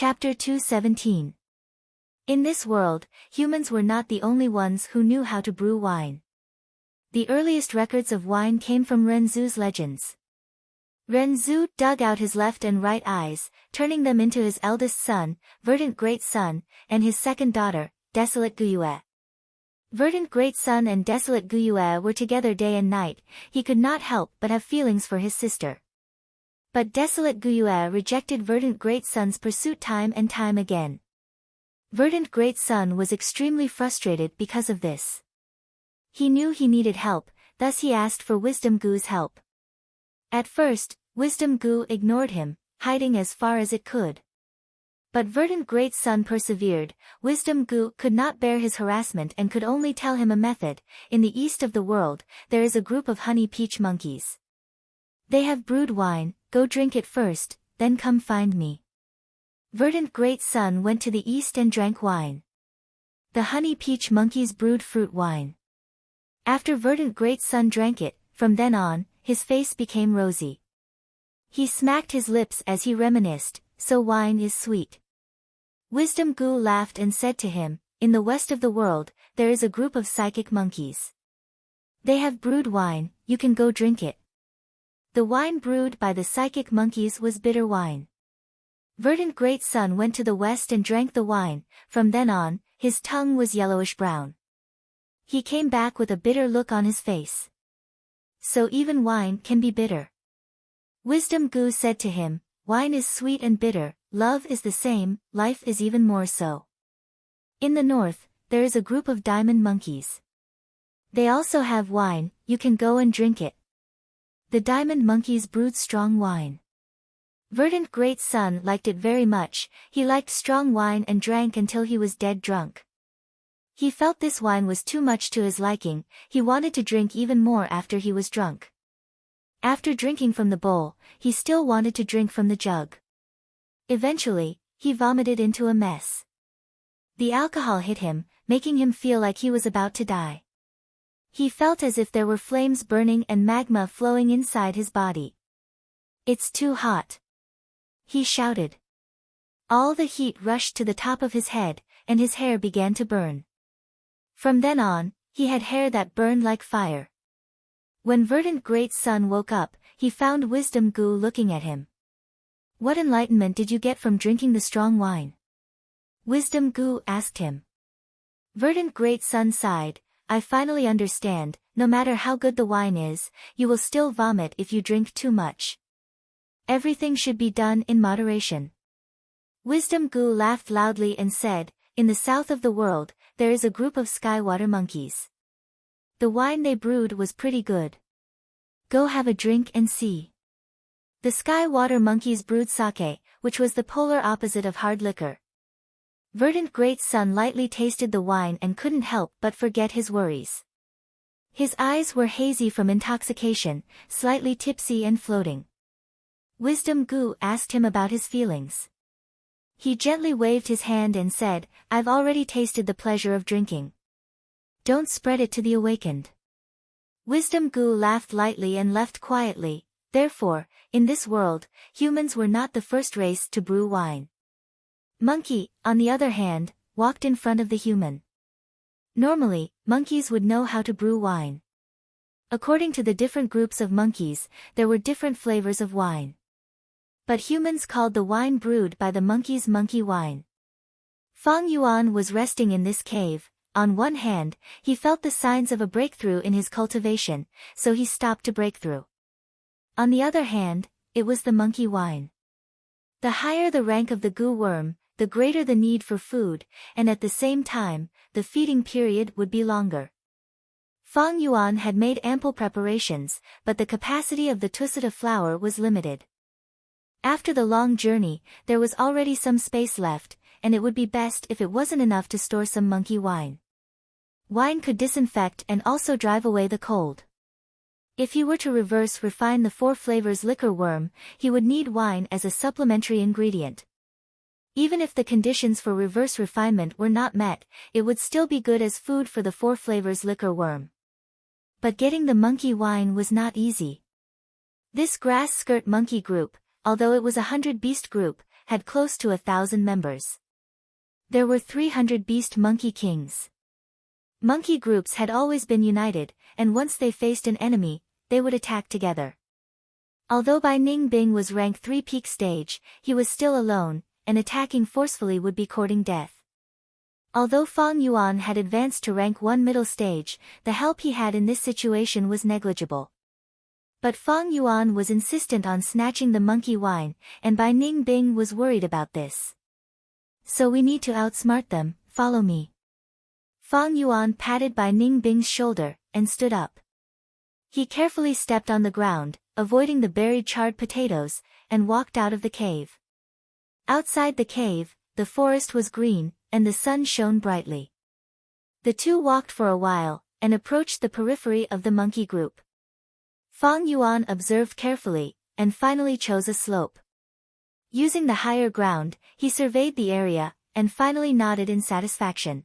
Chapter 217. In this world, humans were not the only ones who knew how to brew wine. The earliest records of wine came from Renzu's legends. Renzu dug out his left and right eyes, turning them into his eldest son, Verdant Great Son, and his second daughter, Desolate Guyue. Verdant Great Son and Desolate Guyue were together day and night. He could not help but have feelings for his sister. But Desolate Guyue rejected Verdant Great Son's pursuit time and time again. Verdant Great Son was extremely frustrated because of this. He knew he needed help, thus he asked for Wisdom Gu's help. At first, Wisdom Gu ignored him, hiding as far as it could. But Verdant Great Son persevered. Wisdom Gu could not bear his harassment and could only tell him a method. In the east of the world, there is a group of honey peach monkeys. They have brewed wine, go drink it first, then come find me. Verdant Great Son went to the east and drank wine. The honey peach monkeys brewed fruit wine. After Verdant Great Son drank it, from then on, his face became rosy. He smacked his lips as he reminisced, so wine is sweet. Wisdom Gu laughed and said to him, in the west of the world, there is a group of psychic monkeys. They have brewed wine, you can go drink it. The wine brewed by the psychic monkeys was bitter wine. Verdant Great Son went to the west and drank the wine. From then on, his tongue was yellowish-brown. He came back with a bitter look on his face. So even wine can be bitter. Wisdom Gu said to him, wine is sweet and bitter, love is the same, life is even more so. In the north, there is a group of diamond monkeys. They also have wine, you can go and drink it. The diamond monkeys brewed strong wine. Verdant Great Son liked it very much. He liked strong wine and drank until he was dead drunk. He felt this wine was too much to his liking. He wanted to drink even more after he was drunk. After drinking from the bowl, he still wanted to drink from the jug. Eventually, he vomited into a mess. The alcohol hit him, making him feel like he was about to die. He felt as if there were flames burning and magma flowing inside his body. It's too hot. He shouted. All the heat rushed to the top of his head, and his hair began to burn. From then on, he had hair that burned like fire. When Verdant Great Son woke up, he found Wisdom Gu looking at him. What enlightenment did you get from drinking the strong wine? Wisdom Gu asked him. Verdant Great Son sighed. I finally understand, no matter how good the wine is, you will still vomit if you drink too much. Everything should be done in moderation. Wisdom Gu laughed loudly and said, in the south of the world, there is a group of sky-water monkeys. The wine they brewed was pretty good. Go have a drink and see. The sky-water monkeys brewed sake, which was the polar opposite of hard liquor. Verdant Great Son lightly tasted the wine and couldn't help but forget his worries. His eyes were hazy from intoxication, slightly tipsy and floating. Wisdom Gu asked him about his feelings. He gently waved his hand and said, I've already tasted the pleasure of drinking. Don't spread it to the awakened. Wisdom Gu laughed lightly and left quietly. Therefore, in this world, humans were not the first race to brew wine. Monkey, on the other hand, walked in front of the human. Normally, monkeys would know how to brew wine. According to the different groups of monkeys, there were different flavors of wine. But humans called the wine brewed by the monkeys monkey wine. Feng Yuan was resting in this cave. On one hand, he felt the signs of a breakthrough in his cultivation, so he stopped to break through. On the other hand, it was the monkey wine. The higher the rank of the gu worm, the greater the need for food, and at the same time, the feeding period would be longer. Feng Yuan had made ample preparations, but the capacity of the tussita flower was limited. After the long journey, there was already some space left, and it would be best if it wasn't enough to store some monkey wine. Wine could disinfect and also drive away the cold. If he were to reverse refine the 4 flavors liquor worm, he would need wine as a supplementary ingredient. Even if the conditions for reverse refinement were not met, it would still be good as food for the 4 flavors liquor worm. But getting the monkey wine was not easy. This grass skirt monkey group, although it was a 100 beast group, had close to 1,000 members. There were 300 beast monkey kings. Monkey groups had always been united, and once they faced an enemy, they would attack together. Although Bai Ningbing was rank 3 peak stage, he was still alone, and attacking forcefully would be courting death. Although Fang Yuan had advanced to rank 1 middle stage, the help he had in this situation was negligible. But Fang Yuan was insistent on snatching the monkey wine, and Bai Ningbing was worried about this. So we need to outsmart them, follow me. Fang Yuan patted Bai Ningbing's shoulder, and stood up. He carefully stepped on the ground, avoiding the buried charred potatoes, and walked out of the cave. Outside the cave, the forest was green, and the sun shone brightly. The two walked for a while, and approached the periphery of the monkey group. Fang Yuan observed carefully, and finally chose a slope. Using the higher ground, he surveyed the area, and finally nodded in satisfaction.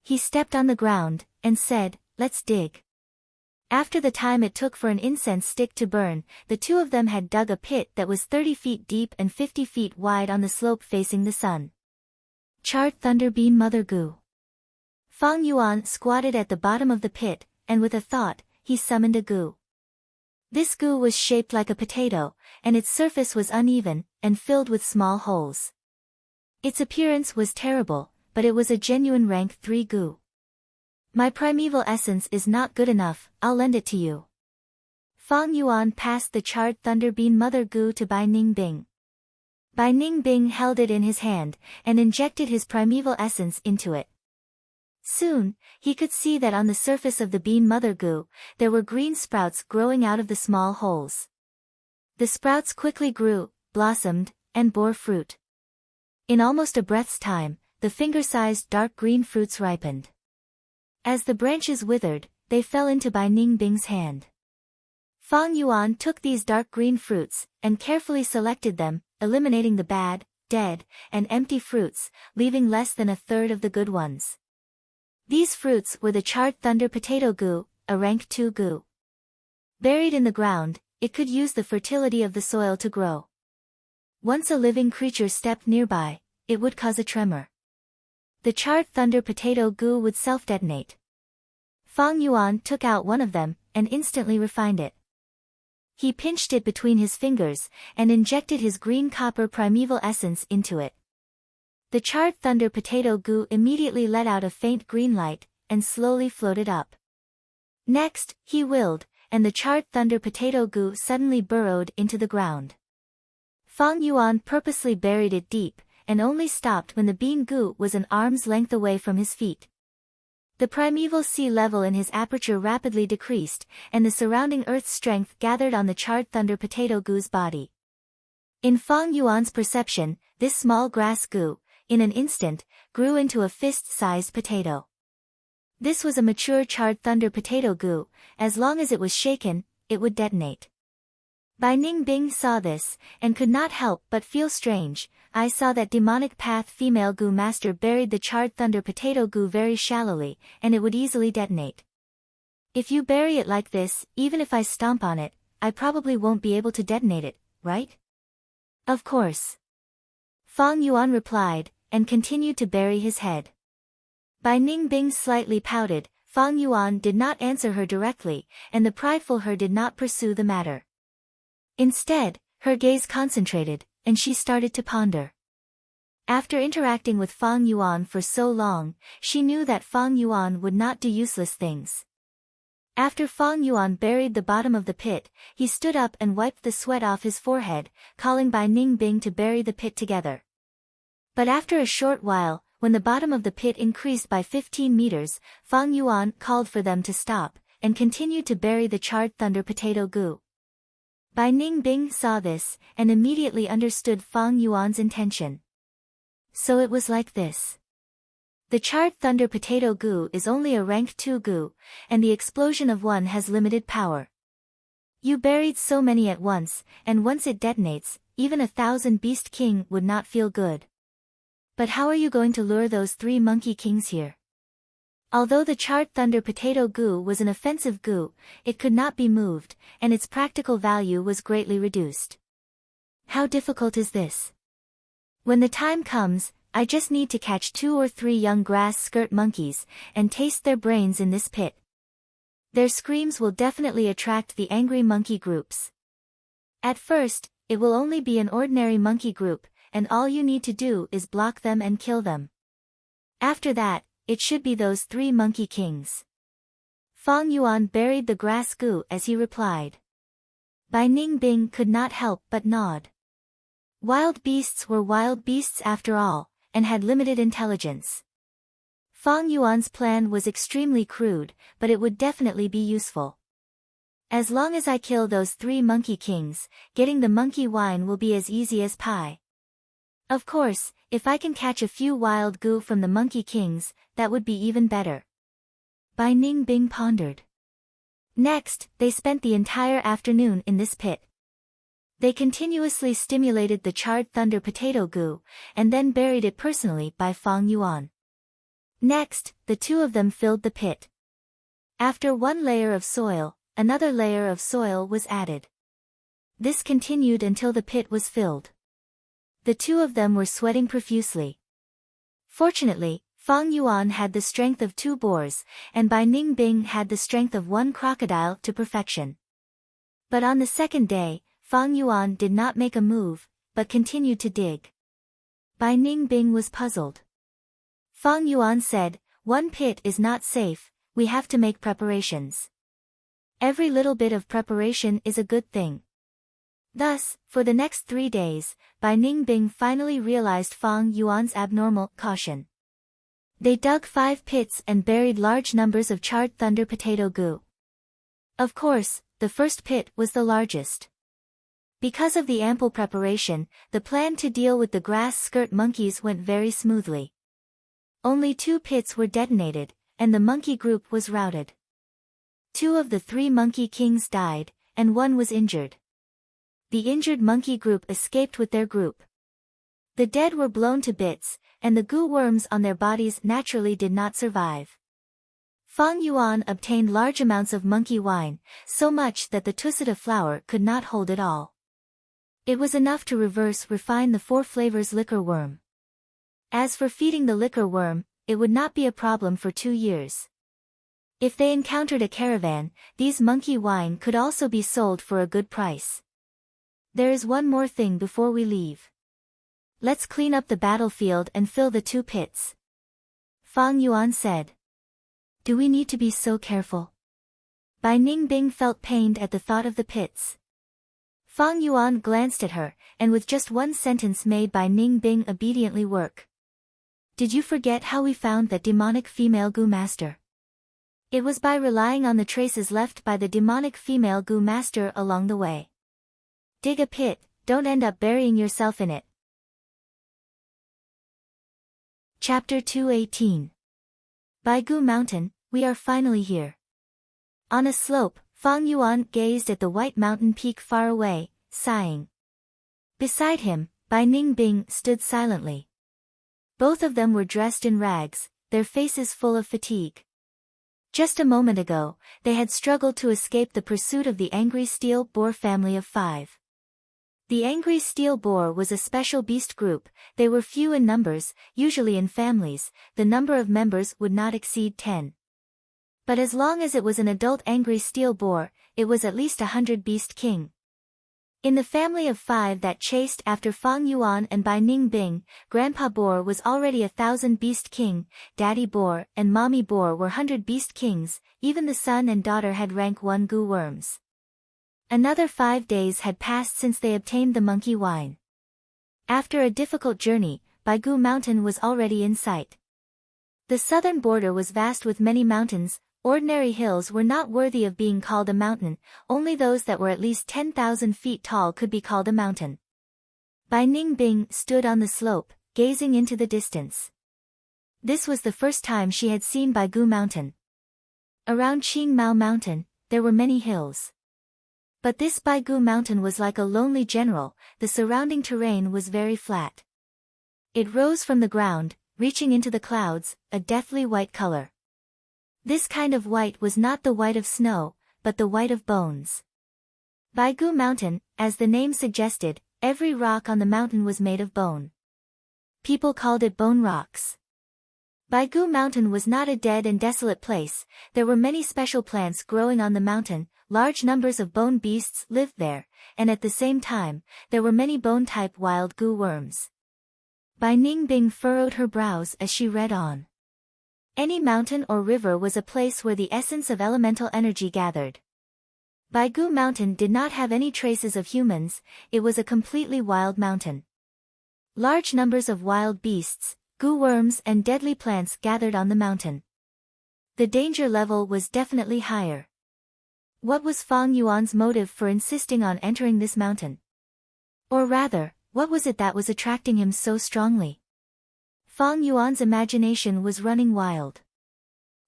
He stepped on the ground, and said, "Let's dig." After the time it took for an incense stick to burn, the two of them had dug a pit that was 30 feet deep and 50 feet wide on the slope facing the sun. Charred Thunderbeam Mother Goo. Fang Yuan squatted at the bottom of the pit, and with a thought, he summoned a goo. This goo was shaped like a potato, and its surface was uneven, and filled with small holes. Its appearance was terrible, but it was a genuine rank 3 goo. "My primeval essence is not good enough, I'll lend it to you." Fang Yuan passed the charred Thunderbeam Mother Goo to Bai Ningbing. Bai Ningbing held it in his hand, and injected his primeval essence into it. Soon, he could see that on the surface of the bean mother goo, there were green sprouts growing out of the small holes. The sprouts quickly grew, blossomed, and bore fruit. In almost a breath's time, the finger-sized dark green fruits ripened. As the branches withered, they fell into Bai Ningbing's hand. Fang Yuan took these dark green fruits, and carefully selected them, eliminating the bad, dead, and empty fruits, leaving less than a third of the good ones. These fruits were the charred thunder potato goo, a rank 2 goo. Buried in the ground, it could use the fertility of the soil to grow. Once a living creature stepped nearby, it would cause a tremor. The charred thunder potato goo would self-detonate. Fang Yuan took out one of them, and instantly refined it. He pinched it between his fingers, and injected his green copper primeval essence into it. The charred thunder potato goo immediately let out a faint green light, and slowly floated up. Next, he willed, and the charred thunder potato goo suddenly burrowed into the ground. Fang Yuan purposely buried it deep, and only stopped when the bean goo was an arm's length away from his feet. The primeval sea level in his aperture rapidly decreased, and the surrounding earth's strength gathered on the charred thunder potato goo's body. In Fang Yuan's perception, this small grass goo, in an instant, grew into a fist-sized potato. This was a mature charred thunder potato goo. As long as it was shaken, it would detonate. Bai Ningbing saw this, and could not help but feel strange. "I saw that demonic path female goo master buried the charred thunder potato goo very shallowly, and it would easily detonate. If you bury it like this, even if I stomp on it, I probably won't be able to detonate it, right?" "Of course." Fang Yuan replied, and continued to bury his head. Bai Ningbing slightly pouted. Fang Yuan did not answer her directly, and the prideful her did not pursue the matter. Instead, her gaze concentrated, and she started to ponder. After interacting with Fang Yuan for so long, she knew that Fang Yuan would not do useless things. After Fang Yuan buried the bottom of the pit, he stood up and wiped the sweat off his forehead, calling Bai Ningbing to bury the pit together. But after a short while, when the bottom of the pit increased by 15 meters, Fang Yuan called for them to stop, and continued to bury the charred thunder potato goo. Bai Ningbing saw this, and immediately understood Fang Yuan's intention. So it was like this. The charred thunder potato goo is only a rank 2 goo, and the explosion of one has limited power. You buried so many at once, and once it detonates, even 1,000 beast king would not feel good. But how are you going to lure those 3 monkey kings here? Although the charred thunder potato goo was an offensive goo, it could not be moved, and its practical value was greatly reduced. How difficult is this? When the time comes, I just need to catch 2 or 3 young grass skirt monkeys, and taste their brains in this pit. Their screams will definitely attract the angry monkey groups. At first, it will only be an ordinary monkey group, and all you need to do is block them and kill them. After that, it should be those 3 monkey kings. Fang Yuan buried the grass goo as he replied. Bai Ningbing could not help but nod. Wild beasts were wild beasts after all, and had limited intelligence. Fang Yuan's plan was extremely crude, but it would definitely be useful. As long as I kill those 3 monkey kings, getting the monkey wine will be as easy as pie. Of course, if I can catch a few wild goo from the monkey kings, that would be even better. Bai Ningbing pondered. Next, they spent the entire afternoon in this pit. They continuously stimulated the charred thunder potato goo, and then buried it personally by Fang Yuan. Next, the 2 of them filled the pit. After 1 layer of soil, another layer of soil was added. This continued until the pit was filled. The 2 of them were sweating profusely. Fortunately, Fang Yuan had the strength of 2 boars, and Bai Ningbing had the strength of 1 crocodile to perfection. But on the second day, Fang Yuan did not make a move, but continued to dig. Bai Ningbing was puzzled. Fang Yuan said, "1 pit is not safe, we have to make preparations. Every little bit of preparation is a good thing." Thus, for the next 3 days, Bai Ningbing finally realized Fang Yuan's abnormal caution. They dug 5 pits and buried large numbers of charred thunder potato goo. Of course, the first pit was the largest. Because of the ample preparation, the plan to deal with the grass skirt monkeys went very smoothly. Only 2 pits were detonated, and the monkey group was routed. 2 of the 3 monkey kings died, and 1 was injured. The injured monkey group escaped with their group. The dead were blown to bits, and the goo worms on their bodies naturally did not survive. Fang Yuan obtained large amounts of monkey wine, so much that the tusita flower could not hold it all. It was enough to refine the 4 flavors liquor worm. As for feeding the liquor worm, it would not be a problem for 2 years. If they encountered a caravan, these monkey wine could also be sold for a good price. There is one more thing before we leave. Let's clean up the battlefield and fill the 2 pits. Fang Yuan said. Do we need to be so careful? Bai Ningbing felt pained at the thought of the pits. Fang Yuan glanced at her, and with just 1 sentence made Bai Ningbing obediently work. Did you forget how we found that demonic female goo master? It was by relying on the traces left by the demonic female goo master along the way. Dig a pit, don't end up burying yourself in it. Chapter 218. By Goo Mountain, we are finally here. On a slope, Fang Yuan gazed at the white mountain peak far away, sighing. Beside him, Bai Ningbing stood silently. Both of them were dressed in rags, their faces full of fatigue. Just a moment ago, they had struggled to escape the pursuit of the angry steel boar family of 5. The angry steel boar was a special beast group. They were few in numbers, usually in families, the number of members would not exceed 10. But as long as it was an adult angry steel boar, it was at least 100 beast king. In the family of 5 that chased after Fang Yuan and Bai Ningbing, Grandpa Boar was already 1,000 beast king, Daddy Boar and Mommy Boar were 100 beast kings, even the son and daughter had rank 1 goo worms. Another 5 days had passed since they obtained the monkey wine. After a difficult journey, Bai Goo Mountain was already in sight. The southern border was vast with many mountains. Ordinary hills were not worthy of being called a mountain, only those that were at least 10,000 feet tall could be called a mountain. Bai Ningbing stood on the slope, gazing into the distance. This was the first time she had seen Bai Goo Mountain. Around Qing Mao Mountain, there were many hills. But this Bai Goo Mountain was like a lonely general, the surrounding terrain was very flat. It rose from the ground, reaching into the clouds, a deathly white color. This kind of white was not the white of snow, but the white of bones. Bai Goo Mountain, as the name suggested, every rock on the mountain was made of bone. People called it Bone Rocks. Baigu Mountain was not a dead and desolate place. There were many special plants growing on the mountain, large numbers of bone beasts lived there, and at the same time, there were many bone-type wild goo worms. Bai Ningbing furrowed her brows as she read on. Any mountain or river was a place where the essence of elemental energy gathered. Baigu Mountain did not have any traces of humans, it was a completely wild mountain. Large numbers of wild beasts, goo worms and deadly plants gathered on the mountain. The danger level was definitely higher. What was Fang Yuan's motive for insisting on entering this mountain? Or rather, what was it that was attracting him so strongly? Fang Yuan's imagination was running wild.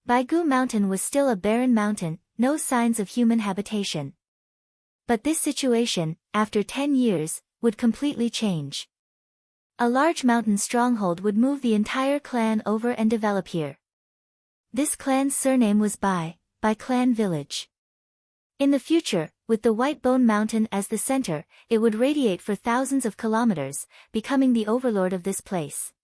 Baigu Mountain was still a barren mountain, no signs of human habitation. But this situation, after 10 years, would completely change. A large mountain stronghold would move the entire clan over and develop here. This clan's surname was Bai Clan Village. In the future, with the White Bone Mountain as the center, it would radiate for thousands of kilometers, becoming the overlord of this place.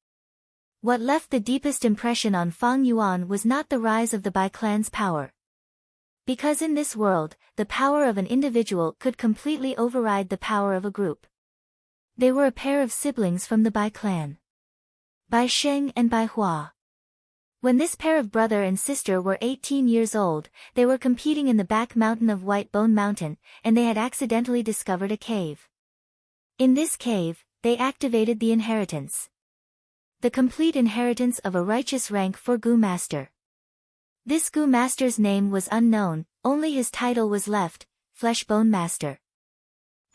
What left the deepest impression on Fang Yuan was not the rise of the Bai clan's power. Because in this world, the power of an individual could completely override the power of a group. They were a pair of siblings from the Bai clan. Bai Sheng and Bai Hua. When this pair of brother and sister were 18 years old, they were competing in the back mountain of White Bone Mountain, and they had accidentally discovered a cave. In this cave, they activated the inheritance. The complete inheritance of a righteous rank for Gu Master. This Gu Master's name was unknown, only his title was left, Flesh Bone Master.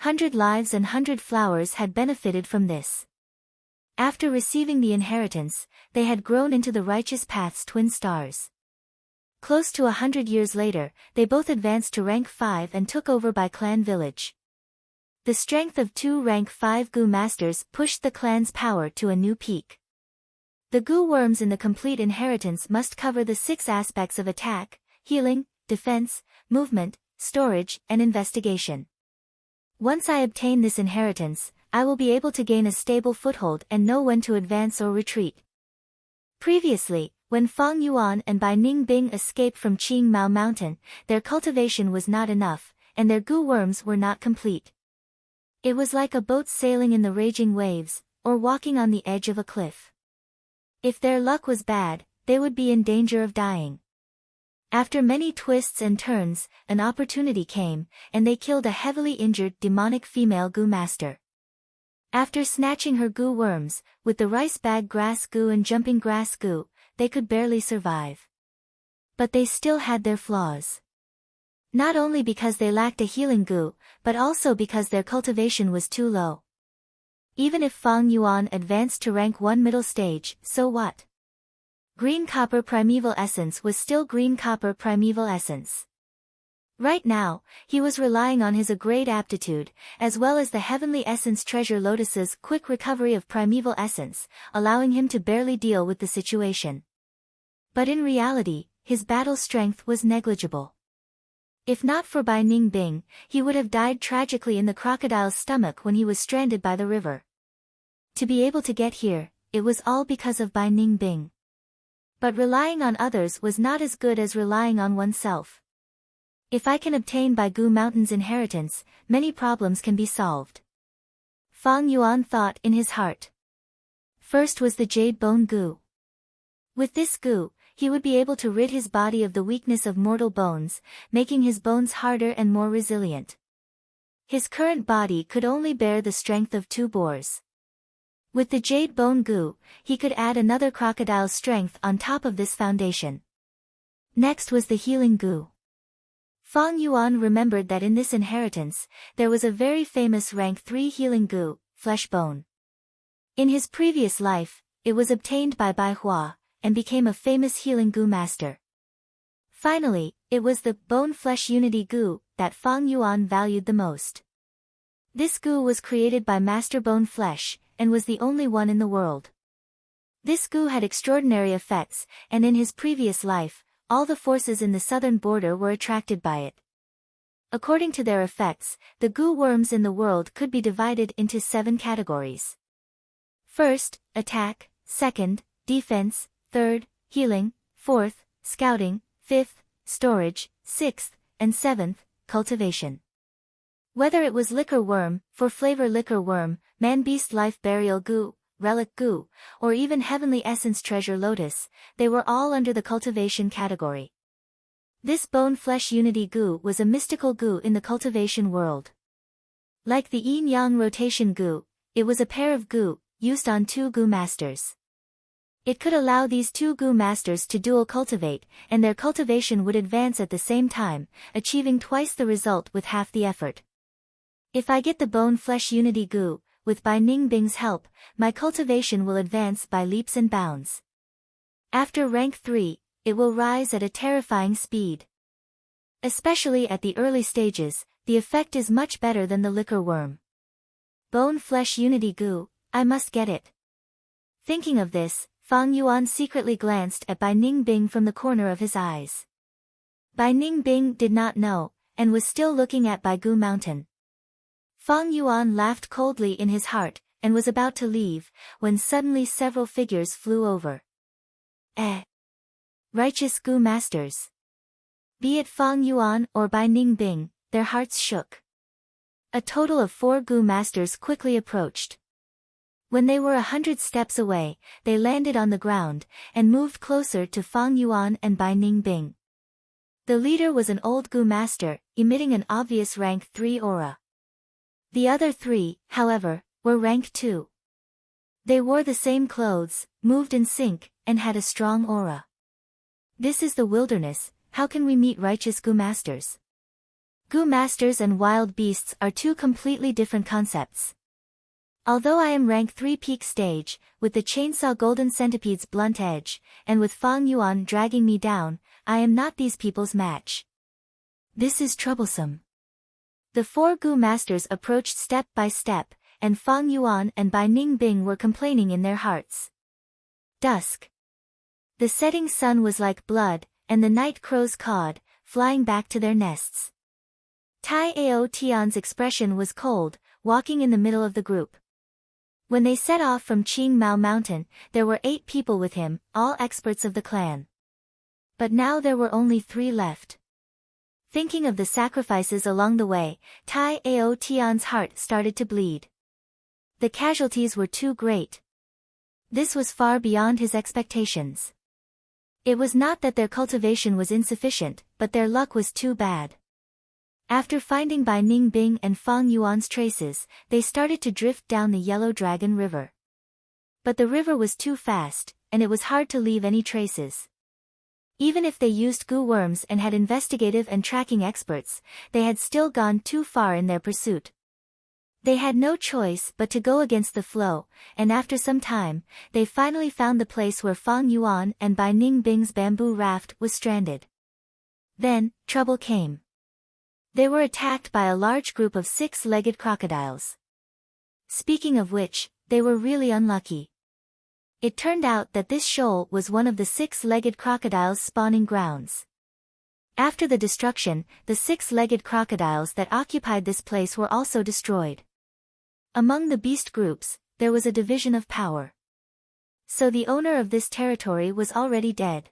100 lives and 100 flowers had benefited from this. After receiving the inheritance, they had grown into the righteous path's twin stars. Close to 100 years later, they both advanced to rank 5 and took over Bai Clan Village. The strength of 2 rank 5 Gu Masters pushed the clan's power to a new peak. The Gu worms in the complete inheritance must cover the 6 aspects of attack, healing, defense, movement, storage, and investigation. Once I obtain this inheritance, I will be able to gain a stable foothold and know when to advance or retreat. Previously, when Fang Yuan and Bai Ningbing escaped from Qing Mao Mountain, their cultivation was not enough, and their Gu worms were not complete. It was like a boat sailing in the raging waves, or walking on the edge of a cliff. If their luck was bad, they would be in danger of dying. After many twists and turns, an opportunity came, and they killed a heavily injured demonic female Gu Master. After snatching her Gu worms, with the rice bag grass Gu and jumping grass Gu, they could barely survive. But they still had their flaws. Not only because they lacked a healing Gu, but also because their cultivation was too low. Even if Fang Yuan advanced to rank 1 middle stage, so what? Green copper primeval essence was still green copper primeval essence. Right now, he was relying on his great aptitude, as well as the heavenly essence treasure lotus's quick recovery of primeval essence, allowing him to barely deal with the situation. But in reality, his battle strength was negligible. If not for Bai Ningbing, he would have died tragically in the crocodile's stomach when he was stranded by the river. To be able to get here, it was all because of Bai Ningbing. But relying on others was not as good as relying on oneself. If I can obtain Baigu Mountain's inheritance, many problems can be solved. Fang Yuan thought in his heart. First was the Jade Bone Gu. With this Gu, he would be able to rid his body of the weakness of mortal bones, making his bones harder and more resilient. His current body could only bear the strength of 2 boars. With the Jade Bone Gu, he could add another crocodile's strength on top of this foundation. Next was the Healing Gu. Fang Yuan remembered that in this inheritance, there was a very famous rank 3 healing Gu, Flesh Bone. In his previous life, it was obtained by Bai Hua, and became a famous healing Gu master. Finally, it was the Bone Flesh Unity Gu that Fang Yuan valued the most. This Gu was created by Master Bone Flesh, and was the only one in the world. This Gu had extraordinary effects, and in his previous life, all the forces in the southern border were attracted by it. According to their effects, the Gu worms in the world could be divided into 7 categories. First, attack, second, defense, third, healing, fourth, scouting, fifth, storage, sixth, and seventh, cultivation. Whether it was liquor worm, for flavor liquor worm, man-beast life burial goo, relic goo, or even heavenly essence treasure lotus, they were all under the cultivation category. This bone-flesh unity goo was a mystical goo in the cultivation world. Like the yin-yang rotation goo, it was a pair of goo, used on two goo masters. It could allow these two goo masters to dual cultivate, and their cultivation would advance at the same time, achieving twice the result with half the effort. If I get the bone-flesh unity goo, with Bai Ning Bing's help, my cultivation will advance by leaps and bounds. After rank 3, it will rise at a terrifying speed. Especially at the early stages, the effect is much better than the liquor worm. Bone-flesh unity goo, I must get it. Thinking of this, Fang Yuan secretly glanced at Bai Ning Bing from the corner of his eyes. Bai Ning Bing did not know, and was still looking at Bai Gu Mountain. Fang Yuan laughed coldly in his heart, and was about to leave, when suddenly several figures flew over. Righteous Gu Masters. Be it Fang Yuan or Bai Ning Bing, their hearts shook. A total of 4 Gu Masters quickly approached. When they were 100 steps away, they landed on the ground, and moved closer to Fang Yuan and Bai Ning Bing. The leader was an old Gu Master, emitting an obvious rank 3 aura. The other 3, however, were rank 2. They wore the same clothes, moved in sync, and had a strong aura. This is the wilderness, how can we meet righteous Gu Masters? Gu Masters and wild beasts are two completely different concepts. Although I am rank 3 peak stage, with the chainsaw golden centipede's blunt edge, and with Fang Yuan dragging me down, I am not these people's match. This is troublesome. The 4 Gu Masters approached step by step, and Fang Yuan and Bai Ning Bing were complaining in their hearts. Dusk. The setting sun was like blood, and the night crows cawed, flying back to their nests. Tai Ao Tian's expression was cold, walking in the middle of the group. When they set off from Qing Mao Mountain, there were 8 people with him, all experts of the clan. But now there were only 3 left. Thinking of the sacrifices along the way, Tai Ao Tian's heart started to bleed. The casualties were too great. This was far beyond his expectations. It was not that their cultivation was insufficient, but their luck was too bad. After finding Bai Ning Bing and Fang Yuan's traces, they started to drift down the Yellow Dragon River. But the river was too fast, and it was hard to leave any traces. Even if they used Gu worms and had investigative and tracking experts, they had still gone too far in their pursuit. They had no choice but to go against the flow, and after some time, they finally found the place where Fang Yuan and Bai Ning Bing's bamboo raft was stranded. Then, trouble came. They were attacked by a large group of 6-legged crocodiles. Speaking of which, they were really unlucky. It turned out that this shoal was one of the 6-legged crocodiles' spawning grounds. After the destruction, the 6-legged crocodiles that occupied this place were also destroyed. Among the beast groups, there was a division of power. So the owner of this territory was already dead.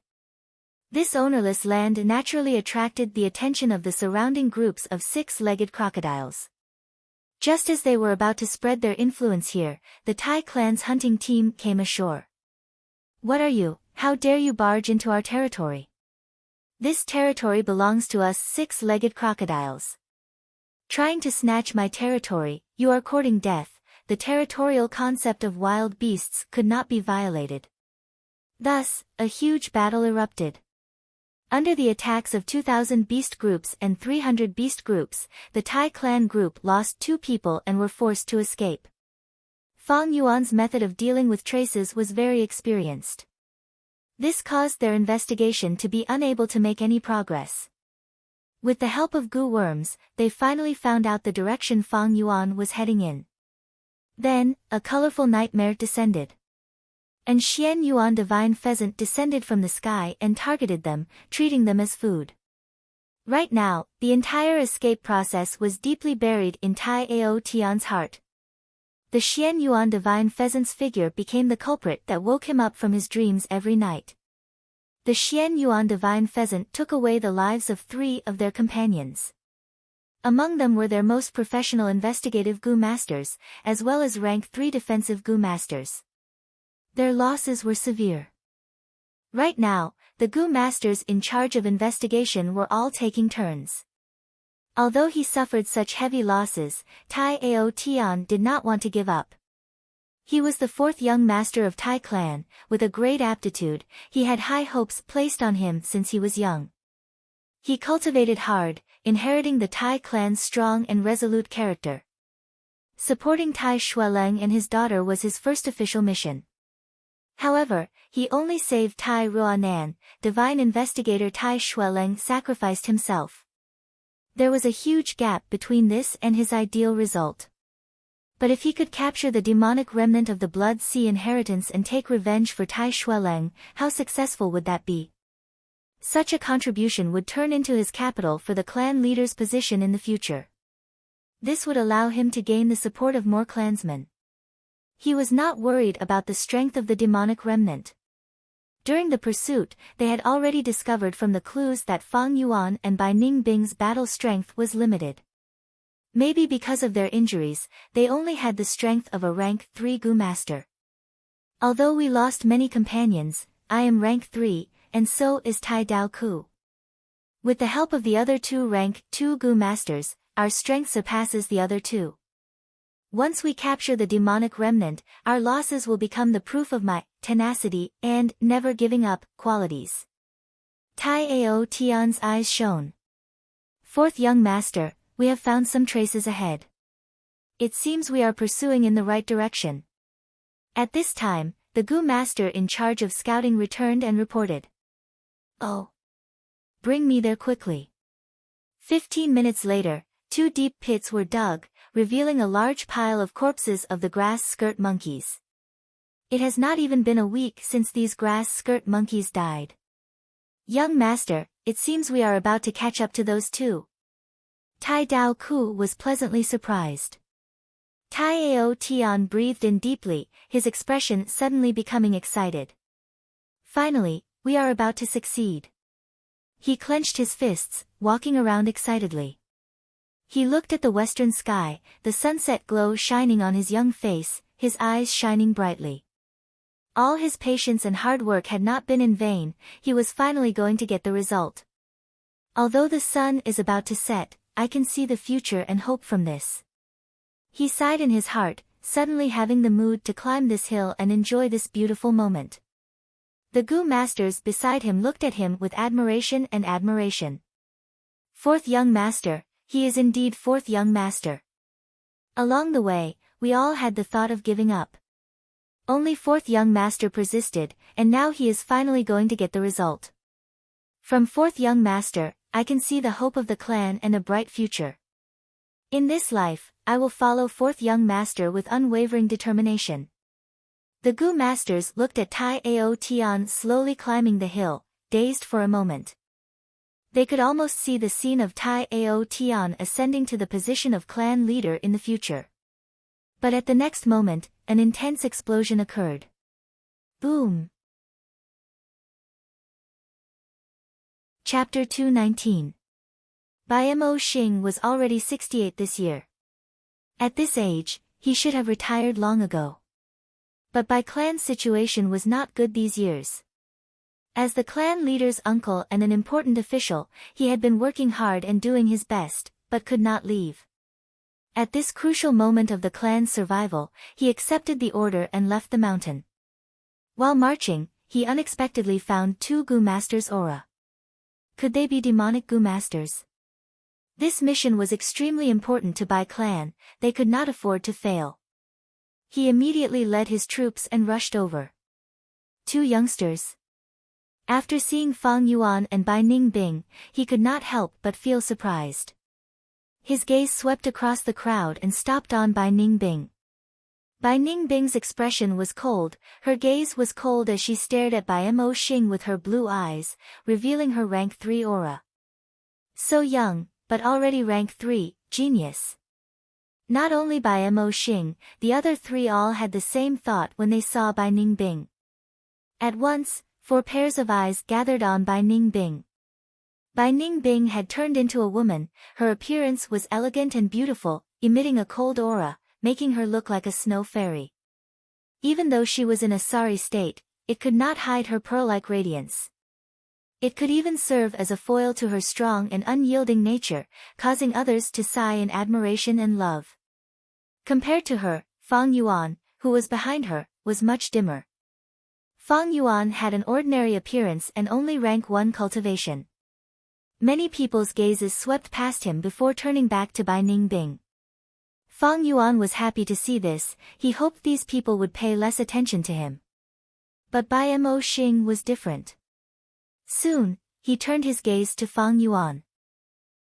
This ownerless land naturally attracted the attention of the surrounding groups of 6-legged crocodiles. Just as they were about to spread their influence here, the Tai clan's hunting team came ashore. What are you? How dare you barge into our territory? This territory belongs to us 6-legged crocodiles. Trying to snatch my territory, you are courting death. The territorial concept of wild beasts could not be violated. Thus, a huge battle erupted. Under the attacks of 2,000 beast groups and 300 beast groups, the Tai clan group lost 2 people and were forced to escape. Fang Yuan's method of dealing with traces was very experienced. This caused their investigation to be unable to make any progress. With the help of Gu worms, they finally found out the direction Fang Yuan was heading in. Then, a colorful nightmare descended. And Xian Yuan divine pheasant descended from the sky and targeted them, treating them as food. Right now, the entire escape process was deeply buried in Tai Ao Tian's heart. The Xian Yuan divine pheasant's figure became the culprit that woke him up from his dreams every night. The Xian Yuan divine pheasant took away the lives of 3 of their companions. Among them were their most professional investigative Gu masters, as well as rank 3 defensive Gu masters. Their losses were severe. Right now, the Gu masters in charge of investigation were all taking turns. Although he suffered such heavy losses, Tai Ao Tian did not want to give up. He was the 4th young master of Tai clan, with a great aptitude. He had high hopes placed on him since he was young. He cultivated hard, inheriting the Tai clan's strong and resolute character. Supporting Tai Shueleng and his daughter was his first official mission. However, he only saved Tai Ruanan. Divine investigator Tai Shueleng sacrificed himself. There was a huge gap between this and his ideal result. But if he could capture the demonic remnant of the Blood Sea inheritance and take revenge for Tai Shueleng, how successful would that be? Such a contribution would turn into his capital for the clan leader's position in the future. This would allow him to gain the support of more clansmen. He was not worried about the strength of the demonic remnant. During the pursuit, they had already discovered from the clues that Fang Yuan and Bai Ningbing's battle strength was limited. Maybe because of their injuries, they only had the strength of a rank 3 Gu master. Although we lost many companions, I am rank 3, and so is Tai Dao Ku. With the help of the other 2 rank 2 Gu masters, our strength surpasses the other 2. Once we capture the demonic remnant, our losses will become the proof of my tenacity and never giving up qualities. Tai Ao Tian's eyes shone. 4th young master, we have found some traces ahead. It seems we are pursuing in the right direction. At this time, the Gu master in charge of scouting returned and reported. Oh. Bring me there quickly. 15 minutes later, 2 deep pits were dug, revealing a large pile of corpses of the grass skirt monkeys. It has not even been a week since these grass skirt monkeys died. Young master, it seems we are about to catch up to those 2. Tai Dao Ku was pleasantly surprised. Tai Ao Tian breathed in deeply, his expression suddenly becoming excited. Finally, we are about to succeed. He clenched his fists, walking around excitedly. He looked at the western sky, the sunset glow shining on his young face, his eyes shining brightly. All his patience and hard work had not been in vain, he was finally going to get the result. Although the sun is about to set, I can see the future and hope from this. He sighed in his heart, suddenly having the mood to climb this hill and enjoy this beautiful moment. The Gu masters beside him looked at him with admiration and admiration. 4th young master, he is indeed 4th young master. Along the way, we all had the thought of giving up. Only 4th young master persisted, and now he is finally going to get the result. From 4th young master, I can see the hope of the clan and a bright future. In this life, I will follow 4th young master with unwavering determination. The Gu masters looked at Tai Ao Tian slowly climbing the hill, dazed for a moment. They could almost see the scene of Tai Ao Tian ascending to the position of clan leader in the future. But at the next moment, an intense explosion occurred. Boom! Chapter 219. Bai Mo Xing was already 68 this year. At this age, he should have retired long ago. But Bai clan's situation was not good these years. As the clan leader's uncle and an important official, he had been working hard and doing his best, but could not leave. At this crucial moment of the clan's survival, he accepted the order and left the mountain. While marching, he unexpectedly found 2 Gu masters' aura. Could they be demonic Gu masters? This mission was extremely important to Bai clan, they could not afford to fail. He immediately led his troops and rushed over. 2 youngsters. After seeing Fang Yuan and Bai Ningbing, he could not help but feel surprised. His gaze swept across the crowd and stopped on Bai Ningbing. Bai Ningbing's expression was cold, her gaze was cold as she stared at Bai Mo Xing with her blue eyes, revealing her rank 3 aura. So young, but already rank 3, genius. Not only Bai Mo Xing, the other three all had the same thought when they saw Bai Ningbing. At once, 4 pairs of eyes gathered on Bai Ningbing. Bai Ningbing had turned into a woman. Her appearance was elegant and beautiful, emitting a cold aura, making her look like a snow fairy. Even though she was in a sorry state, it could not hide her pearl-like radiance. It could even serve as a foil to her strong and unyielding nature, causing others to sigh in admiration and love. Compared to her, Fang Yuan, who was behind her, was much dimmer. Fang Yuan had an ordinary appearance and only rank 1 cultivation. Many people's gazes swept past him before turning back to Bai Ningbing. Fang Yuan was happy to see this. He hoped these people would pay less attention to him. But Bai Mo Xing was different. Soon, he turned his gaze to Fang Yuan.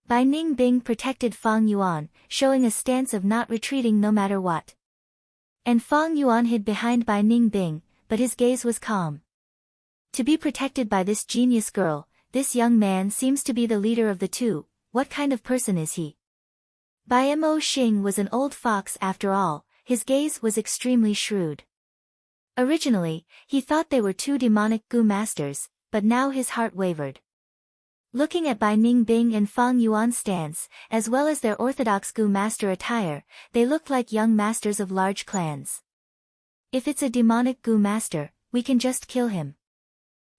Bai Ningbing protected Fang Yuan, showing a stance of not retreating no matter what. And Fang Yuan hid behind Bai Ningbing, but his gaze was calm. To be protected by this genius girl, this young man seems to be the leader of the two. What kind of person is he? Bai Mo Xing was an old fox after all. His gaze was extremely shrewd. Originally, he thought they were 2 demonic Gu masters, but now his heart wavered. Looking at Bai Ningbing and Fang Yuan's stance, as well as their orthodox Gu master attire, they looked like young masters of large clans. If it's a demonic Gu master, we can just kill him.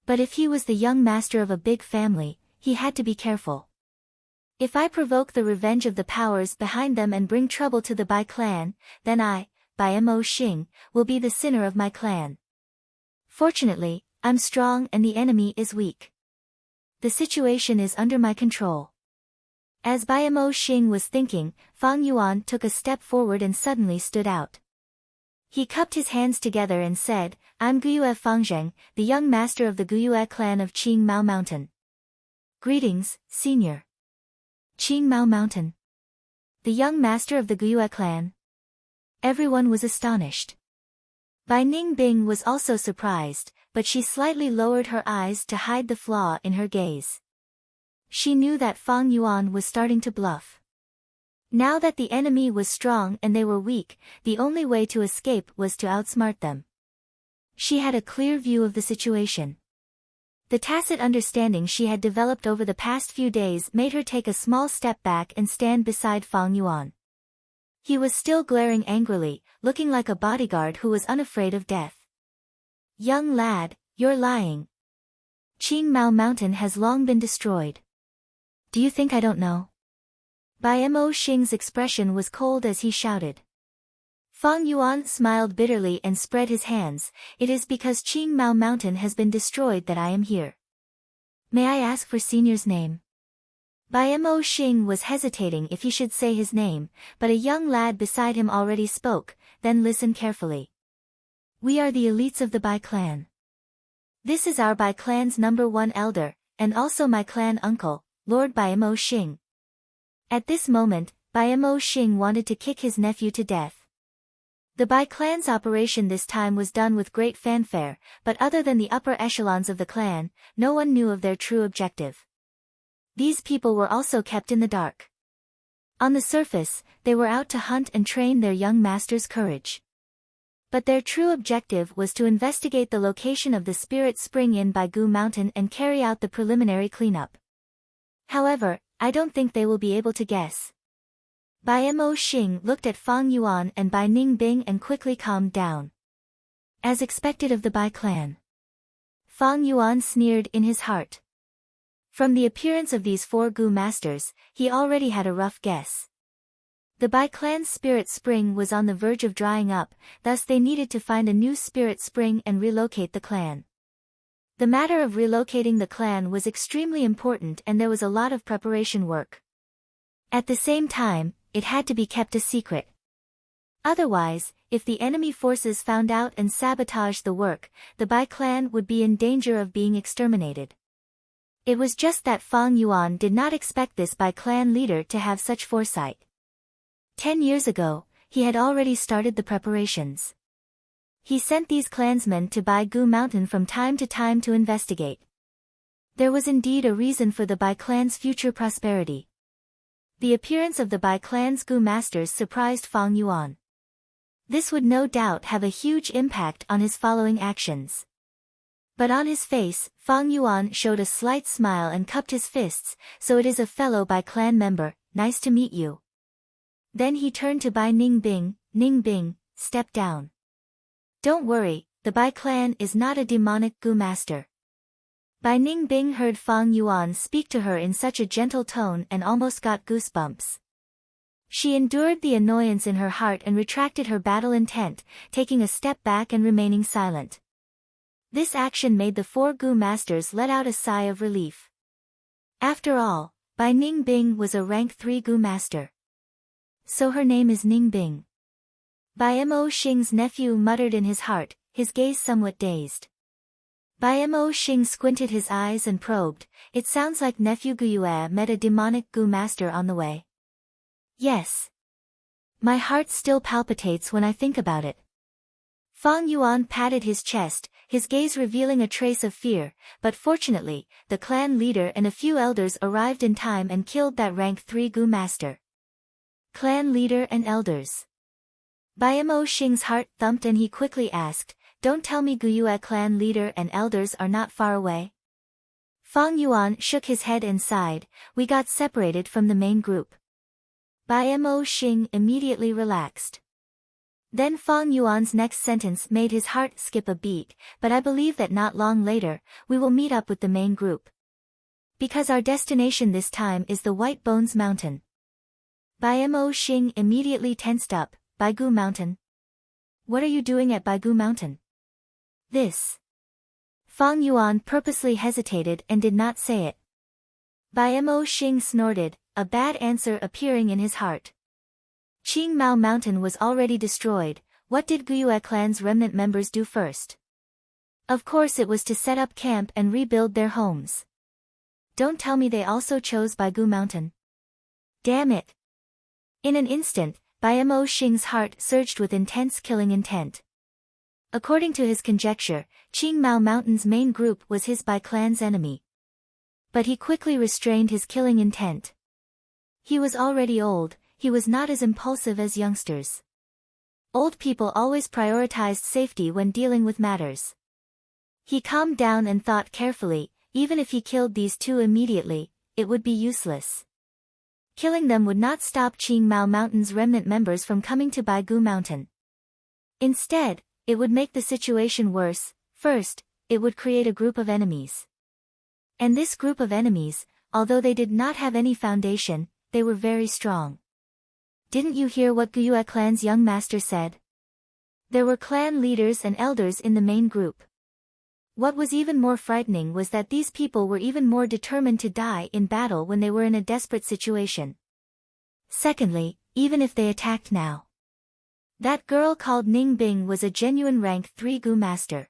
But if he was the young master of a big family, he had to be careful. If I provoke the revenge of the powers behind them and bring trouble to the Bai clan, then I, Bai Mo Xing, will be the sinner of my clan. Fortunately, I'm strong and the enemy is weak. The situation is under my control. As Bai Mo Xing was thinking, Fang Yuan took a step forward and suddenly stood out. He cupped his hands together and said, I'm Guyue Fangzheng, the young master of the Guyue clan of Qing Mao Mountain. Greetings, senior. Qing Mao Mountain. The young master of the Guyue clan. Everyone was astonished. Bai Ningbing was also surprised, but she slightly lowered her eyes to hide the flaw in her gaze. She knew that Fang Yuan was starting to bluff. Now that the enemy was strong and they were weak, the only way to escape was to outsmart them. She had a clear view of the situation. The tacit understanding she had developed over the past few days made her take a small step back and stand beside Fang Yuan. He was still glaring angrily, looking like a bodyguard who was unafraid of death. Young lad, you're lying. Qing Mao Mountain has long been destroyed. Do you think I don't know? Bai Mo Xing's expression was cold as he shouted. Fang Yuan smiled bitterly and spread his hands. It is because Qing Mao Mountain has been destroyed that I am here. May I ask for senior's name? Bai Mo Xing was hesitating if he should say his name, but a young lad beside him already spoke. Then listen carefully. We are the elites of the Bai clan. This is our Bai clan's #1 elder, and also my clan uncle, Lord Bai Mo Xing. At this moment, Bai Mo Xing wanted to kick his nephew to death. The Bai clan's operation this time was done with great fanfare, but other than the upper echelons of the clan, no one knew of their true objective. These people were also kept in the dark. On the surface, they were out to hunt and train their young master's courage. But their true objective was to investigate the location of the spirit spring in Baigu Mountain and carry out the preliminary cleanup. However, I don't think they will be able to guess. Bai Mo Xing looked at Fang Yuan and Bai Ningbing and quickly calmed down. As expected of the Bai clan. Fang Yuan sneered in his heart. From the appearance of these 4 Gu masters, he already had a rough guess. The Bai clan's spirit spring was on the verge of drying up, thus they needed to find a new spirit spring and relocate the clan. The matter of relocating the clan was extremely important and there was a lot of preparation work. At the same time, it had to be kept a secret. Otherwise, if the enemy forces found out and sabotaged the work, the Bai clan would be in danger of being exterminated. It was just that Fang Yuan did not expect this Bai clan leader to have such foresight. 10 years ago, he had already started the preparations. He sent these clansmen to Baigu Mountain from time to time to investigate. There was indeed a reason for the Bai clan's future prosperity. The appearance of the Bai clan's Gu masters surprised Fang Yuan. This would no doubt have a huge impact on his following actions. But on his face, Fang Yuan showed a slight smile and cupped his fists. So it is a fellow Bai clan member, nice to meet you. Then he turned to Bai Ningbing. Ningbing, step down. Don't worry, the Bai clan is not a demonic Gu master. Bai Ningbing heard Fang Yuan speak to her in such a gentle tone and almost got goosebumps. She endured the annoyance in her heart and retracted her battle intent, taking a step back and remaining silent. This action made the four Gu masters let out a sigh of relief. After all, Bai Ningbing was a rank 3 Gu master. So her name is Ningbing. Bai Mo Xing's nephew muttered in his heart, his gaze somewhat dazed. Bai Mo Xing squinted his eyes and probed, it sounds like nephew Guyue met a demonic Gu master on the way. Yes. My heart still palpitates when I think about it. Fang Yuan patted his chest, his gaze revealing a trace of fear, but fortunately, the clan leader and a few elders arrived in time and killed that rank 3 Gu master. Clan leader and elders. Bai Mo Xing's heart thumped and he quickly asked, don't tell me Guyue clan leader and elders are not far away? Fang Yuan shook his head and sighed, we got separated from the main group. Bai Mo Xing immediately relaxed. Then Fang Yuan's next sentence made his heart skip a beat, but I believe that not long later, we will meet up with the main group. Because our destination this time is the White Bones Mountain. Bai Mo Xing immediately tensed up, Baigu Mountain? What are you doing at Baigu Mountain? This. Fang Yuan purposely hesitated and did not say it. Bai Mo Xing snorted, a bad answer appearing in his heart. Qing Mao Mountain was already destroyed, what did Guyue clan's remnant members do first? Of course it was to set up camp and rebuild their homes. Don't tell me they also chose Baigu Mountain. Damn it. In an instant, Bai Mo Xing's heart surged with intense killing intent. According to his conjecture, Qing Mao Mountain's main group was his Bai clan's enemy. But he quickly restrained his killing intent. He was already old, he was not as impulsive as youngsters. Old people always prioritized safety when dealing with matters. He calmed down and thought carefully, even if he killed these two immediately, it would be useless. Killing them would not stop Qing Mao Mountain's remnant members from coming to Baigu Mountain. Instead, it would make the situation worse. First, it would create a group of enemies. And this group of enemies, although they did not have any foundation, they were very strong. Didn't you hear what Guyue clan's young master said? There were clan leaders and elders in the main group. What was even more frightening was that these people were even more determined to die in battle when they were in a desperate situation. Secondly, even if they attacked now. That girl called Ningbing was a genuine rank 3 Gu master.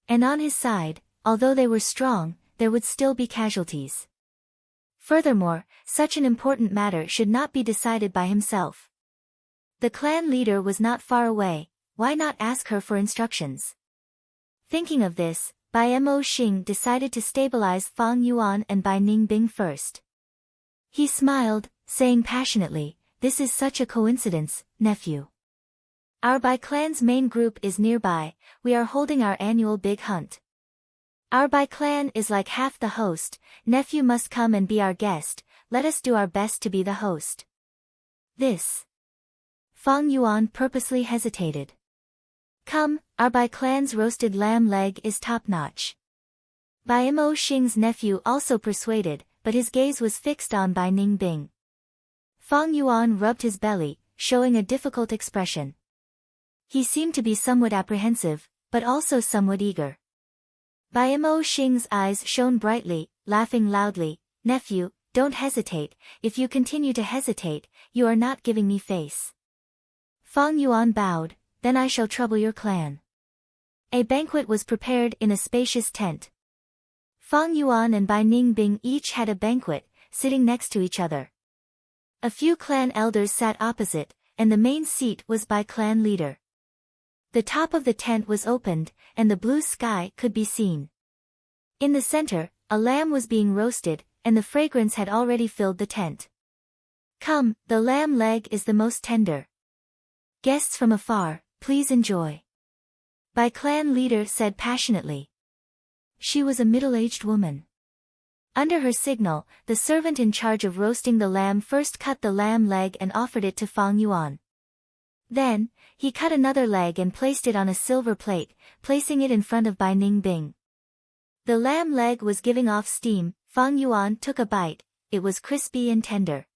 And on his side, although they were strong, there would still be casualties. Furthermore, such an important matter should not be decided by himself. The clan leader was not far away, why not ask her for instructions? Thinking of this, Bai Mo Xing decided to stabilize Fang Yuan and Bai Ningbing first. He smiled, saying passionately, this is such a coincidence, nephew. Our Bai clan's main group is nearby, we are holding our annual big hunt. Our Bai clan is like half the host, nephew must come and be our guest, let us do our best to be the host. This. Fang Yuan purposely hesitated. Come, our Bai clan's roasted lamb leg is top-notch. Bai Mo Xing's nephew also persuaded, but his gaze was fixed on Bai Ningbing. Fang Yuan rubbed his belly, showing a difficult expression. He seemed to be somewhat apprehensive, but also somewhat eager. Bai Mo Xing's eyes shone brightly, laughing loudly, nephew, don't hesitate, if you continue to hesitate, you are not giving me face. Fang Yuan bowed, then I shall trouble your clan. A banquet was prepared in a spacious tent. Fang Yuan and Bai Ningbing each had a banquet, sitting next to each other. A few clan elders sat opposite, and the main seat was by clan leader. The top of the tent was opened, and the blue sky could be seen. In the center, a lamb was being roasted, and the fragrance had already filled the tent. Come, the lamb leg is the most tender. Guests from afar, please enjoy. Bai clan leader said passionately. She was a middle-aged woman. Under her signal, the servant in charge of roasting the lamb first cut the lamb leg and offered it to Fang Yuan. Then, he cut another leg and placed it on a silver plate, placing it in front of Bai Ningbing. The lamb leg was giving off steam. Fang Yuan took a bite. It was crispy and tender.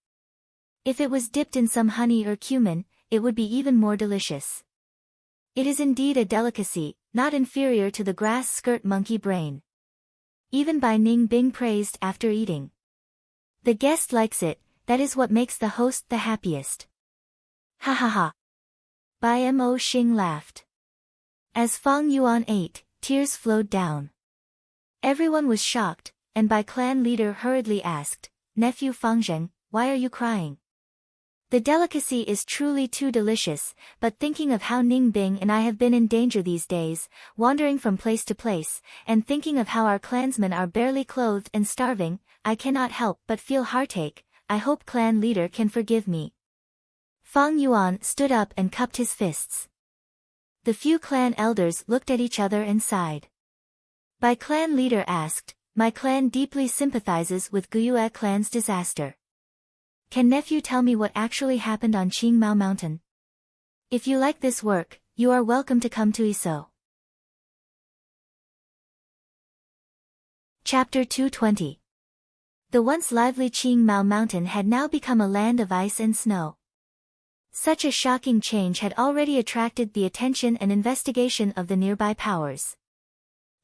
If it was dipped in some honey or cumin, it would be even more delicious. It is indeed a delicacy, not inferior to the grass skirt monkey brain. Even Bai Ningbing praised after eating. The guest likes it, that is what makes the host the happiest. Ha ha ha. Bai Mo Xing laughed. As Fang Yuan ate, tears flowed down. Everyone was shocked, and Bai clan leader hurriedly asked, "Nephew Fangzheng, why are you crying?" The delicacy is truly too delicious, but thinking of how Ningbing and I have been in danger these days, wandering from place to place, and thinking of how our clansmen are barely clothed and starving, I cannot help but feel heartache. I hope clan leader can forgive me. Fang Yuan stood up and cupped his fists. The few clan elders looked at each other and sighed. Bai clan leader asked, "My clan deeply sympathizes with Guyue clan's disaster. Can nephew tell me what actually happened on Qingmao Mountain? If you like this work, you are welcome to come to Iso." Chapter 220. The once lively Qingmao Mountain had now become a land of ice and snow. Such a shocking change had already attracted the attention and investigation of the nearby powers.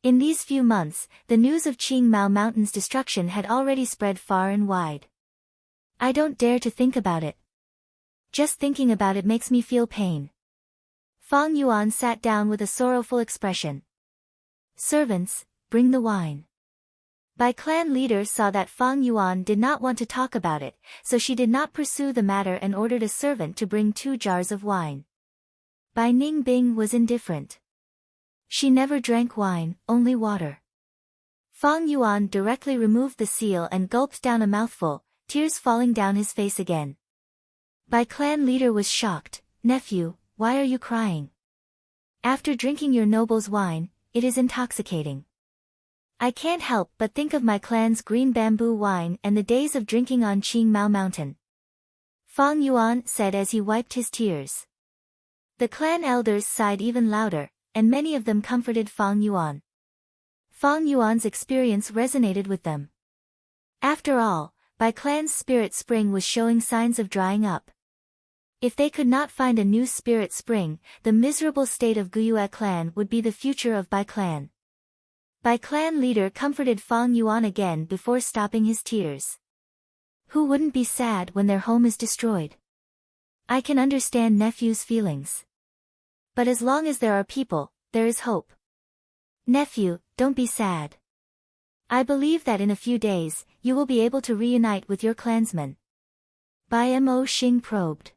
In these few months, the news of Qingmao Mountain's destruction had already spread far and wide. I don't dare to think about it. Just thinking about it makes me feel pain. Fang Yuan sat down with a sorrowful expression. "Servants, bring the wine." Bai clan leader saw that Fang Yuan did not want to talk about it, so she did not pursue the matter and ordered a servant to bring 2 jars of wine. Bai Ningbing was indifferent. She never drank wine, only water. Fang Yuan directly removed the seal and gulped down a mouthful, tears falling down his face again. Bai clan leader was shocked. "Nephew, why are you crying? After drinking your noble's wine, it is intoxicating. I can't help but think of my clan's green bamboo wine and the days of drinking on Qingmao Mountain," Fang Yuan said as he wiped his tears. The clan elders sighed even louder, and many of them comforted Fang Yuan. Fang Yuan's experience resonated with them. After all, Bai clan's spirit spring was showing signs of drying up. If they could not find a new spirit spring, the miserable state of Guyue clan would be the future of Bai clan. Bai clan leader comforted Fang Yuan again before stopping his tears. Who wouldn't be sad when their home is destroyed? I can understand nephew's feelings. But as long as there are people, there is hope. Nephew, don't be sad. I believe that in a few days, you will be able to reunite with your clansmen. Bai Mo Xing probed.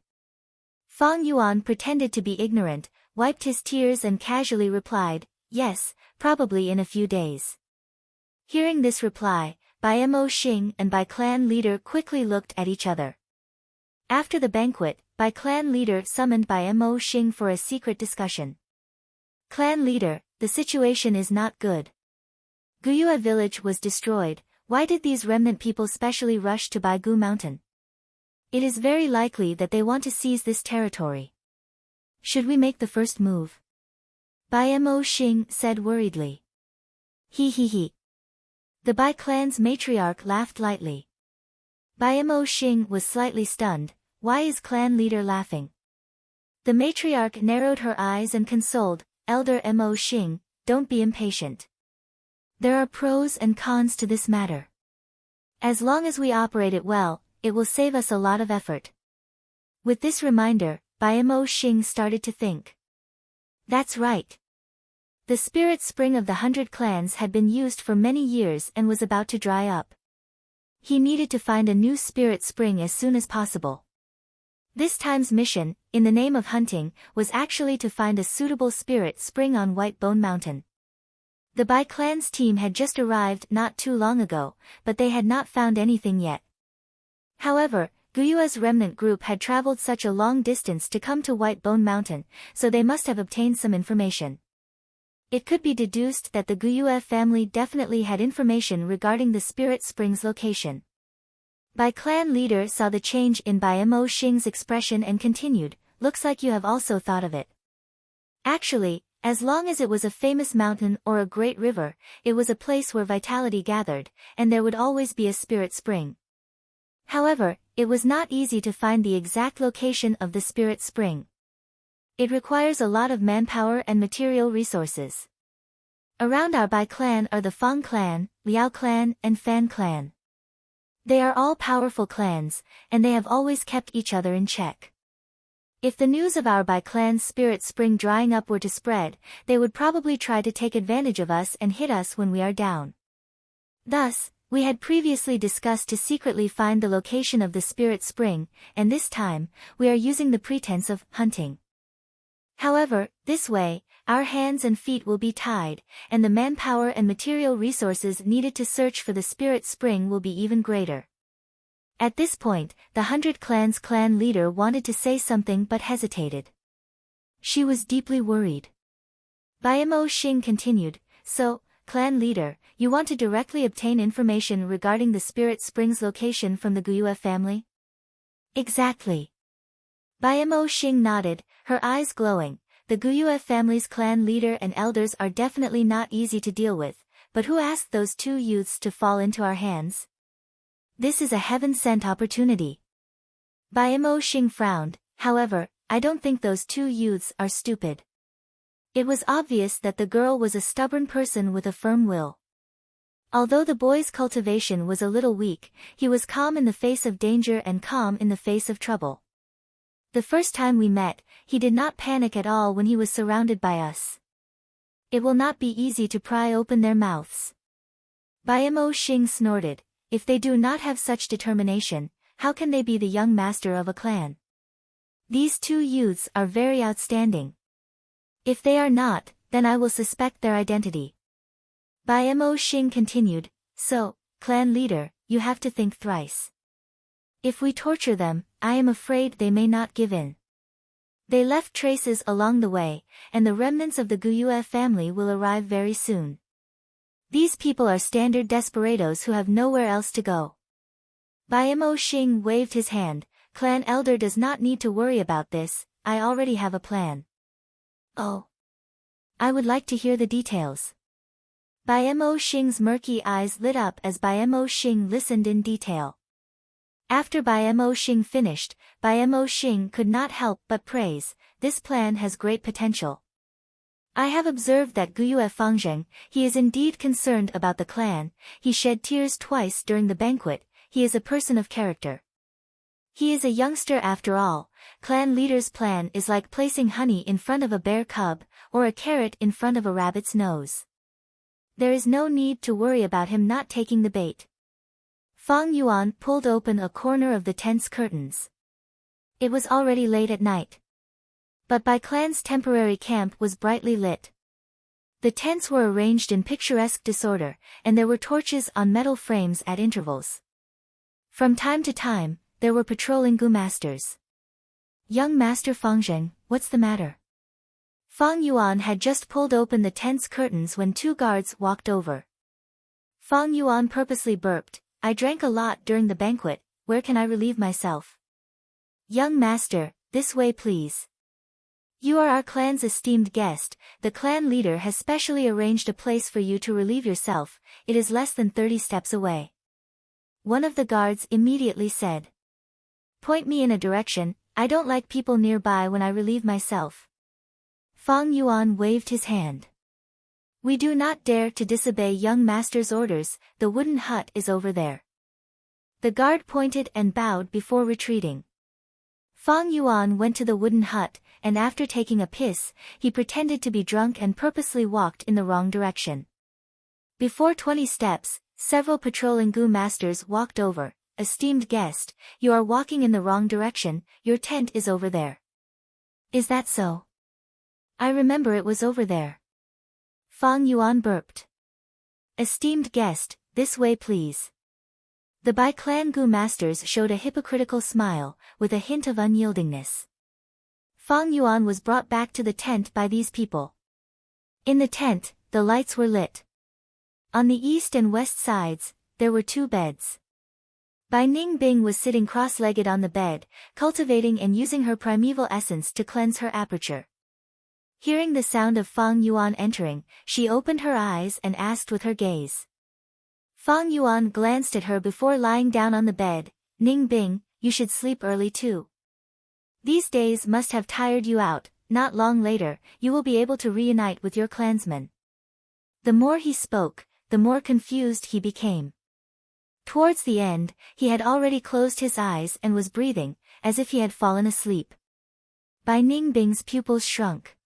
Fang Yuan pretended to be ignorant, wiped his tears and casually replied, "Yes, probably in a few days." Hearing this reply, Bai Mo Xing and Bai clan leader quickly looked at each other. After the banquet, Bai clan leader summoned Bai Mo Xing for a secret discussion. "Clan leader, the situation is not good. Guyue village was destroyed. Why did these remnant people specially rush to Baigu Mountain? It is very likely that they want to seize this territory. Should we make the first move?" Bai Mo Xing said worriedly. He. The Bai clan's matriarch laughed lightly. Bai Mo Xing was slightly stunned. Why is clan leader laughing? The matriarch narrowed her eyes and consoled, "Elder Mo Xing, don't be impatient. There are pros and cons to this matter. As long as we operate it well, it will save us a lot of effort." With this reminder, Bai Mo Xing started to think. That's right. The spirit spring of the 100 clans had been used for many years and was about to dry up. He needed to find a new spirit spring as soon as possible. This time's mission, in the name of hunting, was actually to find a suitable spirit spring on White Bone Mountain. The Bai clan's team had just arrived not too long ago, but they had not found anything yet. However, Guyua's remnant group had traveled such a long distance to come to White Bone Mountain, so they must have obtained some information. It could be deduced that the Guyue family definitely had information regarding the spirit spring's location. Bai clan leader saw the change in Bai Mo Xing's expression and continued, "Looks like you have also thought of it." Actually, as long as it was a famous mountain or a great river, it was a place where vitality gathered, and there would always be a spirit spring. However, it was not easy to find the exact location of the spirit spring. It requires a lot of manpower and material resources. Around our Bai clan are the Fang clan, Liao clan, and Fan clan. They are all powerful clans, and they have always kept each other in check. If the news of our Bai clan's spirit spring drying up were to spread, they would probably try to take advantage of us and hit us when we are down. Thus, we had previously discussed to secretly find the location of the spirit spring, and this time, we are using the pretense of hunting. However, this way, our hands and feet will be tied, and the manpower and material resources needed to search for the spirit spring will be even greater. At this point, the 100 Clans clan leader wanted to say something but hesitated. She was deeply worried. Bai Mo Xing continued, "So, clan leader, you want to directly obtain information regarding the spirit spring's location from the Guyue family?" "Exactly." Bai Mo Xing nodded, her eyes glowing. The Guyue family's clan leader and elders are definitely not easy to deal with, but who asked those two youths to fall into our hands? This is a heaven-sent opportunity. Bai Mo Xing frowned, however, I don't think those two youths are stupid. It was obvious that the girl was a stubborn person with a firm will. Although the boy's cultivation was a little weak, he was calm in the face of danger and calm in the face of trouble. The first time we met, he did not panic at all when he was surrounded by us. It will not be easy to pry open their mouths. Bai Mo Xing snorted, if they do not have such determination, how can they be the young master of a clan? These two youths are very outstanding. If they are not, then I will suspect their identity. Bai Mo Xing continued, so, clan leader, you have to think thrice. If we torture them, I am afraid they may not give in. They left traces along the way, and the remnants of the Guyue family will arrive very soon. These people are standard desperados who have nowhere else to go. Bai Mo Xing waved his hand, clan elder does not need to worry about this, I already have a plan. Oh. I would like to hear the details. Bai Mo Xing's murky eyes lit up as Bai Mo Xing listened in detail. After Bai Mo Xing finished, Bai Mo Xing could not help but praise, this plan has great potential. I have observed that Guyue Fangzheng, he is indeed concerned about the clan, he shed tears twice during the banquet, he is a person of character. He is a youngster after all, clan leader's plan is like placing honey in front of a bear cub, or a carrot in front of a rabbit's nose. There is no need to worry about him not taking the bait. Fang Yuan pulled open a corner of the tent's curtains. It was already late at night. But Bai clan's temporary camp was brightly lit. The tents were arranged in picturesque disorder, and there were torches on metal frames at intervals. From time to time, there were patrolling Gu masters. Young Master Fangzheng, what's the matter? Fang Yuan had just pulled open the tent's curtains when two guards walked over. Fang Yuan purposely burped, I drank a lot during the banquet, where can I relieve myself? Young master, this way please. You are our clan's esteemed guest, the clan leader has specially arranged a place for you to relieve yourself, it is less than 30 steps away. One of the guards immediately said. Point me in a direction, I don't like people nearby when I relieve myself. Fang Yuan waved his hand. We do not dare to disobey young master's orders, the wooden hut is over there. The guard pointed and bowed before retreating. Fang Yuan went to the wooden hut, and after taking a piss, he pretended to be drunk and purposely walked in the wrong direction. Before 20 steps, several patrolling Gu masters walked over, esteemed guest, you are walking in the wrong direction, your tent is over there. Is that so? I remember it was over there. Fang Yuan burped. Esteemed guest, this way please. The Bai clan Gu masters showed a hypocritical smile, with a hint of unyieldingness. Fang Yuan was brought back to the tent by these people. In the tent, the lights were lit. On the east and west sides, there were 2 beds. Bai Ningbing was sitting cross-legged on the bed, cultivating and using her primeval essence to cleanse her aperture. Hearing the sound of Fang Yuan entering, she opened her eyes and asked with her gaze. Fang Yuan glanced at her before lying down on the bed. Ningbing, you should sleep early too. These days must have tired you out. Not long later, you will be able to reunite with your clansmen. The more he spoke, the more confused he became. Towards the end, he had already closed his eyes and was breathing, as if he had fallen asleep. Bai Ningbing's pupils shrunk.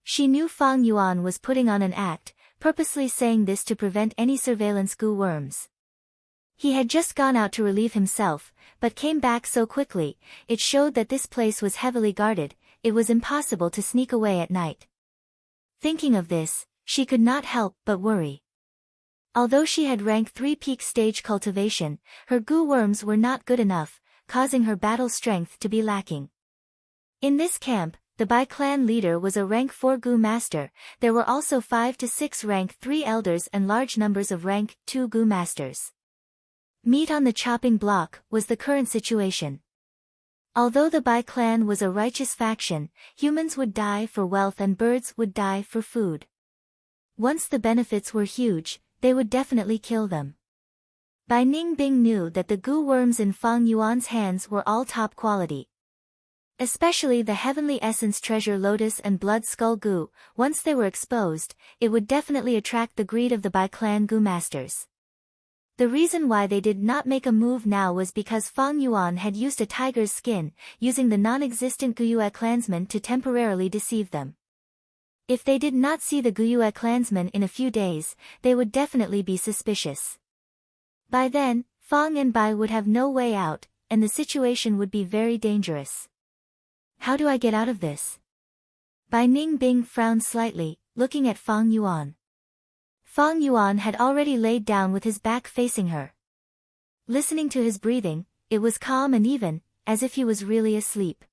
She knew Fang Yuan was putting on an act, purposely saying this to prevent any surveillance Gu worms. He had just gone out to relieve himself, but came back so quickly, it showed that this place was heavily guarded. It was impossible to sneak away at night. Thinking of this, she could not help but worry. Although she had rank 3 peak stage cultivation, her Gu worms were not good enough, causing her battle strength to be lacking. In this camp, the Bai clan leader was a rank 4 Gu master. There were also 5 to 6 rank 3 elders and large numbers of rank 2 Gu masters. Meat on the chopping block was the current situation. Although the Bai clan was a righteous faction, humans would die for wealth and birds would die for food. Once the benefits were huge, they would definitely kill them. Bai Ningbing knew that the Gu worms in Fang Yuan's hands were all top quality. Especially the Heavenly Essence Treasure Lotus and Blood Skull Gu. Once they were exposed, it would definitely attract the greed of the Bai clan Gu masters. The reason why they did not make a move now was because Fang Yuan had used a tiger's skin, using the non-existent Guyue clansmen to temporarily deceive them. If they did not see the Guyue clansmen in a few days, they would definitely be suspicious. By then, Fang and Bai would have no way out, and the situation would be very dangerous. How do I get out of this? Bai Ningbing frowned slightly, looking at Fang Yuan. Fang Yuan had already laid down with his back facing her. Listening to his breathing, it was calm and even, as if he was really asleep.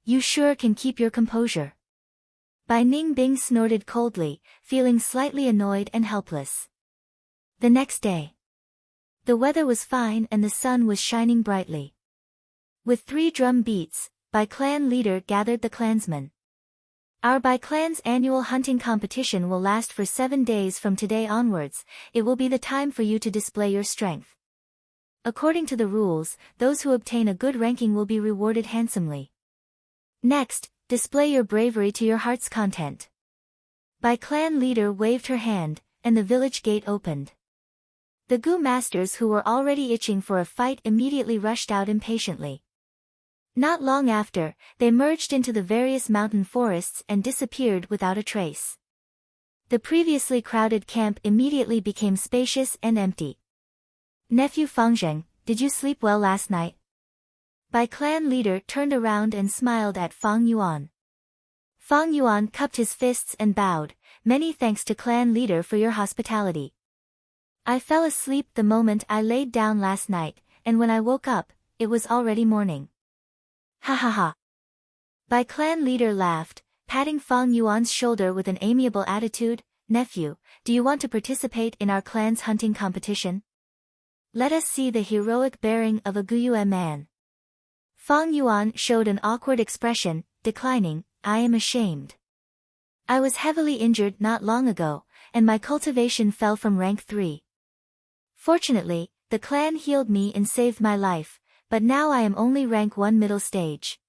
You sure can keep your composure. Bai Ningbing snorted coldly, feeling slightly annoyed and helpless. The next day. The weather was fine and the sun was shining brightly. With 3 drum beats, Bai clan leader gathered the clansmen. Our Bai clan's annual hunting competition will last for 7 days from today onwards. It will be the time for you to display your strength. According to the rules, those who obtain a good ranking will be rewarded handsomely. Next, display your bravery to your heart's content. Bai clan leader waved her hand, and the village gate opened. The Gu masters who were already itching for a fight immediately rushed out impatiently. Not long after, they merged into the various mountain forests and disappeared without a trace. The previously crowded camp immediately became spacious and empty. Nephew Fangzheng, did you sleep well last night? Bai clan leader turned around and smiled at Fang Yuan. Fang Yuan cupped his fists and bowed, many thanks to clan leader for your hospitality. I fell asleep the moment I laid down last night, and when I woke up, it was already morning. Ha ha ha. Bai clan leader laughed, patting Fang Yuan's shoulder with an amiable attitude. Nephew, do you want to participate in our clan's hunting competition? Let us see the heroic bearing of a Guyue man. Fang Yuan showed an awkward expression, declining. I am ashamed. I was heavily injured not long ago, and my cultivation fell from rank 3. Fortunately, the clan healed me and saved my life, but now I am only rank 1 middle stage.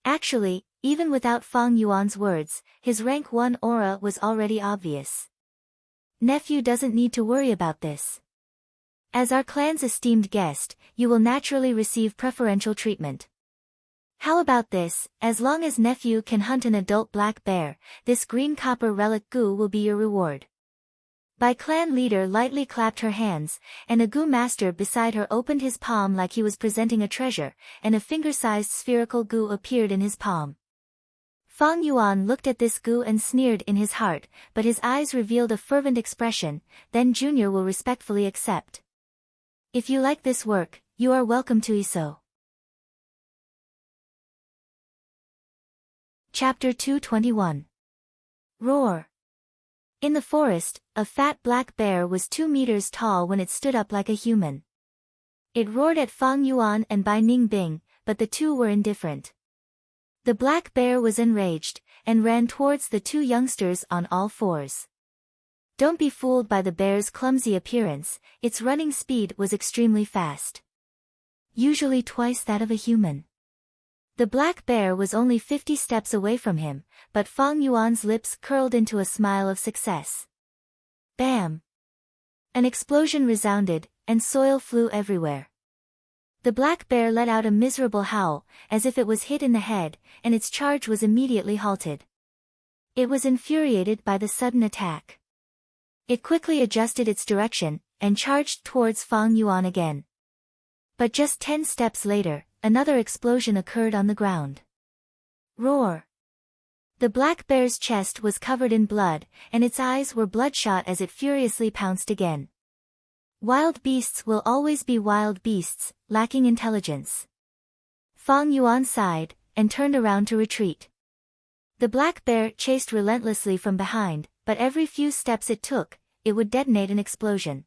Actually, even without Fang Yuan's words, his rank 1 aura was already obvious. Nephew doesn't need to worry about this. As our clan's esteemed guest, you will naturally receive preferential treatment. How about this? As long as nephew can hunt an adult black bear, this green copper relic Gu will be your reward. Bai clan leader lightly clapped her hands, and a Gu master beside her opened his palm like he was presenting a treasure, and a finger-sized spherical Gu appeared in his palm. Fang Yuan looked at this Gu and sneered in his heart, but his eyes revealed a fervent expression. Then Junior will respectfully accept. If you like this work, you are welcome to ESO. Chapter 221. Roar. In the forest, a fat black bear was 2 meters tall when it stood up like a human. It roared at Fang Yuan and Bai Ningbing, but the two were indifferent. The black bear was enraged, and ran towards the two youngsters on all fours. Don't be fooled by the bear's clumsy appearance, its running speed was extremely fast. Usually twice that of a human. The black bear was only 50 steps away from him, but Fang Yuan's lips curled into a smile of success. Bam! An explosion resounded, and soil flew everywhere. The black bear let out a miserable howl, as if it was hit in the head, and its charge was immediately halted. It was infuriated by the sudden attack. It quickly adjusted its direction, and charged towards Fang Yuan again. But just 10 steps later, another explosion occurred on the ground. Roar! The black bear's chest was covered in blood, and its eyes were bloodshot as it furiously pounced again. Wild beasts will always be wild beasts, lacking intelligence. Fang Yuan sighed, and turned around to retreat. The black bear chased relentlessly from behind, but every few steps it took, it would detonate an explosion.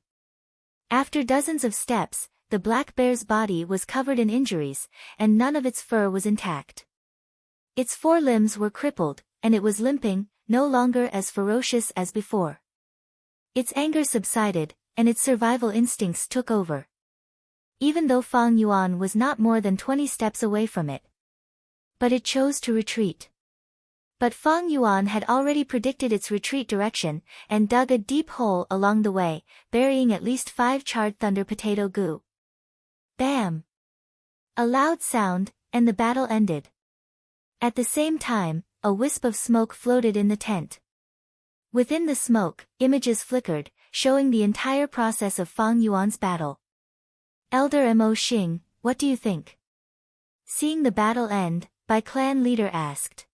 After dozens of steps, the black bear's body was covered in injuries, and none of its fur was intact. Its 4 limbs were crippled, and it was limping, no longer as ferocious as before. Its anger subsided, and its survival instincts took over. Even though Fang Yuan was not more than 20 steps away from it. But it chose to retreat. But Fang Yuan had already predicted its retreat direction, and dug a deep hole along the way, burying at least 5 charred thunder potato goo. Bam! A loud sound, and the battle ended. At the same time, a wisp of smoke floated in the tent. Within the smoke, images flickered, showing the entire process of Fang Yuan's battle. Elder Mo Xing, what do you think? Seeing the battle end, Bai clan leader asked.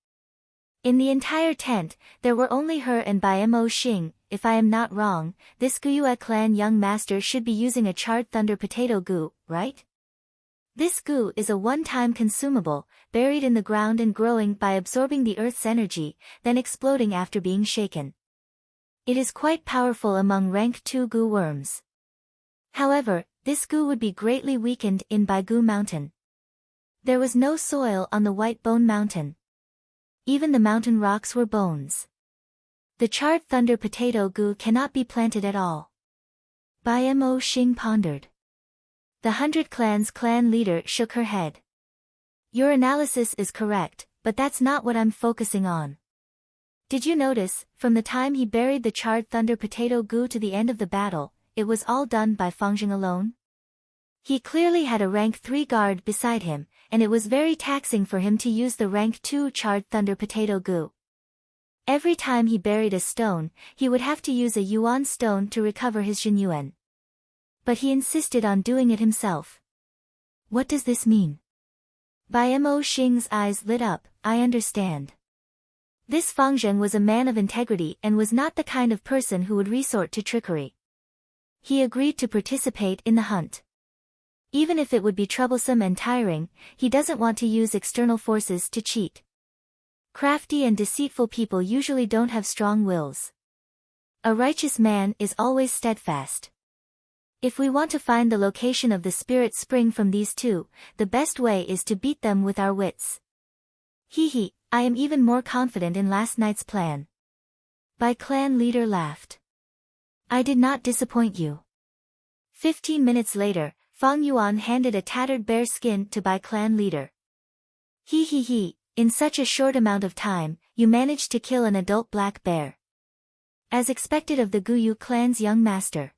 In the entire tent, there were only her and Bai Mo Xing. If I am not wrong, this Guyue clan young master should be using a charred thunder potato goo, right? This goo is a one-time consumable, buried in the ground and growing by absorbing the earth's energy, then exploding after being shaken. It is quite powerful among rank 2 goo worms. However, this goo would be greatly weakened in Baigu Mountain. There was no soil on the White Bone Mountain. Even the mountain rocks were bones. The charred thunder potato goo cannot be planted at all. Bai Mo Xing pondered. The 100 Clans clan leader shook her head. Your analysis is correct, but that's not what I'm focusing on. Did you notice, from the time he buried the charred thunder potato goo to the end of the battle, it was all done by Fangjing alone? He clearly had a rank 3 guard beside him, and it was very taxing for him to use the rank 2 charred thunder potato goo. Every time he buried a stone, he would have to use a yuan stone to recover his Jinyuan. But he insisted on doing it himself. What does this mean? Bai Mo Xing's eyes lit up. I understand. This Fangjing was a man of integrity and was not the kind of person who would resort to trickery. He agreed to participate in the hunt. Even if it would be troublesome and tiring, he doesn't want to use external forces to cheat. Crafty and deceitful people usually don't have strong wills. A righteous man is always steadfast. If we want to find the location of the spirit spring from these two, the best way is to beat them with our wits. Hee, I am even more confident in last night's plan. Bai clan leader laughed. I did not disappoint you. 15 minutes later, Fang Yuan handed a tattered bear skin to Bai clan leader. Hee, in such a short amount of time, you managed to kill an adult black bear. As expected of the Guyu clan's young master.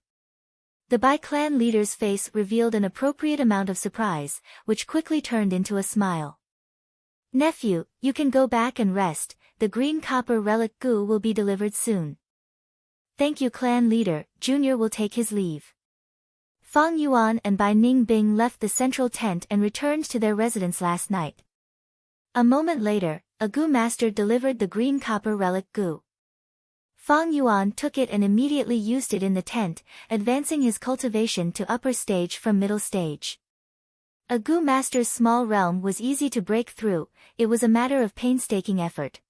The Bai clan leader's face revealed an appropriate amount of surprise, which quickly turned into a smile. Nephew, you can go back and rest, the green copper relic goo will be delivered soon. Thank you clan leader, Junior will take his leave. Fang Yuan and Bai Ningbing left the central tent and returned to their residence last night. A moment later, a goo master delivered the green copper relic goo. Fang Yuan took it and immediately used it in the tent, advancing his cultivation to upper stage from middle stage. A Gu master's small realm was easy to break through, it was a matter of painstaking effort.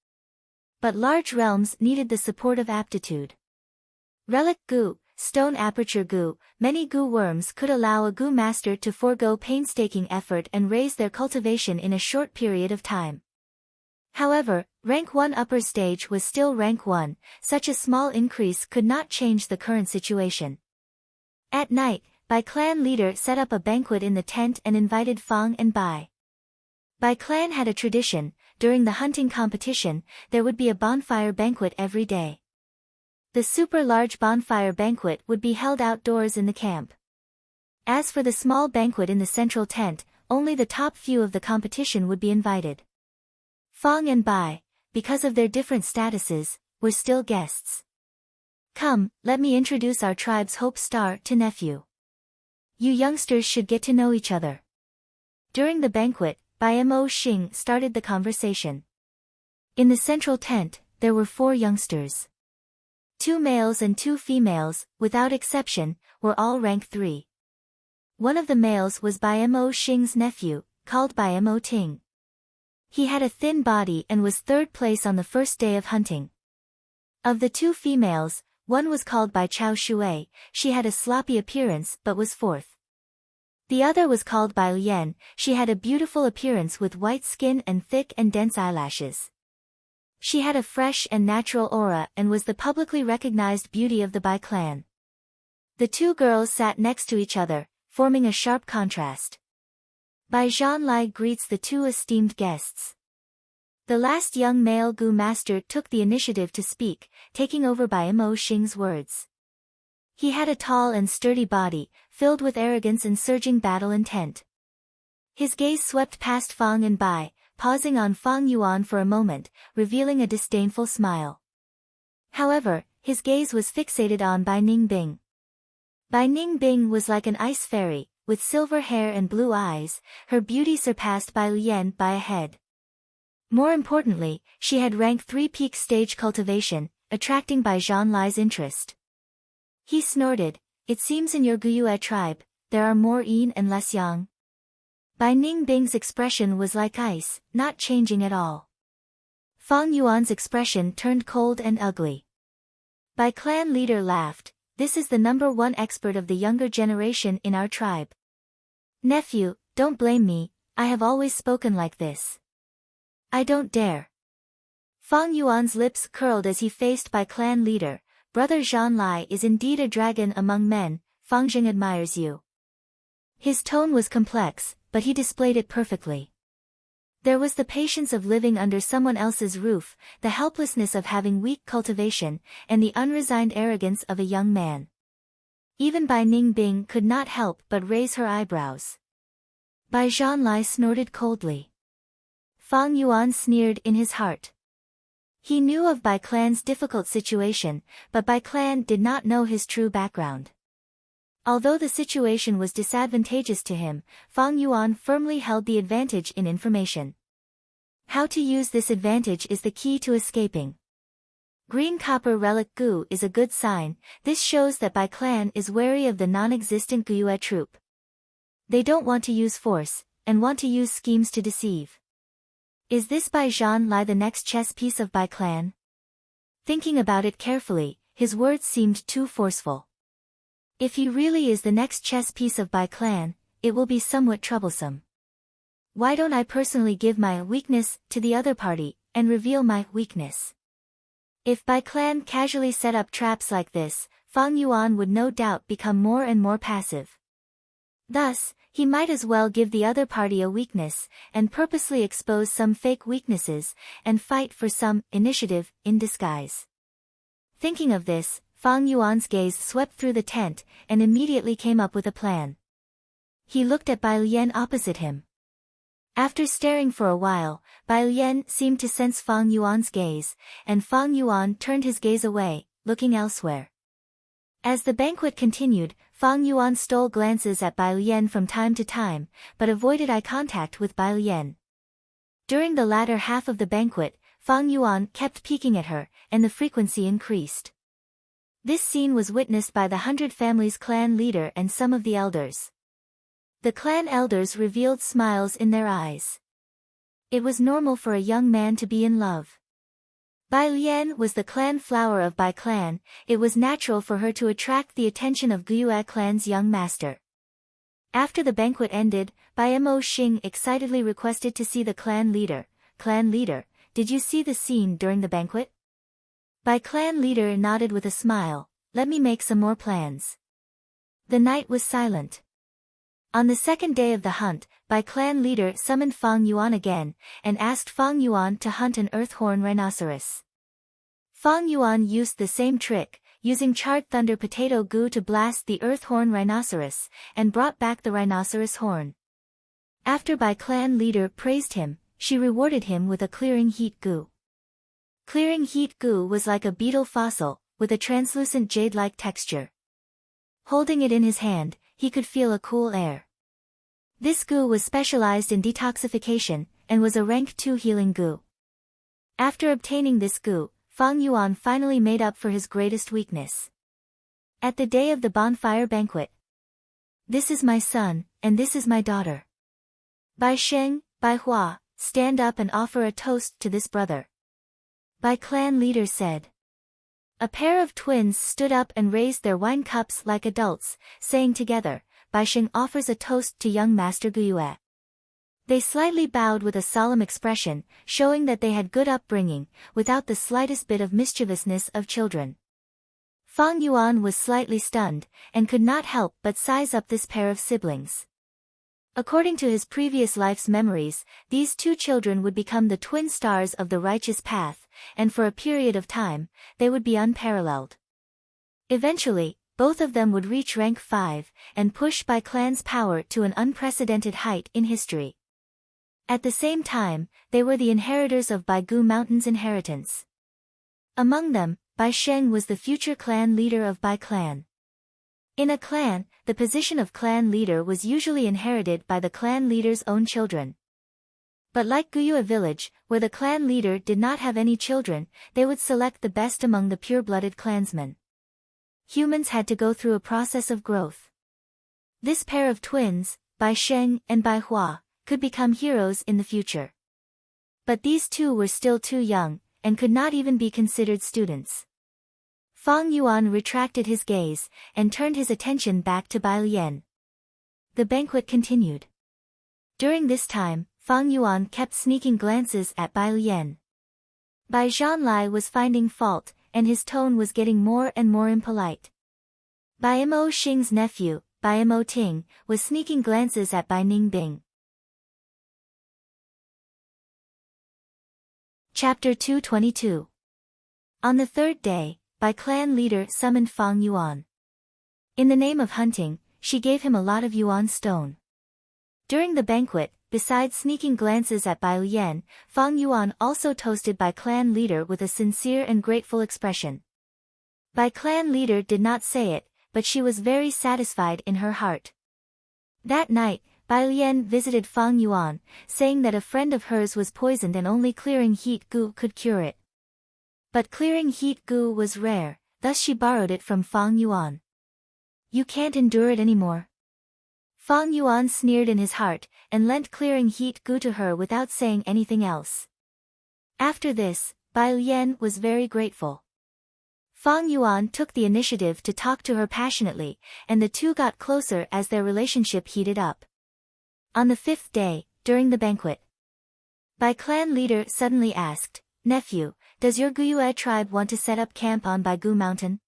But large realms needed the support of aptitude. Relic Gu, Stone Aperture Gu, many Gu worms could allow a Gu master to forego painstaking effort and raise their cultivation in a short period of time. However, rank 1 upper stage was still rank 1, such a small increase could not change the current situation. At night, Bai clan leader set up a banquet in the tent and invited Fang and Bai. Bai clan had a tradition, during the hunting competition, there would be a bonfire banquet every day. The super large bonfire banquet would be held outdoors in the camp. As for the small banquet in the central tent, only the top few of the competition would be invited. Fang and Bai, because of their different statuses, were still guests. Come, let me introduce our tribe's Hope Star to nephew. You youngsters should get to know each other. During the banquet, Bai Mo Xing started the conversation. In the central tent, there were 4 youngsters. 2 males and 2 females, without exception, were all rank 3. One of the males was Bai Mo Xing's nephew, called Bai Mo Ting. He had a thin body and was 3rd place on the first day of hunting. Of the 2 females, one was called Bai Chao Shui, she had a sloppy appearance but was 4th. The other was called Bai Lian, she had a beautiful appearance with white skin and thick and dense eyelashes. She had a fresh and natural aura and was the publicly recognized beauty of the Bai clan. The 2 girls sat next to each other, forming a sharp contrast. Bai Zhanlai greets the 2 esteemed guests. The last young male Gu master took the initiative to speak, taking over Bai Mo Xing's words. He had a tall and sturdy body, filled with arrogance and surging battle intent. His gaze swept past Fang and Bai, pausing on Fang Yuan for a moment, revealing a disdainful smile. However, his gaze was fixated on Bai Ningbing. Bai Ningbing was like an ice fairy, with silver hair and blue eyes, her beauty surpassed Bai Lian by a head. More importantly, she had rank 3 peak stage cultivation, attracting Bai Zhanlai's interest. He snorted, it seems in your Guyue tribe, there are more yin and less yang. Bai Ningbing's expression was like ice, not changing at all. Fang Yuan's expression turned cold and ugly. Bai clan leader laughed, this is the #1 expert of the younger generation in our tribe. Nephew, don't blame me, I have always spoken like this. I don't dare. Fang Yuan's lips curled as he faced Bai clan leader, Brother Zhanlai is indeed a dragon among men, Fang Jing admires you. His tone was complex, but he displayed it perfectly. There was the patience of living under someone else's roof, the helplessness of having weak cultivation, and the unresigned arrogance of a young man. Even Bai Ningbing could not help but raise her eyebrows. Bai Zhanlai snorted coldly. Fang Yuan sneered in his heart. He knew of Bai clan's difficult situation, but Bai clan did not know his true background. Although the situation was disadvantageous to him, Fang Yuan firmly held the advantage in information. How to use this advantage is the key to escaping. Green copper relic Gu is a good sign, this shows that Bai clan is wary of the non-existent Guyue troop. They don't want to use force, and want to use schemes to deceive. Is this Bai Zhanlai the next chess piece of Bai clan? Thinking about it carefully, his words seemed too forceful. If he really is the next chess piece of Bai clan, it will be somewhat troublesome. Why don't I personally give my weakness to the other party, and reveal my weakness? If Bai clan casually set up traps like this, Fang Yuan would no doubt become more and more passive. Thus, he might as well give the other party a weakness, and purposely expose some fake weaknesses, and fight for some initiative in disguise. Thinking of this, Fang Yuan's gaze swept through the tent, and immediately came up with a plan. He looked at Bai Lian opposite him. After staring for a while, Bai Lian seemed to sense Fang Yuan's gaze, and Fang Yuan turned his gaze away, looking elsewhere. As the banquet continued, Fang Yuan stole glances at Bai Lian from time to time, but avoided eye contact with Bai Lian. During the latter half of the banquet, Fang Yuan kept peeking at her, and the frequency increased. This scene was witnessed by the 100 Families clan leader and some of the elders. The clan elders revealed smiles in their eyes. It was normal for a young man to be in love. Bai Lian was the clan flower of Bai clan. It was natural for her to attract the attention of Guyue clan's young master. After the banquet ended, Bai Mo Xing excitedly requested to see the clan leader. Clan leader, did you see the scene during the banquet? Bai clan leader nodded with a smile. Let me make some more plans. The night was silent. On the second day of the hunt, Bai clan leader summoned Fang Yuan again, and asked Fang Yuan to hunt an earthhorn rhinoceros. Fang Yuan used the same trick, using charred thunder potato goo to blast the earthhorn rhinoceros, and brought back the rhinoceros horn. After Bai clan leader praised him, she rewarded him with a clearing heat goo. Clearing heat goo was like a beetle fossil, with a translucent jade-like texture. Holding it in his hand, he could feel a cool air. This goo was specialized in detoxification, and was a rank 2 healing goo. After obtaining this goo, Fang Yuan finally made up for his greatest weakness. At the day of the bonfire banquet. This is my son, and this is my daughter. Bai Sheng, Bai Hua, stand up and offer a toast to this brother. Bai clan leader said. A pair of twins stood up and raised their wine cups like adults, saying together, Bai Sheng offers a toast to young Master Guyue. They slightly bowed with a solemn expression, showing that they had good upbringing, without the slightest bit of mischievousness of children. Fang Yuan was slightly stunned, and could not help but size up this pair of siblings. According to his previous life's memories, these two children would become the twin stars of the righteous path, and for a period of time, they would be unparalleled. Eventually, both of them would reach rank 5, and push Bai clan's power to an unprecedented height in history. At the same time, they were the inheritors of Baigu Mountain's inheritance. Among them, Bai Sheng was the future clan leader of Bai clan. In a clan, the position of clan leader was usually inherited by the clan leader's own children. But like Guyue village, where the clan leader did not have any children, they would select the best among the pure-blooded clansmen. Humans had to go through a process of growth. This pair of twins, Bai Sheng and Bai Hua, could become heroes in the future. But these two were still too young, and could not even be considered students. Fang Yuan retracted his gaze, and turned his attention back to Bai Lian. The banquet continued. During this time, Fang Yuan kept sneaking glances at Bai Lian. Bai Zhanlai was finding fault, and his tone was getting more and more impolite. Bai Mo Xing's nephew, Bai Mo Ting, was sneaking glances at Bai Ningbing. Chapter 222. On the third day, Bai clan leader summoned Fang Yuan. In the name of hunting, she gave him a lot of yuan stone. During the banquet, besides sneaking glances at Bai Lian, Fang Yuan also toasted Bai clan leader with a sincere and grateful expression. Bai clan leader did not say it, but she was very satisfied in her heart. That night, Bai Lian visited Fang Yuan, saying that a friend of hers was poisoned and only clearing heat goo could cure it. But clearing heat goo was rare, thus she borrowed it from Fang Yuan. You can't endure it anymore. Fang Yuan sneered in his heart, and lent clearing heat goo to her without saying anything else. After this, Bai Lian was very grateful. Fang Yuan took the initiative to talk to her passionately, and the two got closer as their relationship heated up. On the fifth day, during the banquet, Bai clan leader suddenly asked, Nephew, does your Guyue tribe want to set up camp on Baigu Mountain?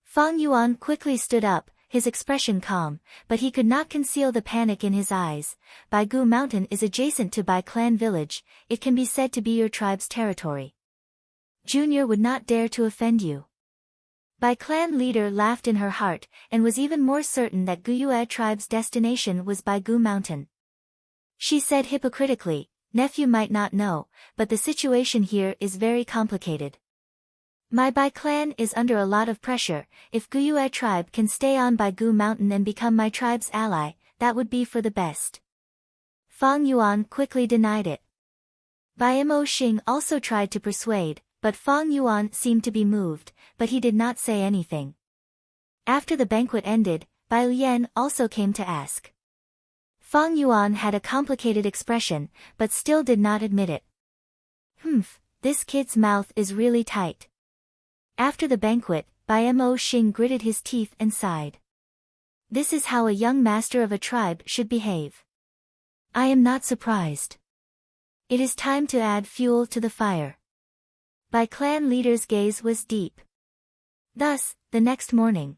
Fang Yuan quickly stood up, his expression calm, but he could not conceal the panic in his eyes. Baigu Mountain is adjacent to Bai clan village, it can be said to be your tribe's territory. Junior would not dare to offend you. Bai clan leader laughed in her heart, and was even more certain that Guyue tribe's destination was Baigu Mountain. She said hypocritically, Nephew might not know, but the situation here is very complicated. My Bai clan is under a lot of pressure. If Guyue tribe can stay on Baigu Mountain and become my tribe's ally, that would be for the best. Fang Yuan quickly denied it. Bai Mo Xing also tried to persuade, but Fang Yuan seemed to be moved, but he did not say anything. After the banquet ended, Bai Lian also came to ask. Fang Yuan had a complicated expression, but still did not admit it. This kid's mouth is really tight. After the banquet, Bai Mo Xing gritted his teeth and sighed. This is how a young master of a tribe should behave. I am not surprised. It is time to add fuel to the fire. Bai clan leader's gaze was deep. Thus, the next morning,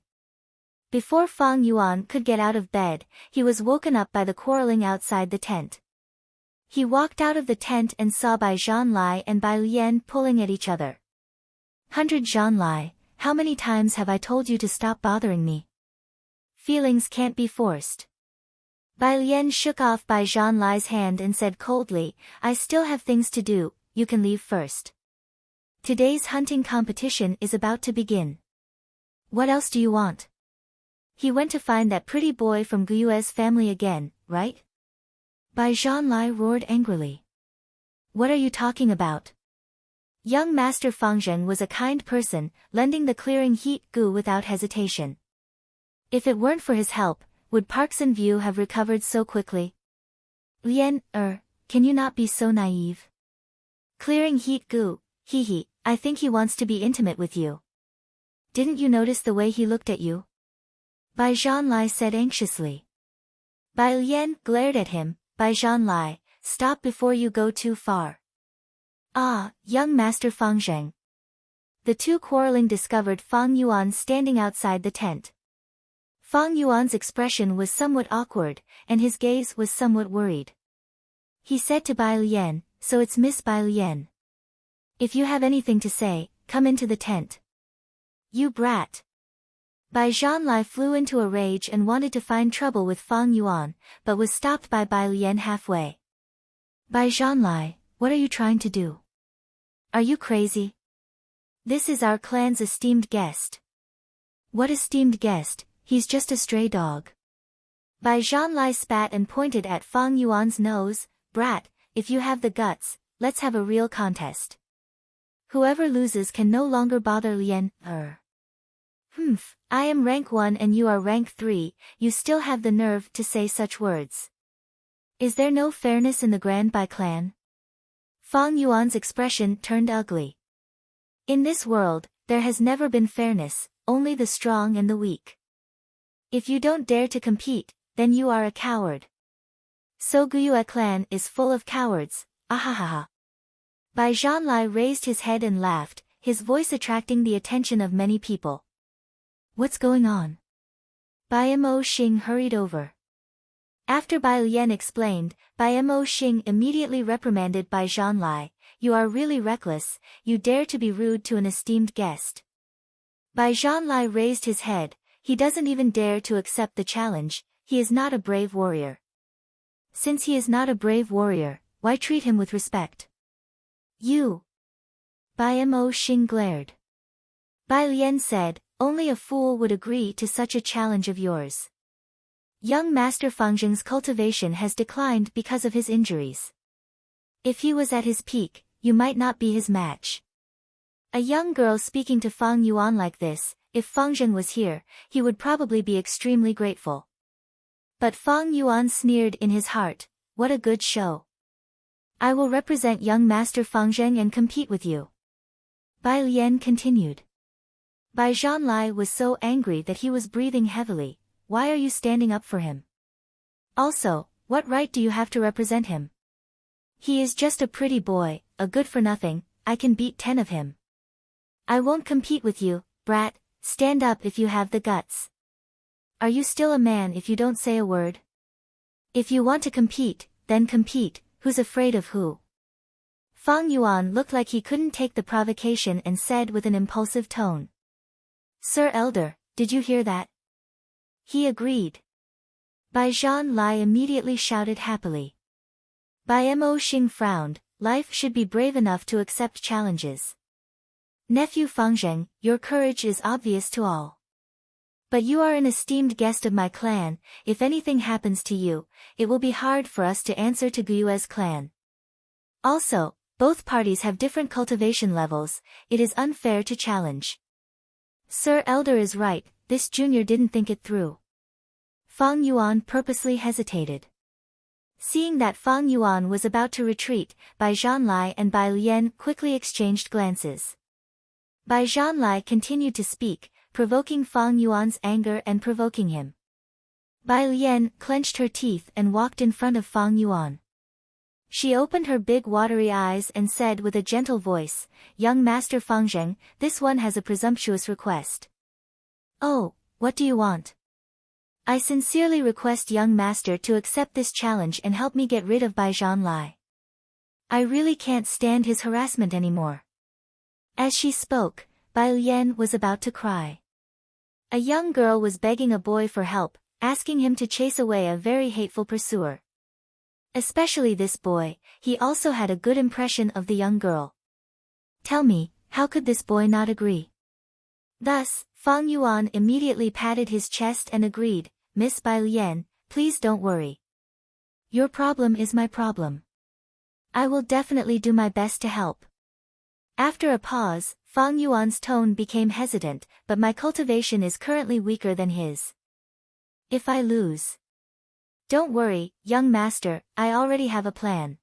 before Fang Yuan could get out of bed, he was woken up by the quarreling outside the tent. He walked out of the tent and saw Bai Zhanlai and Bai Lian pulling at each other. 100 Zhanlai, how many times have I told you to stop bothering me? Feelings can't be forced. Bai Lian shook off Bai Zhanlai's hand and said coldly, I still have things to do, you can leave first. Today's hunting competition is about to begin. What else do you want? He went to find that pretty boy from Guyue's family again, right? Bai Zhanlai roared angrily. What are you talking about? Young Master Fangzheng was a kind person, lending the clearing heat gu without hesitation. If it weren't for his help, would Parkson View have recovered so quickly? Lian, can you not be so naive? Clearing heat gu, hee, I think he wants to be intimate with you. Didn't you notice the way he looked at you? Bai Zhanlai said anxiously. Bai Lian glared at him. Bai Zhanlai, stop before you go too far. Ah, young Master Fangzheng. The two quarreling discovered Fang Yuan standing outside the tent. Fang Yuan's expression was somewhat awkward, and his gaze was somewhat worried. He said to Bai Lian, so it's Miss Bai Lian. If you have anything to say, come into the tent. You brat. Bai Zhanlai flew into a rage and wanted to find trouble with Fang Yuan, but was stopped by Bai Lian halfway. Bai Zhanlai, what are you trying to do? Are you crazy? This is our clan's esteemed guest. What esteemed guest? He's just a stray dog. Bai Zhanlai spat and pointed at Fang Yuan's nose. Brat, if you have the guts, let's have a real contest. Whoever loses can no longer bother Lian. I am rank 1 and you are rank 3, you still have the nerve to say such words. Is there no fairness in the Grand Bai clan? Fang Yuan's expression turned ugly. In this world, there has never been fairness, only the strong and the weak. If you don't dare to compete, then you are a coward. So Guyue clan is full of cowards, ahahaha. Bai Zhanlai raised his head and laughed, his voice attracting the attention of many people. What's going on? Bai Mo Xing hurried over. After Bai Lian explained, Bai Mo Xing immediately reprimanded Bai Zhanlai, you are really reckless, you dare to be rude to an esteemed guest. Bai Zhanlai raised his head, he doesn't even dare to accept the challenge, he is not a brave warrior. Since he is not a brave warrior, why treat him with respect? You. Bai Mo Xing glared. Bai Lian said, only a fool would agree to such a challenge of yours. Young Master Fangzheng's cultivation has declined because of his injuries. If he was at his peak, you might not be his match. A young girl speaking to Fang Yuan like this, if Fangzheng was here, he would probably be extremely grateful. But Fang Yuan sneered in his heart, what a good show. I will represent young Master Fangzheng and compete with you. Bai Lian continued. Bai Zhanlai was so angry that he was breathing heavily. Why are you standing up for him? Also, what right do you have to represent him? He is just a pretty boy, a good-for-nothing, I can beat 10 of him. I won't compete with you, brat, stand up if you have the guts. Are you still a man if you don't say a word? If you want to compete, then compete, who's afraid of who? Fang Yuan looked like he couldn't take the provocation and said with an impulsive tone. Sir Elder, did you hear that? He agreed. Bai Zhanlai immediately shouted happily. Bai Mo Xing frowned, life should be brave enough to accept challenges. Nephew Fangzheng, your courage is obvious to all. But you are an esteemed guest of my clan, if anything happens to you, it will be hard for us to answer to Guyue's clan. Also, Both parties have different cultivation levels, it is unfair to challenge. Sir Elder is right, this junior didn't think it through. Fang Yuan purposely hesitated. Seeing that Fang Yuan was about to retreat, Bai Zhanlai and Bai Lian quickly exchanged glances. Bai Zhanlai continued to speak, provoking Fang Yuan's anger and provoking him. Bai Lian clenched her teeth and walked in front of Fang Yuan. She opened her big watery eyes and said with a gentle voice, "Young Master Fangzheng, this one has a presumptuous request." "Oh, what do you want?" "I sincerely request young master to accept this challenge and help me get rid of Bai Zhanlai. I really can't stand his harassment anymore." As she spoke, Bai Lian was about to cry. A young girl was begging a boy for help, asking him to chase away a very hateful pursuer. Especially this boy, he also had a good impression of the young girl. Tell me, how could this boy not agree? Thus, Fang Yuan immediately patted his chest and agreed, "Miss Bai Lian, please don't worry. Your problem is my problem. I will definitely do my best to help." After a pause, Fang Yuan's tone became hesitant, "But my cultivation is currently weaker than his. If I lose..." "Don't worry, young master, I already have a plan."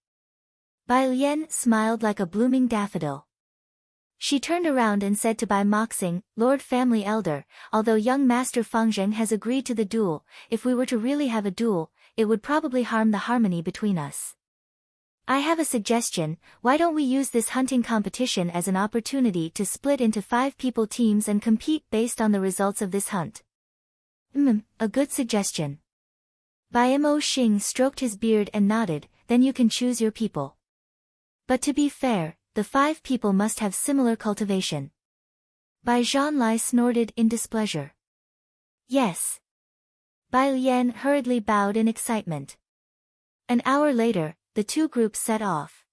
Bai Lian smiled like a blooming daffodil. She turned around and said to Bai Moxing, "Lord Family Elder, although young Master Fangzheng has agreed to the duel, if we were to really have a duel, it would probably harm the harmony between us. I have a suggestion, why don't we use this hunting competition as an opportunity to split into 5-people teams and compete based on the results of this hunt?" A good suggestion." Bai Mo Xing stroked his beard and nodded, "Then you can choose your people. But to be fair, the 5 people must have similar cultivation." Bai Zhanlai snorted in displeasure. "Yes." Bai Lian hurriedly bowed in excitement. An hour later, the 2 groups set off.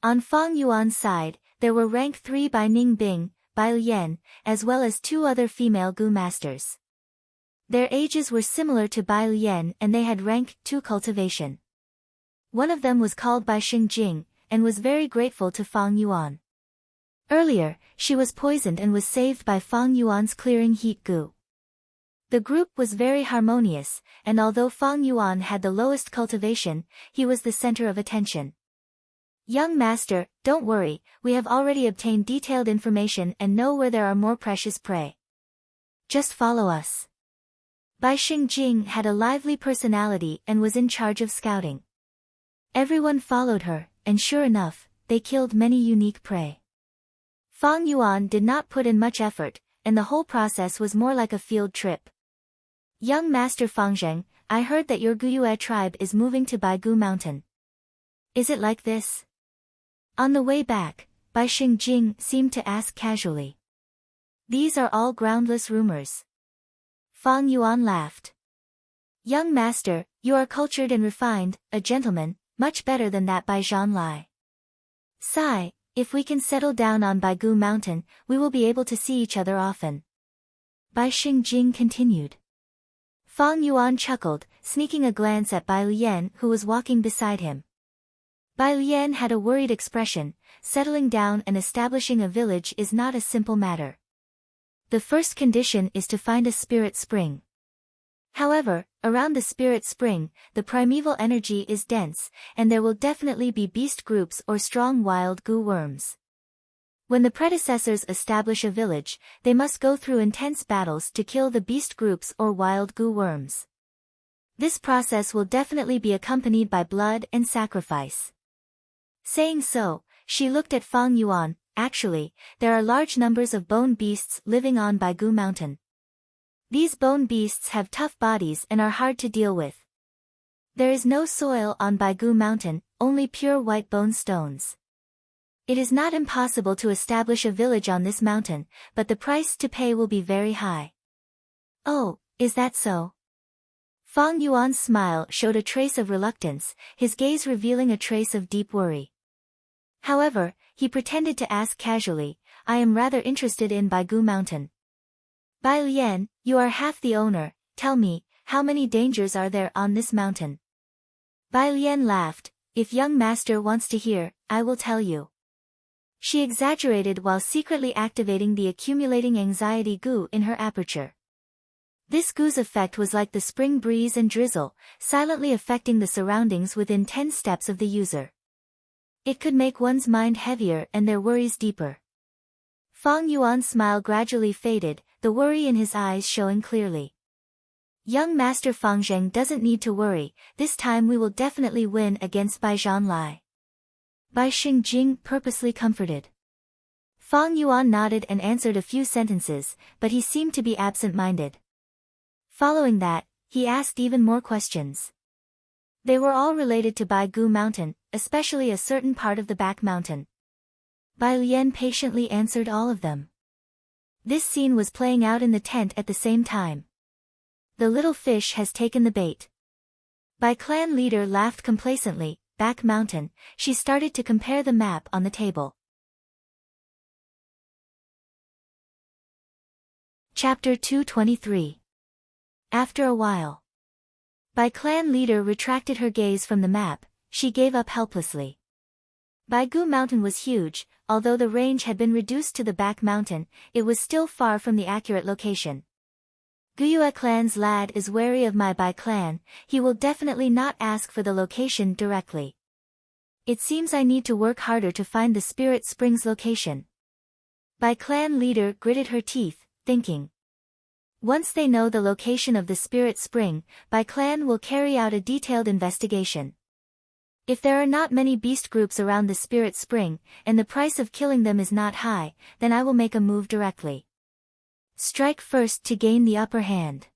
On Fang Yuan's side, there were rank 3 Bai Ningbing, Bai Lian, as well as 2 other female Gu masters. Their ages were similar to Bai Lian and they had rank 2 cultivation. One of them was called Bai Xingjing, and was very grateful to Fang Yuan. Earlier, she was poisoned and was saved by Fang Yuan's clearing heat Gu. The group was very harmonious, and although Fang Yuan had the lowest cultivation, he was the center of attention. "Young master, don't worry, we have already obtained detailed information and know where there are more precious prey. Just follow us." Bai Xingjing had a lively personality and was in charge of scouting. Everyone followed her, and sure enough, they killed many unique prey. Fang Yuan did not put in much effort, and the whole process was more like a field trip. "Young Master Fangzheng, I heard that your Guyue tribe is moving to Baigu Mountain. Is it like this?" On the way back, Bai Xingjing seemed to ask casually. "These are all groundless rumors." Fang Yuan laughed. "Young master, you are cultured and refined, a gentleman, much better than that Bai Zhanlai. Sigh, if we can settle down on Baigu Mountain, we will be able to see each other often." Bai Xingjing continued. Fang Yuan chuckled, sneaking a glance at Bai Lian who was walking beside him. Bai Lian had a worried expression, settling down and establishing a village is not a simple matter. The first condition is to find a spirit spring. However, around the spirit spring, the primeval energy is dense, and there will definitely be beast groups or strong wild Gu worms. When the predecessors establish a village, they must go through intense battles to kill the beast groups or wild Gu worms. This process will definitely be accompanied by blood and sacrifice. Saying so, she looked at Fang Yuan. "Actually, there are large numbers of bone beasts living on Baigu Mountain. These bone beasts have tough bodies and are hard to deal with. There is no soil on Baigu Mountain, only pure white bone stones. It is not impossible to establish a village on this mountain, but the price to pay will be very high." "Oh, is that so?" Fang Yuan's smile showed a trace of reluctance, his gaze revealing a trace of deep worry. However, he pretended to ask casually, "I am rather interested in Baigu Mountain. Bai Lian, you are half the owner, tell me, how many dangers are there on this mountain?" Bai Lian laughed, If young master wants to hear, I will tell you. She exaggerated while secretly activating the accumulating anxiety goo in her aperture. This goo's effect was like the spring breeze and drizzle, silently affecting the surroundings within 10 steps of the user. It could make one's mind heavier and their worries deeper. Fang Yuan's smile gradually faded, the worry in his eyes showing clearly. Young Master Fang Zheng doesn't need to worry, this time we will definitely win against Bai Zhanlai. Bai Xingjing purposely comforted. Fang Yuan nodded and answered a few sentences, but he seemed to be absent-minded. Following that, he asked even more questions. They were all related to Bai Gu Mountain, especially a certain part of the back mountain. Bai Lian patiently answered all of them. This scene was playing out in the tent at the same time. The little fish has taken the bait. Bai clan leader laughed complacently. Back mountain, she started to compare the map on the table. Chapter 223. After a while. Bai clan leader retracted her gaze from the map, she gave up helplessly. Bai Gu Mountain was huge, although the range had been reduced to the back mountain, it was still far from the accurate location. Guyue clan's lad is wary of my Bai clan, he will definitely not ask for the location directly. It seems I need to work harder to find the Spirit Springs location. Bai clan leader gritted her teeth, thinking. Once they know the location of the Spirit Spring, Bai clan will carry out a detailed investigation. If there are not many beast groups around the Spirit Spring, and the price of killing them is not high, then I will make a move directly. Strike first to gain the upper hand.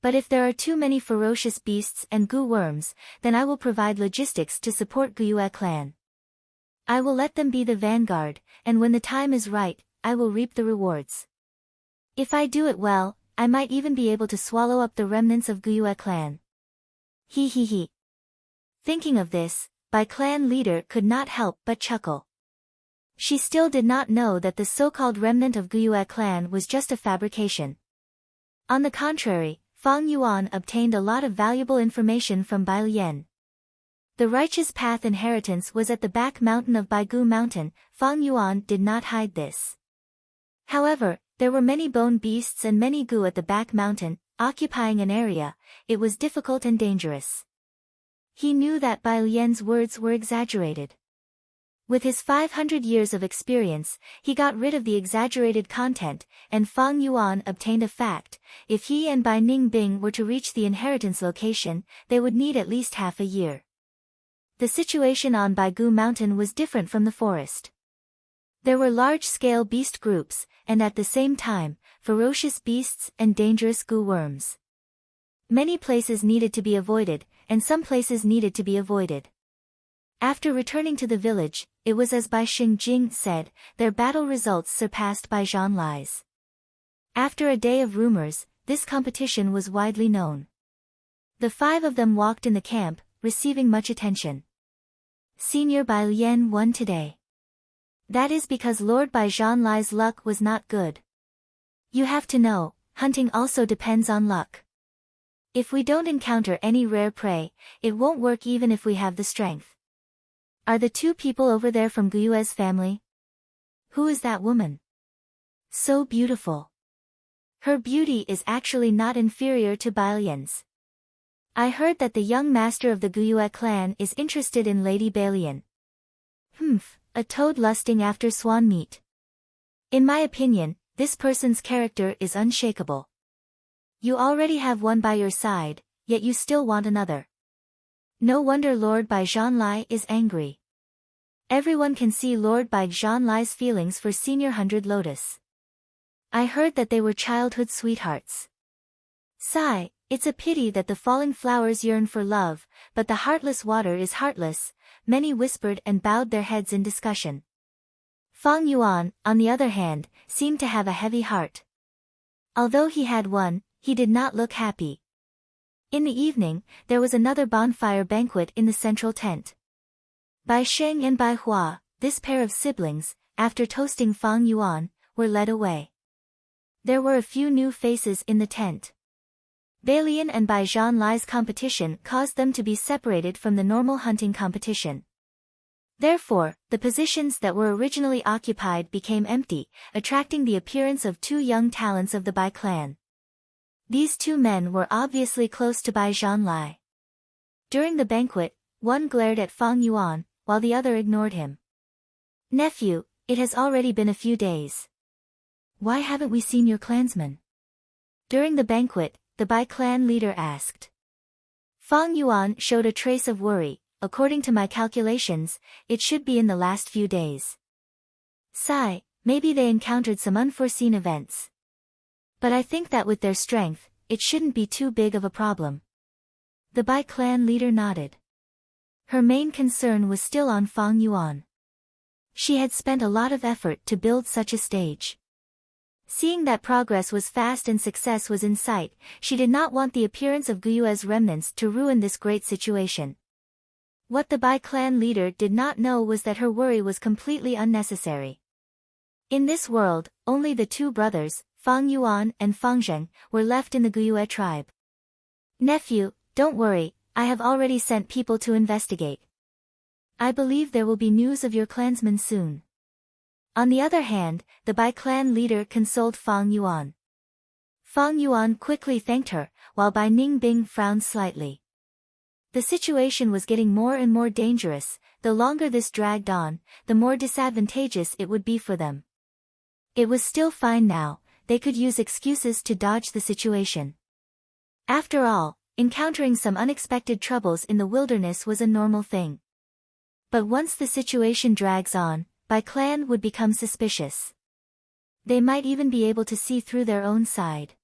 But if there are too many ferocious beasts and goo worms, then I will provide logistics to support Guyue clan. I will let them be the vanguard, and when the time is right, I will reap the rewards. If I do it well, I might even be able to swallow up the remnants of Guyue clan. He. Thinking of this, Bai clan leader could not help but chuckle. She still did not know that the so-called remnant of Guyue clan was just a fabrication. On the contrary, Fang Yuan obtained a lot of valuable information from Bai Lian. The righteous path inheritance was at the back mountain of Bai Gu Mountain, Fang Yuan did not hide this. However, there were many bone beasts and many goo at the back mountain, occupying an area, it was difficult and dangerous. He knew that Bai Lian's words were exaggerated. With his 500 years of experience, he got rid of the exaggerated content, and Fang Yuan obtained a fact: if he and Bai Ningbing were to reach the inheritance location, they would need at least half a year. The situation on Bai Gu Mountain was different from the forest. There were large-scale beast groups, and at the same time, ferocious beasts and dangerous goo worms. Many places needed to be avoided, and some places needed to be avoided. After returning to the village, it was as Bai Xingjing said, their battle results surpassed Bai Zhanlai's. After a day of rumors, this competition was widely known. The 5 of them walked in the camp, receiving much attention. Senior Bai Lian won today. That is because Lord Bai Zhanlai's luck was not good. You have to know, hunting also depends on luck. If we don't encounter any rare prey, it won't work even if we have the strength. Are the 2 people over there from Guyue's family? Who is that woman? So beautiful. Her beauty is actually not inferior to Bai Lian's. I heard that the young master of the Guyue clan is interested in Lady Bai Lian. A toad lusting after swan meat. In my opinion, this person's character is unshakable. You already have one by your side, yet you still want another. No wonder Lord Bai Zhanlai is angry. Everyone can see Lord Bai Zhanlai's feelings for Senior 100 Lotus. I heard that they were childhood sweethearts. Sigh, it's a pity that the falling flowers yearn for love, but the heartless water is heartless, many whispered and bowed their heads in discussion. Fang Yuan, on the other hand, seemed to have a heavy heart. Although he had one, he did not look happy. In the evening, there was another bonfire banquet in the central tent. Bai Sheng and Bai Hua, this pair of siblings, after toasting Fang Yuan, were led away. There were a few new faces in the tent. Bai Lian and Bai Zhanlai's competition caused them to be separated from the normal hunting competition. Therefore, the positions that were originally occupied became empty, attracting the appearance of two young talents of the Bai clan. These two men were obviously close to Bai Zhanlai. During the banquet, one glared at Fang Yuan, while the other ignored him. "Nephew, it has already been a few days. Why haven't we seen your clansmen?" During the banquet, the Bai clan leader asked. Fang Yuan showed a trace of worry. "According to my calculations, it should be in the last few days. Sigh, maybe they encountered some unforeseen events. But I think that with their strength, it shouldn't be too big of a problem." The Bai clan leader nodded. Her main concern was still on Fang Yuan. She had spent a lot of effort to build such a stage. Seeing that progress was fast and success was in sight, she did not want the appearance of Guyue's remnants to ruin this great situation. What the Bai clan leader did not know was that her worry was completely unnecessary. In this world, only the two brothers, Fang Yuan and Fang Zheng, were left in the Guyue tribe. "Nephew, don't worry, I have already sent people to investigate. I believe there will be news of your clansmen soon." On the other hand, the Bai clan leader consoled Fang Yuan. Fang Yuan quickly thanked her, while Bai Ningbing frowned slightly. The situation was getting more and more dangerous. The longer this dragged on, the more disadvantageous it would be for them. It was still fine now, they could use excuses to dodge the situation. After all, encountering some unexpected troubles in the wilderness was a normal thing. But once the situation drags on, Bai clan would become suspicious. They might even be able to see through their own side.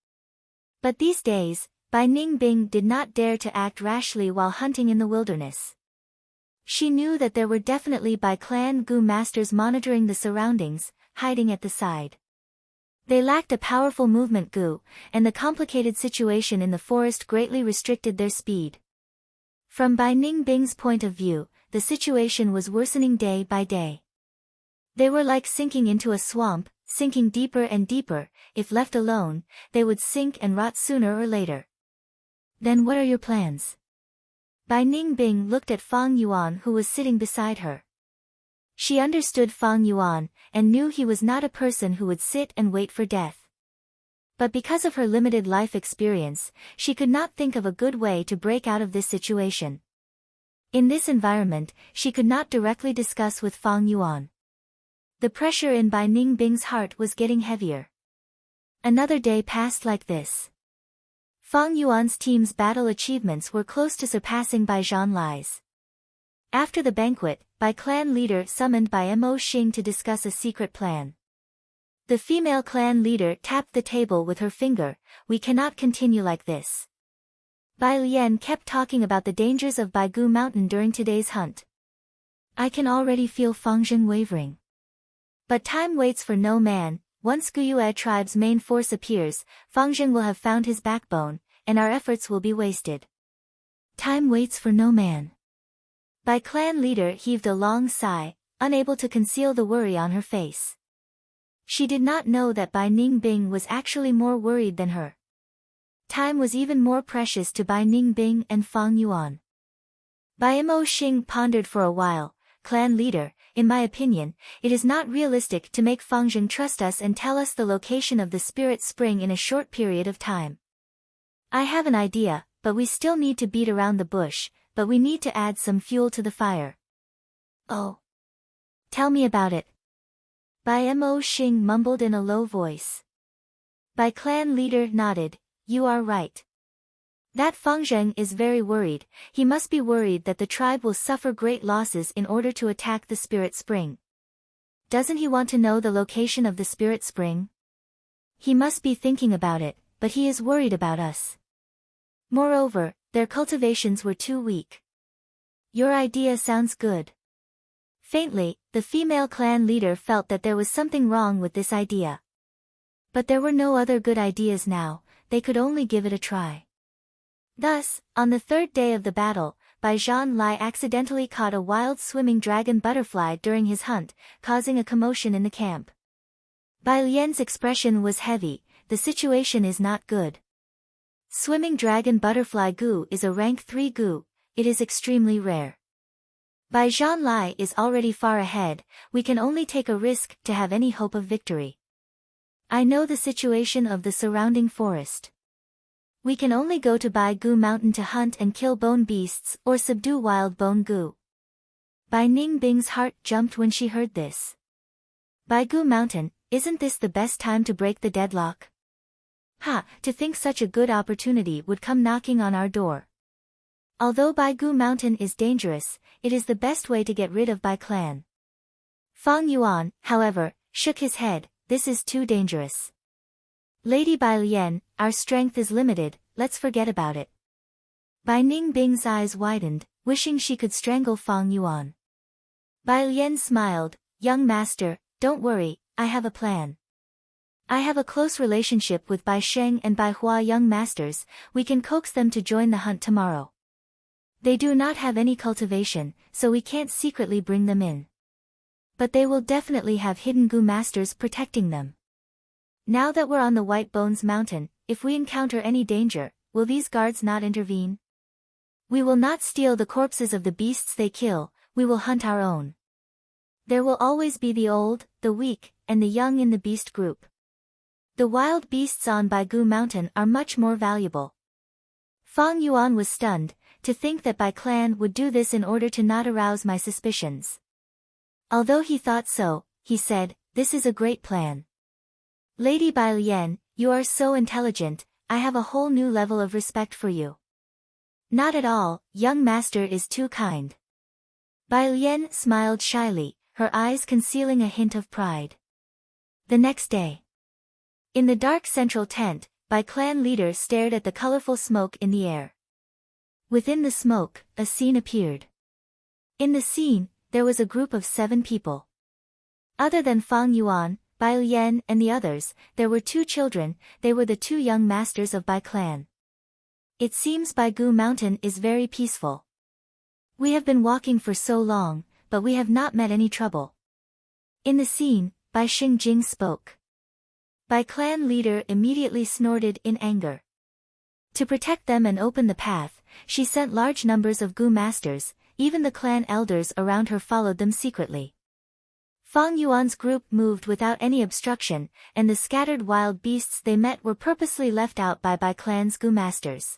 But these days, Bai Ningbing did not dare to act rashly while hunting in the wilderness. She knew that there were definitely Bai clan Gu masters monitoring the surroundings, hiding at the side. They lacked a powerful movement Gu, and the complicated situation in the forest greatly restricted their speed. From Bai Ningbing's point of view, the situation was worsening day by day. They were like sinking into a swamp, sinking deeper and deeper. If left alone, they would sink and rot sooner or later. "Then what are your plans?" Bai Ningbing looked at Fang Yuan, who was sitting beside her. She understood Fang Yuan, and knew he was not a person who would sit and wait for death. But because of her limited life experience, she could not think of a good way to break out of this situation. In this environment, she could not directly discuss with Fang Yuan. The pressure in Bai Ningbing's heart was getting heavier. Another day passed like this. Fang Yuan's team's battle achievements were close to surpassing Bai Zhanlai's. After the banquet, Bai clan leader summoned Bai Mo Xing to discuss a secret plan. The female clan leader tapped the table with her finger. "We cannot continue like this. Bai Lian kept talking about the dangers of Baigu Mountain during today's hunt. I can already feel Fang Zheng wavering. But time waits for no man. Once Guyue tribe's main force appears, Fang Zheng will have found his backbone, and our efforts will be wasted." Time waits for no man. Bai clan leader heaved a long sigh, unable to conceal the worry on her face. She did not know that Bai Ningbing was actually more worried than her. Time was even more precious to Bai Ningbing and Fang Yuan. Bai Mo Xing pondered for a while. "Clan leader, in my opinion, it is not realistic to make Fang Zheng trust us and tell us the location of the spirit spring in a short period of time. I have an idea, but we still need to beat around the bush, but we need to add some fuel to the fire." "Oh. Tell me about it." Bai Mo Xing mumbled in a low voice. Bai clan leader nodded. "You are right. That Fang Zheng is very worried. He must be worried that the tribe will suffer great losses in order to attack the spirit spring. Doesn't he want to know the location of the spirit spring? He must be thinking about it, but he is worried about us. Moreover, their cultivations were too weak." "Your idea sounds good." Faintly, the female clan leader felt that there was something wrong with this idea. But there were no other good ideas now, they could only give it a try. Thus, on the third day of the battle, Bai Zhanlai accidentally caught a wild swimming dragon butterfly during his hunt, causing a commotion in the camp. Bai Lian's expression was heavy. "The situation is not good." Swimming dragon butterfly goo is a rank 3 goo, it is extremely rare. Bai Zhan Lai is already far ahead, we can only take a risk to have any hope of victory. I know the situation of the surrounding forest. We can only go to Bai Gu Mountain to hunt and kill bone beasts or subdue wild bone goo. Bai Ningbing's heart jumped when she heard this. Bai Gu Mountain, isn't this the best time to break the deadlock? Ha, to think such a good opportunity would come knocking on our door. Although Bai Gu Mountain is dangerous, it is the best way to get rid of Bai clan. Fang Yuan, however, shook his head, this is too dangerous. Lady Bai Lian, our strength is limited, let's forget about it. Bai Ningbing's eyes widened, wishing she could strangle Fang Yuan. Bai Lian smiled, young master, don't worry, I have a plan. I have a close relationship with Bai Sheng and Bai Hua young masters, we can coax them to join the hunt tomorrow. They do not have any cultivation, so we can't secretly bring them in. But they will definitely have hidden Gu masters protecting them. Now that we're on the White Bones Mountain, if we encounter any danger, will these guards not intervene? We will not steal the corpses of the beasts they kill, we will hunt our own. There will always be the old, the weak, and the young in the beast group. The wild beasts on Bai Gu Mountain are much more valuable. Fang Yuan was stunned, to think that Bai clan would do this in order to not arouse my suspicions. Although he thought so, he said, this is a great plan. Lady Bai Lian, you are so intelligent, I have a whole new level of respect for you. Not at all, young master is too kind. Bai Lian smiled shyly, her eyes concealing a hint of pride. The next day. In the dark central tent, Bai clan leader stared at the colorful smoke in the air. Within the smoke, a scene appeared. In the scene, there was a group of 7 people. Other than Fang Yuan, Bai Lian and the others, there were 2 children, they were the 2 young masters of Bai clan. It seems Bai Gu Mountain is very peaceful. We have been walking for so long, but we have not met any trouble. In the scene, Bai Xingjing spoke. Bai clan leader immediately snorted in anger. To protect them and open the path, she sent large numbers of Gu masters, even the clan elders around her followed them secretly. Fang Yuan's group moved without any obstruction, and the scattered wild beasts they met were purposely left out by Bai clan's Gu masters.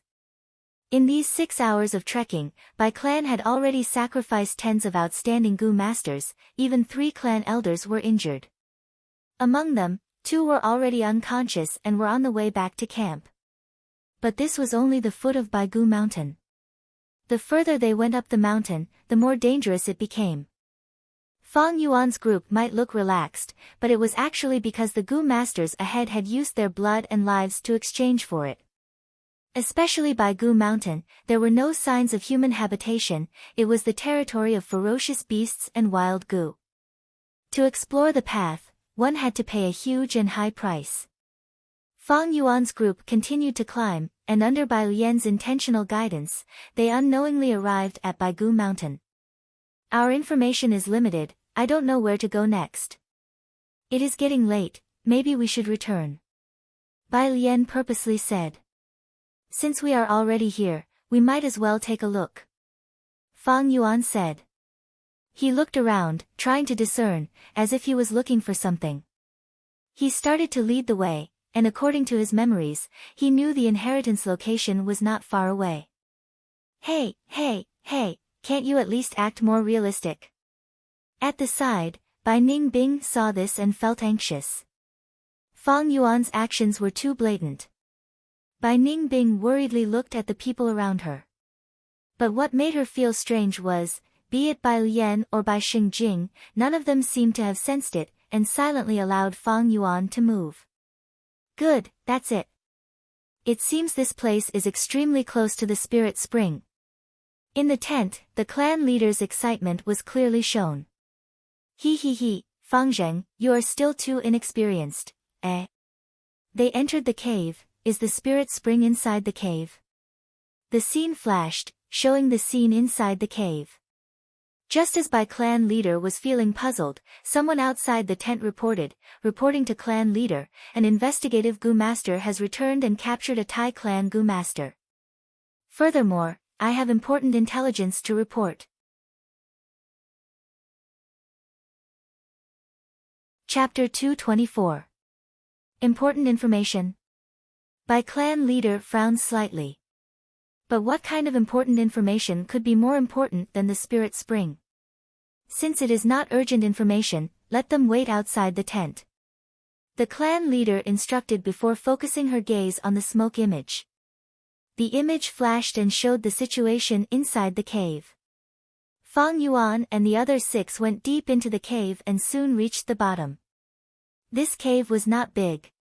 In these 6 hours of trekking, Bai clan had already sacrificed tens of outstanding Gu masters, even 3 clan elders were injured. Among them, 2 were already unconscious and were on the way back to camp. But this was only the foot of Bai Gu Mountain. The further they went up the mountain, the more dangerous it became. Fang Yuan's group might look relaxed, but it was actually because the Gu masters ahead had used their blood and lives to exchange for it. Especially Bai Gu Mountain, there were no signs of human habitation, it was the territory of ferocious beasts and wild Gu. To explore the path, one had to pay a huge and high price. Fang Yuan's group continued to climb, and under Bai Lian's intentional guidance, they unknowingly arrived at Bai Gu Mountain. Our information is limited, I don't know where to go next. It is getting late, maybe we should return. Bai Lian purposely said. Since we are already here, we might as well take a look. Fang Yuan said. He looked around, trying to discern, as if he was looking for something. He started to lead the way, and according to his memories, he knew the inheritance location was not far away. Hey, can't you at least act more realistic? At the side, Bai Ningbing saw this and felt anxious. Fang Yuan's actions were too blatant. Bai Ningbing worriedly looked at the people around her. But what made her feel strange was, be it Bai Lian or Bai Xingjing, none of them seemed to have sensed it, and silently allowed Fang Yuan to move. Good, that's it. It seems this place is extremely close to the spirit spring. In the tent, the clan leader's excitement was clearly shown. Fang Zheng, you are still too inexperienced, eh? They entered the cave, is the spirit spring inside the cave? The scene flashed, showing the scene inside the cave. Just as Bai clan leader was feeling puzzled, someone outside the tent reporting to clan leader, an investigative Gu master has returned and captured a Thai clan Gu master. Furthermore, I have important intelligence to report. Chapter 224. Important information. Bai clan leader frowns slightly. But what kind of important information could be more important than the spirit spring? Since it is not urgent information, let them wait outside the tent. The clan leader instructed before focusing her gaze on the smoke image. The image flashed and showed the situation inside the cave. Fang Yuan and the other 6 went deep into the cave and soon reached the bottom. This cave was not big.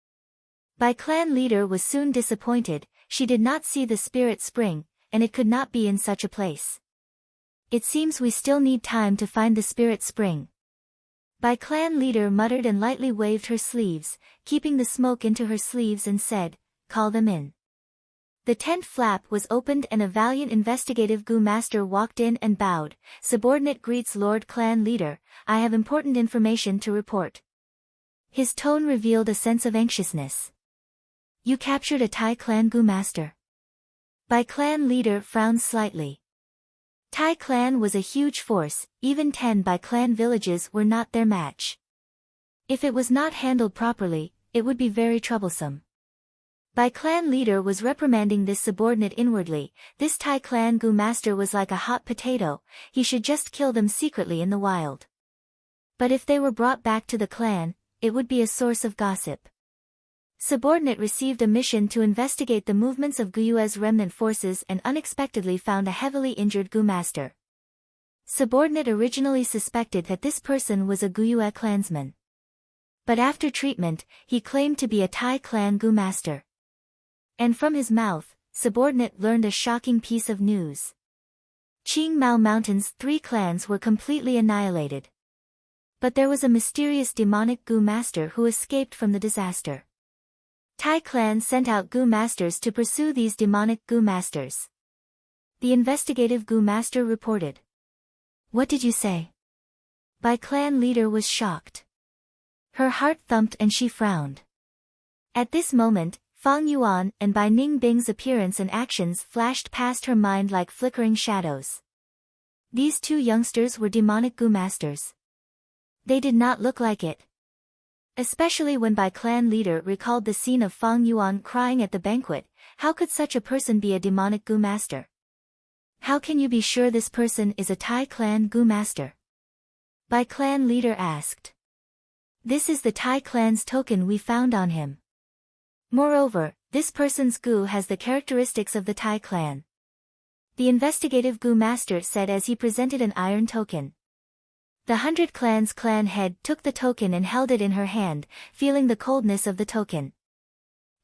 Bai clan leader was soon disappointed. She did not see the spirit spring, and it could not be in such a place. It seems we still need time to find the spirit spring. Bai clan leader muttered and lightly waved her sleeves, keeping the smoke into her sleeves, and said, "Call them in." The tent flap was opened and a valiant investigative Gu master walked in and bowed. "Subordinate greets Lord clan leader, I have important information to report." His tone revealed a sense of anxiousness. "You captured a Thai clan Gu master." Bai clan leader frowned slightly. Thai clan was a huge force, even 10 Bai clan villages were not their match. If it was not handled properly, it would be very troublesome. Bai clan leader was reprimanding this subordinate inwardly. This Thai clan Gu master was like a hot potato, he should just kill them secretly in the wild. But if they were brought back to the clan, it would be a source of gossip. Subordinate received a mission to investigate the movements of Guyue's remnant forces and unexpectedly found a heavily injured Gu master. Subordinate originally suspected that this person was a Guyue clansman. But after treatment, he claimed to be a Thai clan Gu master. And from his mouth, subordinate learned a shocking piece of news. Qing Mao Mountain's 3 clans were completely annihilated. But there was a mysterious demonic Gu master who escaped from the disaster. Thai clan sent out Gu masters to pursue these demonic Gu masters. The investigative Gu master reported. "What did you say?" Bai clan leader was shocked. Her heart thumped and she frowned. At this moment, Fang Yuan and Bai Ningbing's appearance and actions flashed past her mind like flickering shadows. These 2 youngsters were demonic Gu masters. They did not look like it. Especially when Bai clan leader recalled the scene of Fang Yuan crying at the banquet. How could such a person be a demonic Gu master? How can you be sure this person is a Thai clan Gu master? Bai clan leader asked. "This is the Thai clan's token we found on him. Moreover, this person's Gu has the characteristics of the Thai clan." The investigative Gu master said as he presented an iron token. The 100 Clans clan head took the token and held it in her hand, feeling the coldness of the token.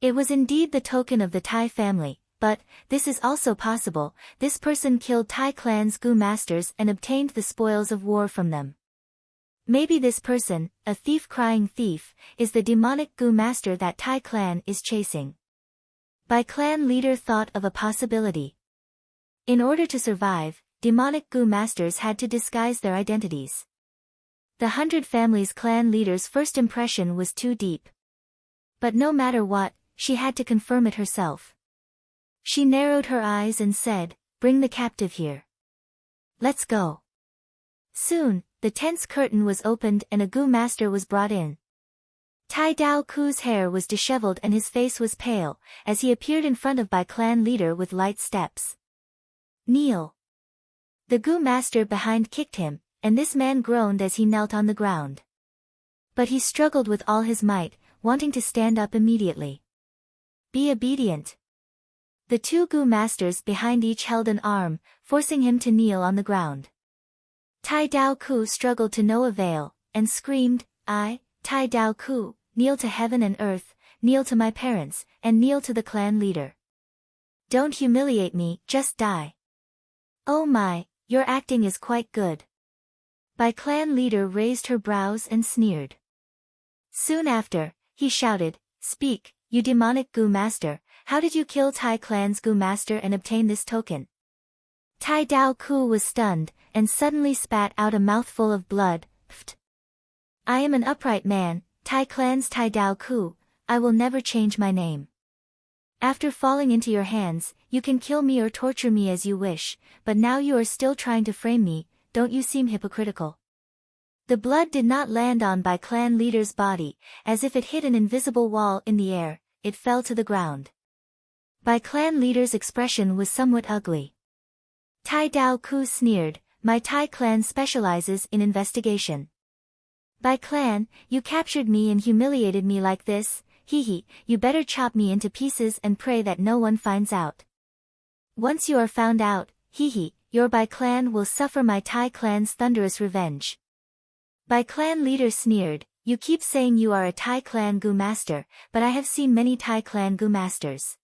It was indeed the token of the Thai family, but, this is also possible, this person killed Thai clan's Gu masters and obtained the spoils of war from them. Maybe this person, a thief crying thief, is the demonic Gu master that Thai clan is chasing. Bai clan leader thought of a possibility. In order to survive, demonic Gu masters had to disguise their identities. The 100 Families clan leader's first impression was too deep. But no matter what, she had to confirm it herself. She narrowed her eyes and said, "Bring the captive here. Let's go." Soon, the tent's curtain was opened and a Gu master was brought in. Tai Dao Ku's hair was disheveled and his face was pale, as he appeared in front of Bai clan leader with light steps. "Kneel." The Gu master behind kicked him, and this man groaned as he knelt on the ground. But he struggled with all his might, wanting to stand up immediately. "Be obedient." The 2 Gu masters behind each held an arm, forcing him to kneel on the ground. Tai Dao Ku struggled to no avail, and screamed, "I, Tai Dao Ku, kneel to heaven and earth, kneel to my parents, and kneel to the clan leader. Don't humiliate me, just die." "Oh my, your acting is quite good." Bai clan leader raised her brows and sneered. Soon after, he shouted, "Speak, you demonic Gu master, how did you kill Thai clan's Gu master and obtain this token?" Tai Dao Ku was stunned, and suddenly spat out a mouthful of blood. Pft. I am an upright man, Tai Clan's Tai Dao Ku. I will never change my name. After falling into your hands, you can kill me or torture me as you wish, but now you are still trying to frame me. Don't you seem hypocritical? The blood did not land on Bai clan leader's body, as if it hit an invisible wall in the air, it fell to the ground. Bai clan leader's expression was somewhat ugly. Tai Dao Ku sneered, my Tai clan specializes in investigation. Bai clan, you captured me and humiliated me like this, hee, you better chop me into pieces and pray that no one finds out. Once you are found out, hee, your Bai clan will suffer my Tai clan's thunderous revenge. Bai clan leader sneered, you keep saying you are a Tai clan Gu master, but I have seen many Tai clan Gu masters.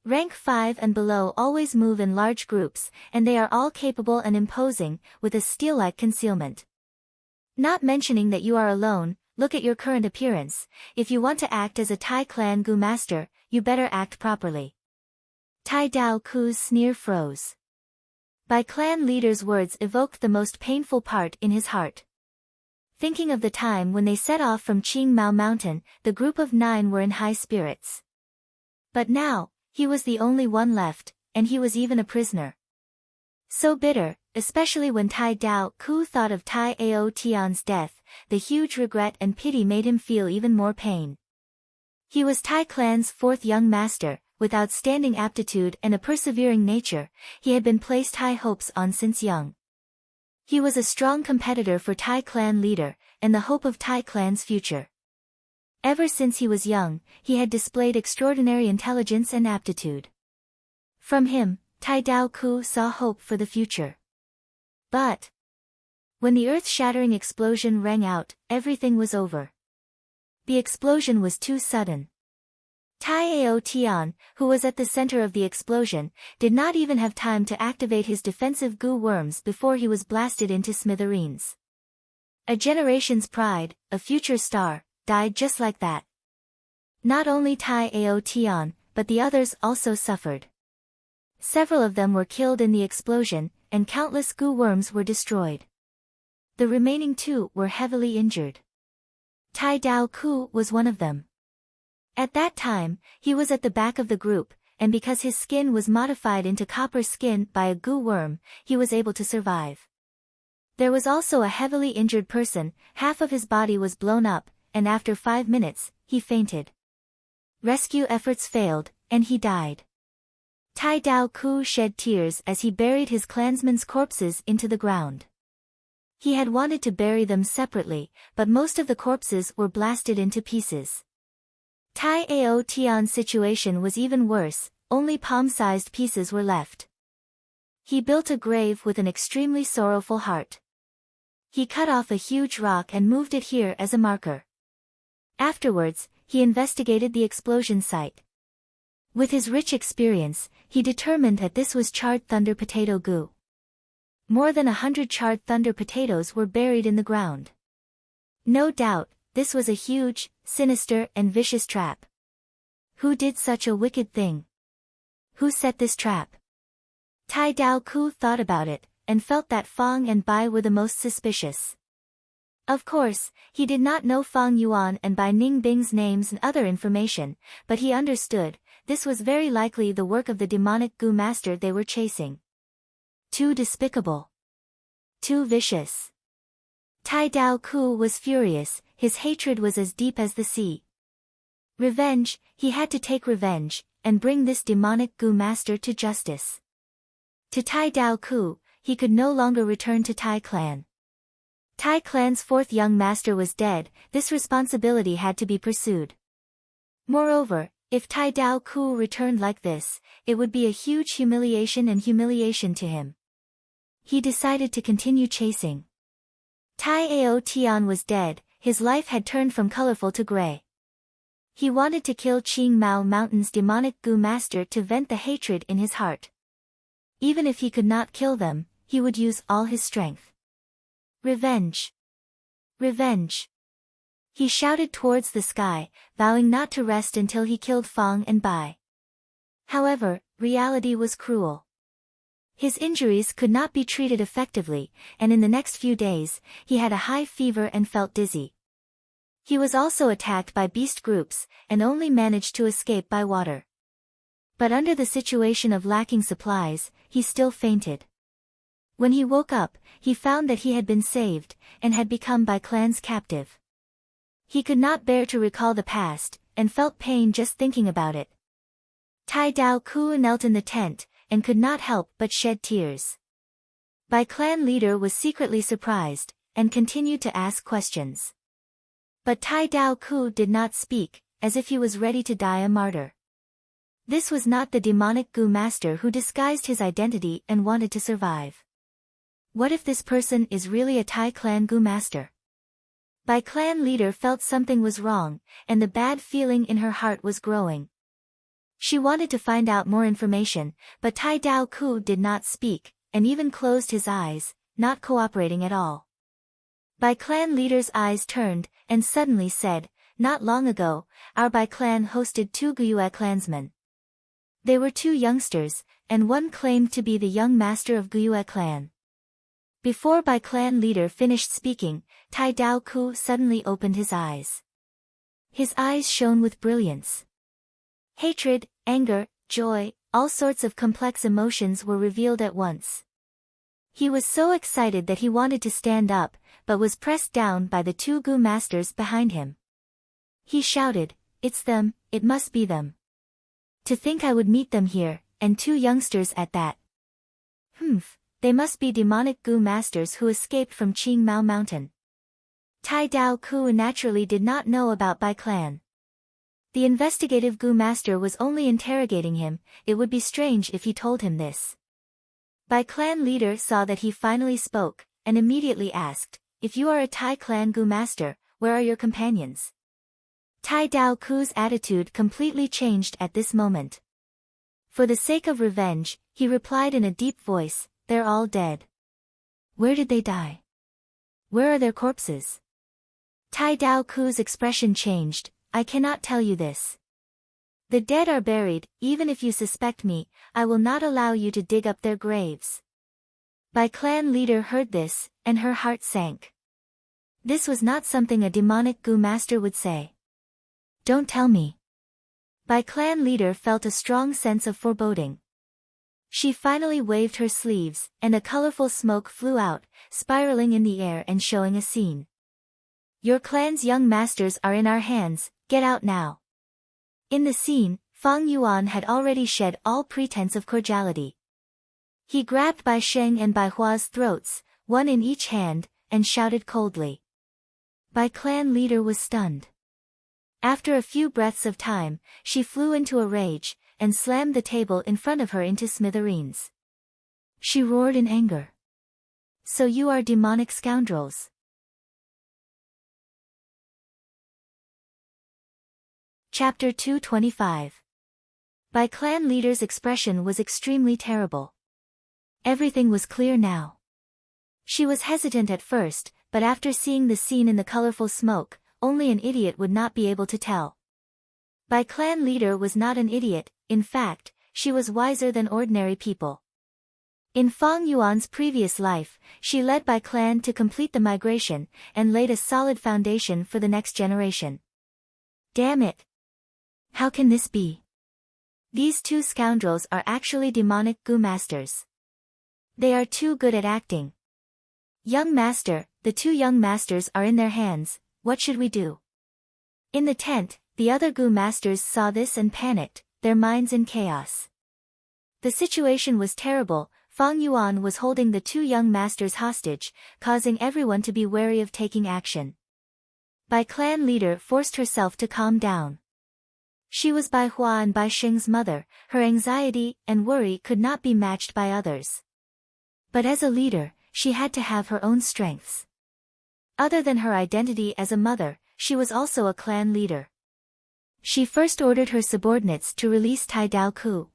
Rank 5 and below always move in large groups, and they are all capable and imposing, with a steel-like concealment. Not mentioning that you are alone, look at your current appearance. If you want to act as a Tai clan Gu master, you better act properly. Tai Dao Ku's sneer froze. Bai clan leader's words evoked the most painful part in his heart. Thinking of the time when they set off from Qing Mao Mountain, the group of 9 were in high spirits. But now, he was the only one left, and he was even a prisoner. So bitter, especially when Tai Dao Ku thought of Tai Ao Tian's death, the huge regret and pity made him feel even more pain. He was Tai clan's 4th young master, with outstanding aptitude and a persevering nature. He had been placed high hopes on since young. He was a strong competitor for Tai clan leader, and the hope of Tai clan's future. Ever since he was young, he had displayed extraordinary intelligence and aptitude. From him, Tai Dao Ku saw hope for the future. But when the earth-shattering explosion rang out, everything was over. The explosion was too sudden. Tai Ao Tian, who was at the center of the explosion, did not even have time to activate his defensive Gu worms before he was blasted into smithereens. A generation's pride, a future star, died just like that. Not only Tai Ao Tian, but the others also suffered. Several of them were killed in the explosion, and countless Gu worms were destroyed. The remaining 2 were heavily injured. Tai Dao Ku was one of them. At that time, he was at the back of the group, and because his skin was modified into copper skin by a Gu worm, he was able to survive. There was also a heavily injured person, half of his body was blown up, and after 5 minutes, he fainted. Rescue efforts failed, and he died. Tai Dao Ku shed tears as he buried his clansmen's corpses into the ground. He had wanted to bury them separately, but most of the corpses were blasted into pieces. Tai Ao Tian's situation was even worse, only palm-sized pieces were left. He built a grave with an extremely sorrowful heart. He cut off a huge rock and moved it here as a marker. Afterwards, he investigated the explosion site. With his rich experience, he determined that this was charred thunder potato Gu. More than 100 charred thunder potatoes were buried in the ground. No doubt, this was a huge, sinister and vicious trap. Who did such a wicked thing? Who set this trap? Tai Dao Ku thought about it, and felt that Fang and Bai were the most suspicious. Of course, he did not know Fang Yuan and Bai Ningbing's names and other information, but he understood, this was very likely the work of the demonic Gu master they were chasing. Too despicable. Too vicious. Tai Dao Ku was furious, his hatred was as deep as the sea. Revenge, he had to take revenge, and bring this demonic Gu master to justice. To Tai Dao Ku, he could no longer return to Tai clan. Tai clan's 4th young master was dead, this responsibility had to be pursued. Moreover, if Tai Dao Ku returned like this, it would be a huge humiliation to him. He decided to continue chasing. Tai Ao Tian was dead, his life had turned from colorful to gray. He wanted to kill Qing Mao Mountain's demonic Gu master to vent the hatred in his heart. Even if he could not kill them, he would use all his strength. Revenge. Revenge. He shouted towards the sky, vowing not to rest until he killed Fang and Bai. However, reality was cruel. His injuries could not be treated effectively, and in the next few days, he had a high fever and felt dizzy. He was also attacked by beast groups, and only managed to escape by water. But under the situation of lacking supplies, he still fainted. When he woke up, he found that he had been saved, and had become Bai Clan's captive. He could not bear to recall the past, and felt pain just thinking about it. Tai Dao Ku knelt in the tent, and could not help but shed tears. Bai Clan leader was secretly surprised, and continued to ask questions. But Tai Dao Ku did not speak, as if he was ready to die a martyr. This was not the demonic Gu master who disguised his identity and wanted to survive. What if this person is really a Tai Clan Gu master? Bai Clan leader felt something was wrong, and the bad feeling in her heart was growing. She wanted to find out more information, but Tai Dao Ku did not speak, and even closed his eyes, not cooperating at all. Bai Clan leader's eyes turned, and suddenly said, "Not long ago, our Bai Clan hosted 2 Guyue clansmen. They were 2 youngsters, and one claimed to be the young master of Guyue clan." Before Bai Clan leader finished speaking, Tai Dao Ku suddenly opened his eyes. His eyes shone with brilliance. Hatred, anger, joy, all sorts of complex emotions were revealed at once. He was so excited that he wanted to stand up, but was pressed down by the 2 Gu masters behind him. He shouted, "It's them, it must be them. To think I would meet them here, and 2 youngsters at that. Humph, they must be demonic Gu masters who escaped from Qing Mao Mountain." Tai Dao Ku naturally did not know about Bai Clan. The investigative Gu master was only interrogating him. It would be strange if he told him this. Bai Clan leader saw that he finally spoke, and immediately asked, "If you are a Tai Clan Gu master, where are your companions?" Tai Dao Ku's attitude completely changed at this moment. For the sake of revenge, he replied in a deep voice, "They're all dead." "Where did they die? Where are their corpses?" Tai Dao Ku's expression changed. "I cannot tell you this. The dead are buried. Even if you suspect me, I will not allow you to dig up their graves." Bai Clan leader heard this, and her heart sank. This was not something a demonic Gu master would say. "Don't tell me." Bai Clan leader felt a strong sense of foreboding. She finally waved her sleeves, and a colorful smoke flew out, spiraling in the air and showing a scene. "Your clan's young masters are in our hands, get out now." In the scene, Fang Yuan had already shed all pretense of cordiality. He grabbed Bai Sheng and Bai Hua's throats, one in each hand, and shouted coldly. Bai Clan leader was stunned. After a few breaths of time, she flew into a rage, and slammed the table in front of her into smithereens. She roared in anger. "So you are demonic scoundrels." Chapter 225. Bai Clan leader's expression was extremely terrible. Everything was clear now. She was hesitant at first, but after seeing the scene in the colorful smoke, only an idiot would not be able to tell. Bai Clan leader was not an idiot. In fact, she was wiser than ordinary people. In Fang Yuan's previous life, she led Bai Clan to complete the migration, and laid a solid foundation for the next generation. Damn it! How can this be? These 2 scoundrels are actually demonic Gu masters. They are too good at acting. "Young master, the 2 young masters are in their hands, what should we do?" In the tent, the other Gu masters saw this and panicked, their minds in chaos. The situation was terrible. Fang Yuan was holding the 2 young masters hostage, causing everyone to be wary of taking action. Bai Clan leader forced herself to calm down. She was Bai Hua and Bai Sheng's mother, her anxiety and worry could not be matched by others. But as a leader, she had to have her own strengths. Other than her identity as a mother, she was also a clan leader. She first ordered her subordinates to release Tai Dao Ku.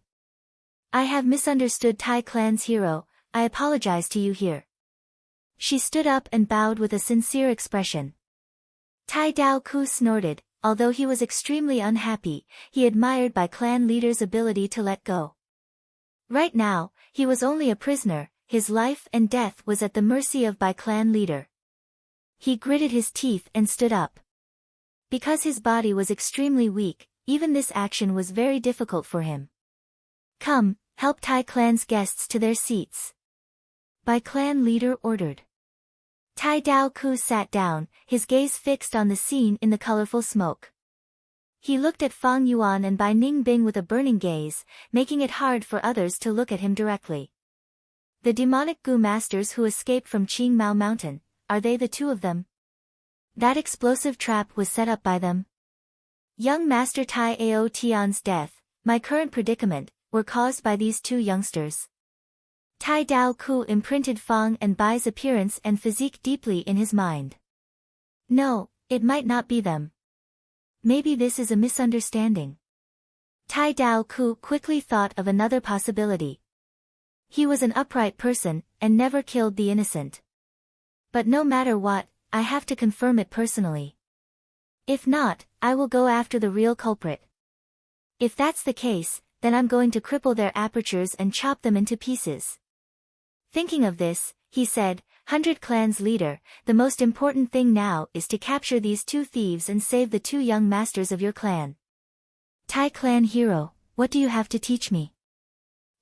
"I have misunderstood Tai Clan's hero, I apologize to you here." She stood up and bowed with a sincere expression. Tai Dao Ku snorted. Although he was extremely unhappy, he admired Bai Clan leader's ability to let go. Right now, he was only a prisoner, his life and death was at the mercy of Bai clan leader. He gritted his teeth and stood up. Because his body was extremely weak, even this action was very difficult for him. Come, help Tai clan's guests to their seats. Bai clan leader ordered. Tai Dao Ku sat down, his gaze fixed on the scene in the colorful smoke. He looked at Fang Yuan and Bai Ningbing with a burning gaze, making it hard for others to look at him directly. The demonic Gu masters who escaped from Qingmao Mountain, are they the two of them? That explosive trap was set up by them. Young Master Tai Ao Tian's death, my current predicament, were caused by these two youngsters. Tai Dao Ku imprinted Fang and Bai's appearance and physique deeply in his mind. No, it might not be them. Maybe this is a misunderstanding. Tai Dao Ku quickly thought of another possibility. He was an upright person, and never killed the innocent. But no matter what, I have to confirm it personally. If not, I will go after the real culprit. If that's the case, then I'm going to cripple their apertures and chop them into pieces. Thinking of this, he said, 100 Clan's leader, the most important thing now is to capture these two thieves and save the two young masters of your clan. Tai clan hero, what do you have to teach me?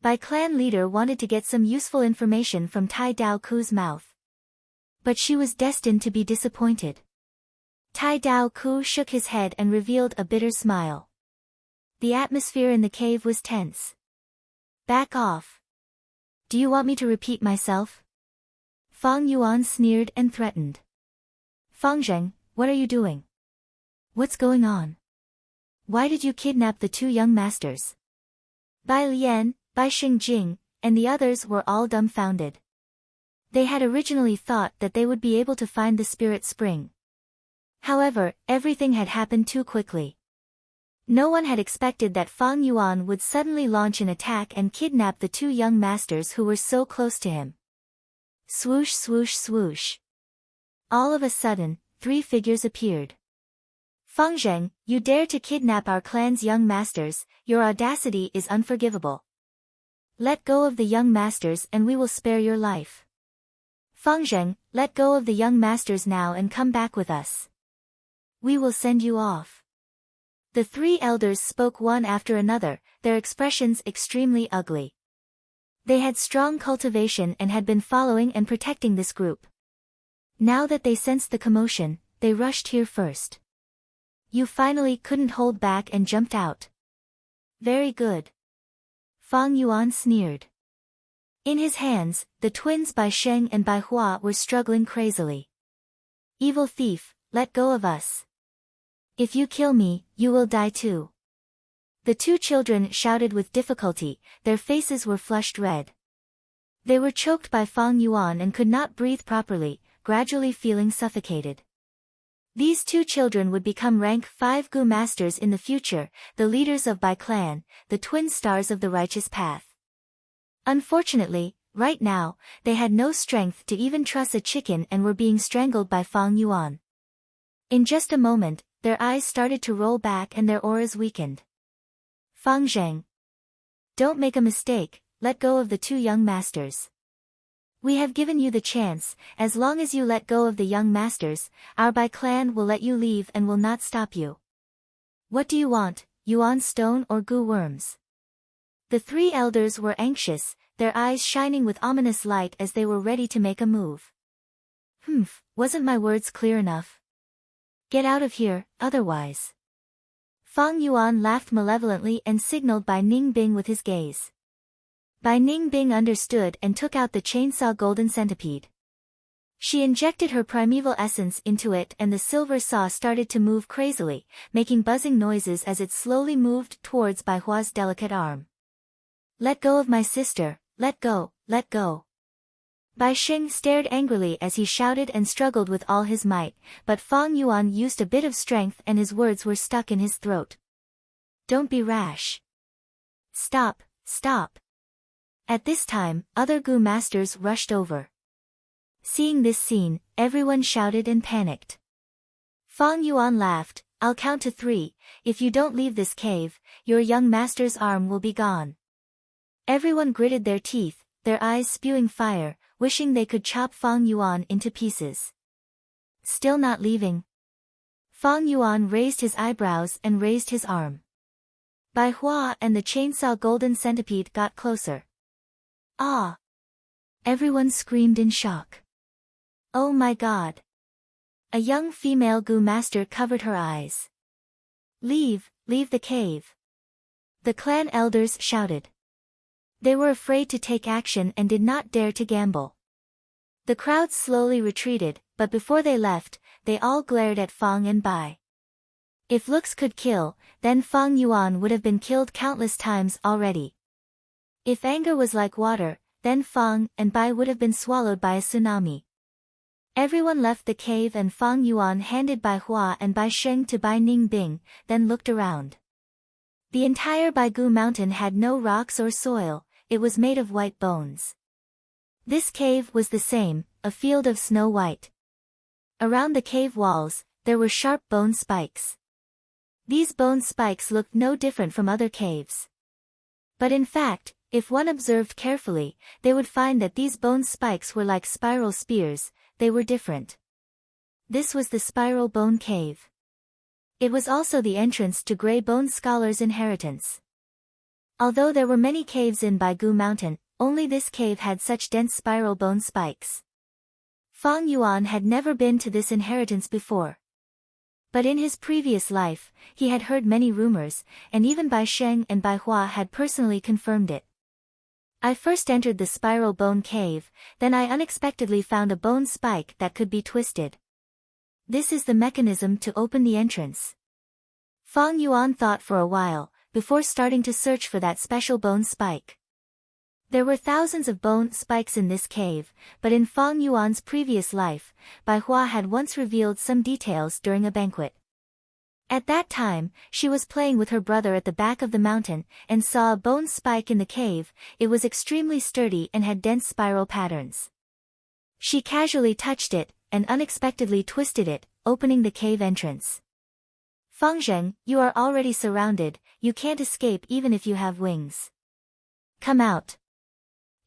Bai clan leader wanted to get some useful information from Tai Dao Ku's mouth. But she was destined to be disappointed. Tai Dao Ku shook his head and revealed a bitter smile. The atmosphere in the cave was tense. Back off. Do you want me to repeat myself? Fang Yuan sneered and threatened. Fang Zheng, what are you doing? What's going on? Why did you kidnap the two young masters? Bai Lian, Bai Xingjing, and the others were all dumbfounded. They had originally thought that they would be able to find the spirit spring. However, everything had happened too quickly. No one had expected that Fang Yuan would suddenly launch an attack and kidnap the two young masters who were so close to him. Swoosh swoosh swoosh. All of a sudden, 3 figures appeared. Fang Zheng, you dare to kidnap our clan's young masters, your audacity is unforgivable. Let go of the young masters and we will spare your life. Fang Zheng, let go of the young masters now and come back with us. We will send you off. The 3 elders spoke one after another, their expressions extremely ugly. They had strong cultivation and had been following and protecting this group. Now that they sensed the commotion, they rushed here first. You finally couldn't hold back and jumped out. Very good. Fang Yuan sneered. In his hands, the twins Bai Sheng and Bai Hua were struggling crazily. Evil thief, let go of us. If you kill me, you will die too. The 2 children shouted with difficulty, their faces were flushed red. They were choked by Fang Yuan and could not breathe properly, gradually feeling suffocated. These 2 children would become rank 5 Gu masters in the future, the leaders of Bai clan, the twin stars of the righteous path. Unfortunately, right now, they had no strength to even truss a chicken and were being strangled by Fang Yuan. In just a moment, their eyes started to roll back and their auras weakened. Fang Zheng. Don't make a mistake, let go of the 2 young masters. We have given you the chance, as long as you let go of the young masters, our Bai clan will let you leave and will not stop you. What do you want, Yuan stone or Gu worms? The 3 elders were anxious, their eyes shining with ominous light as they were ready to make a move. Wasn't my words clear enough? Get out of here, otherwise. Fang Yuan laughed malevolently and signaled Bai Ningbing with his gaze. Bai Ningbing understood and took out the chainsaw golden centipede. She injected her primeval essence into it and the silver saw started to move crazily, making buzzing noises as it slowly moved towards Bai Hua's delicate arm. Let go of my sister, let go, let go. Bai Xing stared angrily as he shouted and struggled with all his might, but Fang Yuan used a bit of strength and his words were stuck in his throat. Don't be rash. Stop, stop. At this time, other Gu masters rushed over. Seeing this scene, everyone shouted and panicked. Fang Yuan laughed, I'll count to 3, if you don't leave this cave, your young master's arm will be gone. Everyone gritted their teeth, their eyes spewing fire, wishing they could chop Fang Yuan into pieces. Still not leaving? Fang Yuan raised his eyebrows and raised his arm. Bai Hua and the chainsaw golden centipede got closer. Ah! Everyone screamed in shock. Oh my god! A young female Gu master covered her eyes. Leave the cave! The clan elders shouted. They were afraid to take action and did not dare to gamble. The crowd slowly retreated, but before they left, they all glared at Fang and Bai. If looks could kill, then Fang Yuan would have been killed countless times already. If anger was like water, then Fang and Bai would have been swallowed by a tsunami. Everyone left the cave and Fang Yuan handed Bai Hua and Bai Sheng to Bai Ningbing, then looked around. The entire Baigu mountain had no rocks or soil, it was made of white bones. This cave was the same, a field of snow white. Around the cave walls, there were sharp bone spikes. These bone spikes looked no different from other caves. But in fact, if one observed carefully, they would find that these bone spikes were like spiral spears, they were different. This was the Spiral Bone Cave. It was also the entrance to Grey Bone Scholar's inheritance. Although there were many caves in Baigu Mountain, only this cave had such dense spiral bone spikes. Fang Yuan had never been to this inheritance before. But in his previous life, he had heard many rumors, and even Bai Sheng and Bai Hua had personally confirmed it. I first entered the Spiral Bone Cave, then I unexpectedly found a bone spike that could be twisted. This is the mechanism to open the entrance. Fang Yuan thought for a while, before starting to search for that special bone spike. There were thousands of bone spikes in this cave, but in Fang Yuan's previous life, Bai Hua had once revealed some details during a banquet. At that time, she was playing with her brother at the back of the mountain, and saw a bone spike in the cave. It was extremely sturdy and had dense spiral patterns. She casually touched it, and unexpectedly twisted it, opening the cave entrance. Fangzheng, you are already surrounded, you can't escape even if you have wings. Come out.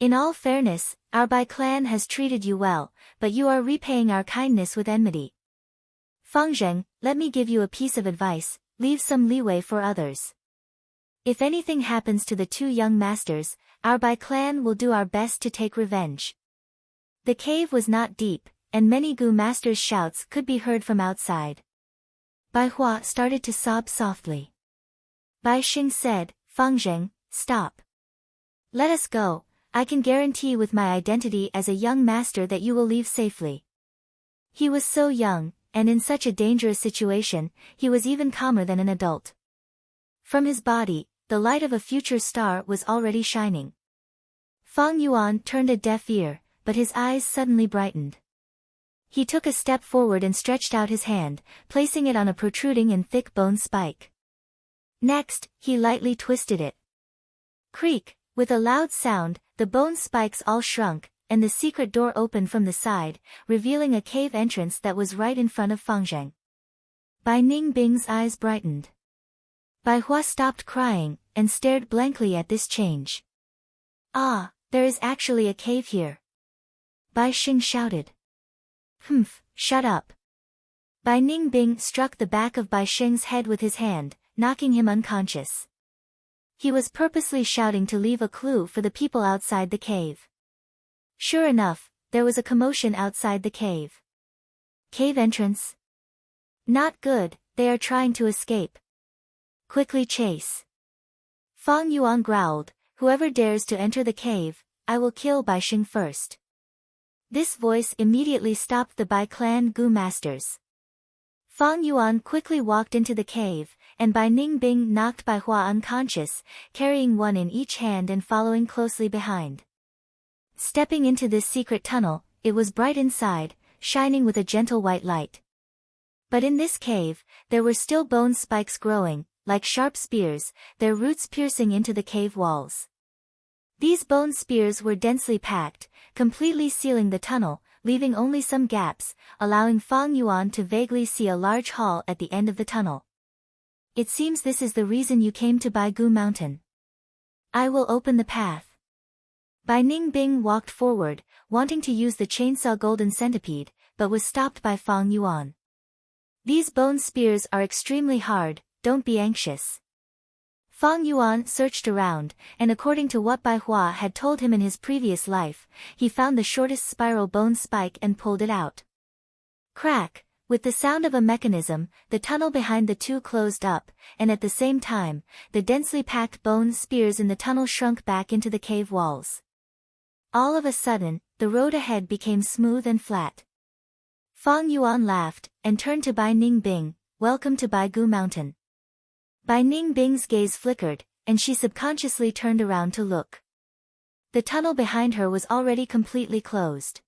In all fairness, our Bai clan has treated you well, but you are repaying our kindness with enmity. Fangzheng, let me give you a piece of advice, leave some leeway for others. If anything happens to the two young masters, our Bai clan will do our best to take revenge. The cave was not deep, and many Gu masters' shouts could be heard from outside. Bai Hua started to sob softly. Bai Xing said, Fangzheng, stop. Let us go, I can guarantee with my identity as a young master that you will leave safely. He was so young, and in such a dangerous situation, he was even calmer than an adult. From his body, the light of a future star was already shining. Fang Yuan turned a deaf ear, but his eyes suddenly brightened. He took a step forward and stretched out his hand, placing it on a protruding and thick bone spike. Next, he lightly twisted it. Creak, with a loud sound, the bone spikes all shrunk, and the secret door opened from the side, revealing a cave entrance that was right in front of Fangzheng. Bai Ningbing's eyes brightened. Bai Hua stopped crying, and stared blankly at this change. Ah, there is actually a cave here. Bai Xing shouted. Humph, shut up. Bai Ningbing struck the back of Bai Xing's head with his hand, knocking him unconscious. He was purposely shouting to leave a clue for the people outside the cave. Sure enough, there was a commotion outside the cave. Cave entrance? Not good, they are trying to escape. Quickly chase. Fang Yuan growled, whoever dares to enter the cave, I will kill Bai Xing first. This voice immediately stopped the Bai clan Gu masters. Fang Yuan quickly walked into the cave, and Bai Ningbing knocked Bai Hua unconscious, carrying one in each hand and following closely behind. Stepping into this secret tunnel, it was bright inside, shining with a gentle white light. But in this cave, there were still bone spikes growing, like sharp spears, their roots piercing into the cave walls. These bone spears were densely packed, completely sealing the tunnel, leaving only some gaps, allowing Fang Yuan to vaguely see a large hall at the end of the tunnel. It seems this is the reason you came to Baigu Mountain. I will open the path. Bai Ningbing walked forward, wanting to use the chainsaw golden centipede, but was stopped by Fang Yuan. These bone spears are extremely hard, don't be anxious. Fang Yuan searched around, and according to what Bai Hua had told him in his previous life, he found the shortest spiral bone spike and pulled it out. Crack! With the sound of a mechanism, the tunnel behind the two closed up, and at the same time, the densely packed bone spears in the tunnel shrunk back into the cave walls. All of a sudden, the road ahead became smooth and flat. Fang Yuan laughed, and turned to Bai Ningbing, "Welcome to Baigu Mountain." Bai Ningbing's gaze flickered, and she subconsciously turned around to look. The tunnel behind her was already completely closed.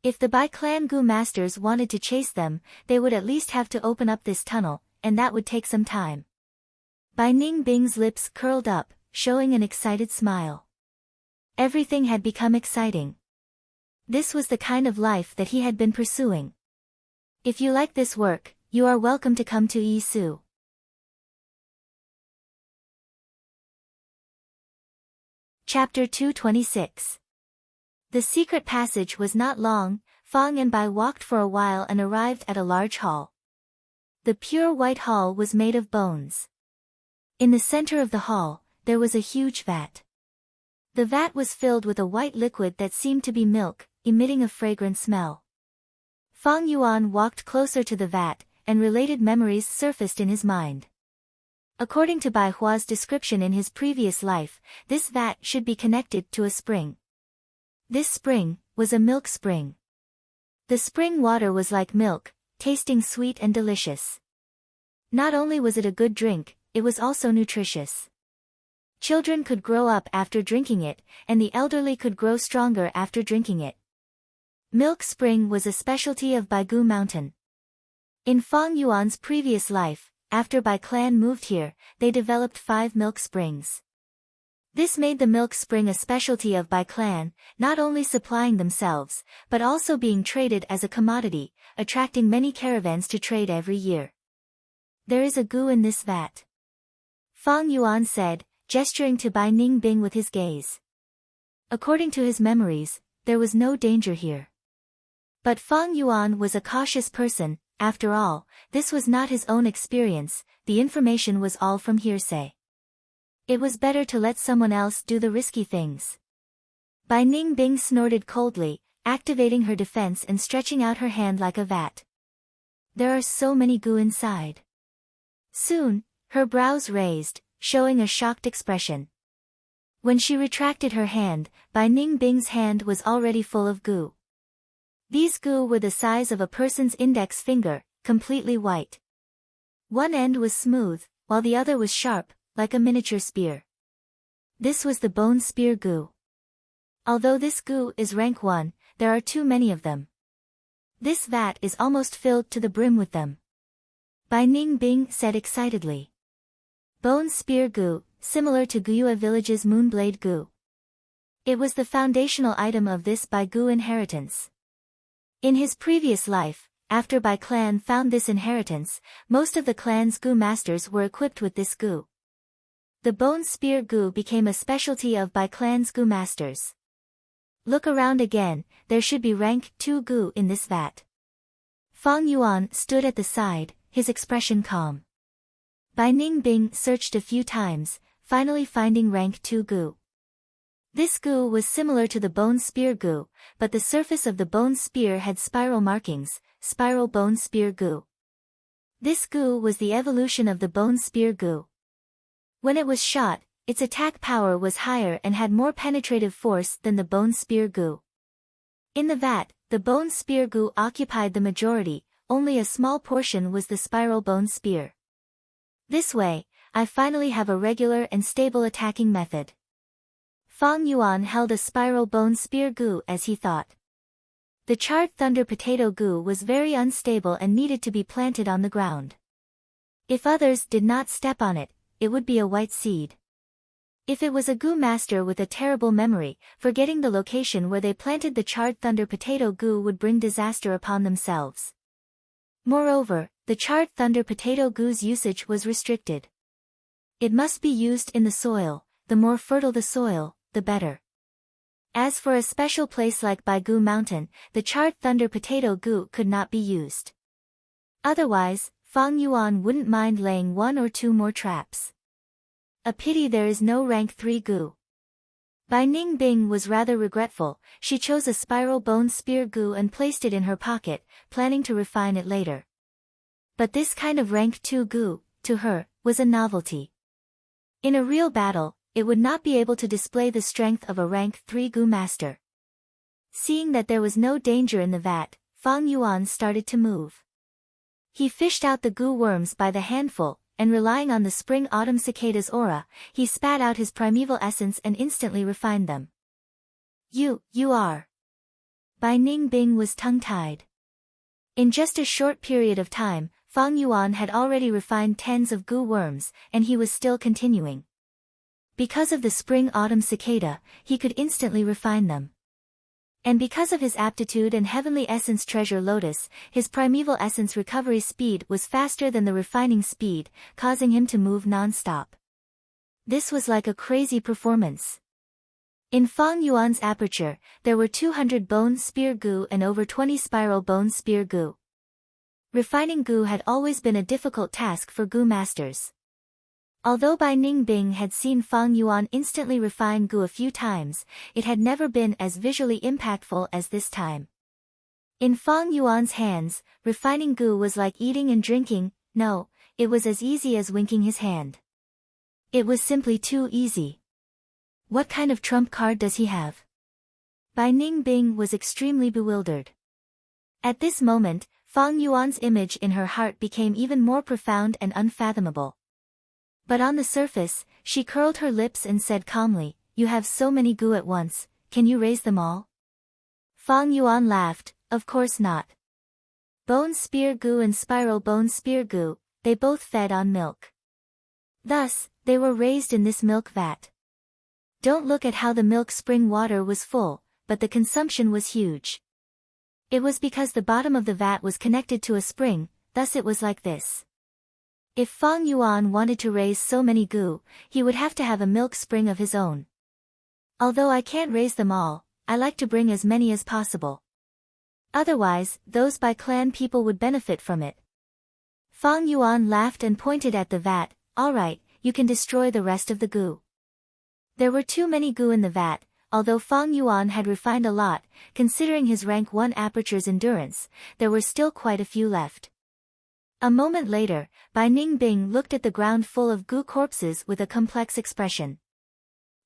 If the Bai Clan Gu masters wanted to chase them, they would at least have to open up this tunnel, and that would take some time. Bai Ningbing's lips curled up, showing an excited smile. Everything had become exciting. This was the kind of life that he had been pursuing. If you like this work, you are welcome to come to Yisu. Chapter 226. The secret passage was not long. Fang and Bai walked for a while and arrived at a large hall. The pure white hall was made of bones. In the center of the hall, there was a huge vat. The vat was filled with a white liquid that seemed to be milk, emitting a fragrant smell. Fang Yuan walked closer to the vat, and related memories surfaced in his mind. According to Bai Hua's description in his previous life, this vat should be connected to a spring. This spring was a milk spring. The spring water was like milk, tasting sweet and delicious. Not only was it a good drink, it was also nutritious. Children could grow up after drinking it, and the elderly could grow stronger after drinking it. Milk spring was a specialty of Baigu Mountain. In Fang Yuan's previous life, after Bai clan moved here, they developed 5 milk springs. This made the milk spring a specialty of Bai clan, not only supplying themselves, but also being traded as a commodity, attracting many caravans to trade every year. There is a gu in this vat. Fang Yuan said, gesturing to Bai Ningbing with his gaze. According to his memories, there was no danger here. But Fang Yuan was a cautious person. After all, this was not his own experience, the information was all from hearsay. It was better to let someone else do the risky things. Bai Ningbing snorted coldly, activating her defense and stretching out her hand like a vat. There are so many gu inside. Soon, her brows raised, showing a shocked expression. When she retracted her hand, Bai Ningbing's hand was already full of gu. These gu were the size of a person's index finger, completely white. One end was smooth, while the other was sharp, like a miniature spear. This was the bone spear gu. Although this gu is rank 1, there are too many of them. This vat is almost filled to the brim with them. Bai Ningbing said excitedly. Bone spear gu, similar to Guyue village's moonblade gu. It was the foundational item of this Baigu inheritance. In his previous life, after Bai clan found this inheritance, most of the clan's gu masters were equipped with this gu. The bone spear gu became a specialty of Bai clan's gu masters. Look around again, there should be rank 2 gu in this vat. Fang Yuan stood at the side, his expression calm. Bai Ningbing searched a few times, finally finding rank 2 gu. This gu was similar to the bone spear gu, but the surface of the bone spear had spiral markings, spiral bone spear gu. This gu was the evolution of the bone spear gu. When it was shot, its attack power was higher and had more penetrative force than the bone spear gu. In the vat, the bone spear gu occupied the majority, only a small portion was the spiral bone spear. This way, I finally have a regular and stable attacking method. Fang Yuan held a spiral bone spear gu as he thought. The charred thunder potato gu was very unstable and needed to be planted on the ground. If others did not step on it, it would be a white seed. If it was a gu master with a terrible memory, forgetting the location where they planted the charred thunder potato gu would bring disaster upon themselves. Moreover, the charred thunder potato gu's usage was restricted. It must be used in the soil, the more fertile the soil, the better. As for a special place like Baigu Mountain, the charred thunder potato goo could not be used. Otherwise, Fang Yuan wouldn't mind laying 1 or 2 more traps. A pity there is no rank 3 goo. Bai Ningbing was rather regretful. She chose a spiral bone spear goo and placed it in her pocket, planning to refine it later. But this kind of rank 2 goo, to her, was a novelty. In a real battle, it would not be able to display the strength of a rank 3 goo master. Seeing that there was no danger in the vat, Fang Yuan started to move. He fished out the goo worms by the handful, and relying on the spring autumn cicada's aura, he spat out his primeval essence and instantly refined them. You are. Bai Ningbing was tongue-tied. In just a short period of time, Fang Yuan had already refined tens of goo worms, and he was still continuing. Because of the spring autumn cicada, he could instantly refine them. And because of his aptitude and heavenly essence treasure lotus, his primeval essence recovery speed was faster than the refining speed, causing him to move non-stop. This was like a crazy performance. In Fang Yuan's aperture, there were 200 bone spear goo and over 20 spiral bone spear goo. Refining goo had always been a difficult task for goo masters. Although Bai Ningbing had seen Fang Yuan instantly refine goo a few times, it had never been as visually impactful as this time. In Fang Yuan's hands, refining goo was like eating and drinking. No, it was as easy as winking his hand. It was simply too easy. What kind of trump card does he have? Bai Ningbing was extremely bewildered. At this moment, Fang Yuan's image in her heart became even more profound and unfathomable. But on the surface, she curled her lips and said calmly, "You have so many goo at once, can you raise them all?" Fang Yuan laughed, "Of course not. Bone spear goo and spiral bone spear goo, they both fed on milk. Thus, they were raised in this milk vat. Don't look at how the milk spring water was full, but the consumption was huge. It was because the bottom of the vat was connected to a spring, thus it was like this. If Fang Yuan wanted to raise so many goo, he would have to have a milk spring of his own. Although I can't raise them all, I like to bring as many as possible. Otherwise, those Bai clan people would benefit from it." Fang Yuan laughed and pointed at the vat. "Alright, you can destroy the rest of the goo." There were too many goo in the vat. Although Fang Yuan had refined a lot, considering his rank 1 aperture's endurance, there were still quite a few left. A moment later, Bai Ningbing looked at the ground full of goo corpses with a complex expression.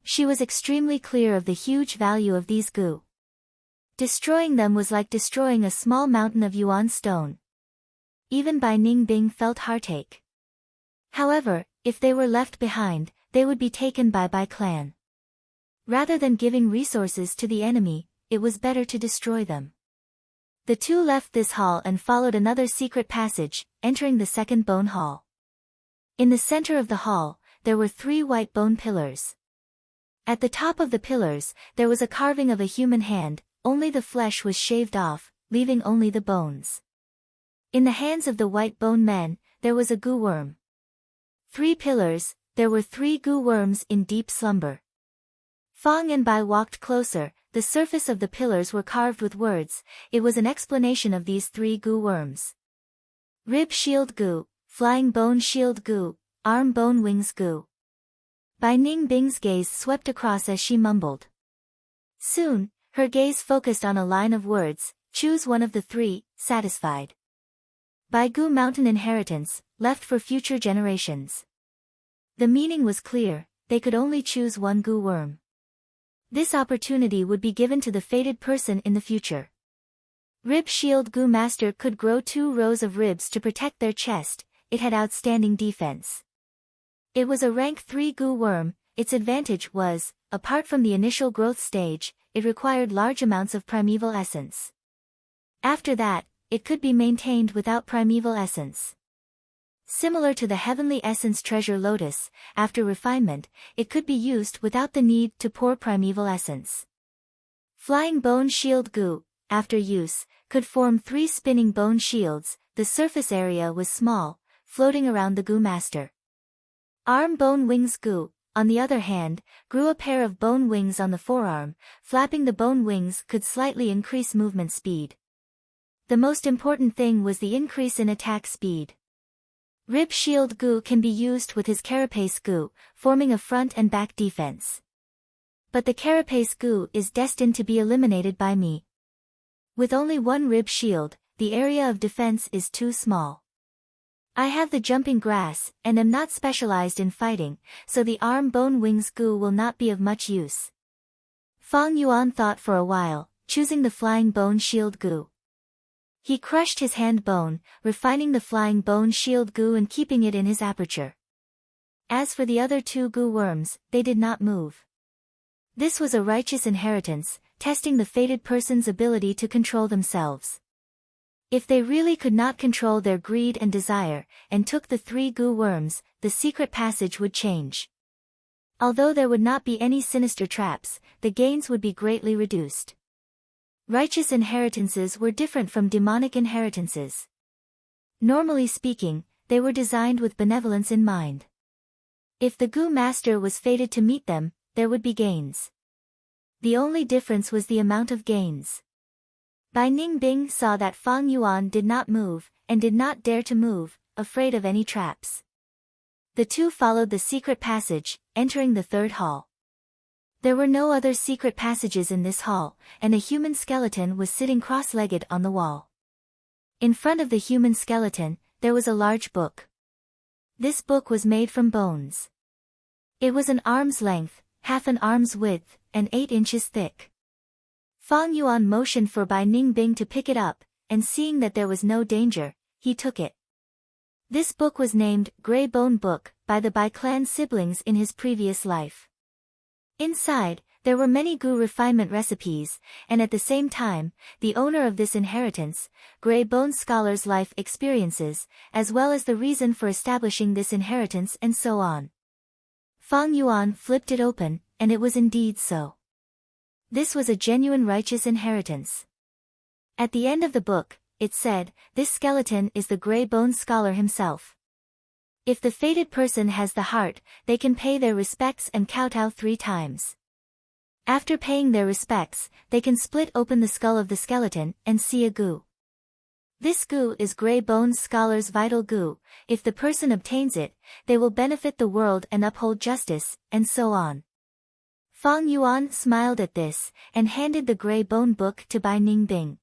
She was extremely clear of the huge value of these goo. Destroying them was like destroying a small mountain of yuan stone. Even Bai Ningbing felt heartache. However, if they were left behind, they would be taken by Bai clan. Rather than giving resources to the enemy, it was better to destroy them. The two left this hall and followed another secret passage, entering the second bone hall. In the center of the hall, there were 3 white bone pillars. At the top of the pillars, there was a carving of a human hand, only the flesh was shaved off, leaving only the bones. In the hands of the white bone men, there was a goo worm. 3 pillars, there were 3 goo worms in deep slumber. Fang and Bai walked closer. The surface of the pillars were carved with words. It was an explanation of these 3 goo worms. Rib shield goo, flying bone shield goo, arm bone wings goo. Bai Ningbing's gaze swept across as she mumbled. Soon, her gaze focused on a line of words. Choose one of the 3, satisfied. Baigu Mountain inheritance, left for future generations. The meaning was clear, they could only choose 1 goo worm. This opportunity would be given to the fated person in the future. Rib Shield Goo Master could grow 2 rows of ribs to protect their chest. It had outstanding defense. It was a rank 3 goo worm. Its advantage was, apart from the initial growth stage, it required large amounts of primeval essence. After that, it could be maintained without primeval essence. Similar to the Heavenly Essence Treasure Lotus, after refinement, it could be used without the need to pour primeval essence. Flying Bone Shield Goo, after use, could form 3 spinning bone shields. The surface area was small, floating around the Goo Master. Arm Bone Wings Goo, on the other hand, grew a pair of bone wings on the forearm. Flapping the bone wings could slightly increase movement speed. The most important thing was the increase in attack speed. Rib Shield Gu can be used with his Carapace Gu, forming a front and back defense. But the Carapace Gu is destined to be eliminated by me. With only one rib shield, the area of defense is too small. I have the jumping grass, and am not specialized in fighting, so the arm bone wings Gu will not be of much use. Fang Yuan thought for a while, choosing the flying bone shield Gu. He crushed his hand bone, refining the flying bone shield Gu and keeping it in his aperture. As for the other two Gu worms, they did not move. This was a righteous inheritance, testing the fated person's ability to control themselves. If they really could not control their greed and desire, and took the 3 Gu worms, the secret passage would change. Although there would not be any sinister traps, the gains would be greatly reduced. Righteous inheritances were different from demonic inheritances. Normally speaking, they were designed with benevolence in mind. If the Gu master was fated to meet them, there would be gains. The only difference was the amount of gains. Bai Ningbing saw that Fang Yuan did not move, and did not dare to move, afraid of any traps. The two followed the secret passage, entering the 3rd hall. There were no other secret passages in this hall, and a human skeleton was sitting cross-legged on the wall. In front of the human skeleton, there was a large book. This book was made from bones. It was an arm's length, half an arm's width, and 8 inches thick. Fang Yuan motioned for Bai Ningbing to pick it up, and seeing that there was no danger, he took it. This book was named Grey Bone Book by the Bai clan siblings in his previous life. Inside, there were many Gu refinement recipes, and at the same time, the owner of this inheritance, Grey Bone Scholar's life experiences, as well as the reason for establishing this inheritance and so on. Fang Yuan flipped it open, and it was indeed so. This was a genuine righteous inheritance. At the end of the book, it said, "This skeleton is the Grey Bone Scholar himself. If the fated person has the heart, they can pay their respects and kowtow 3 times. After paying their respects, they can split open the skull of the skeleton and see a Gu. This Gu is Grey Bone Scholar's vital Gu. If the person obtains it, they will benefit the world and uphold justice, and so on." Fang Yuan smiled at this, and handed the Grey Bone Book to Bai Ningbing.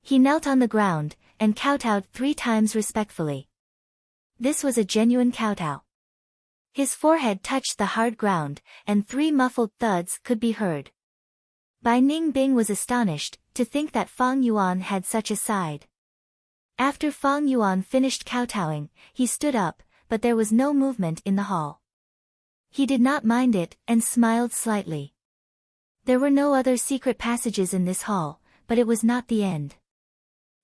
He knelt on the ground, and kowtowed 3 times respectfully. This was a genuine kowtow. His forehead touched the hard ground, and 3 muffled thuds could be heard. Bai Ningbing was astonished to think that Fang Yuan had such a side. After Fang Yuan finished kowtowing, he stood up, but there was no movement in the hall. He did not mind it, and smiled slightly. There were no other secret passages in this hall, but it was not the end.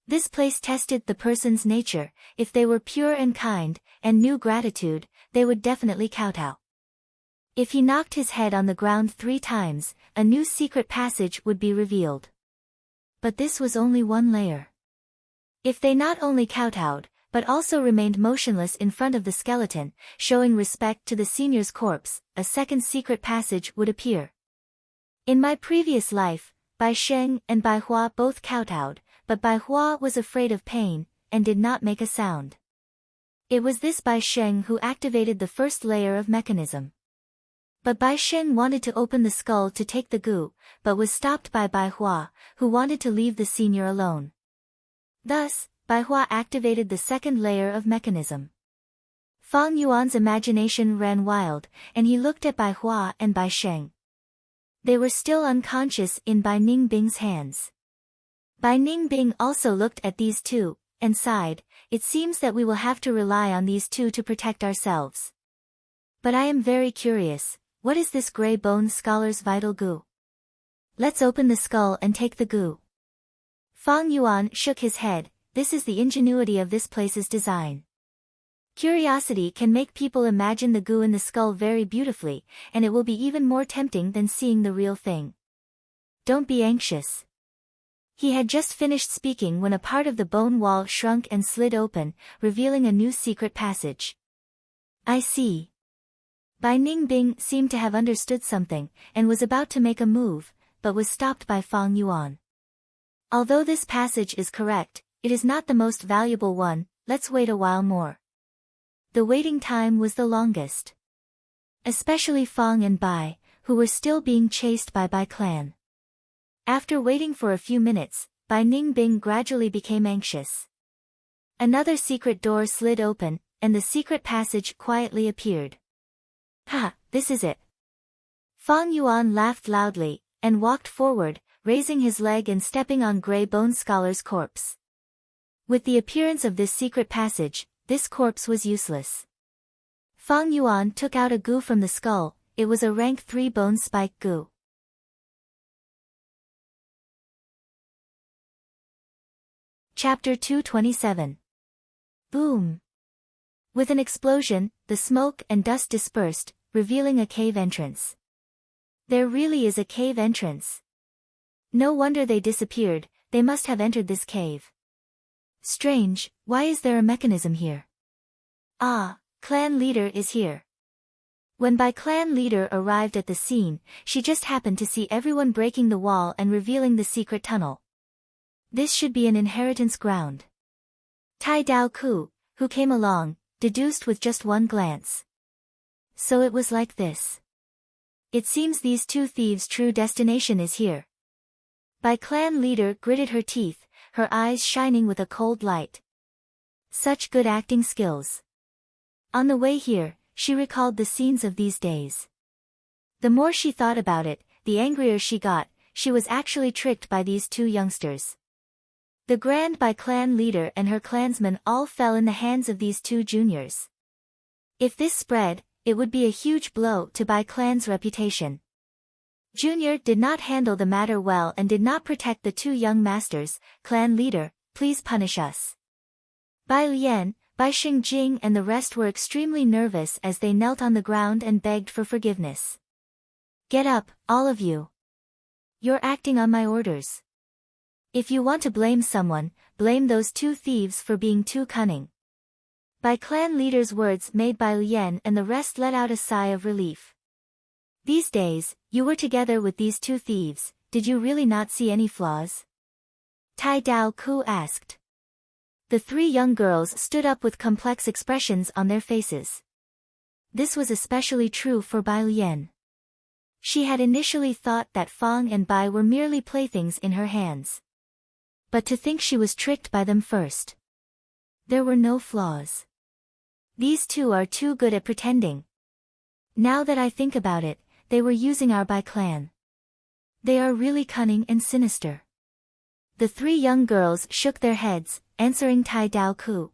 This place tested the person's nature. If they were pure and kind, and knew gratitude, they would definitely kowtow. If he knocked his head on the ground 3 times, a new secret passage would be revealed. But this was only one layer. If they not only kowtowed, but also remained motionless in front of the skeleton, showing respect to the senior's corpse, a second secret passage would appear. In my previous life, Bai Sheng and Bai Hua both kowtowed, but Bai Hua was afraid of pain, and did not make a sound. It was this Bai Sheng who activated the first layer of mechanism. But Bai Sheng wanted to open the skull to take the Gu, but was stopped by Bai Hua, who wanted to leave the senior alone. Thus, Bai Hua activated the second layer of mechanism. Fang Yuan's imagination ran wild, and he looked at Bai Hua and Bai Sheng. They were still unconscious in Bai Ningbing's hands. Bai Ningbing also looked at these two, and sighed. It seems that we will have to rely on these two to protect ourselves. But I am very curious, what is this Grey Bone Scholar's vital Gu? Let's open the skull and take the Gu. Fang Yuan shook his head. This is the ingenuity of this place's design. Curiosity can make people imagine the Gu in the skull very beautifully, and it will be even more tempting than seeing the real thing. Don't be anxious. He had just finished speaking when a part of the bone wall shrunk and slid open, revealing a new secret passage. I see. Bai Ningbing seemed to have understood something, and was about to make a move, but was stopped by Fang Yuan. Although this passage is correct, it is not the most valuable one, let's wait a while more. The waiting time was the longest. Especially Fang and Bai, who were still being chased by Bai clan. After waiting for a few minutes, Bai Ningbing gradually became anxious. Another secret door slid open, and the secret passage quietly appeared. Ha, this is it. Fang Yuan laughed loudly, and walked forward, raising his leg and stepping on Grey Bone Scholar's corpse. With the appearance of this secret passage, this corpse was useless. Fang Yuan took out a gu from the skull, it was a rank 3 bone spike gu. Chapter 227. Boom! With an explosion, the smoke and dust dispersed, revealing a cave entrance. There really is a cave entrance. No wonder they disappeared, they must have entered this cave. Strange, why is there a mechanism here? Ah, clan leader is here. When Bai clan leader arrived at the scene, she just happened to see everyone breaking the wall and revealing the secret tunnel. This should be an inheritance ground. Tai Dao Ku, who came along, deduced with just one glance. So it was like this. It seems these two thieves' true destination is here. Bai clan leader gritted her teeth, her eyes shining with a cold light. Such good acting skills. On the way here, she recalled the scenes of these days. The more she thought about it, the angrier she got, she was actually tricked by these two youngsters. The Grand Bai clan leader and her clansmen all fell in the hands of these two juniors. If this spread, it would be a huge blow to Bai clan's reputation. Junior did not handle the matter well and did not protect the two young masters. Clan leader, please punish us. Bai Lian, Bai Xingjing and the rest were extremely nervous as they knelt on the ground and begged for forgiveness. Get up, all of you. You're acting on my orders. If you want to blame someone, blame those two thieves for being too cunning. Bai clan leader's words made Bai Lian and the rest let out a sigh of relief. These days, you were together with these two thieves, did you really not see any flaws? Tai Dao Ku asked. The three young girls stood up with complex expressions on their faces. This was especially true for Bai Lian. She had initially thought that Fang and Bai were merely playthings in her hands. But to think she was tricked by them first. There were no flaws. These two are too good at pretending. Now that I think about it, they were using our Bai clan. They are really cunning and sinister. The three young girls shook their heads, answering Tai Dao Ku.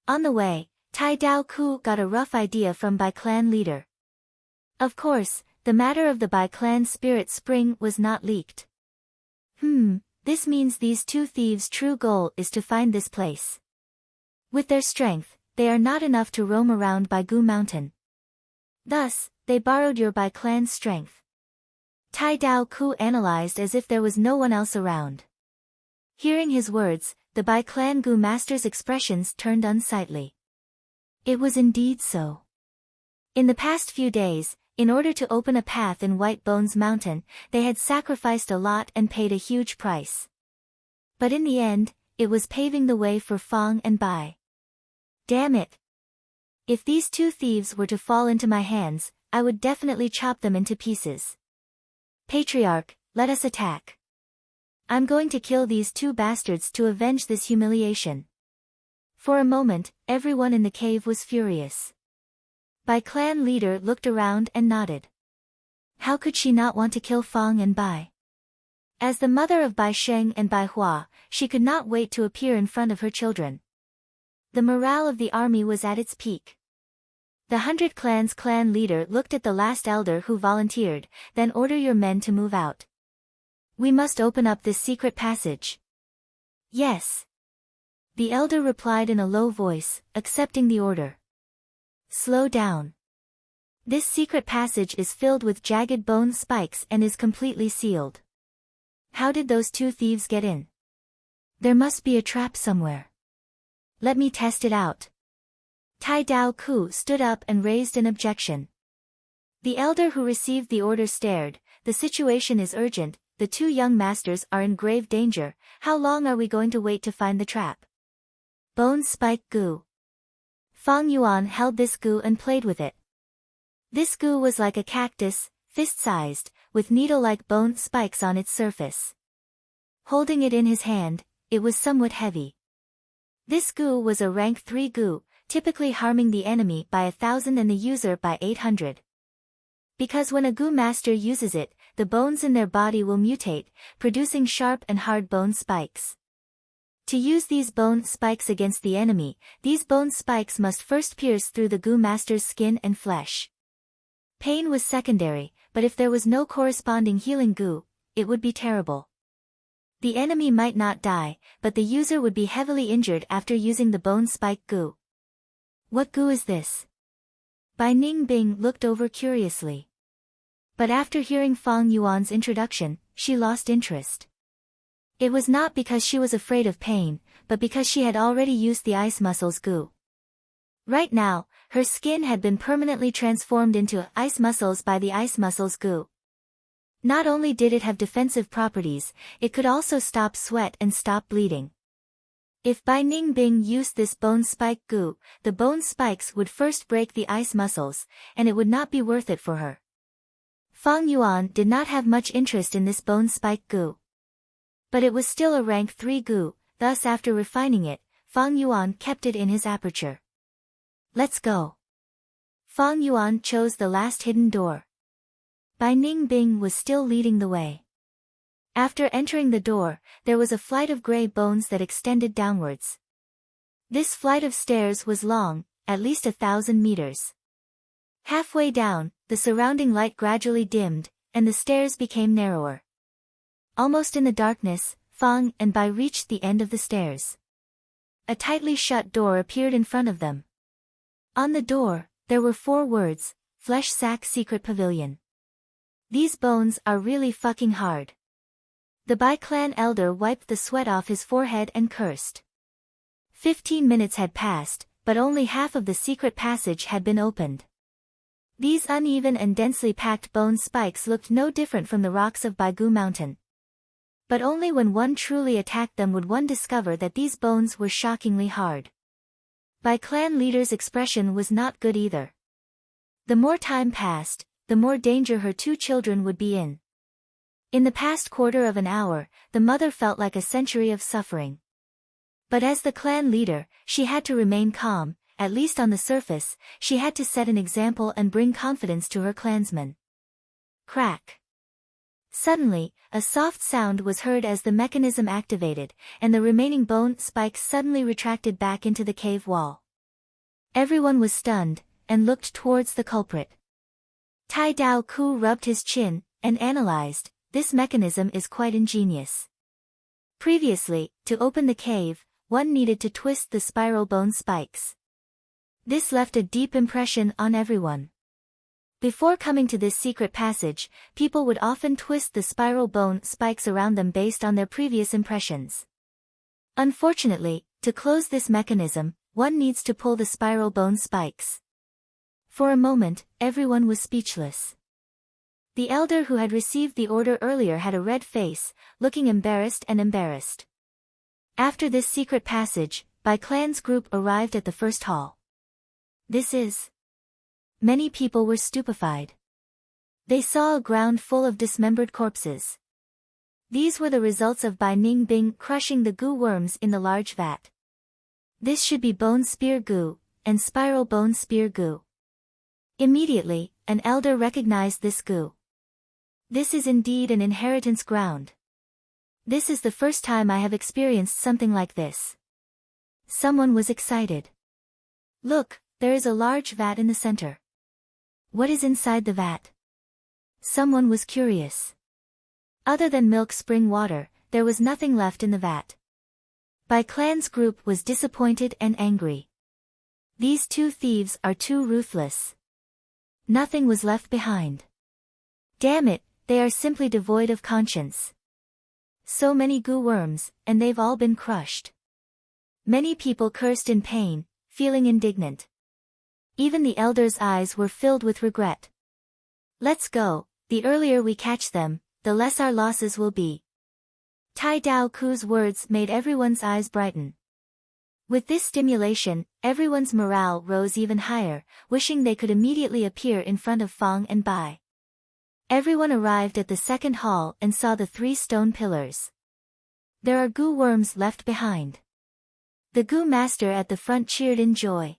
On the way, Tai Dao Ku got a rough idea from Bai clan leader. Of course, the matter of the Bai clan spirit spring was not leaked. This means these two thieves' true goal is to find this place. With their strength, they are not enough to roam around Baigu Mountain. Thus, they borrowed your Bai clan's strength. Tai Dao Ku analyzed as if there was no one else around. Hearing his words, the Bai clan Gu master's expressions turned unsightly. It was indeed so. In the past few days, in order to open a path in White Bones Mountain, they had sacrificed a lot and paid a huge price. But in the end, it was paving the way for Fang and Bai. Damn it! If these two thieves were to fall into my hands, I would definitely chop them into pieces. Patriarch, let us attack. I'm going to kill these two bastards to avenge this humiliation. For a moment, everyone in the cave was furious. Bai clan leader looked around and nodded. How could she not want to kill Fang and Bai? As the mother of Bai Sheng and Bai Hua, she could not wait to appear in front of her children. The morale of the army was at its peak. The 100 Clans clan leader looked at the last elder who volunteered, then order your men to move out. We must open up this secret passage. Yes. The elder replied in a low voice, accepting the order. Slow down. This secret passage is filled with jagged bone spikes and is completely sealed. How did those two thieves get in? There must be a trap somewhere. Let me test it out. Tai Dao Ku stood up and raised an objection. The elder who received the order stared. The situation is urgent, the two young masters are in grave danger. How long are we going to wait to find the trap? Bone spike goo. Fang Yuan held this goo and played with it. This goo was like a cactus, fist-sized, with needle-like bone spikes on its surface. Holding it in his hand, it was somewhat heavy. This goo was a rank 3 goo, typically harming the enemy by 1,000 and the user by 800. Because when a goo master uses it, the bones in their body will mutate, producing sharp and hard bone spikes. To use these bone spikes against the enemy, these bone spikes must first pierce through the goo master's skin and flesh. Pain was secondary, but if there was no corresponding healing goo, it would be terrible. The enemy might not die, but the user would be heavily injured after using the bone spike goo. What goo is this? Bai Ningbing looked over curiously. But after hearing Fang Yuan's introduction, she lost interest. It was not because she was afraid of pain, but because she had already used the ice muscles goo. Right now, her skin had been permanently transformed into ice muscles by the ice muscles goo. Not only did it have defensive properties, it could also stop sweat and stop bleeding. If Bai Ningbing used this bone spike goo, the bone spikes would first break the ice muscles, and it would not be worth it for her. Fang Yuan did not have much interest in this bone spike goo. But it was still a rank 3 goo, thus after refining it, Fang Yuan kept it in his aperture. Let's go. Fang Yuan chose the last hidden door. Bai Ningbing was still leading the way. After entering the door, there was a flight of gray bones that extended downwards. This flight of stairs was long, at least 1,000 meters. Halfway down, the surrounding light gradually dimmed, and the stairs became narrower. Almost in the darkness, Fang and Bai reached the end of the stairs. A tightly shut door appeared in front of them. On the door, there were 4 words, Flesh Sack Secret Pavilion. These bones are really fucking hard. The Bai clan elder wiped the sweat off his forehead and cursed. 15 minutes had passed, but only half of the secret passage had been opened. These uneven and densely packed bone spikes looked no different from the rocks of Baigu Mountain. But only when one truly attacked them would one discover that these bones were shockingly hard. Bai clan leader's expression was not good either. The more time passed, the more danger her 2 children would be in. In the past quarter of an hour, the mother felt like a century of suffering. But as the clan leader, she had to remain calm, at least on the surface. She had to set an example and bring confidence to her clansmen. Crack. Suddenly, a soft sound was heard as the mechanism activated, and the remaining bone spikes suddenly retracted back into the cave wall. Everyone was stunned, and looked towards the culprit. Tai Dao Ku rubbed his chin, and analyzed. This mechanism is quite ingenious. Previously, to open the cave, one needed to twist the spiral bone spikes. This left a deep impression on everyone. Before coming to this secret passage, people would often twist the spiral bone spikes around them based on their previous impressions. Unfortunately, to close this mechanism, one needs to pull the spiral bone spikes. For a moment, everyone was speechless. The elder who had received the order earlier had a red face, looking embarrassed. After this secret passage, Bai clan's group arrived at the first hall. This is... Many people were stupefied. They saw a ground full of dismembered corpses. These were the results of Bai Ningbing crushing the goo worms in the large vat. This should be bone spear goo, and spiral bone spear goo. Immediately, an elder recognized this goo. This is indeed an inheritance ground. This is the first time I have experienced something like this. Someone was excited. Look, there is a large vat in the center. What is inside the vat? Someone was curious. Other than milk spring water, there was nothing left in the vat. Bai clan's group was disappointed and angry. These 2 thieves are too ruthless. Nothing was left behind. Damn it, they are simply devoid of conscience. So many goo worms, and they've all been crushed. Many people cursed in pain, feeling indignant. Even the elder's eyes were filled with regret. Let's go, the earlier we catch them, the less our losses will be. Tai Dao Ku's words made everyone's eyes brighten. With this stimulation, everyone's morale rose even higher, wishing they could immediately appear in front of Fang and Bai. Everyone arrived at the second hall and saw the 3 stone pillars. There are goo worms left behind. The goo master at the front cheered in joy.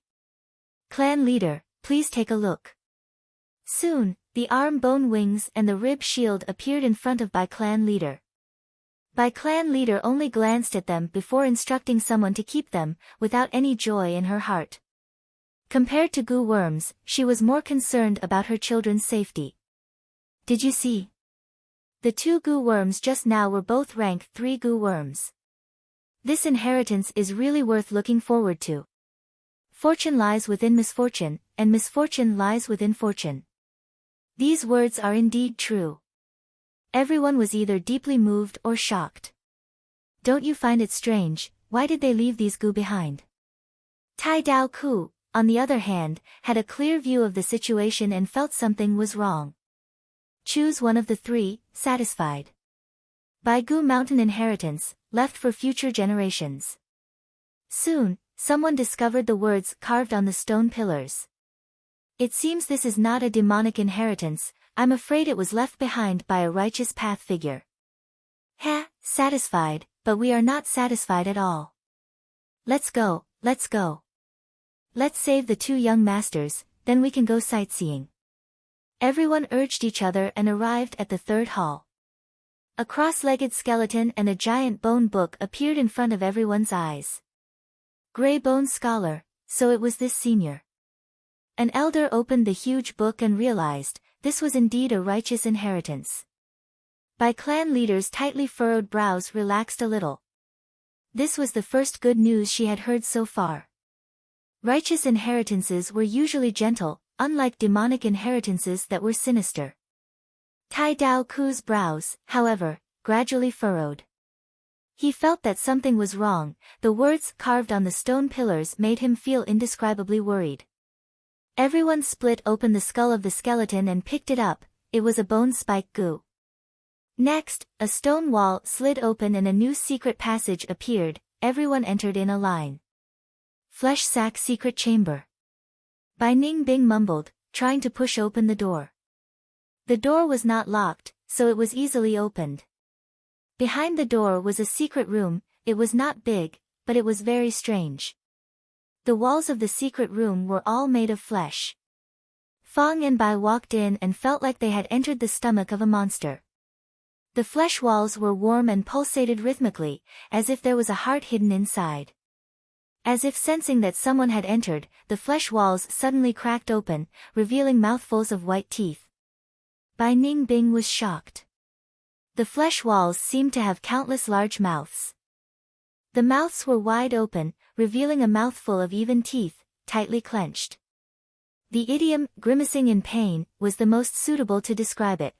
Clan leader, please take a look. Soon, the arm bone wings and the rib shield appeared in front of Bai clan leader. Bai clan leader only glanced at them before instructing someone to keep them, without any joy in her heart. Compared to goo worms, she was more concerned about her children's safety. Did you see? The 2 goo worms just now were both rank 3 goo worms. This inheritance is really worth looking forward to. Fortune lies within misfortune, and misfortune lies within fortune. These words are indeed true. Everyone was either deeply moved or shocked. Don't you find it strange, why did they leave these goo behind? Tai Dao Ku, on the other hand, had a clear view of the situation and felt something was wrong. Choose one of the 3, satisfied. Bai Goo Mountain inheritance, left for future generations. Soon, someone discovered the words carved on the stone pillars. It seems this is not a demonic inheritance, I'm afraid it was left behind by a righteous path figure. Satisfied, but we are not satisfied at all. Let's go, let's go. Let's save the 2 young masters, then we can go sightseeing. Everyone urged each other and arrived at the 3rd hall. A cross-legged skeleton and a giant bone book appeared in front of everyone's eyes. Grey Bone Scholar, so it was this senior. An elder opened the huge book and realized, this was indeed a righteous inheritance. Bai clan leader's tightly furrowed brows relaxed a little. This was the first good news she had heard so far. Righteous inheritances were usually gentle, unlike demonic inheritances that were sinister. Tai Dao Ku's brows, however, gradually furrowed. He felt that something was wrong, the words carved on the stone pillars made him feel indescribably worried. Everyone split open the skull of the skeleton and picked it up, it was a bone spike goo. Next, a stone wall slid open and a new secret passage appeared, everyone entered in a line. Flesh sack secret chamber. Bai Ning Bing mumbled, trying to push open the door. The door was not locked, so it was easily opened. Behind the door was a secret room, it was not big, but it was very strange. The walls of the secret room were all made of flesh. Fang and Bai walked in and felt like they had entered the stomach of a monster. The flesh walls were warm and pulsated rhythmically, as if there was a heart hidden inside. As if sensing that someone had entered, the flesh walls suddenly cracked open, revealing mouthfuls of white teeth. Bai Ning Bing was shocked. The flesh walls seemed to have countless large mouths. The mouths were wide open, revealing a mouthful of even teeth, tightly clenched. The idiom, grimacing in pain, was the most suitable to describe it.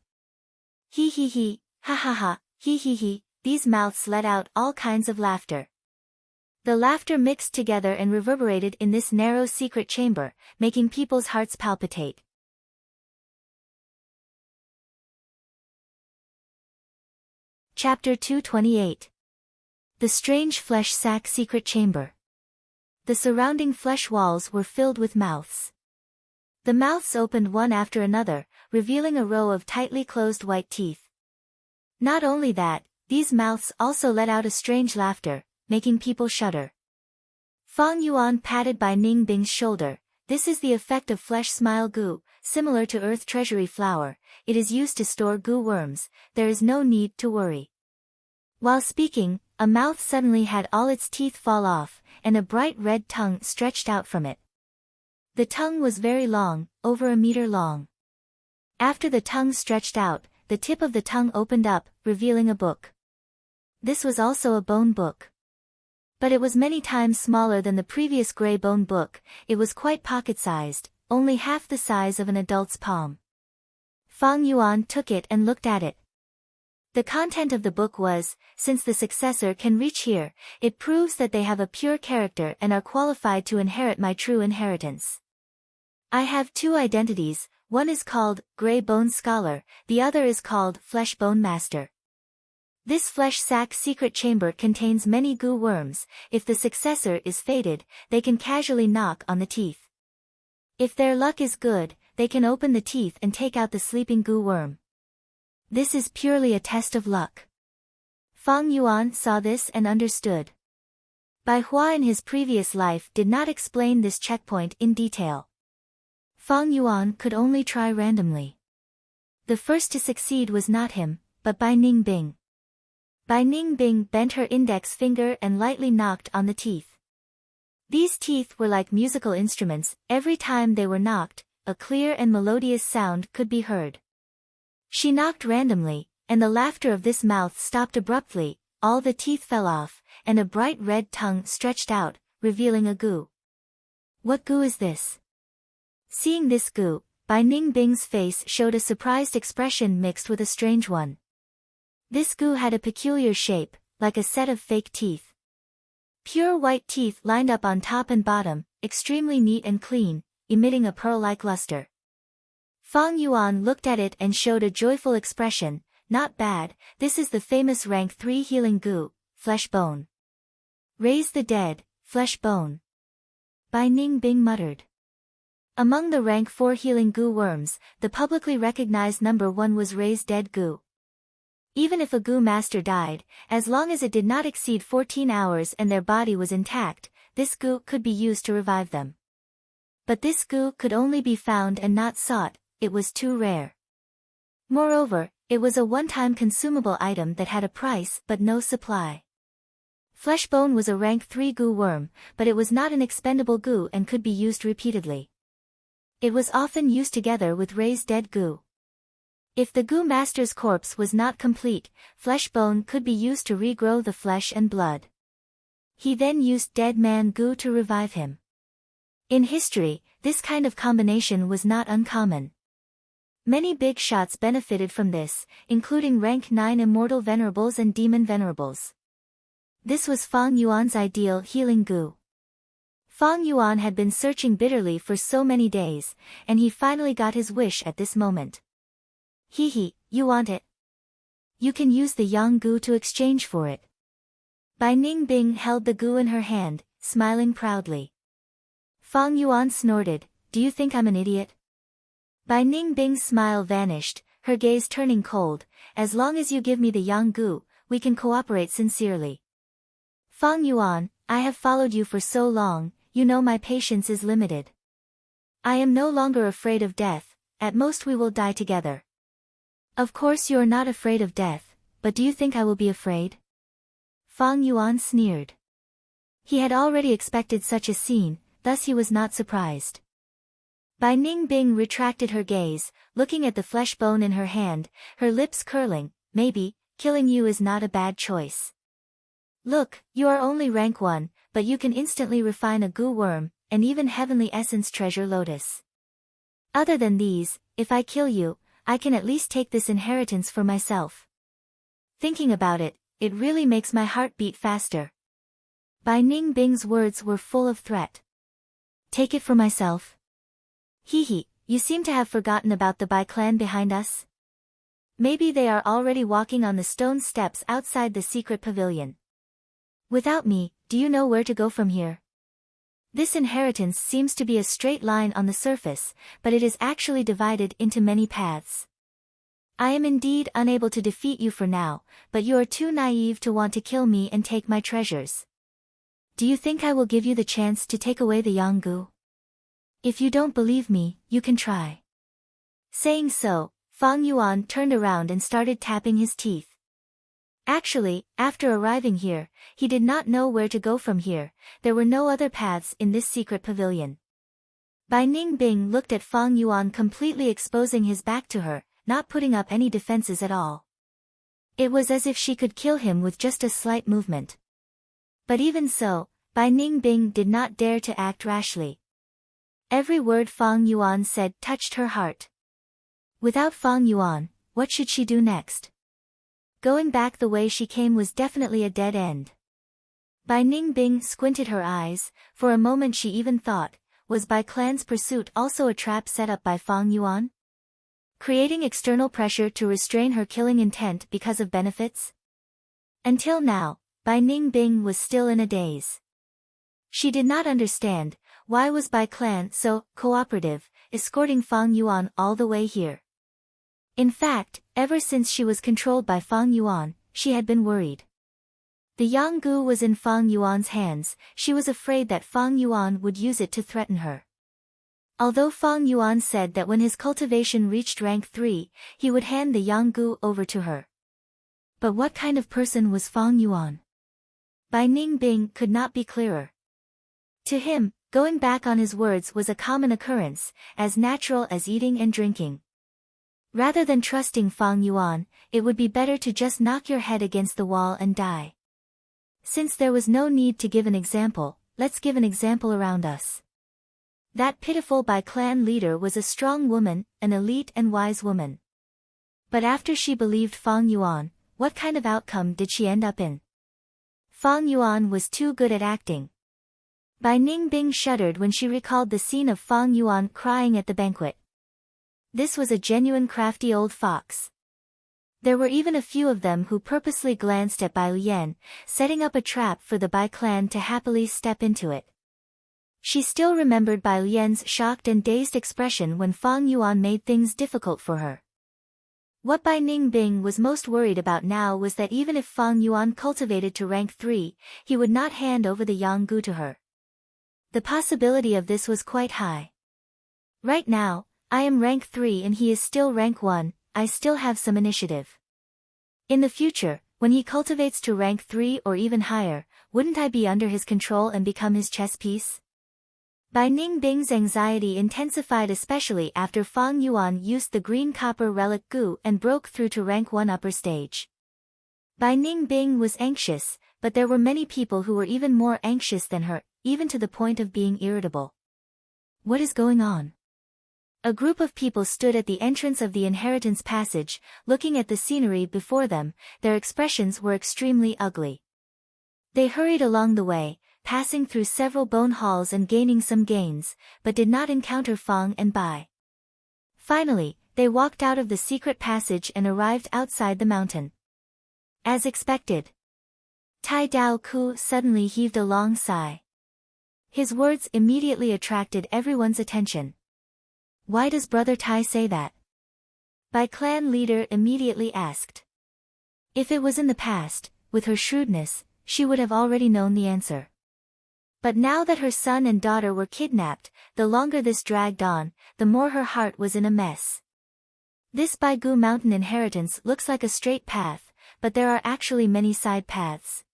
He, ha ha ha, he, these mouths let out all kinds of laughter. The laughter mixed together and reverberated in this narrow secret chamber, making people's hearts palpitate. Chapter 228. The Strange Flesh Sack Secret Chamber. The surrounding flesh walls were filled with mouths. The mouths opened one after another, revealing a row of tightly closed white teeth. Not only that, these mouths also let out a strange laughter, making people shudder. Fang Yuan patted Bai Ning Bing's shoulder. This is the effect of flesh smile goo, similar to earth treasury flour, it is used to store goo worms, there is no need to worry. While speaking, a mouth suddenly had all its teeth fall off, and a bright red tongue stretched out from it. The tongue was very long, over a meter long. After the tongue stretched out, the tip of the tongue opened up, revealing a book. This was also a bone book. But it was many times smaller than the previous grey bone book, it was quite pocket-sized, only half the size of an adult's palm. Fang Yuan took it and looked at it. The content of the book was, since the successor can reach here, it proves that they have a pure character and are qualified to inherit my true inheritance. I have two identities, One is called Gray Bone Scholar, the other is called Flesh Bone Master. This flesh sac secret chamber contains many goo worms. If the successor is fated, they can casually knock on the teeth. If their luck is good, they can open the teeth and take out the sleeping goo worm. This is purely a test of luck. Fang Yuan saw this and understood. Bai Hua in his previous life did not explain this checkpoint in detail. Fang Yuan could only try randomly. The first to succeed was not him, but Bai Ningbing. Bai Ningbing bent her index finger and lightly knocked on the teeth. These teeth were like musical instruments. Every time they were knocked, a clear and melodious sound could be heard. She knocked randomly, and the laughter of this mouth stopped abruptly. All the teeth fell off, and a bright red tongue stretched out, revealing a goo. What goo is this? Seeing this goo, Bai Ningbing's face showed a surprised expression mixed with a strange one. This goo had a peculiar shape, like a set of fake teeth. Pure white teeth lined up on top and bottom, extremely neat and clean, emitting a pearl-like luster. Fang Yuan looked at it and showed a joyful expression. Not bad, this is the famous rank 3 healing goo, flesh bone. Raise the dead, flesh bone. Bai Ningbing muttered. Among the rank 4 healing goo worms, the publicly recognized number 1 was raise dead goo. Even if a goo master died, as long as it did not exceed 14 hours and their body was intact, this goo could be used to revive them. But this goo could only be found and not sought, it was too rare. Moreover, it was a one-time consumable item that had a price but no supply. Fleshbone was a rank 3 goo worm, but it was not an expendable goo and could be used repeatedly. It was often used together with raised dead goo. If the goo master's corpse was not complete, flesh bone could be used to regrow the flesh and blood. He then used dead man goo to revive him. In history, this kind of combination was not uncommon. Many big shots benefited from this, including rank 9 immortal venerables and demon venerables. This was Fang Yuan's ideal healing goo. Fang Yuan had been searching bitterly for so many days, and he finally got his wish at this moment. Hee, you want it? You can use the yang goo to exchange for it. Bai Ningbing held the goo in her hand, smiling proudly. Fang Yuan snorted, do you think I'm an idiot? Bai Ningbing's smile vanished, her gaze turning cold. As long as you give me the yang goo, we can cooperate sincerely. Fang Yuan, I have followed you for so long, you know my patience is limited. I am no longer afraid of death, at most we will die together. Of course you are not afraid of death, but do you think I will be afraid? Fang Yuan sneered. He had already expected such a scene, thus he was not surprised. Bai Ningbing retracted her gaze, looking at the flesh bone in her hand, her lips curling. Maybe, killing you is not a bad choice. Look, you are only rank 1, but you can instantly refine a goo worm, and even heavenly essence treasure lotus. Other than these, if I kill you, I can at least take this inheritance for myself. Thinking about it, it really makes my heart beat faster. Bai Ningbing's words were full of threat. Take it for myself? Hee, you seem to have forgotten about the Bai clan behind us? Maybe they are already walking on the stone steps outside the secret pavilion. Without me, do you know where to go from here? This inheritance seems to be a straight line on the surface, but it is actually divided into many paths. I am indeed unable to defeat you for now, but you are too naive to want to kill me and take my treasures. Do you think I will give you the chance to take away the Yanggu? If you don't believe me, you can try. Saying so, Fang Yuan turned around and started tapping his teeth. Actually, after arriving here, he did not know where to go from here. There were no other paths in this secret pavilion. Bai Ningbing looked at Fang Yuan completely exposing his back to her, not putting up any defenses at all. It was as if she could kill him with just a slight movement. But even so, Bai Ningbing did not dare to act rashly. Every word Fang Yuan said touched her heart. Without Fang Yuan, what should she do next? Going back the way she came was definitely a dead end. Bai Ningbing squinted her eyes. For a moment she even thought, was Bai clan's pursuit also a trap set up by Fang Yuan? creating external pressure to restrain her killing intent because of benefits? Until now, Bai Ningbing was still in a daze. She did not understand, why was Bai clan so cooperative, escorting Fang Yuan all the way here. In fact, ever since she was controlled by Fang Yuan, she had been worried. The Yanggu was in Fang Yuan's hands, she was afraid that Fang Yuan would use it to threaten her. Although Fang Yuan said that when his cultivation reached rank 3, he would hand the Yanggu over to her. But what kind of person was Fang Yuan? Bai Ningbing could not be clearer. To him, going back on his words was a common occurrence, as natural as eating and drinking. Rather than trusting Fang Yuan, it would be better to just knock your head against the wall and die. Since there was no need to give an example, let's give an example around us. That pitiful Bai clan leader was a strong woman, an elite and wise woman. But after she believed Fang Yuan, what kind of outcome did she end up in? Fang Yuan was too good at acting. Bai Ningbing shuddered when she recalled the scene of Fang Yuan crying at the banquet. This was a genuine crafty old fox. There were even a few of them who purposely glanced at Bai Lian, setting up a trap for the Bai clan to happily step into it. She still remembered Bai Lian's shocked and dazed expression when Fang Yuan made things difficult for her. What Bai Ningbing was most worried about now was that even if Fang Yuan cultivated to rank 3, he would not hand over the Yanggu to her. The possibility of this was quite high. Right now, I am rank 3 and he is still rank 1, I still have some initiative. In the future, when he cultivates to rank 3 or even higher, wouldn't I be under his control and become his chess piece? Bai Ningbing's anxiety intensified especially after Fang Yuan used the green copper relic Gu and broke through to rank 1 upper stage. Bai Ningbing was anxious, but there were many people who were even more anxious than her, even to the point of being irritable. What is going on? A group of people stood at the entrance of the inheritance passage, looking at the scenery before them, their expressions were extremely ugly. They hurried along the way, passing through several bone halls and gaining some gains, but did not encounter Fang and Bai. Finally, they walked out of the secret passage and arrived outside the mountain. As expected. Tai Dao Ku suddenly heaved a long sigh. His words immediately attracted everyone's attention. Why does Brother Tai say that? Bai clan leader immediately asked. If it was in the past, with her shrewdness, she would have already known the answer. But now that her son and daughter were kidnapped, the longer this dragged on, the more her heart was in a mess. This Baigu mountain inheritance looks like a straight path, but there are actually many side paths.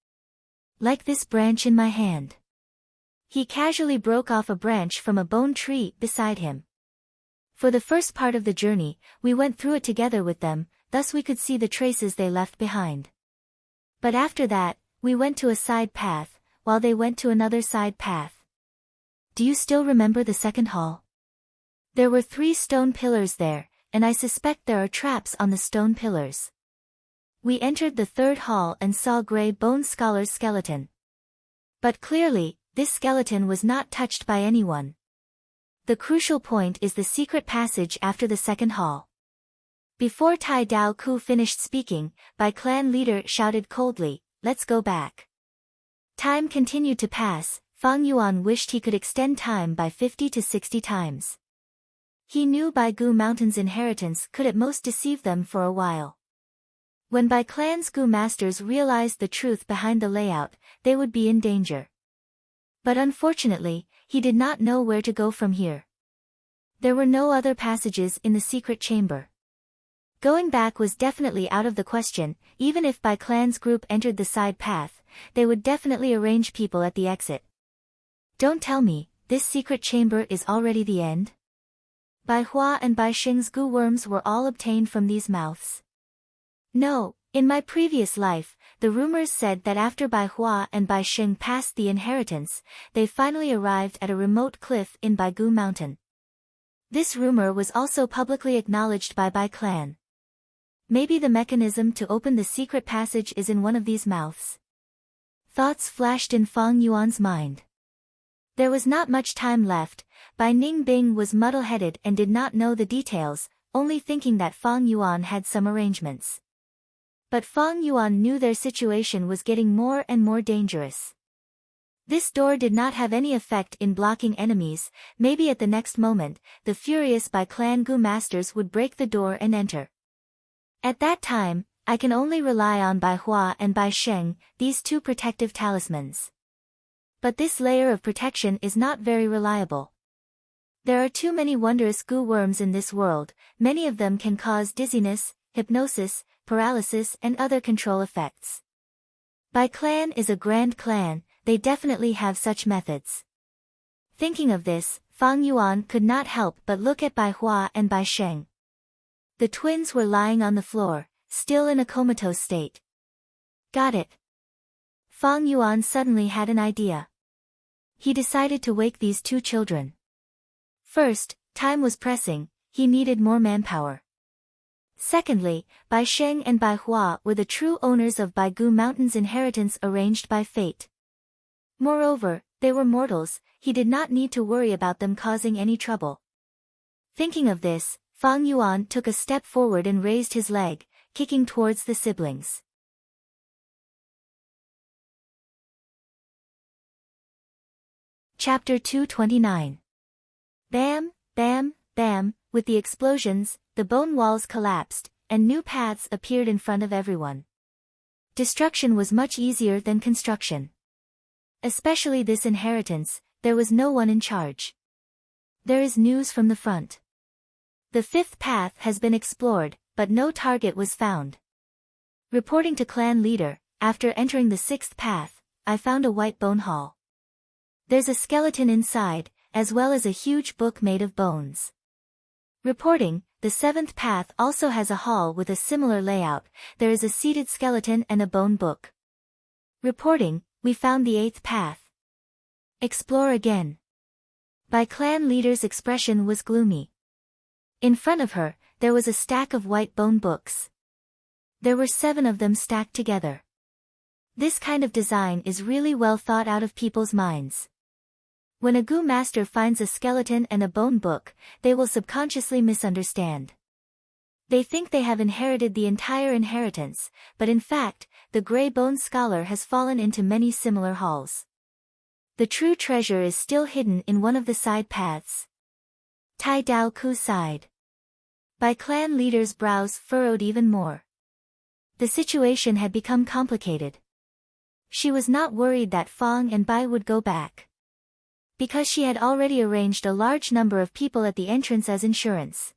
Like this branch in my hand. He casually broke off a branch from a bone tree beside him. For the first part of the journey, we went through it together with them, thus we could see the traces they left behind. But after that, we went to a side path, while they went to another side path. Do you still remember the second hall? There were 3 stone pillars there, and I suspect there are traps on the stone pillars. We entered the 3rd hall and saw Grey Bone Scholar's skeleton. But clearly, this skeleton was not touched by anyone. The crucial point is the secret passage after the 2nd hall. Before Tai Dao Ku finished speaking, Bai clan leader shouted coldly, "Let's go back." Time continued to pass. Fang Yuan wished he could extend time by 50 to 60 times. He knew Baigu Mountain's inheritance could at most deceive them for a while. When Bai clan's Gu masters realized the truth behind the layout, they would be in danger. But unfortunately, he did not know where to go from here. There were no other passages in the secret chamber. Going back was definitely out of the question. Even if Bai clan's group entered the side path, they would definitely arrange people at the exit. Don't tell me, this secret chamber is already the end? Bai Hua and Bai Xing's Gu worms were all obtained from these mouths. No, in my previous life, the rumors said that after Bai Hua and Bai Xing passed the inheritance, they finally arrived at a remote cliff in Baigu Mountain. This rumor was also publicly acknowledged by Bai clan. Maybe the mechanism to open the secret passage is in one of these mouths. Thoughts flashed in Fang Yuan's mind. There was not much time left. Bai Ningbing was muddle-headed and did not know the details, only thinking that Fang Yuan had some arrangements. But Fang Yuan knew their situation was getting more and more dangerous. This door did not have any effect in blocking enemies. Maybe at the next moment, the furious Bai Clan Gu masters would break the door and enter. At that time, I can only rely on Bai Hua and Bai Sheng, these two protective talismans. But this layer of protection is not very reliable. There are too many wondrous Gu worms in this world. Many of them can cause dizziness, hypnosis, paralysis and other control effects. Bai Clan is a grand clan, they definitely have such methods. Thinking of this, Fang Yuan could not help but look at Bai Hua and Bai Sheng. The twins were lying on the floor, still in a comatose state. Got it. Fang Yuan suddenly had an idea. He decided to wake these two children. First, time was pressing, he needed more manpower. Secondly, Bai Sheng and Bai Hua were the true owners of Bai Gu Mountain's inheritance arranged by fate. Moreover, they were mortals, he did not need to worry about them causing any trouble. Thinking of this, Fang Yuan took a step forward and raised his leg, kicking towards the siblings. Chapter 229. Bam, bam, bam, with the explosions, the bone walls collapsed, and new paths appeared in front of everyone. Destruction was much easier than construction. Especially this inheritance, there was no one in charge. There is news from the front. The fifth path has been explored, but no target was found. Reporting to clan leader, after entering the sixth path, I found a white bone hall. There's a skeleton inside, as well as a huge book made of bones. Reporting, the seventh path also has a hall with a similar layout, there is a seated skeleton and a bone book. Reporting, we found the eighth path. Explore again. Bai clan leader's expression was gloomy. In front of her, there was a stack of white bone books. There were 7 of them stacked together. This kind of design is really well thought out of people's minds. When a Gu master finds a skeleton and a bone book, they will subconsciously misunderstand. They think they have inherited the entire inheritance, but in fact, the Grey Bone Scholar has fallen into many similar halls. The true treasure is still hidden in one of the side paths. Tai Dao Ku sighed. Bai clan leader's brows furrowed even more. The situation had become complicated. She was not worried that Fang and Bai would go back, because she had already arranged a large number of people at the entrance as insurance.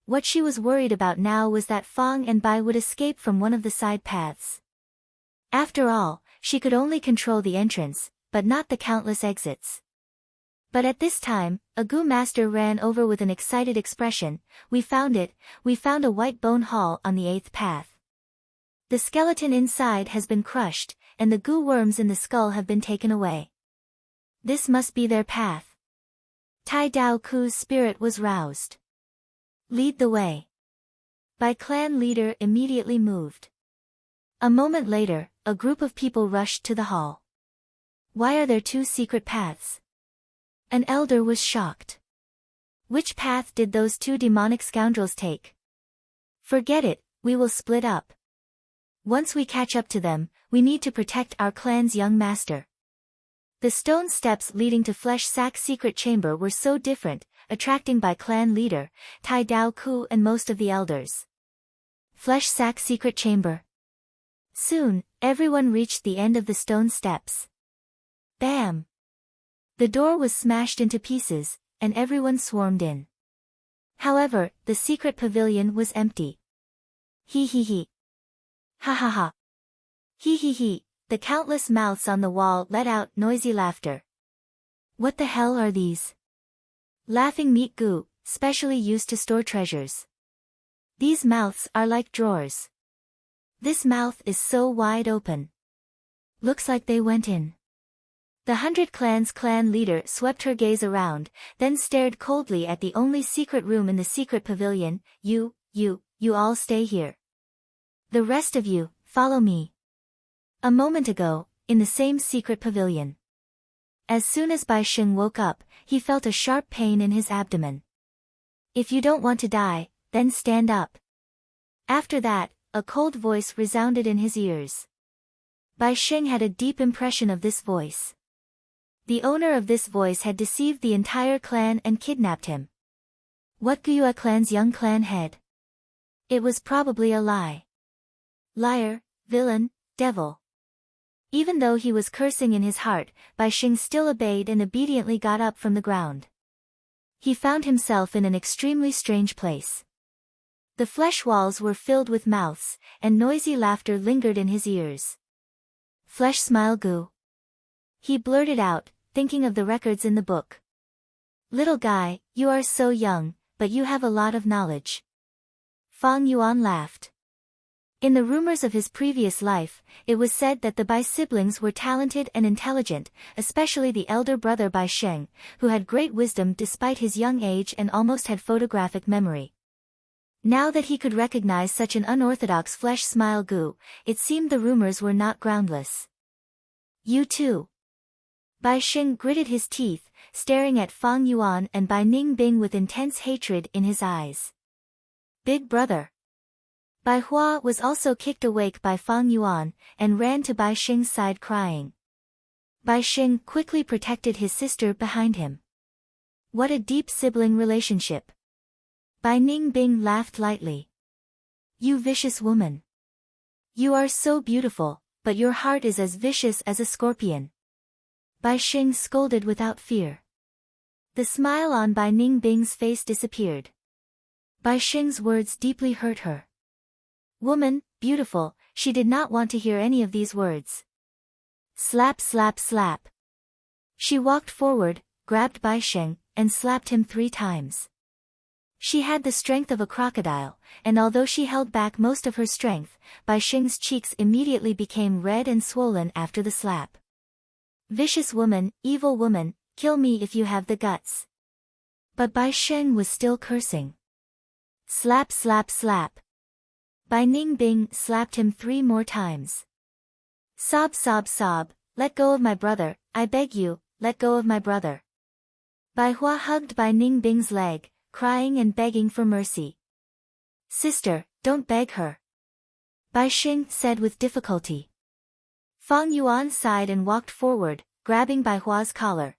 What she was worried about now was that Fang and Bai would escape from one of the side paths. After all, she could only control the entrance, but not the countless exits. But at this time, a Gu master ran over with an excited expression. We found it, we found a white bone hall on the 8th path. The skeleton inside has been crushed, and the Gu worms in the skull have been taken away. This must be their path. Tai Dao Ku's spirit was roused. Lead the way. Bai clan leader immediately moved. A moment later, a group of people rushed to the hall. Why are there 2 secret paths? An elder was shocked. Which path did those 2 demonic scoundrels take? Forget it, we will split up. Once we catch up to them, we need to protect our clan's young master. The stone steps leading to Flesh Sack's secret chamber were so different, attracting Bai clan leader, Tai Dao Ku and most of the elders. Flesh Sack secret chamber. Soon, everyone reached the end of the stone steps. Bam! The door was smashed into pieces, and everyone swarmed in. However, the secret pavilion was empty. Hee hee hee. Ha ha ha. Hee hee hee. The countless mouths on the wall let out noisy laughter. What the hell are these? Laughing meat Gu, specially used to store treasures. These mouths are like drawers. This mouth is so wide open. Looks like they went in. The 100 Clans clan leader swept her gaze around, then stared coldly at the only secret room in the secret pavilion. You all stay here. The rest of you, follow me. A moment ago, in the same secret pavilion. As soon as Bai Sheng woke up, he felt a sharp pain in his abdomen. If you don't want to die, then stand up. After that, a cold voice resounded in his ears. Bai Sheng had a deep impression of this voice. The owner of this voice had deceived the entire clan and kidnapped him. What Guyua clan's young clan head? It was probably a lie. Liar, villain, devil. Even though he was cursing in his heart, Bai Sheng still obeyed and obediently got up from the ground. He found himself in an extremely strange place. The flesh walls were filled with mouths, and noisy laughter lingered in his ears. Flesh smile gu. He blurted out, thinking of the records in the book. Little guy, you are so young, but you have a lot of knowledge. Fang Yuan laughed. In the rumors of his previous life, it was said that the Bai siblings were talented and intelligent, especially the elder brother Bai Sheng, who had great wisdom despite his young age and almost had photographic memory. Now that he could recognize such an unorthodox flesh smile gu, it seemed the rumors were not groundless. You too. Bai Sheng gritted his teeth, staring at Fang Yuan and Bai Ningbing with intense hatred in his eyes. Big brother. Bai Hua was also kicked awake by Fang Yuan, and ran to Bai Sheng's side crying. Bai Sheng quickly protected his sister behind him. What a deep sibling relationship. Bai Ningbing laughed lightly. You vicious woman. You are so beautiful, but your heart is as vicious as a scorpion. Bai Sheng scolded without fear. The smile on Bai Ningbing's face disappeared. Bai Sheng's words deeply hurt her. Woman, beautiful, she did not want to hear any of these words. Slap slap slap. She walked forward, grabbed Bai Sheng, and slapped him 3 times. She had the strength of a crocodile, and although she held back most of her strength, Bai Sheng's cheeks immediately became red and swollen after the slap. Vicious woman, evil woman, kill me if you have the guts. But Bai Sheng was still cursing. Slap slap slap. Bai Ningbing slapped him 3 more times. Sob sob sob, let go of my brother, I beg you, let go of my brother. Bai Hua hugged Bai Ningbing's leg, crying and begging for mercy. Sister, don't beg her. Bai Sheng said with difficulty. Fang Yuan sighed and walked forward, grabbing Bai Hua's collar.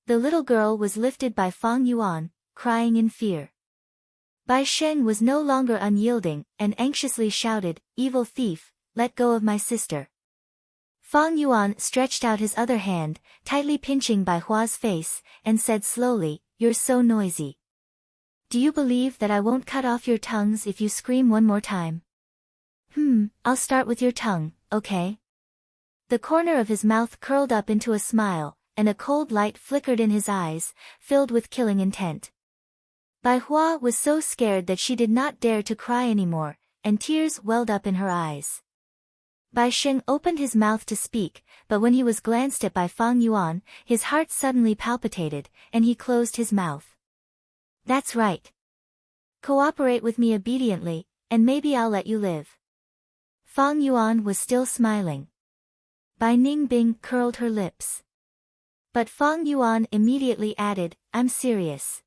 The little girl was lifted by Fang Yuan, crying in fear. Bai Sheng was no longer unyielding, and anxiously shouted, evil thief, let go of my sister. Fang Yuan stretched out his other hand, tightly pinching Bai Hua's face, and said slowly, you're so noisy. Do you believe that I won't cut off your tongues if you scream one more time? I'll start with your tongue, okay? The corner of his mouth curled up into a smile, and a cold light flickered in his eyes, filled with killing intent. Bai Hua was so scared that she did not dare to cry anymore, and tears welled up in her eyes. Bai Sheng opened his mouth to speak, but when he was glanced at by Fang Yuan, his heart suddenly palpitated, and he closed his mouth. That's right. Cooperate with me obediently, and maybe I'll let you live. Fang Yuan was still smiling. Bai Ningbing curled her lips. But Fang Yuan immediately added, I'm serious.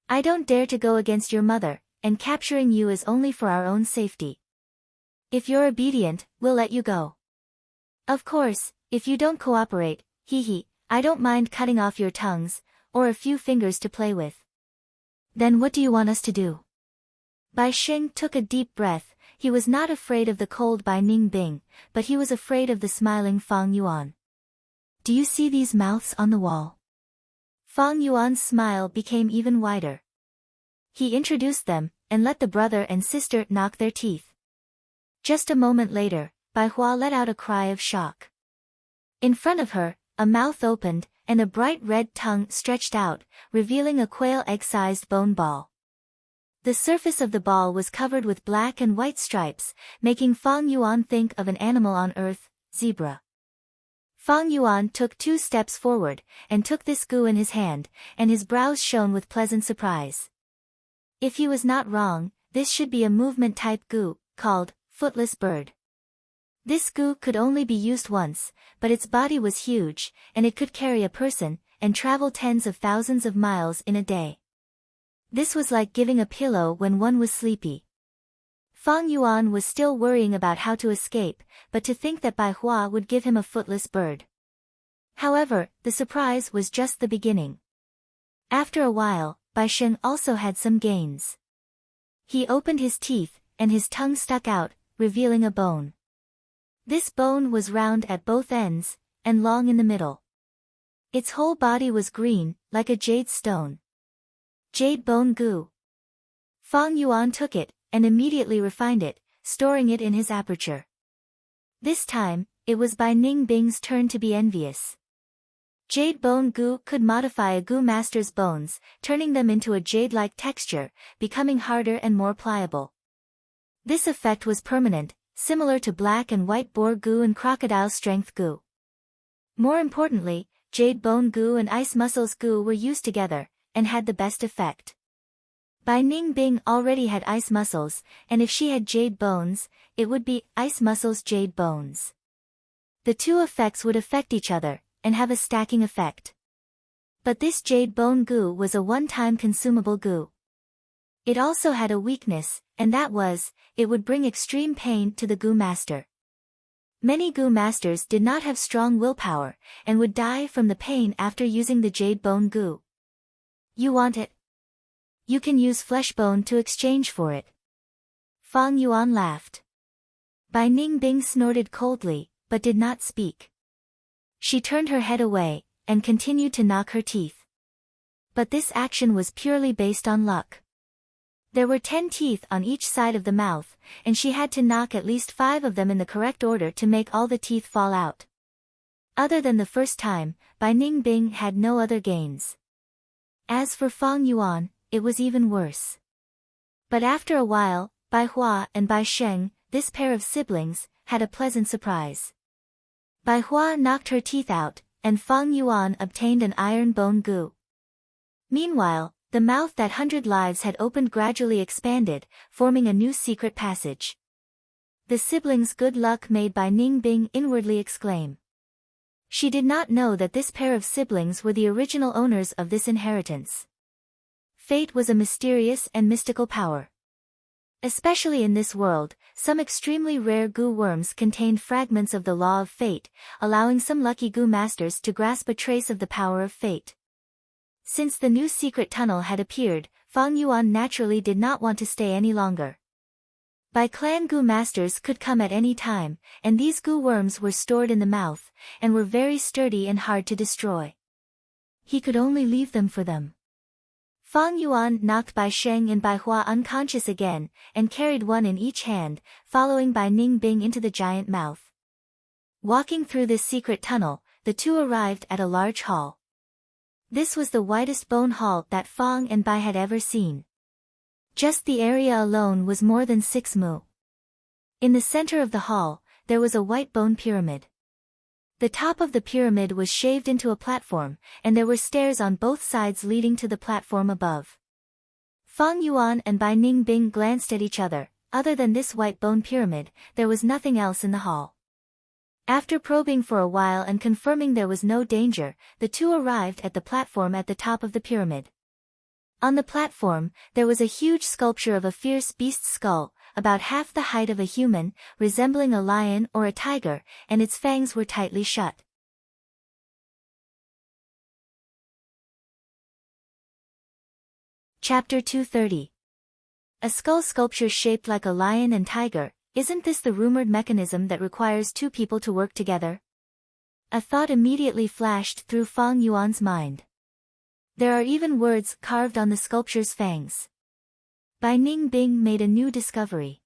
I don't dare to go against your mother, and capturing you is only for our own safety. If you're obedient, we'll let you go. Of course, if you don't cooperate, I don't mind cutting off your tongues, or a few fingers to play with. Then what do you want us to do? Bai Sheng took a deep breath. He was not afraid of the cold Bai Ningbing, but he was afraid of the smiling Fang Yuan. Do you see these mouths on the wall? Fang Yuan's smile became even wider. He introduced them, and let the brother and sister knock their teeth. Just a moment later, Bai Hua let out a cry of shock. In front of her, a mouth opened, and a bright red tongue stretched out, revealing a quail egg-sized bone ball. The surface of the ball was covered with black and white stripes, making Fang Yuan think of an animal on earth, zebra. Fang Yuan took 2 steps forward, and took this gu in his hand, and his brows shone with pleasant surprise. If he was not wrong, this should be a movement-type gu, called footless bird. This gu could only be used once, but its body was huge, and it could carry a person, and travel tens of thousands of miles in a day. This was like giving a pillow when one was sleepy. Fang Yuan was still worrying about how to escape, but to think that Bai Hua would give him a footless bird. However, the surprise was just the beginning. After a while, Bai Sheng also had some gains. He opened his teeth, and his tongue stuck out, revealing a bone. This bone was round at both ends, and long in the middle. Its whole body was green, like a jade stone. Jade bone goo. Fang Yuan took it, and immediately refined it, storing it in his aperture. This time, it was Bai Ningbing's turn to be envious. Jade bone goo could modify a goo master's bones, turning them into a jade-like texture, becoming harder and more pliable. This effect was permanent, similar to black and white boar goo and crocodile strength goo. More importantly, jade bone goo and ice muscles goo were used together, and had the best effect. Bai Ningbing already had ice muscles, and if she had jade bones, it would be ice muscles jade bones. The two effects would affect each other, and have a stacking effect. But this jade bone goo was a one-time consumable goo. It also had a weakness, and that was, it would bring extreme pain to the goo master. Many goo masters did not have strong willpower, and would die from the pain after using the jade bone goo. You want it? You can use flesh bone to exchange for it. Fang Yuan laughed. Bai Ningbing snorted coldly, but did not speak. She turned her head away, and continued to knock her teeth. But this action was purely based on luck. There were 10 teeth on each side of the mouth, and she had to knock at least 5 of them in the correct order to make all the teeth fall out. Other than the first time, Bai Ningbing had no other gains. As for Fang Yuan, it was even worse. But after a while, Bai Hua and Bai Sheng, this pair of siblings, had a pleasant surprise. Bai Hua knocked her teeth out, and Fang Yuan obtained an iron bone goo. Meanwhile, the mouth that 100 lives had opened gradually expanded, forming a new secret passage. The siblings' good luck made Bai Ningbing inwardly exclaim. She did not know that this pair of siblings were the original owners of this inheritance. Fate was a mysterious and mystical power. Especially in this world, some extremely rare goo worms contained fragments of the law of fate, allowing some lucky goo masters to grasp a trace of the power of fate. Since the new secret tunnel had appeared, Fang Yuan naturally did not want to stay any longer. Bai clan goo masters could come at any time, and these goo worms were stored in the mouth, and were very sturdy and hard to destroy. He could only leave them for them. Fang Yuan knocked Bai Sheng and Bai Hua unconscious again, and carried one in each hand, following Bai Ningbing into the giant mouth. Walking through this secret tunnel, the two arrived at a large hall. This was the widest bone hall that Fang and Bai had ever seen. Just the area alone was more than 6 mu. In the center of the hall, there was a white bone pyramid. The top of the pyramid was shaved into a platform, and there were stairs on both sides leading to the platform above. Fang Yuan and Bai Ningbing glanced at each other. Other than this white bone pyramid, there was nothing else in the hall. After probing for a while and confirming there was no danger, the two arrived at the platform at the top of the pyramid. On the platform, there was a huge sculpture of a fierce beast's skull, about half the height of a human, resembling a lion or a tiger, and its fangs were tightly shut. Chapter 230. A skull sculpture shaped like a lion and tiger. Isn't this the rumored mechanism that requires 2 people to work together? A thought immediately flashed through Fang Yuan's mind. There are even words carved on the sculpture's fangs. Bai Ningbing made a new discovery.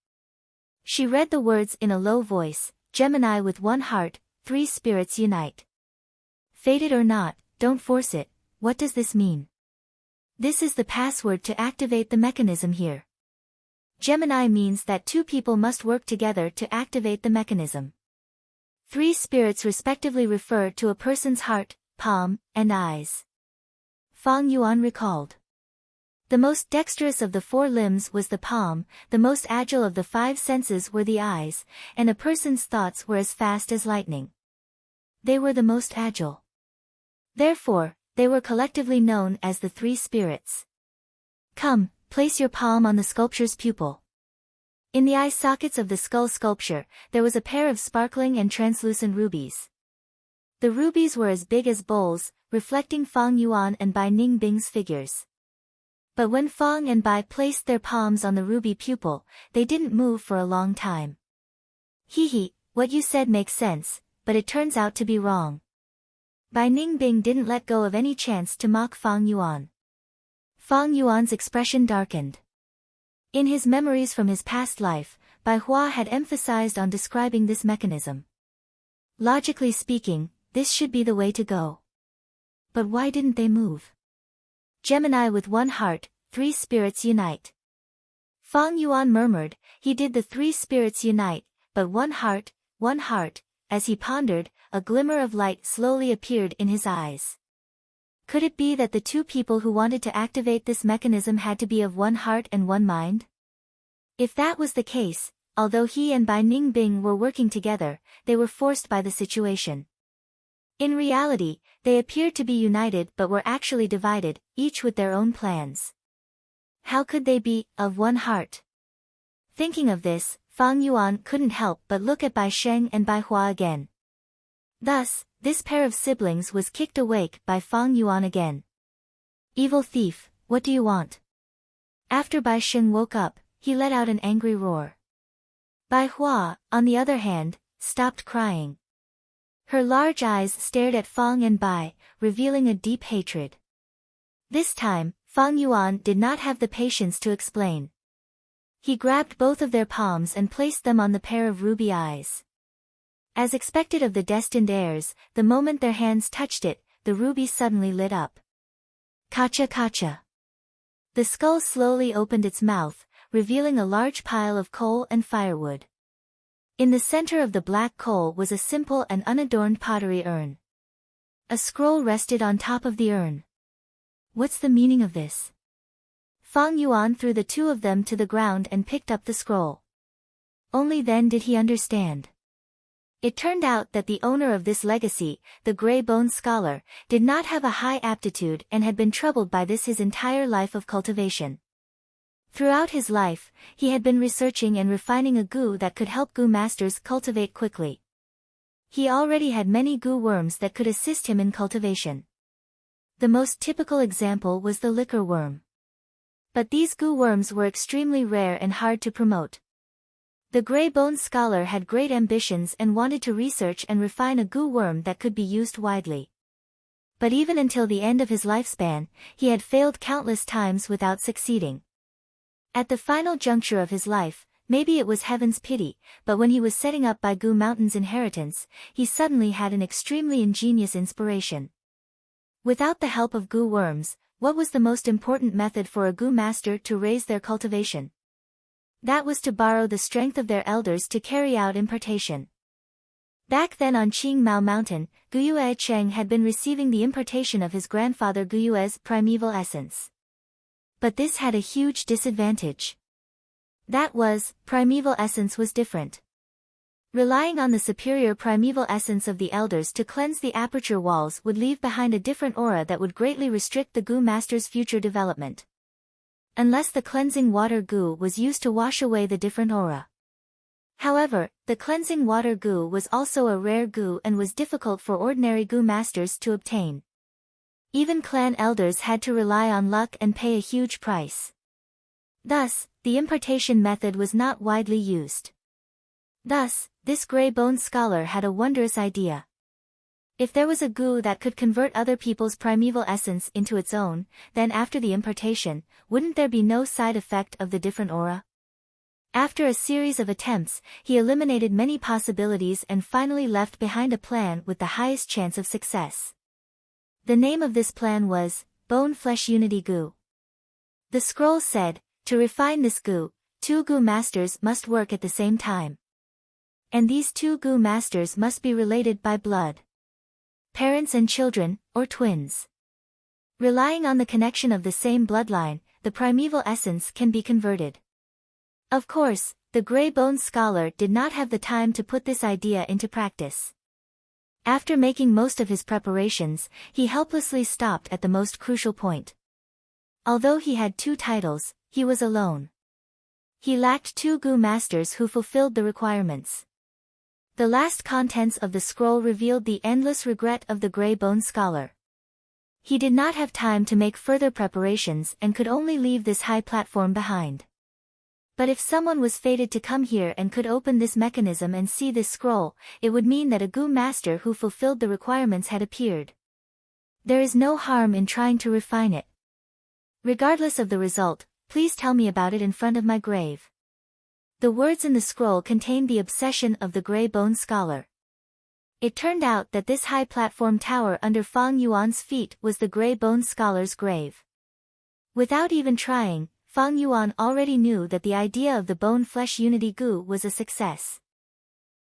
She read the words in a low voice: Gemini with 1 heart, 3 spirits unite. Fated or not, don't force it. What does this mean? This is the password to activate the mechanism here. Gemini means that 2 people must work together to activate the mechanism. 3 spirits respectively refer to a person's heart, palm, and eyes. Fang Yuan recalled. The most dexterous of the 4 limbs was the palm, the most agile of the 5 senses were the eyes, and a person's thoughts were as fast as lightning. They were the most agile. Therefore, they were collectively known as the 3 spirits. Come, place your palm on the sculpture's pupil. In the eye sockets of the skull sculpture, there was a pair of sparkling and translucent rubies. The rubies were as big as bowls, reflecting Fang Yuan and Bai Ningbing's figures. But when Fang and Bai placed their palms on the ruby pupil, they didn't move for a long time. Hee, what you said makes sense, but it turns out to be wrong. Bai Ningbing didn't let go of any chance to mock Fang Yuan. Fang Yuan's expression darkened. In his memories from his past life, Bai Hua had emphasized on describing this mechanism. Logically speaking, this should be the way to go. But why didn't they move? Gemini with one heart, three spirits unite. Fang Yuan murmured, he did the three spirits unite, but one heart, as he pondered, a glimmer of light slowly appeared in his eyes. Could it be that the two people who wanted to activate this mechanism had to be of one heart and one mind? If that was the case, although he and Bai Ningbing were working together, they were forced by the situation. In reality, they appeared to be united but were actually divided, each with their own plans. How could they be of one heart? Thinking of this, Fang Yuan couldn't help but look at Bai Sheng and Bai Hua again. Thus, this pair of siblings was kicked awake by Fang Yuan again. Evil thief, what do you want? After Bai Sheng woke up, he let out an angry roar. Bai Hua, on the other hand, stopped crying. Her large eyes stared at Fang and Bai, revealing a deep hatred. This time, Fang Yuan did not have the patience to explain. He grabbed both of their palms and placed them on the pair of ruby eyes. As expected of the destined heirs, the moment their hands touched it, the ruby suddenly lit up. Kacha kacha. The skull slowly opened its mouth, revealing a large pile of coal and firewood. In the center of the black coal was a simple and unadorned pottery urn. A scroll rested on top of the urn. What's the meaning of this? Fang Yuan threw the two of them to the ground and picked up the scroll. Only then did he understand. It turned out that the owner of this legacy, the gray-boned scholar, did not have a high aptitude and had been troubled by this his entire life of cultivation. Throughout his life, he had been researching and refining a goo that could help goo masters cultivate quickly. He already had many goo worms that could assist him in cultivation. The most typical example was the liquor worm. But these goo worms were extremely rare and hard to promote. The gray-boned scholar had great ambitions and wanted to research and refine a goo worm that could be used widely. But even until the end of his lifespan, he had failed countless times without succeeding. At the final juncture of his life, maybe it was heaven's pity, but when he was setting up Bai Goo Mountain's inheritance, he suddenly had an extremely ingenious inspiration. Without the help of goo worms, what was the most important method for a goo master to raise their cultivation? That was to borrow the strength of their elders to carry out impartation. Back then on Qing Mao Mountain, Guyue Cheng had been receiving the impartation of his grandfather Guyue's primeval essence. But this had a huge disadvantage. That was, primeval essence was different. Relying on the superior primeval essence of the elders to cleanse the aperture walls would leave behind a different aura that would greatly restrict the goo master's future development. Unless the cleansing water goo was used to wash away the different aura. However, the cleansing water goo was also a rare goo and was difficult for ordinary goo masters to obtain. Even clan elders had to rely on luck and pay a huge price. Thus, the impartation method was not widely used. Thus, this gray-boned scholar had a wondrous idea. If there was a goo that could convert other people's primeval essence into its own, then after the impartation, wouldn't there be no side effect of the different aura? After a series of attempts, he eliminated many possibilities and finally left behind a plan with the highest chance of success. The name of this plan was, Bone-Flesh Unity Goo. The scroll said, to refine this goo, 2 goo masters must work at the same time. And these 2 goo masters must be related by blood. Parents and children, or twins. Relying on the connection of the same bloodline, the primeval essence can be converted. Of course, the gray-boned scholar did not have the time to put this idea into practice. After making most of his preparations, he helplessly stopped at the most crucial point. Although he had 2 titles, he was alone. He lacked 2 Gu masters who fulfilled the requirements. The last contents of the scroll revealed the endless regret of the Grey Bone Scholar. He did not have time to make further preparations and could only leave this high platform behind. But if someone was fated to come here and could open this mechanism and see this scroll, it would mean that a Gu master who fulfilled the requirements had appeared. There is no harm in trying to refine it. Regardless of the result, please tell me about it in front of my grave. The words in the scroll contained the obsession of the Grey Bone Scholar. It turned out that this high platform tower under Fang Yuan's feet was the Grey Bone Scholar's grave. Without even trying, Fang Yuan already knew that the idea of the bone-flesh unity Gu was a success.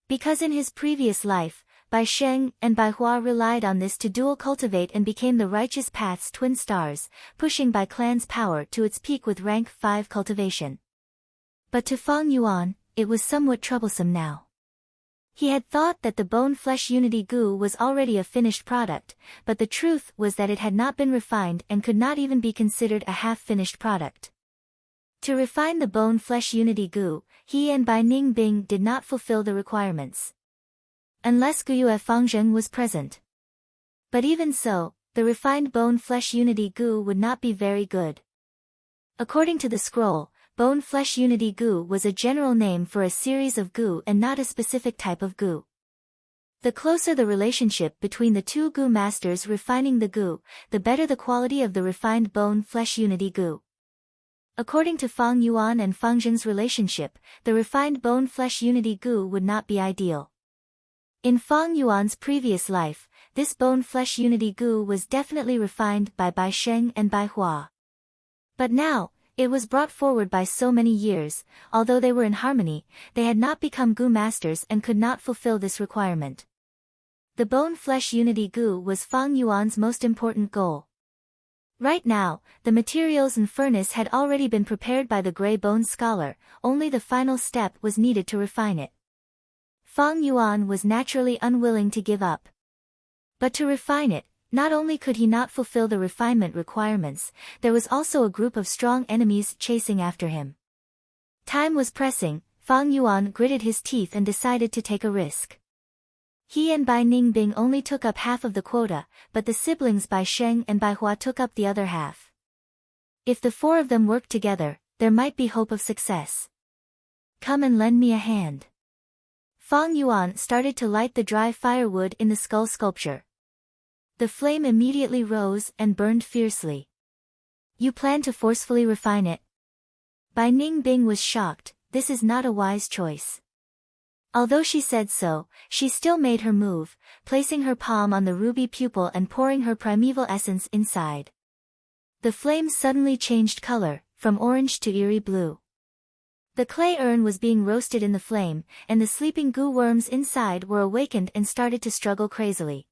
Because in his previous life, Bai Sheng and Bai Hua relied on this to dual cultivate and became the Righteous Path's twin stars, pushing Bai Clan's power to its peak with rank 5 cultivation. But to Fang Yuan, it was somewhat troublesome now. He had thought that the bone-flesh unity Gu was already a finished product, but the truth was that it had not been refined and could not even be considered a half-finished product. To refine the bone-flesh unity Gu, he and Bai Ningbing did not fulfill the requirements. Unless Guyue Fangzheng was present. But even so, the refined bone-flesh unity Gu would not be very good. According to the scroll, bone-flesh unity Gu was a general name for a series of Gu and not a specific type of Gu. The closer the relationship between the 2 Gu masters refining the Gu, the better the quality of the refined bone-flesh unity Gu. According to Fang Yuan and Fang Zheng's relationship, the refined bone-flesh unity Gu would not be ideal. In Fang Yuan's previous life, this bone-flesh unity Gu was definitely refined by Bai Sheng and Bai Hua. But now, it was brought forward by so many years, although they were in harmony, they had not become Gu masters and could not fulfill this requirement. The bone-flesh unity Gu was Fang Yuan's most important goal. Right now, the materials and furnace had already been prepared by the Grey Bone Scholar, only the final step was needed to refine it. Fang Yuan was naturally unwilling to give up. But to refine it, not only could he not fulfill the refinement requirements, there was also a group of strong enemies chasing after him. Time was pressing, Fang Yuan gritted his teeth and decided to take a risk. He and Bai Ningbing only took up half of the quota, but the siblings Bai Sheng and Bai Hua took up the other half. If the 4 of them worked together, there might be hope of success. Come and lend me a hand. Fang Yuan started to light the dry firewood in the skull sculpture. The flame immediately rose and burned fiercely. You plan to forcefully refine it? Bai Ningbing was shocked, this is not a wise choice. Although she said so, she still made her move, placing her palm on the ruby pupil and pouring her primeval essence inside. The flame suddenly changed color, from orange to eerie blue. The clay urn was being roasted in the flame, and the sleeping Gu worms inside were awakened and started to struggle crazily.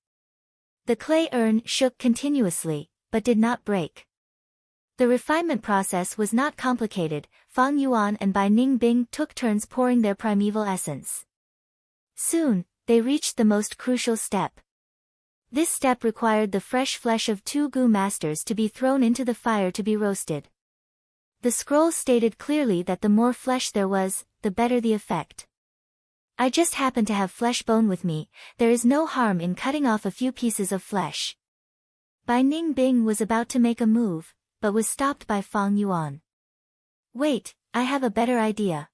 The clay urn shook continuously, but did not break. The refinement process was not complicated, Fang Yuan and Bai Ningbing took turns pouring their primeval essence. Soon, they reached the most crucial step. This step required the fresh flesh of 2 Gu masters to be thrown into the fire to be roasted. The scroll stated clearly that the more flesh there was, the better the effect. I just happen to have flesh bone with me, there is no harm in cutting off a few pieces of flesh. Bai Ningbing was about to make a move, but was stopped by Fang Yuan. Wait, I have a better idea.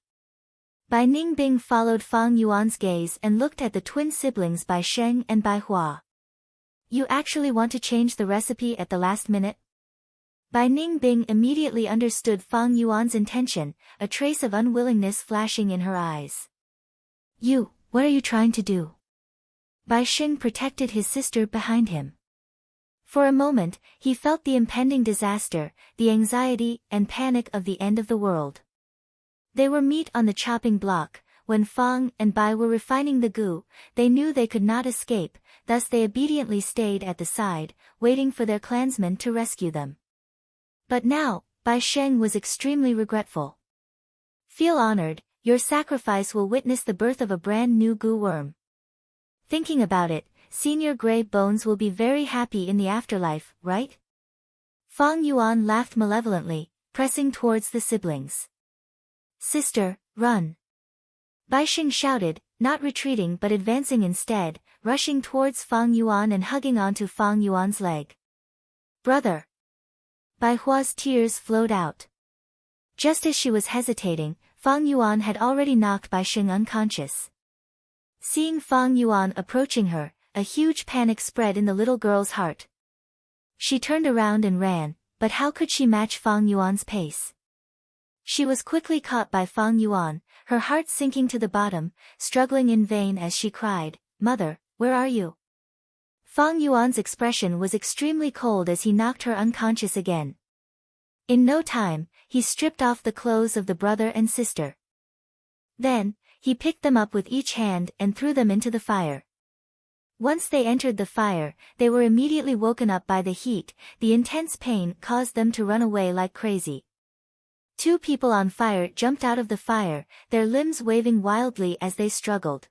Bai Ningbing followed Fang Yuan's gaze and looked at the twin siblings Bai Sheng and Bai Hua. You actually want to change the recipe at the last minute? Bai Ningbing immediately understood Fang Yuan's intention, a trace of unwillingness flashing in her eyes. What are you trying to do? Bai Sheng protected his sister behind him. For a moment, he felt the impending disaster, the anxiety and panic of the end of the world. They were meat on the chopping block. When Fang and Bai were refining the Gu, they knew they could not escape, thus they obediently stayed at the side, waiting for their clansmen to rescue them. But now, Bai Sheng was extremely regretful. Feel honored, your sacrifice will witness the birth of a brand new Gu worm. Thinking about it, Senior Grey Bones will be very happy in the afterlife, right? Fang Yuan laughed malevolently, pressing towards the siblings. Sister, run! Bai Xing shouted, not retreating but advancing instead, rushing towards Fang Yuan and hugging onto Fang Yuan's leg. Brother! Bai Hua's tears flowed out. Just as she was hesitating, Fang Yuan had already knocked Bai Xing unconscious. Seeing Fang Yuan approaching her, a huge panic spread in the little girl's heart. She turned around and ran, but how could she match Fang Yuan's pace? She was quickly caught by Fang Yuan, her heart sinking to the bottom, struggling in vain as she cried, "Mother, where are you?" Fang Yuan's expression was extremely cold as he knocked her unconscious again. In no time, he stripped off the clothes of the brother and sister. Then, he picked them up with each hand and threw them into the fire. Once they entered the fire, they were immediately woken up by the heat. The intense pain caused them to run away like crazy. Two people on fire jumped out of the fire, their limbs waving wildly as they struggled.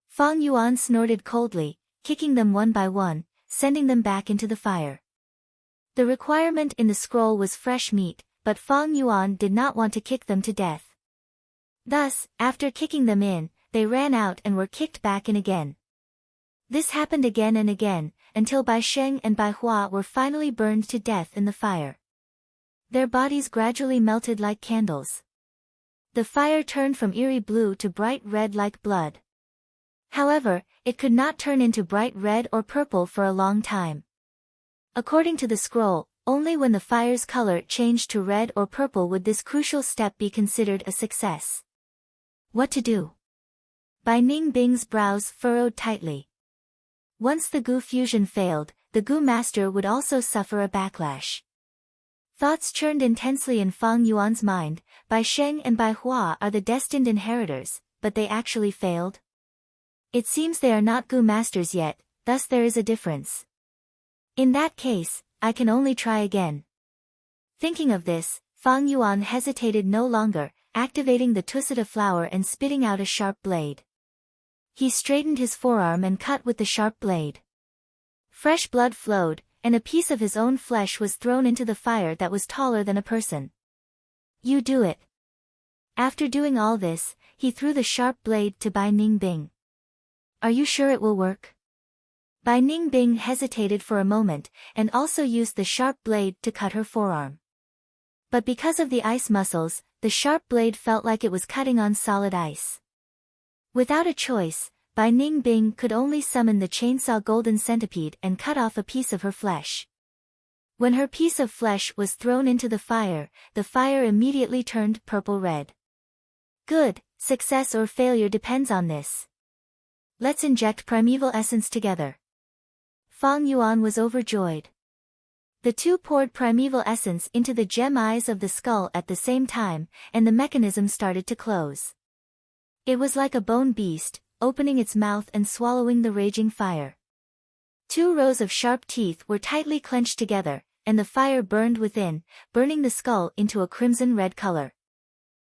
Fang Yuan snorted coldly, kicking them one by one, sending them back into the fire. The requirement in the scroll was fresh meat, but Fang Yuan did not want to kick them to death. Thus, after kicking them in, they ran out and were kicked back in again. This happened again and again, until Bai Sheng and Bai Hua were finally burned to death in the fire. Their bodies gradually melted like candles. The fire turned from eerie blue to bright red like blood. However, it could not turn into bright red or purple for a long time. According to the scroll, only when the fire's color changed to red or purple would this crucial step be considered a success. What to do? Bai Ningbing's brows furrowed tightly. Once the Gu fusion failed, the Gu master would also suffer a backlash. Thoughts churned intensely in Fang Yuan's mind. Bai Sheng and Bai Hua are the destined inheritors, but they actually failed? It seems they are not Gu masters yet, thus there is a difference. In that case, I can only try again. Thinking of this, Fang Yuan hesitated no longer, activating the Tusita flower and spitting out a sharp blade. He straightened his forearm and cut with the sharp blade. Fresh blood flowed, and a piece of his own flesh was thrown into the fire that was taller than a person. You do it. After doing all this, he threw the sharp blade to Bai Ningbing. Are you sure it will work? Bai Ningbing hesitated for a moment, and also used the sharp blade to cut her forearm. But because of the ice muscles, the sharp blade felt like it was cutting on solid ice. Without a choice, Bai Ningbing could only summon the chainsaw golden centipede and cut off a piece of her flesh. When her piece of flesh was thrown into the fire immediately turned purple-red. Good, success or failure depends on this. Let's inject primeval essence together. Fang Yuan was overjoyed. The two poured primeval essence into the gem eyes of the skull at the same time, and the mechanism started to close. It was like a bone beast, opening its mouth and swallowing the raging fire. Two rows of sharp teeth were tightly clenched together, and the fire burned within, burning the skull into a crimson-red color.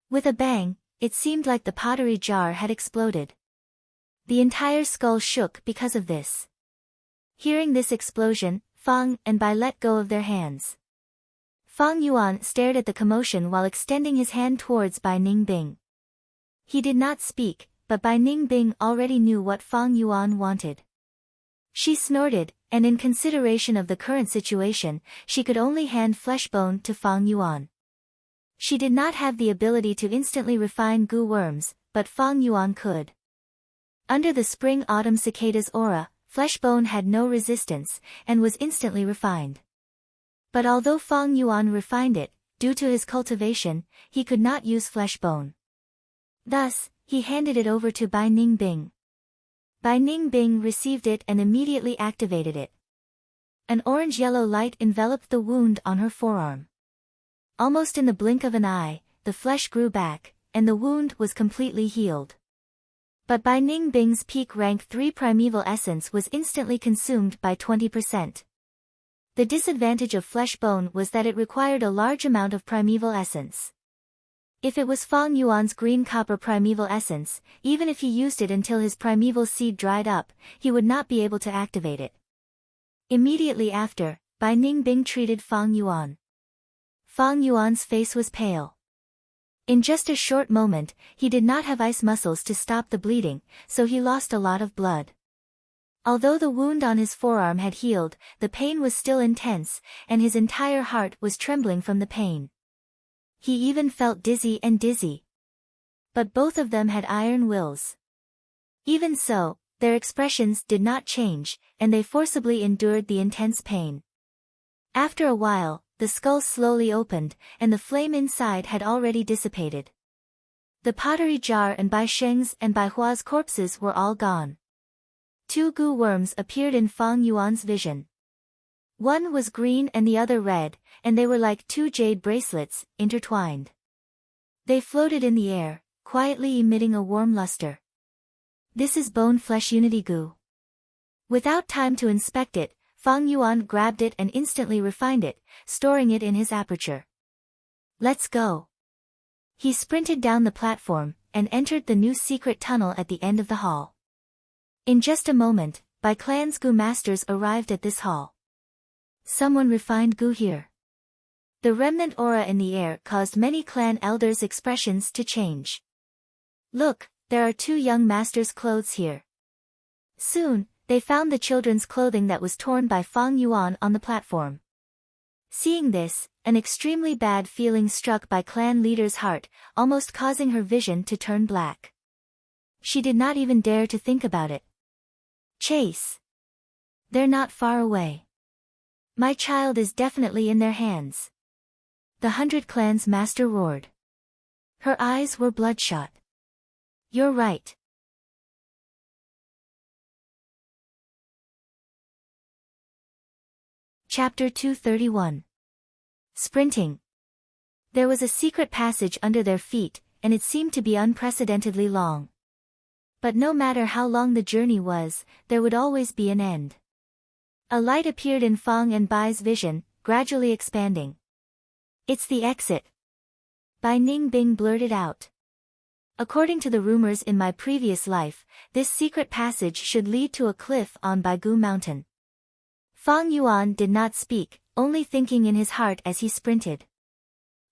With a bang, it seemed like the pottery jar had exploded. The entire skull shook because of this. Hearing this explosion, Fang and Bai let go of their hands. Fang Yuan stared at the commotion while extending his hand towards Bai Ningbing. He did not speak, but Bai Ningbing already knew what Fang Yuan wanted. She snorted, and in consideration of the current situation, she could only hand flesh bone to Fang Yuan. She did not have the ability to instantly refine Gu worms, but Fang Yuan could. Under the spring-autumn cicada's aura, flesh bone had no resistance, and was instantly refined. But although Fang Yuan refined it, due to his cultivation, he could not use flesh bone. Thus, he handed it over to Bai Ningbing. Bai Ningbing received it and immediately activated it. An orange-yellow light enveloped the wound on her forearm. Almost in the blink of an eye, the flesh grew back, and the wound was completely healed. But Bai Ningbing's peak rank 3 primeval essence was instantly consumed by 20%. The disadvantage of flesh bone was that it required a large amount of primeval essence. If it was Fang Yuan's green copper primeval essence, even if he used it until his primeval seed dried up, he would not be able to activate it. Immediately after, Bai Ningbing treated Fang Yuan. Fang Yuan's face was pale. In just a short moment, he did not have ice muscles to stop the bleeding, so he lost a lot of blood. Although the wound on his forearm had healed, the pain was still intense, and his entire heart was trembling from the pain. He even felt dizzy. But both of them had iron wills. Even so, their expressions did not change, and they forcibly endured the intense pain. After a while, the skull slowly opened, and the flame inside had already dissipated. The pottery jar and Bai Sheng's and Bai Hua's corpses were all gone. Two goo worms appeared in Fang Yuan's vision. One was green and the other red, and they were like two jade bracelets, intertwined. They floated in the air, quietly emitting a warm luster. This is bone-flesh unity goo. Without time to inspect it, Fang Yuan grabbed it and instantly refined it, storing it in his aperture. Let's go. He sprinted down the platform, and entered the new secret tunnel at the end of the hall. In just a moment, Bai Clan's goo masters arrived at this hall. Someone refined goo here. The remnant aura in the air caused many clan elders' expressions to change. Look, there are two young masters' clothes here. Soon, they found the children's clothing that was torn by Fang Yuan on the platform. Seeing this, an extremely bad feeling struck Bai Clan leader's heart, almost causing her vision to turn black. She did not even dare to think about it. Chase. They're not far away. My child is definitely in their hands. The 100 Clans master roared. Her eyes were bloodshot. You're right. Chapter 231. Sprinting. There was a secret passage under their feet, and it seemed to be unprecedentedly long. But no matter how long the journey was, there would always be an end. A light appeared in Fang and Bai's vision, gradually expanding. It's the exit. Bai Ningbing blurted out. According to the rumors in my previous life, this secret passage should lead to a cliff on Baigu Mountain. Fang Yuan did not speak, only thinking in his heart as he sprinted.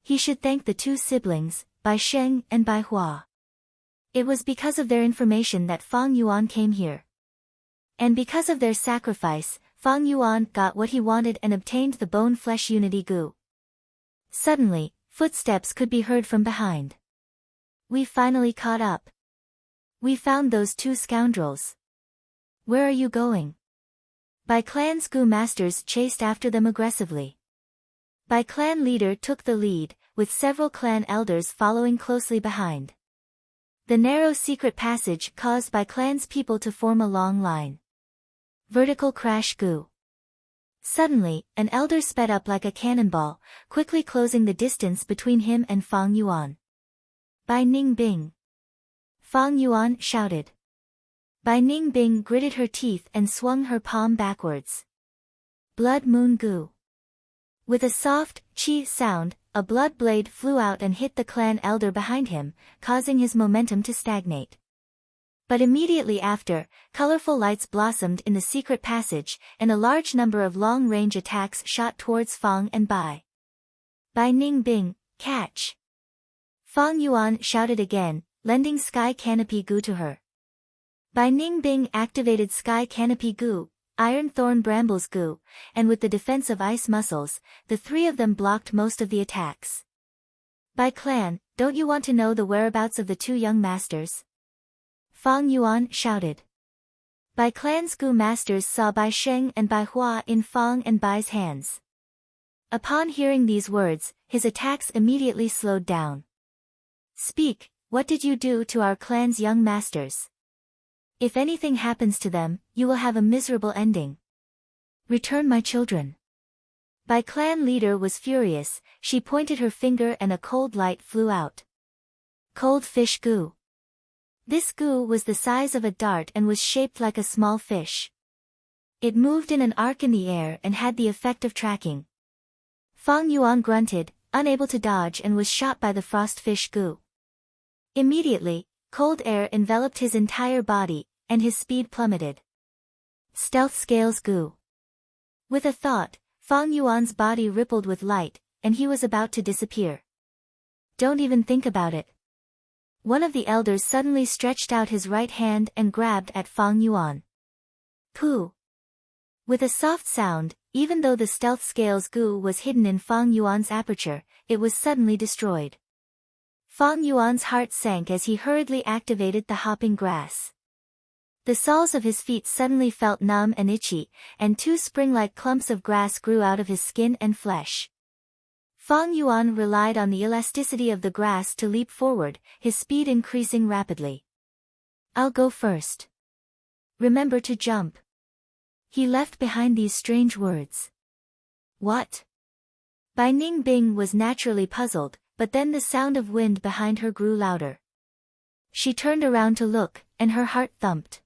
He should thank the two siblings, Bai Sheng and Bai Hua. It was because of their information that Fang Yuan came here. And because of their sacrifice, Fang Yuan got what he wanted and obtained the bone-flesh unity goo. Suddenly, footsteps could be heard from behind. We finally caught up. We found those two scoundrels. Where are you going? Bai Clan's goo masters chased after them aggressively. Bai Clan leader took the lead, with several clan elders following closely behind. The narrow secret passage caused Bai Clan's people to form a long line. Vertical crash goo. Suddenly, an elder sped up like a cannonball, quickly closing the distance between him and Fang Yuan. Bai Ningbing. Fang Yuan shouted. Bai Ningbing gritted her teeth and swung her palm backwards. Blood moon goo. With a soft, chi sound, a blood blade flew out and hit the clan elder behind him, causing his momentum to stagnate. But immediately after, colorful lights blossomed in the secret passage, and a large number of long-range attacks shot towards Fang and Bai. Bai Ningbing, catch! Fang Yuan shouted again, lending Sky Canopy goo to her. Bai Ningbing activated Sky Canopy goo, Iron Thorn Brambles goo, and with the defense of ice muscles, the three of them blocked most of the attacks. Bai Clan, don't you want to know the whereabouts of the two young masters? Fang Yuan shouted. Bai Clan's goo masters saw Bai Sheng and Bai Hua in Fang and Bai's hands. Upon hearing these words, his attacks immediately slowed down. Speak, what did you do to our clan's young masters? If anything happens to them, you will have a miserable ending. Return my children. Bai Clan leader was furious, she pointed her finger and a cold light flew out. Cold fish goo. This goo was the size of a dart and was shaped like a small fish. It moved in an arc in the air and had the effect of tracking. Fang Yuan grunted, unable to dodge, and was shot by the frost fish goo. Immediately, cold air enveloped his entire body, and his speed plummeted. Stealth scales goo. With a thought, Fang Yuan's body rippled with light, and he was about to disappear. Don't even think about it. One of the elders suddenly stretched out his right hand and grabbed at Fang Yuan. Pooh! With a soft sound, even though the stealth scales goo was hidden in Fang Yuan's aperture, it was suddenly destroyed. Fang Yuan's heart sank as he hurriedly activated the hopping grass. The soles of his feet suddenly felt numb and itchy, and two spring-like clumps of grass grew out of his skin and flesh. Fang Yuan relied on the elasticity of the grass to leap forward, his speed increasing rapidly. I'll go first. Remember to jump. He left behind these strange words. What? Bai Ningbing was naturally puzzled, but then the sound of wind behind her grew louder. She turned around to look, and her heart thumped.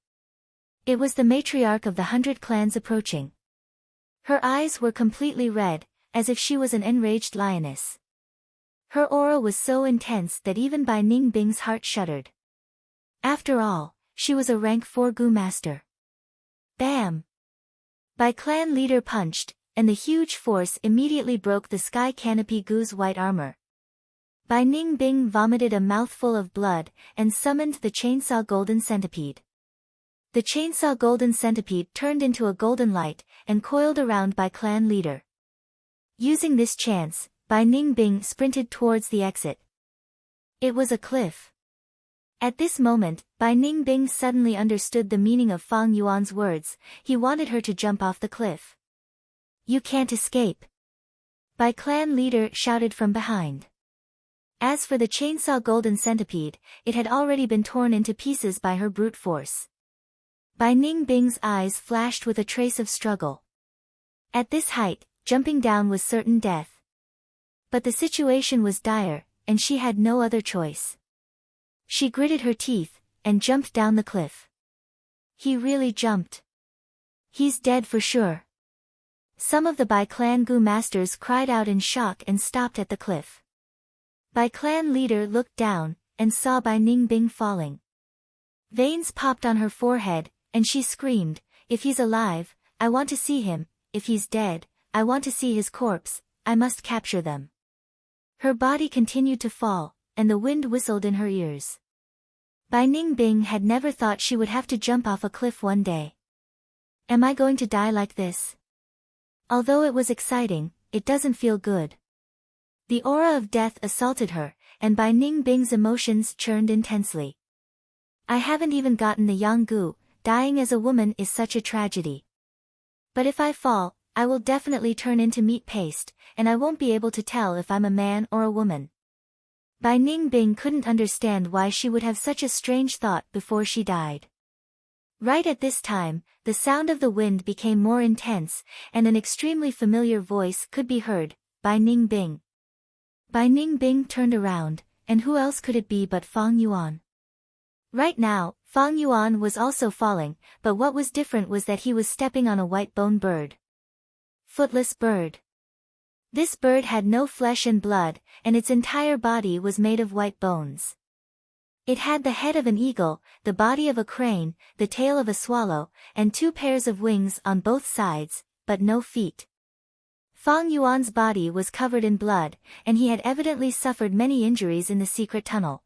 It was the matriarch of the 100 clans approaching. Her eyes were completely red, as if she was an enraged lioness. Her aura was so intense that even Bai Ningbing's heart shuddered. After all, she was a rank 4 Gu master. Bam! Bai clan leader punched, and the huge force immediately broke the sky canopy Gu's white armor. Bai Ningbing vomited a mouthful of blood, and summoned the chainsaw golden centipede. The chainsaw golden centipede turned into a golden light, and coiled around Bai clan leader. Using this chance, Bai Ningbing sprinted towards the exit. It was a cliff. At this moment, Bai Ningbing suddenly understood the meaning of Fang Yuan's words. He wanted her to jump off the cliff. You can't escape. Bai clan leader shouted from behind. As for the chainsaw golden centipede, it had already been torn into pieces by her brute force. Bai Ningbing's eyes flashed with a trace of struggle. At this height, jumping down was certain death. But the situation was dire, and she had no other choice. She gritted her teeth, and jumped down the cliff. He really jumped. He's dead for sure. Some of the Bai clan Gu masters cried out in shock and stopped at the cliff. Bai clan leader looked down, and saw Bai Ningbing falling. Veins popped on her forehead, and she screamed, if he's alive, I want to see him, if he's dead, I want to see his corpse, I must capture them. Her body continued to fall, and the wind whistled in her ears. Bai Ningbing had never thought she would have to jump off a cliff one day. Am I going to die like this? Although it was exciting, it doesn't feel good. The aura of death assaulted her, and Bai Ningbing's emotions churned intensely. I haven't even gotten the Yanggu, dying as a woman is such a tragedy. But if I fall, I will definitely turn into meat paste, and I won't be able to tell if I'm a man or a woman. Bai Ningbing couldn't understand why she would have such a strange thought before she died. Right at this time, the sound of the wind became more intense, and an extremely familiar voice could be heard, Bai Ningbing. Bai Ningbing turned around, and who else could it be but Fang Yuan? Right now, Fang Yuan was also falling, but what was different was that he was stepping on a white-boned bird. Footless bird. This bird had no flesh and blood, and its entire body was made of white bones. It had the head of an eagle, the body of a crane, the tail of a swallow, and 2 pairs of wings on both sides, but no feet. Fang Yuan's body was covered in blood, and he had evidently suffered many injuries in the secret tunnel.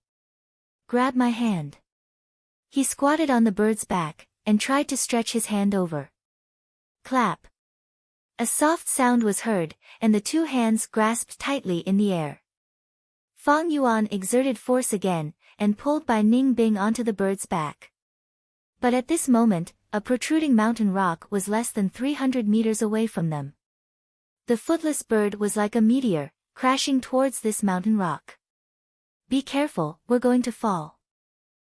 Grab my hand. He squatted on the bird's back, and tried to stretch his hand over. Clap. A soft sound was heard, and the 2 hands grasped tightly in the air. Fang Yuan exerted force again, and pulled Bai Ningbing onto the bird's back. But at this moment, a protruding mountain rock was less than 300 meters away from them. The footless bird was like a meteor, crashing towards this mountain rock. Be careful, we're going to fall.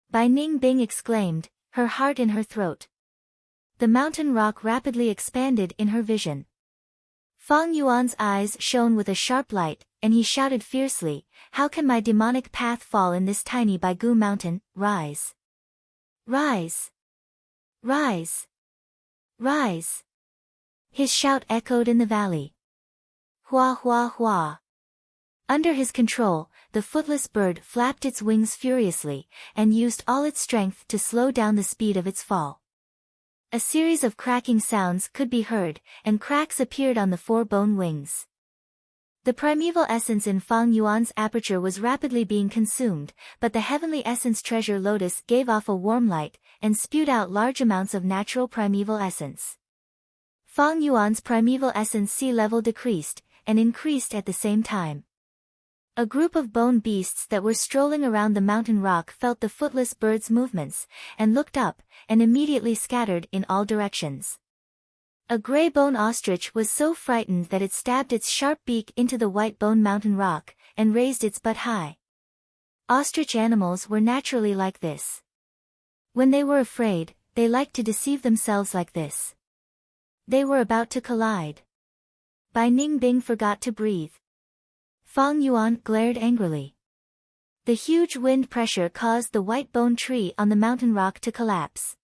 Bai Ningbing exclaimed, her heart in her throat. The mountain rock rapidly expanded in her vision. Fang Yuan's eyes shone with a sharp light, and he shouted fiercely, how can my demonic path fall in this tiny Baigu mountain? Rise! Rise! Rise! Rise! His shout echoed in the valley. Hua hua hua! Under his control, the footless bird flapped its wings furiously, and used all its strength to slow down the speed of its fall. A series of cracking sounds could be heard, and cracks appeared on the four bone wings. The primeval essence in Fang Yuan's aperture was rapidly being consumed, but the heavenly essence treasure lotus gave off a warm light, and spewed out large amounts of natural primeval essence. Fang Yuan's primeval essence sea level decreased, and increased at the same time. A group of bone beasts that were strolling around the mountain rock felt the footless bird's movements, and looked up, and immediately scattered in all directions. A gray bone ostrich was so frightened that it stabbed its sharp beak into the white bone mountain rock, and raised its butt high. Ostrich animals were naturally like this. When they were afraid, they liked to deceive themselves like this. They were about to collide. Bai Ningbing forgot to breathe. Fang Yuan glared angrily. The huge wind pressure caused the white bone tree on the mountain rock to collapse.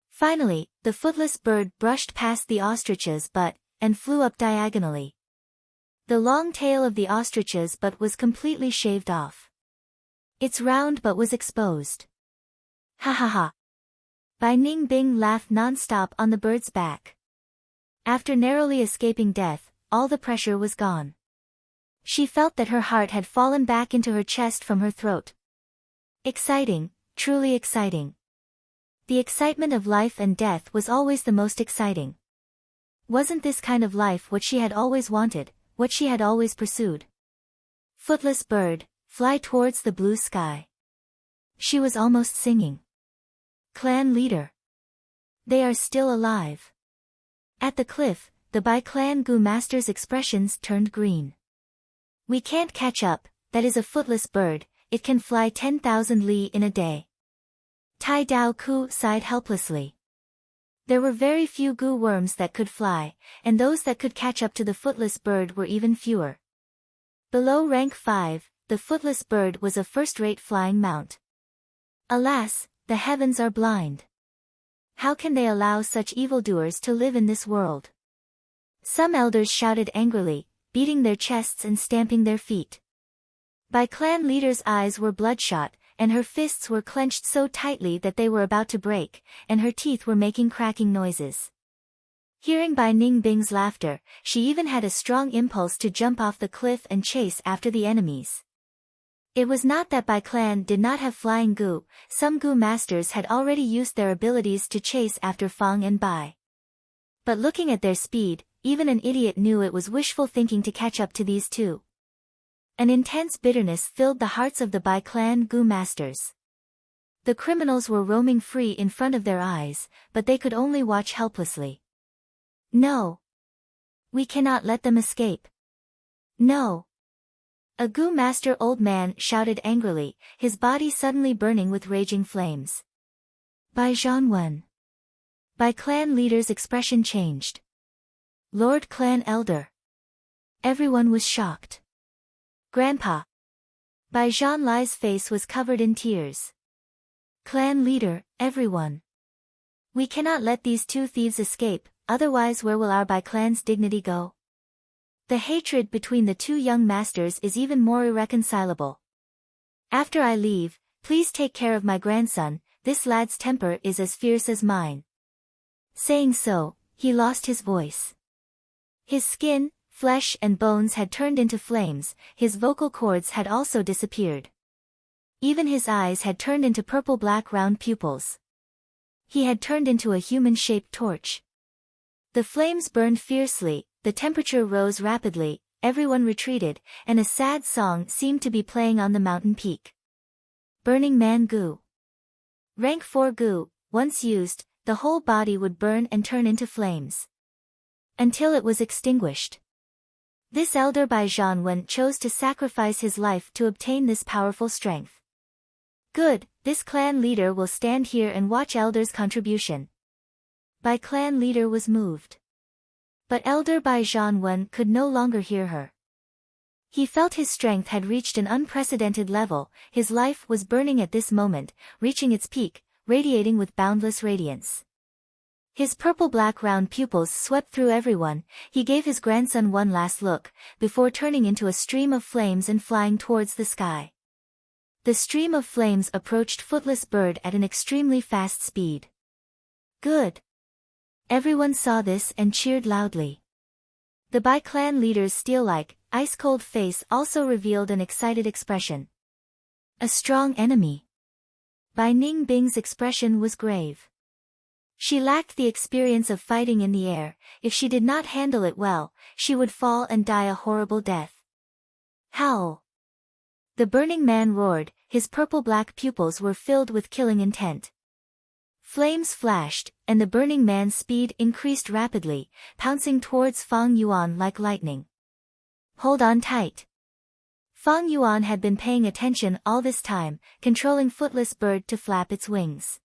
Finally, the footless bird brushed past the ostrich's butt, and flew up diagonally. The long tail of the ostrich's butt was completely shaved off. Its round butt was exposed. Ha ha ha. Bai Ningbing laughed non-stop on the bird's back. After narrowly escaping death, all the pressure was gone. She felt that her heart had fallen back into her chest from her throat. Exciting, truly exciting. The excitement of life and death was always the most exciting. Wasn't this kind of life what she had always wanted, what she had always pursued? Footless bird, fly towards the blue sky. She was almost singing. Clan leader. They are still alive. At the cliff, the Bai Clan Gu master's expressions turned green. We can't catch up, that is a footless bird, it can fly 10,000 li in a day. Tai Dao Ku sighed helplessly. There were very few gu worms that could fly, and those that could catch up to the footless bird were even fewer. Below rank 5, the footless bird was a first-rate flying mount. Alas, the heavens are blind. How can they allow such evildoers to live in this world? Some elders shouted angrily, beating their chests and stamping their feet. Bai Clan leader's eyes were bloodshot, and her fists were clenched so tightly that they were about to break, and her teeth were making cracking noises. Hearing Bai Ningbing's laughter, she even had a strong impulse to jump off the cliff and chase after the enemies. It was not that Bai Clan did not have flying gu, some gu masters had already used their abilities to chase after Fang and Bai. But looking at their speed, even an idiot knew it was wishful thinking to catch up to these two. An intense bitterness filled the hearts of the Bai Clan Gu masters. The criminals were roaming free in front of their eyes, but they could only watch helplessly. No. We cannot let them escape. No. A Gu master old man shouted angrily, his body suddenly burning with raging flames. Bai Zhanwen. Bai Clan leader's expression changed. Lord Clan Elder. Everyone was shocked. Grandpa. Bai Zhanlai's face was covered in tears. Clan leader, everyone. We cannot let these two thieves escape, otherwise where will our Bai Clan's dignity go? The hatred between the two young masters is even more irreconcilable. After I leave, please take care of my grandson, this lad's temper is as fierce as mine. Saying so, he lost his voice. His skin, flesh and bones had turned into flames, his vocal cords had also disappeared. Even his eyes had turned into purple-black round pupils. He had turned into a human-shaped torch. The flames burned fiercely, the temperature rose rapidly, everyone retreated, and a sad song seemed to be playing on the mountain peak. Burning Man Gu. Rank 4 Gu, once used, the whole body would burn and turn into flames. Until it was extinguished. This elder Bai Zhanwen chose to sacrifice his life to obtain this powerful strength. Good, this clan leader will stand here and watch elder's contribution. Bai Clan leader was moved. But elder Bai Zhanwen could no longer hear her. He felt his strength had reached an unprecedented level, his life was burning at this moment, reaching its peak, radiating with boundless radiance. His purple-black round pupils swept through everyone, he gave his grandson one last look, before turning into a stream of flames and flying towards the sky. The stream of flames approached Footless Bird at an extremely fast speed. Good. Everyone saw this and cheered loudly. The Bai clan leader's steel-like, ice-cold face also revealed an excited expression. A strong enemy. Bai Ningbing's expression was grave. She lacked the experience of fighting in the air. If she did not handle it well, she would fall and die a horrible death. Howl! The Burning Man roared, his purple-black pupils were filled with killing intent. Flames flashed, and the Burning Man's speed increased rapidly, pouncing towards Fang Yuan like lightning. Hold on tight. Fang Yuan had been paying attention all this time, controlling Footless Bird to flap its wings.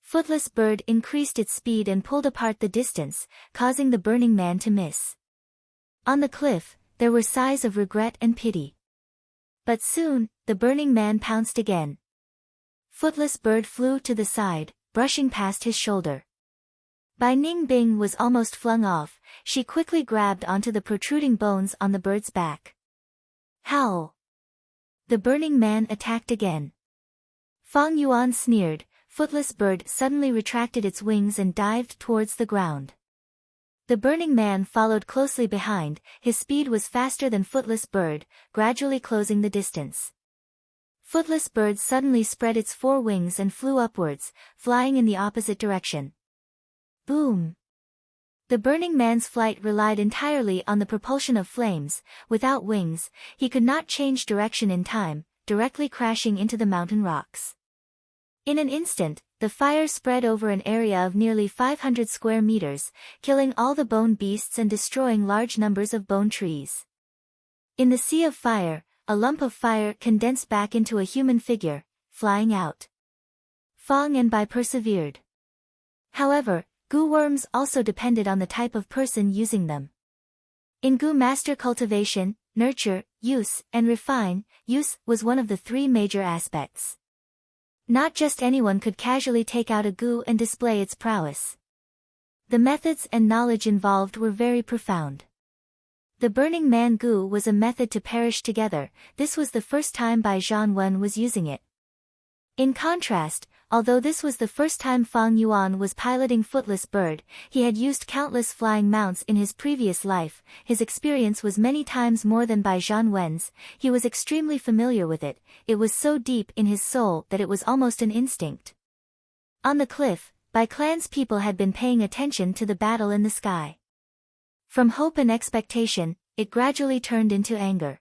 Footless Bird increased its speed and pulled apart the distance, causing the Burning Man to miss. On the cliff, there were sighs of regret and pity. But soon, the Burning Man pounced again. Footless Bird flew to the side, brushing past his shoulder. Bai Ningbing was almost flung off. She quickly grabbed onto the protruding bones on the bird's back. Howl! The Burning Man attacked again. Fang Yuan sneered. Footless Bird suddenly retracted its wings and dived towards the ground. The Burning Man followed closely behind. His speed was faster than Footless Bird, gradually closing the distance. Footless Bird suddenly spread its four wings and flew upwards, flying in the opposite direction. Boom! The Burning Man's flight relied entirely on the propulsion of flames. Without wings, he could not change direction in time, directly crashing into the mountain rocks. In an instant, the fire spread over an area of nearly 500 square meters, killing all the bone beasts and destroying large numbers of bone trees. In the sea of fire, a lump of fire condensed back into a human figure, flying out. Fang and Bai persevered. However, goo worms also depended on the type of person using them. In goo master cultivation, nurture, use, and refine, use was one of the three major aspects. Not just anyone could casually take out a goo and display its prowess. The methods and knowledge involved were very profound. The Burning Man goo was a method to perish together. This was the first time Bai Zhanwen was using it. In contrast, although this was the first time Fang Yuan was piloting Footless Bird, he had used countless flying mounts in his previous life. His experience was many times more than Bai Zhanwen's. He was extremely familiar with it. It was so deep in his soul that it was almost an instinct. On the cliff, Bai Clan's people had been paying attention to the battle in the sky. From hope and expectation, it gradually turned into anger.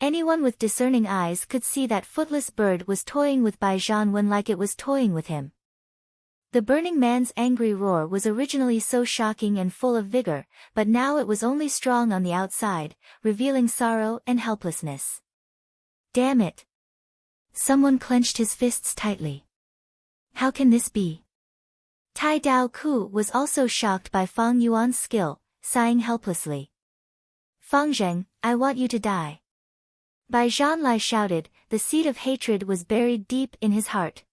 Anyone with discerning eyes could see that Footless Bird was toying with Bai Zhanwen like it was toying with him. The Burning Man's angry roar was originally so shocking and full of vigor, but now it was only strong on the outside, revealing sorrow and helplessness. Damn it! Someone clenched his fists tightly. How can this be? Tai Dao Ku was also shocked by Fang Yuan's skill, sighing helplessly. Fang Zheng, I want you to die. Bai Zhanlai shouted. The seed of hatred was buried deep in his heart.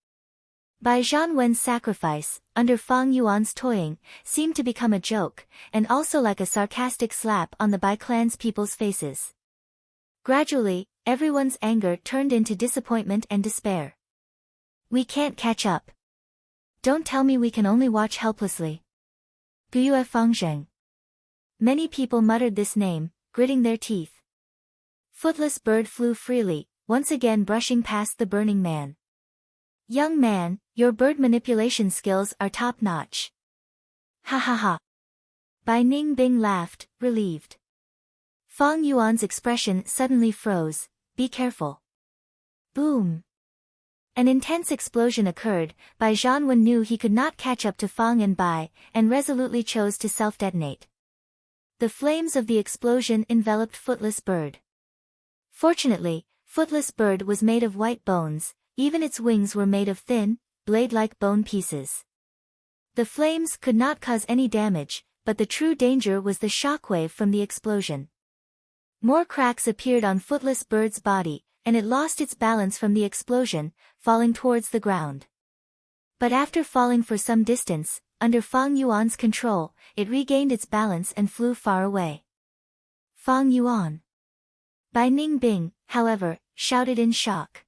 Bai Zhanwen's sacrifice, under Fang Yuan's toying, seemed to become a joke, and also like a sarcastic slap on the Bai clan's people's faces. Gradually, everyone's anger turned into disappointment and despair. We can't catch up. Don't tell me we can only watch helplessly. Guyue Fang Zheng. Many people muttered this name, gritting their teeth. Footless Bird flew freely, once again brushing past the Burning Man. Young man, your bird manipulation skills are top-notch. Ha ha ha. Bai Ningbing laughed, relieved. Fang Yuan's expression suddenly froze. Be careful. Boom. An intense explosion occurred. Bai Zhanwen knew he could not catch up to Fang and Bai, and resolutely chose to self-detonate. The flames of the explosion enveloped Footless Bird. Fortunately, Footless Bird was made of white bones. Even its wings were made of thin, blade-like bone pieces. The flames could not cause any damage, but the true danger was the shockwave from the explosion. More cracks appeared on Footless Bird's body, and it lost its balance from the explosion, falling towards the ground. But after falling for some distance, under Fang Yuan's control, it regained its balance and flew far away. Fang Yuan. Bai Ningbing, however, shouted in shock.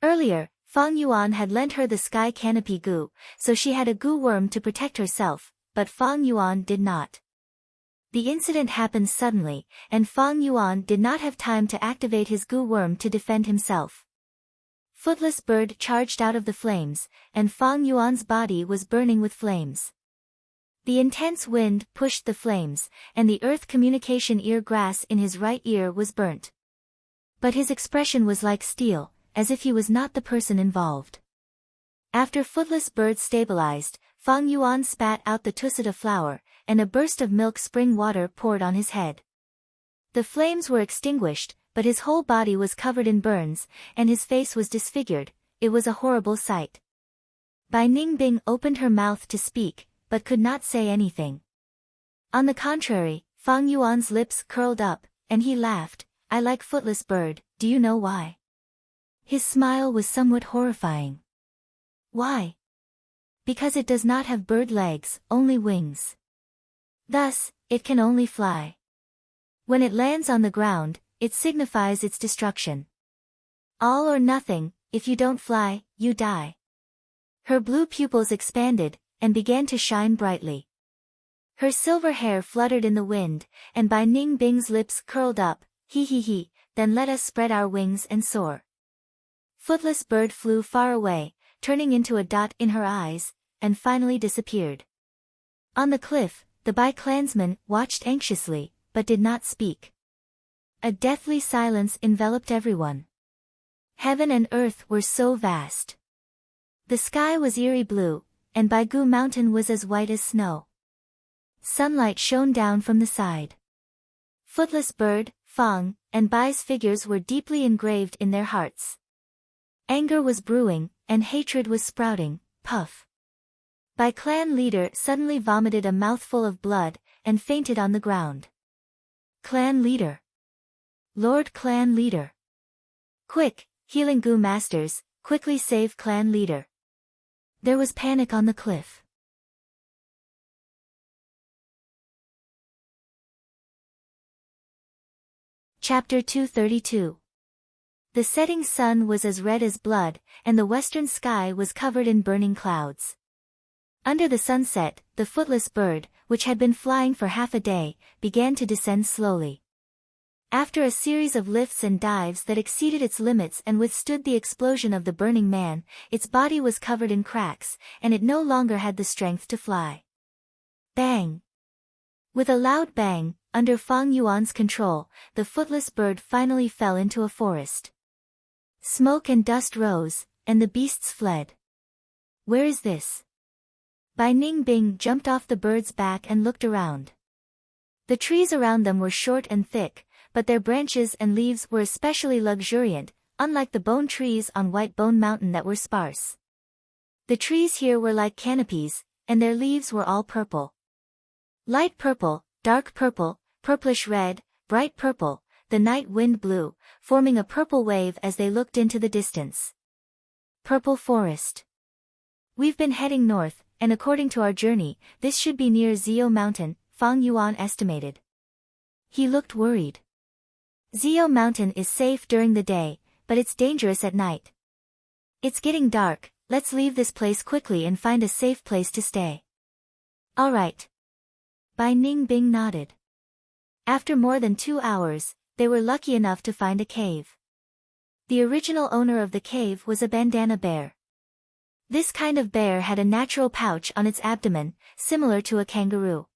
Earlier, Fang Yuan had lent her the sky canopy goo, so she had a goo worm to protect herself, but Fang Yuan did not. The incident happened suddenly, and Fang Yuan did not have time to activate his goo worm to defend himself. Footless Bird charged out of the flames, and Fang Yuan's body was burning with flames. The intense wind pushed the flames, and the earth communication ear grass in his right ear was burnt. But his expression was like steel, as if he was not the person involved. After Footless Bird stabilized, Fang Yuan spat out the tussita flower, and a burst of milk spring water poured on his head. The flames were extinguished, but his whole body was covered in burns, and his face was disfigured. It was a horrible sight. Bai Ningbing opened her mouth to speak, but could not say anything. On the contrary, Fang Yuan's lips curled up, and he laughed. I like Footless Bird, do you know why? His smile was somewhat horrifying. Why? Because it does not have bird legs, only wings. Thus, it can only fly. When it lands on the ground, it signifies its destruction. All or nothing, if you don't fly, you die. Her blue pupils expanded, and began to shine brightly. Her silver hair fluttered in the wind, and Bai Ningbing's lips curled up. He, then let us spread our wings and soar. Footless Bird flew far away, turning into a dot in her eyes, and finally disappeared. On the cliff, the Bai clansmen watched anxiously, but did not speak. A deathly silence enveloped everyone. Heaven and earth were so vast. The sky was eerie blue, and Baigu Mountain was as white as snow. Sunlight shone down from the side. Footless Bird, Fang, and Bai's figures were deeply engraved in their hearts. Anger was brewing, and hatred was sprouting. Puff. Bai clan leader suddenly vomited a mouthful of blood, and fainted on the ground. Clan leader. Lord Clan leader. Quick, healing goo masters, quickly save clan leader. There was panic on the cliff. Chapter 232. The setting sun was as red as blood, and the western sky was covered in burning clouds. Under the sunset, the Footless Bird, which had been flying for half a day, began to descend slowly. After a series of lifts and dives that exceeded its limits and withstood the explosion of the Burning Man, its body was covered in cracks, and it no longer had the strength to fly. Bang! With a loud bang, under Fang Yuan's control, the Footless Bird finally fell into a forest. Smoke and dust rose, and the beasts fled. Where is this? Bai Ningbing jumped off the bird's back and looked around. The trees around them were short and thick, but their branches and leaves were especially luxuriant, unlike the bone trees on White Bone Mountain that were sparse. The trees here were like canopies, and their leaves were all purple. Light purple, dark purple, purplish red, bright purple, the night wind blew, forming a purple wave as they looked into the distance. Purple forest. We've been heading north, and according to our journey, this should be near Zio Mountain, Fang Yuan estimated. He looked worried. Zio Mountain is safe during the day, but it's dangerous at night. It's getting dark, let's leave this place quickly and find a safe place to stay. All right. Bai Ningbing nodded. After more than 2 hours, they were lucky enough to find a cave. The original owner of the cave was a bandana bear. This kind of bear had a natural pouch on its abdomen, similar to a kangaroo.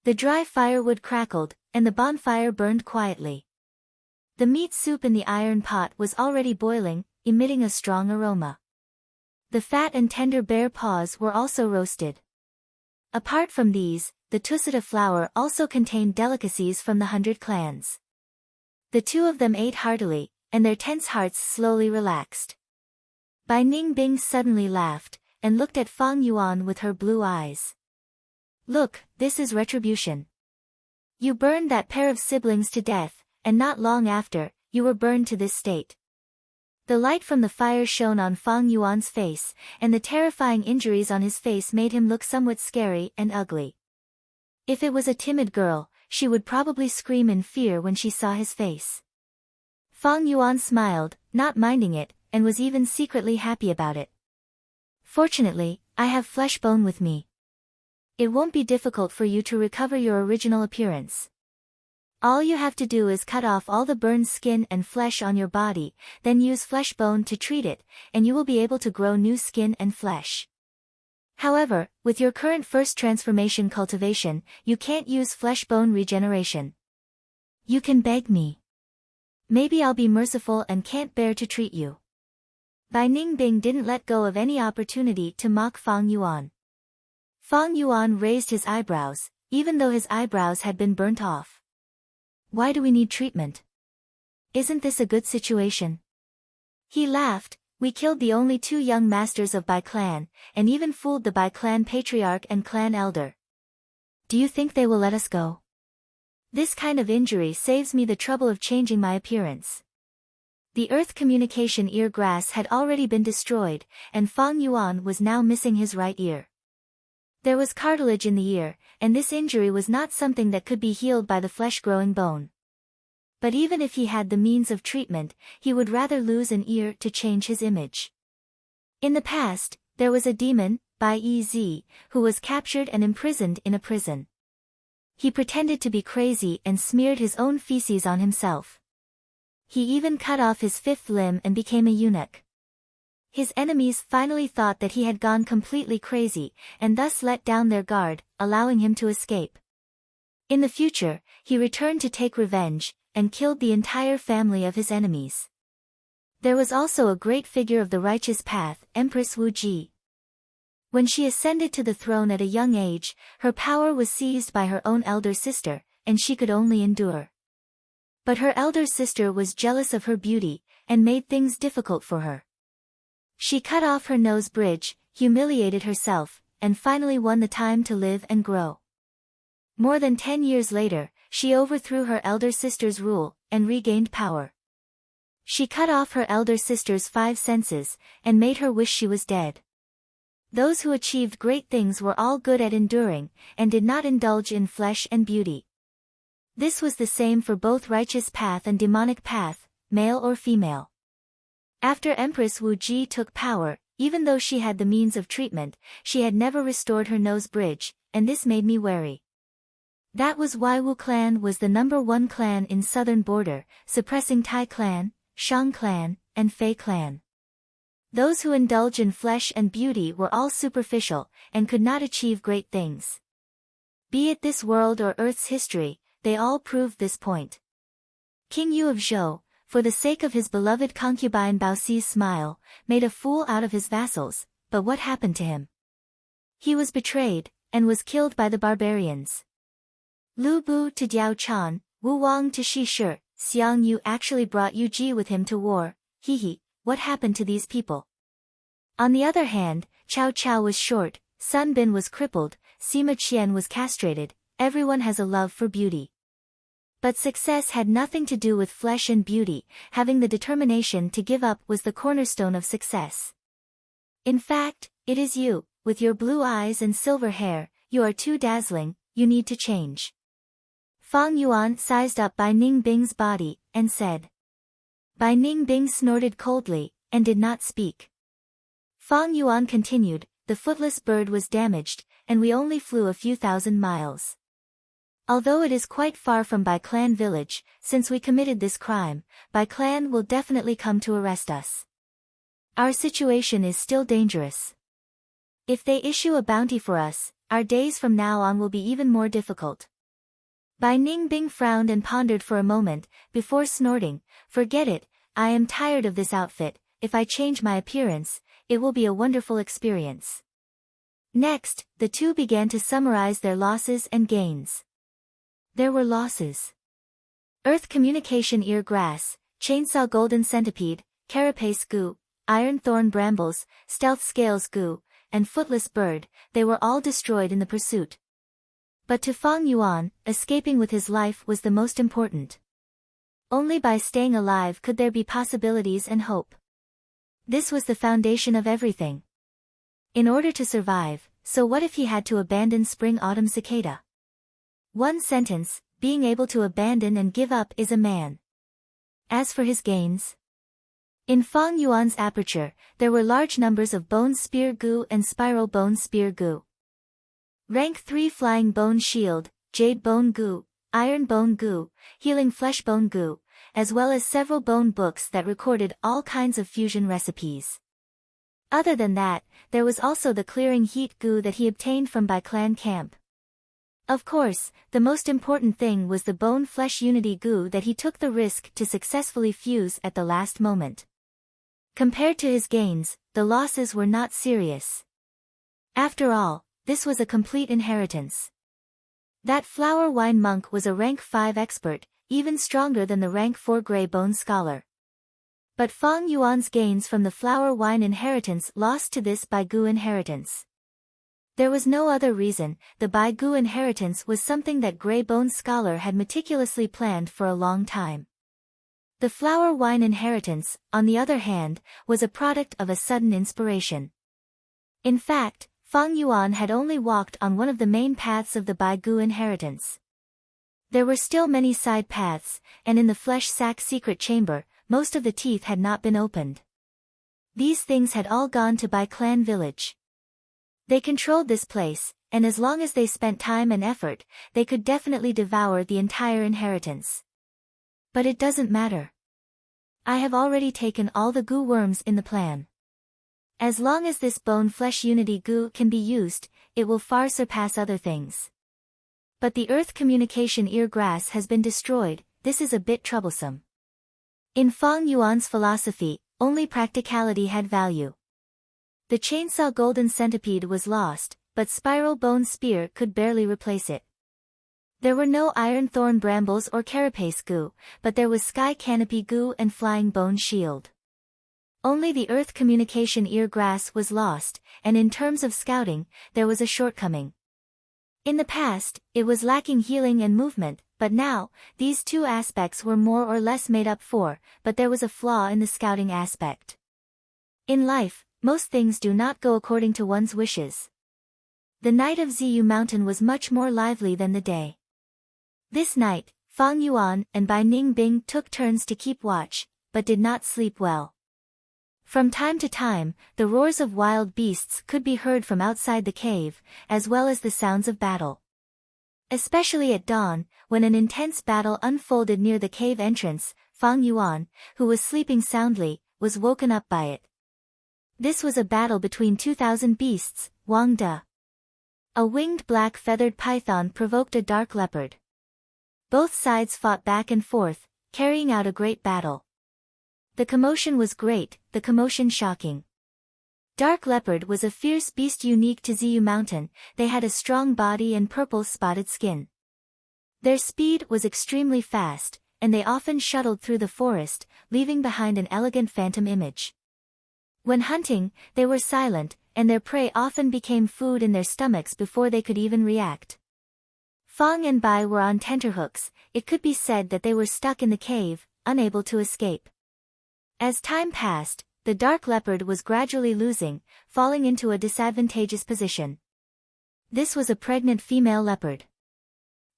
The dry firewood crackled, and the bonfire burned quietly. The meat soup in the iron pot was already boiling, emitting a strong aroma. The fat and tender bear paws were also roasted. Apart from these, the tussita flower also contained delicacies from the 100 clans. The two of them ate heartily, and their tense hearts slowly relaxed. Bai Ningbing suddenly laughed, and looked at Fang Yuan with her blue eyes. Look, this is retribution. You burned that pair of siblings to death, and not long after, you were burned to this state. The light from the fire shone on Fang Yuan's face, and the terrifying injuries on his face made him look somewhat scary and ugly. If it was a timid girl, she would probably scream in fear when she saw his face. Fang Yuan smiled, not minding it, and was even secretly happy about it. Fortunately, I have flesh bone with me. It won't be difficult for you to recover your original appearance. All you have to do is cut off all the burned skin and flesh on your body, then use flesh bone to treat it, and you will be able to grow new skin and flesh. However, with your current first transformation cultivation, you can't use flesh bone regeneration. You can beg me. Maybe I'll be merciful and can't bear to treat you. Bai Ningbing didn't let go of any opportunity to mock Fang Yuan. Fang Yuan raised his eyebrows, even though his eyebrows had been burnt off. Why do we need treatment? Isn't this a good situation? He laughed. We killed the only 2 young masters of Bai clan, and even fooled the Bai clan patriarch and clan elder. Do you think they will let us go? This kind of injury saves me the trouble of changing my appearance. The earth communication ear grass had already been destroyed, and Fang Yuan was now missing his right ear. There was cartilage in the ear, and this injury was not something that could be healed by the flesh-growing bone. But even if he had the means of treatment, he would rather lose an ear to change his image. In the past, there was a demon, Bai Ez, who was captured and imprisoned in a prison. He pretended to be crazy and smeared his own feces on himself. He even cut off his 5th limb and became a eunuch. His enemies finally thought that he had gone completely crazy, and thus let down their guard, allowing him to escape. In the future, he returned to take revenge, and killed the entire family of his enemies. There was also a great figure of the righteous path, Empress Wu Ji. When she ascended to the throne at a young age, her power was seized by her own elder sister, and she could only endure. But her elder sister was jealous of her beauty, and made things difficult for her. She cut off her nose bridge, humiliated herself, and finally won the time to live and grow. More than 10 years later, she overthrew her elder sister's rule, and regained power. She cut off her elder sister's 5 senses, and made her wish she was dead. Those who achieved great things were all good at enduring, and did not indulge in flesh and beauty. This was the same for both righteous path and demonic path, male or female. After Empress Wu Ji took power, even though she had the means of treatment, she had never restored her nose bridge, and this made me wary. That was why Wu clan was the #1 clan in southern border, suppressing Tai clan, Shang clan, and Fei clan. Those who indulge in flesh and beauty were all superficial, and could not achieve great things. Be it this world or Earth's history, they all proved this point. King Yu of Zhou, for the sake of his beloved concubine Baoxi's smile, made a fool out of his vassals, but what happened to him? He was betrayed, and was killed by the barbarians. Lu Bu to Diao Chan, Wu Wang to Shi Shi, Xiang Yu actually brought Yu Ji with him to war. What happened to these people? On the other hand, Cao Cao was short, Sun Bin was crippled, Sima Qian was castrated. Everyone has a love for beauty. But success had nothing to do with flesh and beauty. Having the determination to give up was the cornerstone of success. In fact, it is you, with your blue eyes and silver hair. You are too dazzling, you need to change. Fang Yuan sized up Bai Ningbing's body, and said. Bai Ningbing snorted coldly, and did not speak. Fang Yuan continued, the footless bird was damaged, and we only flew a few thousand miles. Although it is quite far from Bai clan village, since we committed this crime, Bai clan will definitely come to arrest us. Our situation is still dangerous. If they issue a bounty for us, our days from now on will be even more difficult. Bai Ningbing frowned and pondered for a moment, before snorting, forget it, I am tired of this outfit. If I change my appearance, it will be a wonderful experience. Next, the two began to summarize their losses and gains. There were losses. Earth communication ear grass, chainsaw golden centipede, carapace goo, iron thorn brambles, stealth scales goo, and footless bird, they were all destroyed in the pursuit. But to Fang Yuan, escaping with his life was the most important. Only by staying alive could there be possibilities and hope. This was the foundation of everything. In order to survive, so what if he had to abandon spring-autumn cicada? One sentence, being able to abandon and give up is a man. As for his gains, In Fang Yuan's aperture, there were large numbers of bone spear goo and spiral bone spear goo. Rank 3 flying bone shield, jade bone goo, iron bone goo, healing flesh bone goo, as well as several bone books that recorded all kinds of fusion recipes. Other than that, there was also the clearing heat goo that he obtained from Bai Clan camp. Of course, the most important thing was the bone-flesh unity goo that he took the risk to successfully fuse at the last moment. Compared to his gains, the losses were not serious. After all, this was a complete inheritance. That flower wine monk was a rank 5 expert, even stronger than the rank 4 grey bone scholar. But Fang Yuan's gains from the flower wine inheritance lost to this Bai Gu inheritance. There was no other reason. The Bai Gu inheritance was something that grey bone scholar had meticulously planned for a long time. The flower wine inheritance, on the other hand, was a product of a sudden inspiration. In fact, Fang Yuan had only walked on one of the main paths of the Bai Gu inheritance. There were still many side paths, and in the flesh sack secret chamber, most of the teeth had not been opened. These things had all gone to Bai Clan village. They controlled this place, and as long as they spent time and effort, they could definitely devour the entire inheritance. But it doesn't matter. I have already taken all the goo worms in the plan. As long as this bone-flesh unity goo can be used, it will far surpass other things. But the earth communication ear grass has been destroyed. This is a bit troublesome. In Fang Yuan's philosophy, only practicality had value. The chainsaw golden centipede was lost, but spiral bone spear could barely replace it. There were no iron thorn brambles or carapace goo, but there was sky canopy goo and flying bone shield. Only the earth communication ear grass was lost, and in terms of scouting, there was a shortcoming. In the past, it was lacking healing and movement, but now, these two aspects were more or less made up for, but there was a flaw in the scouting aspect. In life, most things do not go according to one's wishes. The night of Ziyu Mountain was much more lively than the day. This night, Fang Yuan and Bai Ningbing took turns to keep watch, but did not sleep well. From time to time, the roars of wild beasts could be heard from outside the cave, as well as the sounds of battle. Especially at dawn, when an intense battle unfolded near the cave entrance, Fang Yuan, who was sleeping soundly, was woken up by it. This was a battle between 2,000 beasts, Wang De. A winged black feathered python provoked a dark leopard. Both sides fought back and forth, carrying out a great battle. The commotion was great, the commotion shocking. Dark leopard was a fierce beast unique to Ziyu Mountain. They had a strong body and purple spotted skin. Their speed was extremely fast, and they often shuttled through the forest, leaving behind an elegant phantom image. When hunting, they were silent, and their prey often became food in their stomachs before they could even react. Fang and Bai were on tenterhooks. It could be said that they were stuck in the cave, unable to escape. As time passed, the dark leopard was gradually losing, falling into a disadvantageous position. This was a pregnant female leopard.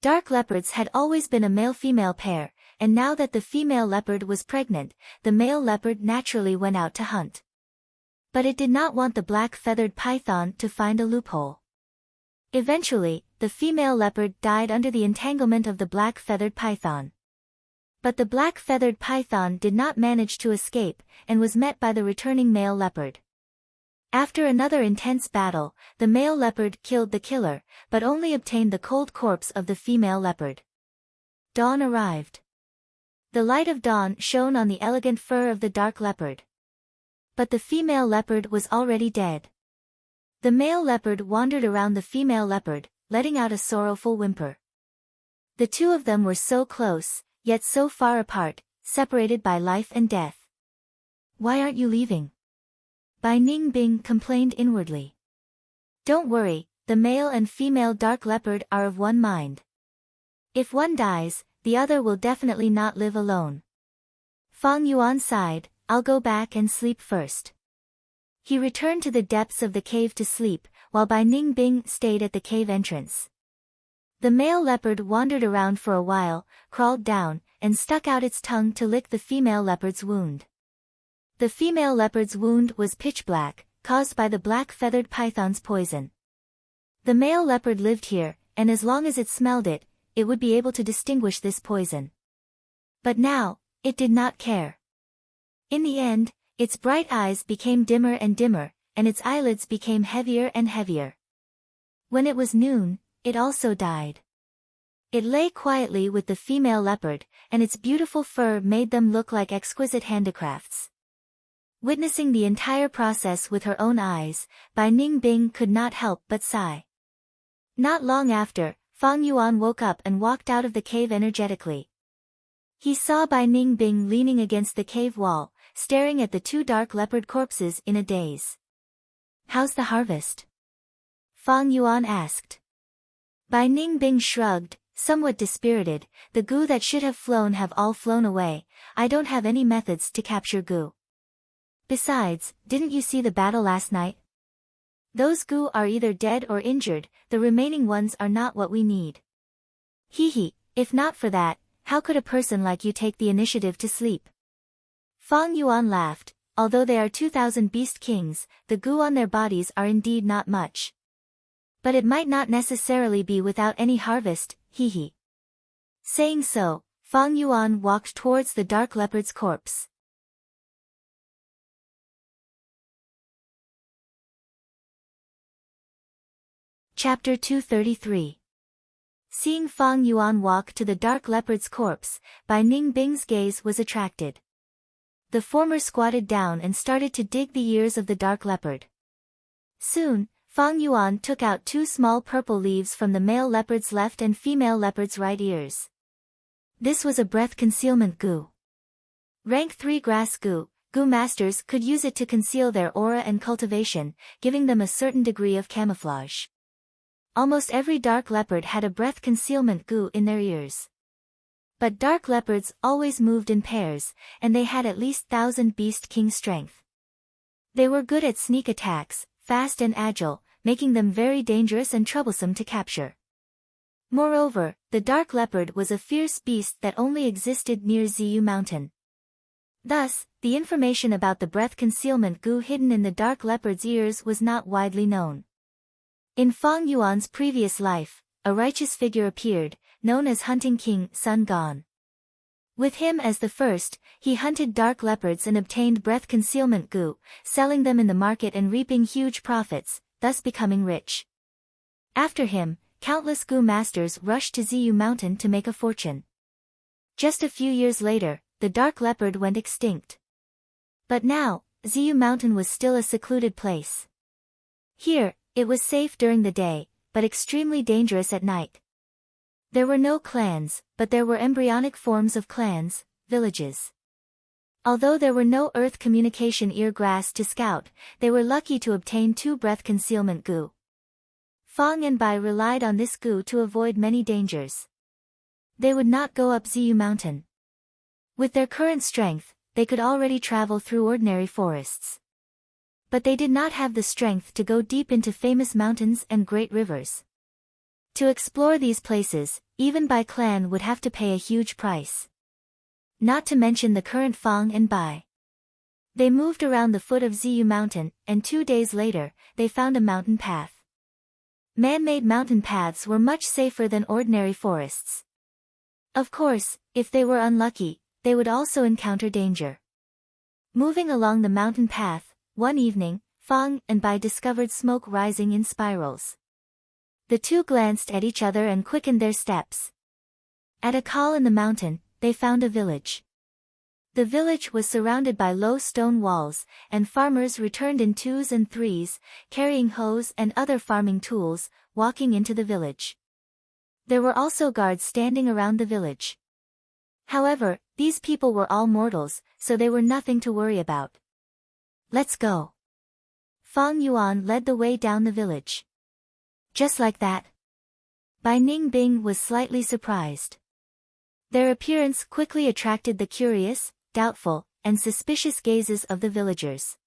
Dark leopards had always been a male-female pair, and now that the female leopard was pregnant, the male leopard naturally went out to hunt. But it did not want the black feathered python to find a loophole. Eventually, the female leopard died under the entanglement of the black feathered python. But the black feathered python did not manage to escape, and was met by the returning male leopard. After another intense battle, the male leopard killed the killer, but only obtained the cold corpse of the female leopard. Dawn arrived. The light of dawn shone on the elegant fur of the dark leopard. But the female leopard was already dead. The male leopard wandered around the female leopard, letting out a sorrowful whimper. The two of them were so close, yet so far apart, separated by life and death. "Why aren't you leaving?" Bai Ningbing complained inwardly. "Don't worry, the male and female dark leopard are of one mind. If one dies, the other will definitely not live alone." Fang Yuan sighed. "I'll go back and sleep first." He returned to the depths of the cave to sleep, while Bai Ningbing stayed at the cave entrance. The male leopard wandered around for a while, crawled down, and stuck out its tongue to lick the female leopard's wound. The female leopard's wound was pitch black, caused by the black-feathered python's poison. The male leopard lived here, and as long as it smelled it, it would be able to distinguish this poison. But now, it did not care. In the end, its bright eyes became dimmer and dimmer, and its eyelids became heavier and heavier. When it was noon, it also died. It lay quietly with the female leopard, and its beautiful fur made them look like exquisite handicrafts. Witnessing the entire process with her own eyes, Bai Ningbing could not help but sigh. Not long after, Fang Yuan woke up and walked out of the cave energetically. He saw Bai Ningbing leaning against the cave wall, staring at the two dark leopard corpses in a daze. "How's the harvest?" Fang Yuan asked. Bai Ningbing shrugged, somewhat dispirited. "The goo that should have flown have all flown away. I don't have any methods to capture goo. Besides, didn't you see the battle last night? Those goo are either dead or injured, the remaining ones are not what we need." "Hee, if not for that, how could a person like you take the initiative to sleep?" Fang Yuan laughed. "Although they are 2,000 beast kings, the goo on their bodies are indeed not much. But it might not necessarily be without any harvest, hee. Saying so, Fang Yuan walked towards the dark leopard's corpse. Chapter 233. Seeing Fang Yuan walk to the dark leopard's corpse, Bai Ningbing's gaze was attracted. The former squatted down and started to dig the ears of the dark leopard. Soon, Fang Yuan took out two small purple leaves from the male leopard's left and female leopard's right ears. This was a breath concealment goo. Rank 3 grass goo. Goo masters could use it to conceal their aura and cultivation, giving them a certain degree of camouflage. Almost every dark leopard had a breath concealment goo in their ears. But dark leopards always moved in pairs, and they had at least 1,000 beast king strength. They were good at sneak attacks, fast and agile, making them very dangerous and troublesome to capture. Moreover, the dark leopard was a fierce beast that only existed near Ziyu Mountain. Thus, the information about the breath concealment goo hidden in the dark leopard's ears was not widely known. In Fang Yuan's previous life, a righteous figure appeared, known as Hunting King Sun Gone. With him as the first, he hunted dark leopards and obtained breath concealment goo, selling them in the market and reaping huge profits, thus becoming rich. After him, countless goo masters rushed to Ziyu Mountain to make a fortune. Just a few years later, the dark leopard went extinct. But now, Ziyu Mountain was still a secluded place. Here, it was safe during the day, but extremely dangerous at night. There were no clans, but there were embryonic forms of clans, villages. Although there were no earth communication ear grass to scout, they were lucky to obtain 2 breath concealment goo. Fang and Bai relied on this goo to avoid many dangers. They would not go up Ziyu Mountain. With their current strength, they could already travel through ordinary forests. But they did not have the strength to go deep into famous mountains and great rivers. To explore these places, even Bai clan would have to pay a huge price. Not to mention the current Fang and Bai. They moved around the foot of Ziyu Mountain, and 2 days later, they found a mountain path. Man-made mountain paths were much safer than ordinary forests. Of course, if they were unlucky, they would also encounter danger. Moving along the mountain path, one evening, Fang and Bai discovered smoke rising in spirals. The two glanced at each other and quickened their steps. At a call in the mountain, they found a village. The village was surrounded by low stone walls, and farmers returned in 2s and 3s, carrying hoes and other farming tools, walking into the village. There were also guards standing around the village. However, these people were all mortals, so they were nothing to worry about. "Let's go." Fang Yuan led the way down the village. Just like that. Bai Ningbing was slightly surprised. Their appearance quickly attracted the curious, doubtful, and suspicious gazes of the villagers.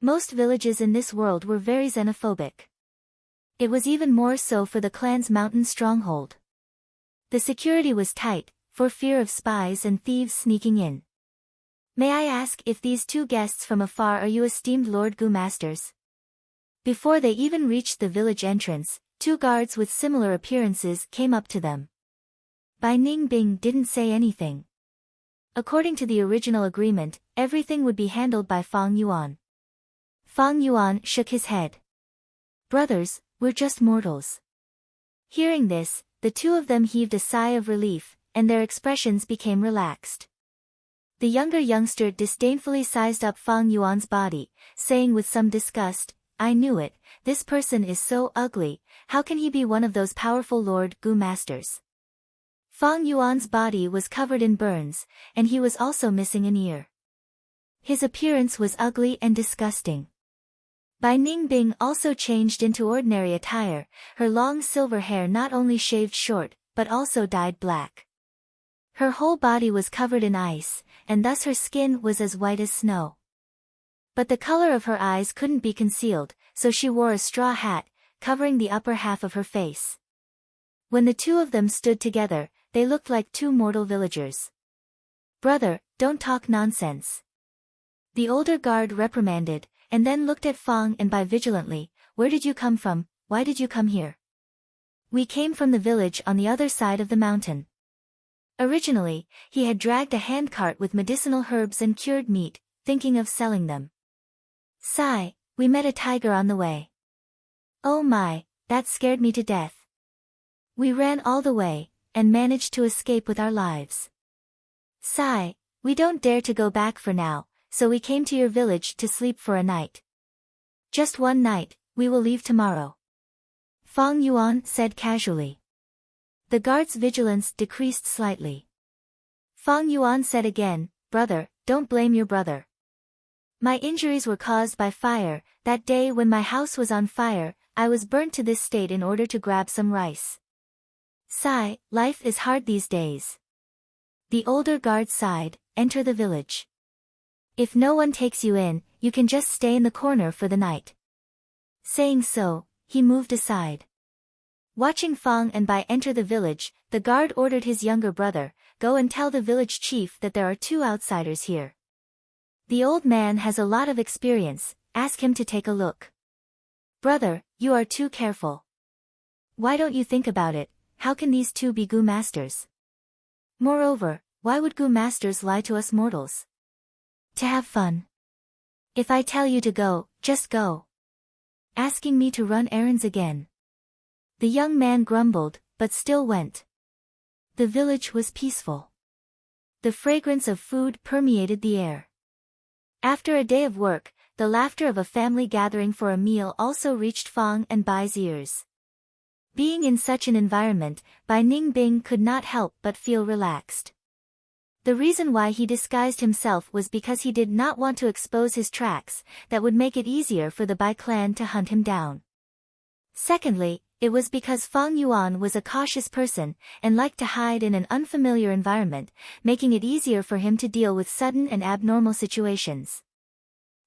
Most villages in this world were very xenophobic. It was even more so for the clan's mountain stronghold. The security was tight, for fear of spies and thieves sneaking in. May I ask if these two guests from afar are you esteemed Lord Gu masters? Before they even reached the village entrance, two guards with similar appearances came up to them. Bai Ningbing didn't say anything. According to the original agreement, everything would be handled by Fang Yuan. Fang Yuan shook his head. Brothers, we're just mortals. Hearing this, the two of them heaved a sigh of relief, and their expressions became relaxed. The younger youngster disdainfully sized up Fang Yuan's body, saying with some disgust, I knew it, this person is so ugly, how can he be one of those powerful Lord Gu masters? Fang Yuan's body was covered in burns, and he was also missing an ear. His appearance was ugly and disgusting. Bai Ningbing also changed into ordinary attire, her long silver hair not only shaved short, but also dyed black. Her whole body was covered in ice, and thus her skin was as white as snow. But the color of her eyes couldn't be concealed, so she wore a straw hat, covering the upper half of her face. When the two of them stood together, they looked like two mortal villagers. Brother, don't talk nonsense. The older guard reprimanded, and then looked at Fang and Bai vigilantly, where did you come from, why did you come here? We came from the village on the other side of the mountain. Originally, he had dragged a handcart with medicinal herbs and cured meat, thinking of selling them. Sigh, we met a tiger on the way. Oh my, that scared me to death. We ran all the way, and managed to escape with our lives. Sigh, we don't dare to go back for now, so we came to your village to sleep for a night. Just one night, we will leave tomorrow. Fang Yuan said casually. The guard's vigilance decreased slightly. Fang Yuan said again, brother, don't blame your brother. My injuries were caused by fire. That day when my house was on fire, I was burnt to this state in order to grab some rice. Sigh, life is hard these days. The older guard sighed, enter the village. If no one takes you in, you can just stay in the corner for the night. Saying so, he moved aside. Watching Fang and Bai enter the village, the guard ordered his younger brother, go and tell the village chief that there are two outsiders here. The old man has a lot of experience, ask him to take a look. Brother, you are too careful. Why don't you think about it, how can these two be Gu masters? Moreover, why would Gu masters lie to us mortals? To have fun. If I tell you to go, just go. Asking me to run errands again. The young man grumbled, but still went. The village was peaceful. The fragrance of food permeated the air. After a day of work, the laughter of a family gathering for a meal also reached Fang and Bai's ears. Being in such an environment, Bai Ningbing could not help but feel relaxed. The reason why he disguised himself was because he did not want to expose his tracks, that would make it easier for the Bai clan to hunt him down. Secondly, it was because Fang Yuan was a cautious person, and liked to hide in an unfamiliar environment, making it easier for him to deal with sudden and abnormal situations.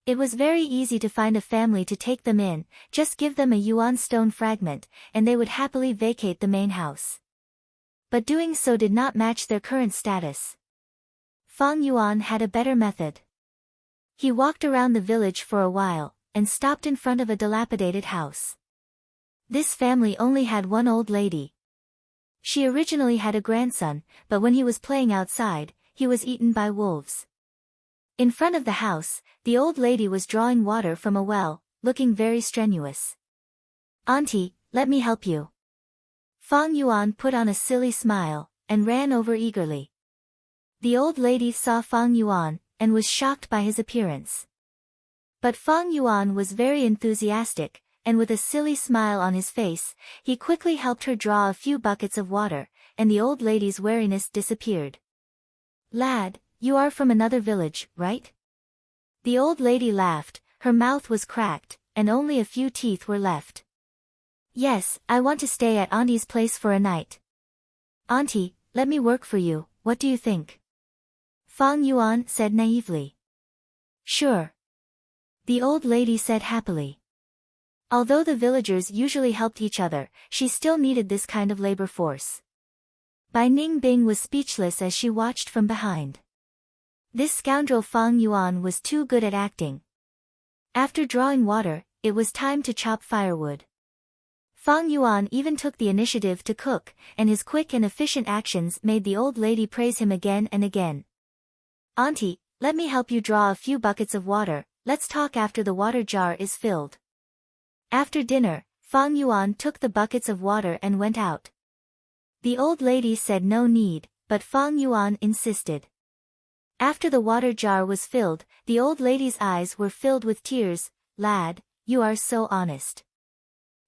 It was very easy to find a family to take them in, just give them a yuan stone fragment, and they would happily vacate the main house. But doing so did not match their current status. Fang Yuan had a better method. He walked around the village for a while, and stopped in front of a dilapidated house. This family only had one old lady. She originally had a grandson, but when he was playing outside, he was eaten by wolves. In front of the house, the old lady was drawing water from a well, looking very strenuous. Auntie, let me help you. Fang Yuan put on a silly smile, and ran over eagerly. The old lady saw Fang Yuan, and was shocked by his appearance. But Fang Yuan was very enthusiastic, and with a silly smile on his face, he quickly helped her draw a few buckets of water, and the old lady's wariness disappeared. Lad, you are from another village, right? The old lady laughed, her mouth was cracked, and only a few teeth were left. Yes, I want to stay at Auntie's place for a night. Auntie, let me work for you, what do you think? Fang Yuan said naively. Sure. The old lady said happily. Although the villagers usually helped each other, she still needed this kind of labor force. Bai Ningbing was speechless as she watched from behind. This scoundrel Fang Yuan was too good at acting. After drawing water, it was time to chop firewood. Fang Yuan even took the initiative to cook, and his quick and efficient actions made the old lady praise him again and again. "Auntie, let me help you draw a few buckets of water, let's talk after the water jar is filled." After dinner, Fang Yuan took the buckets of water and went out. The old lady said no need, but Fang Yuan insisted. After the water jar was filled, the old lady's eyes were filled with tears. "Lad, you are so honest.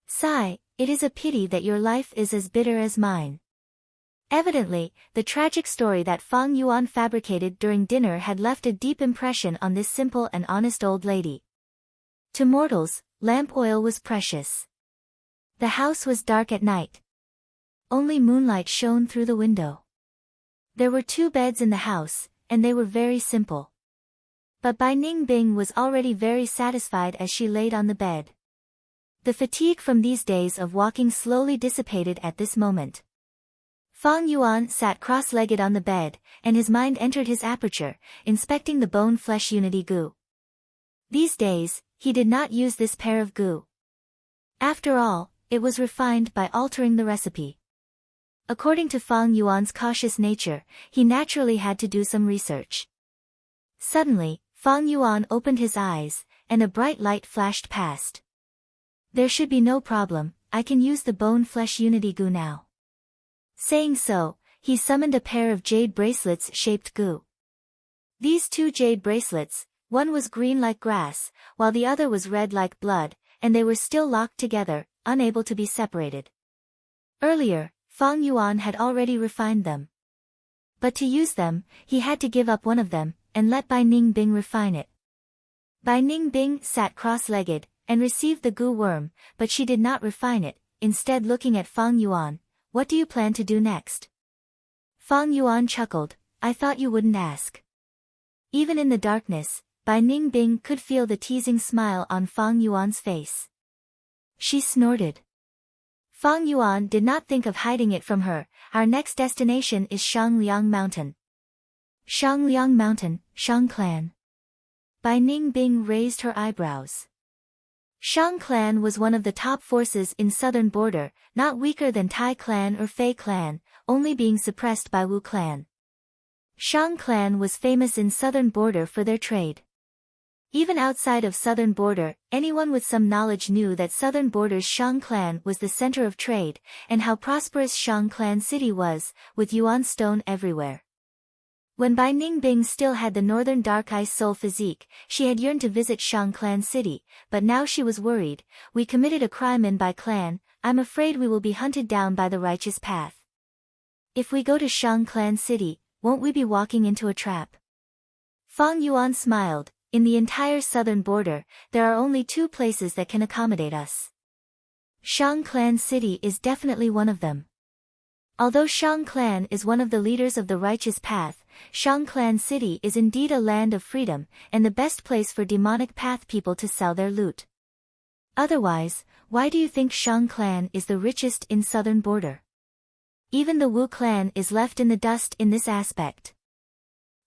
Sigh, it is a pity that your life is as bitter as mine." Evidently, the tragic story that Fang Yuan fabricated during dinner had left a deep impression on this simple and honest old lady. To mortals, lamp oil was precious. The house was dark at night. Only moonlight shone through the window. There were 2 beds in the house, and they were very simple. But Bai Ningbing was already very satisfied as she laid on the bed. The fatigue from these days of walking slowly dissipated at this moment. Fang Yuan sat cross-legged on the bed, and his mind entered his aperture, inspecting the bone-flesh unity goo. These days, he did not use this pair of goo. After all, it was refined by altering the recipe. According to Fang Yuan's cautious nature, he naturally had to do some research. Suddenly, Fang Yuan opened his eyes, and a bright light flashed past. "There should be no problem, I can use the bone-flesh unity goo now." Saying so, he summoned a pair of jade bracelets-shaped goo. These 2 jade bracelets, one was green like grass, while the other was red like blood, and they were still locked together, unable to be separated. Earlier, Fang Yuan had already refined them. But to use them, he had to give up one of them, and let Bai Ningbing refine it. Bai Ningbing sat cross-legged, and received the goo worm, but she did not refine it, instead looking at Fang Yuan. "What do you plan to do next?" Fang Yuan chuckled, "I thought you wouldn't ask." Even in the darkness, Bai Ningbing could feel the teasing smile on Fang Yuan's face. She snorted. Fang Yuan did not think of hiding it from her. "Our next destination is Shangliang Mountain." "Shangliang Mountain, Shang Clan." Bai Ningbing raised her eyebrows. Shang Clan was one of the top forces in southern border, not weaker than Tai Clan or Fei Clan, only being suppressed by Wu Clan. Shang Clan was famous in southern border for their trade. Even outside of southern border, anyone with some knowledge knew that southern border's Shang Clan was the center of trade, and how prosperous Shang Clan City was, with yuan stone everywhere. When Bai Ningbing still had the northern dark ice soul physique, she had yearned to visit Shang Clan City, but now she was worried. "We committed a crime in Bai Clan, I'm afraid we will be hunted down by the righteous path. If we go to Shang Clan City, won't we be walking into a trap?" Fang Yuan smiled. "In the entire southern border, there are only 2 places that can accommodate us. Shang Clan City is definitely one of them." Although Shang Clan is one of the leaders of the righteous path, Shang Clan City is indeed a land of freedom, and the best place for demonic path people to sell their loot. Otherwise, why do you think Shang Clan is the richest in southern border? Even the Wu Clan is left in the dust in this aspect.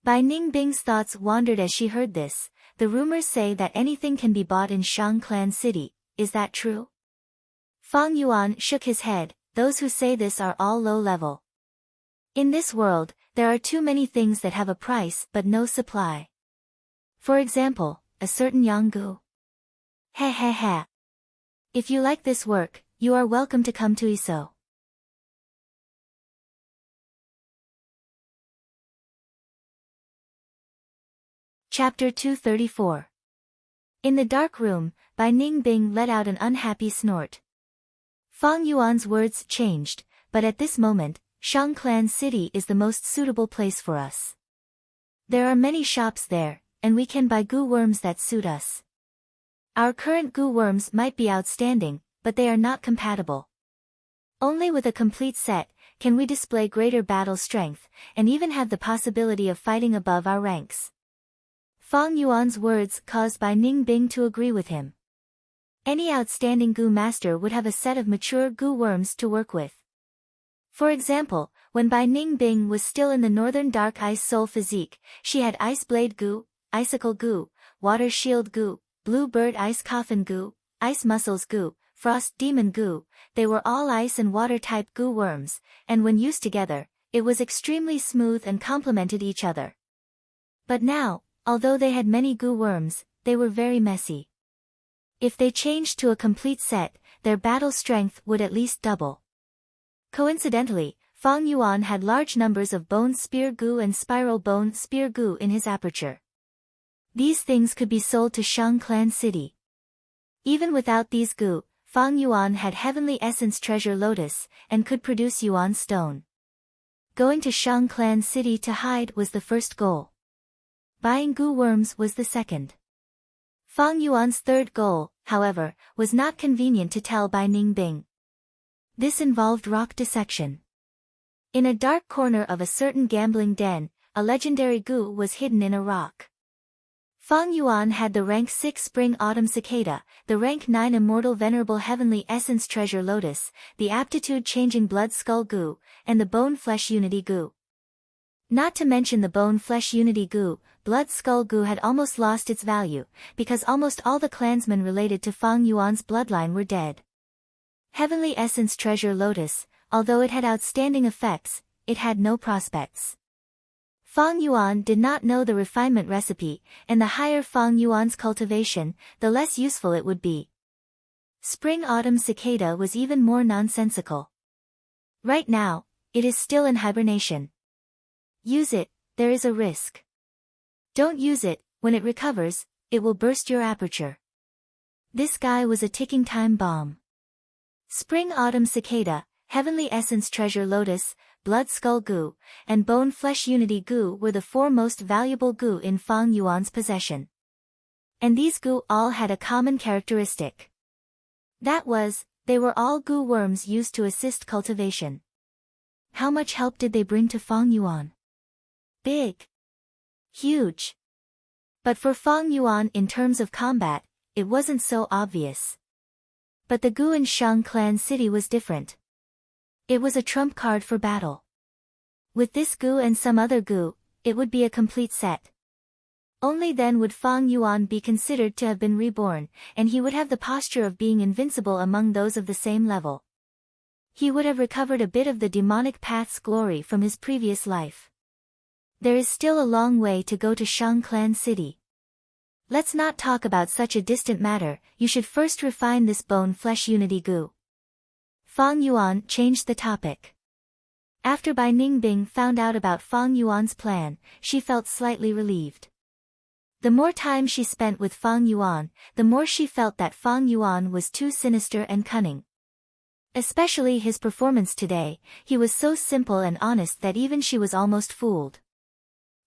Bai Ningbing's thoughts wandered as she heard this. "The rumors say that anything can be bought in Shang Clan City, is that true?" Fang Yuan shook his head. "Those who say this are all low level. In this world, there are too many things that have a price but no supply. For example, a certain Yanggu." "Heh heh heh. If you like this work, you are welcome to come to Iso." Chapter 234. In the dark room, Bai Ningbing let out an unhappy snort. Fang Yuan's words changed, "But at this moment, Shang Clan City is the most suitable place for us. There are many shops there, and we can buy goo worms that suit us. Our current goo worms might be outstanding, but they are not compatible. Only with a complete set, can we display greater battle strength, and even have the possibility of fighting above our ranks." Fang Yuan's words caused Bai Ningbing to agree with him. Any outstanding goo master would have a set of mature goo worms to work with. For example, when Bai Ningbing was still in the northern dark ice soul physique, she had ice blade goo, icicle goo, water shield goo, blue bird ice coffin goo, ice muscles goo, frost demon goo. They were all ice and water type goo worms, and when used together, it was extremely smooth and complemented each other. But now, although they had many goo worms, they were very messy. If they changed to a complete set, their battle strength would at least double. Coincidentally, Fang Yuan had large numbers of bone spear goo and spiral bone spear goo in his aperture. These things could be sold to Shang Clan City. Even without these goo, Fang Yuan had heavenly essence treasure lotus, and could produce Yuan stone. Going to Shang Clan City to hide was the first goal. Buying goo worms was the second. Fang Yuan's third goal, however, was not convenient to tell Bai Ningbing. This involved rock dissection. In a dark corner of a certain gambling den, a legendary goo was hidden in a rock. Fang Yuan had the rank 6 Spring-Autumn Cicada, the rank 9 Immortal Venerable Heavenly Essence Treasure Lotus, the Aptitude-Changing Blood Skull Goo, and the Bone-Flesh Unity Goo. Not to mention the Bone-Flesh Unity Goo, Blood Skull Goo had almost lost its value, because almost all the clansmen related to Fang Yuan's bloodline were dead. Heavenly Essence Treasure Lotus, although it had outstanding effects, it had no prospects. Fang Yuan did not know the refinement recipe, and the higher Fang Yuan's cultivation, the less useful it would be. Spring-Autumn Cicada was even more nonsensical. Right now, it is still in hibernation. Use it, there is a risk. Don't use it, when it recovers, it will burst your aperture. This guy was a ticking time bomb. Spring-Autumn Cicada, Heavenly Essence Treasure Lotus, Blood Skull Goo, and Bone Flesh Unity Goo were the 4 most valuable goo in Fang Yuan's possession. And these goo all had a common characteristic. That was, they were all goo worms used to assist cultivation. How much help did they bring to Fang Yuan? Big. Huge. But for Fang Yuan in terms of combat, it wasn't so obvious. But the goo in Shang Clan City was different. It was a trump card for battle. With this goo and some other goo, it would be a complete set. Only then would Fang Yuan be considered to have been reborn, and he would have the posture of being invincible among those of the same level. He would have recovered a bit of the demonic path's glory from his previous life. There is still a long way to go to Shang Clan City. Let's not talk about such a distant matter, you should first refine this bone-flesh unity goo. Fang Yuan changed the topic. After Bai Ningbing found out about Fang Yuan's plan, she felt slightly relieved. The more time she spent with Fang Yuan, the more she felt that Fang Yuan was too sinister and cunning. Especially his performance today, he was so simple and honest that even she was almost fooled.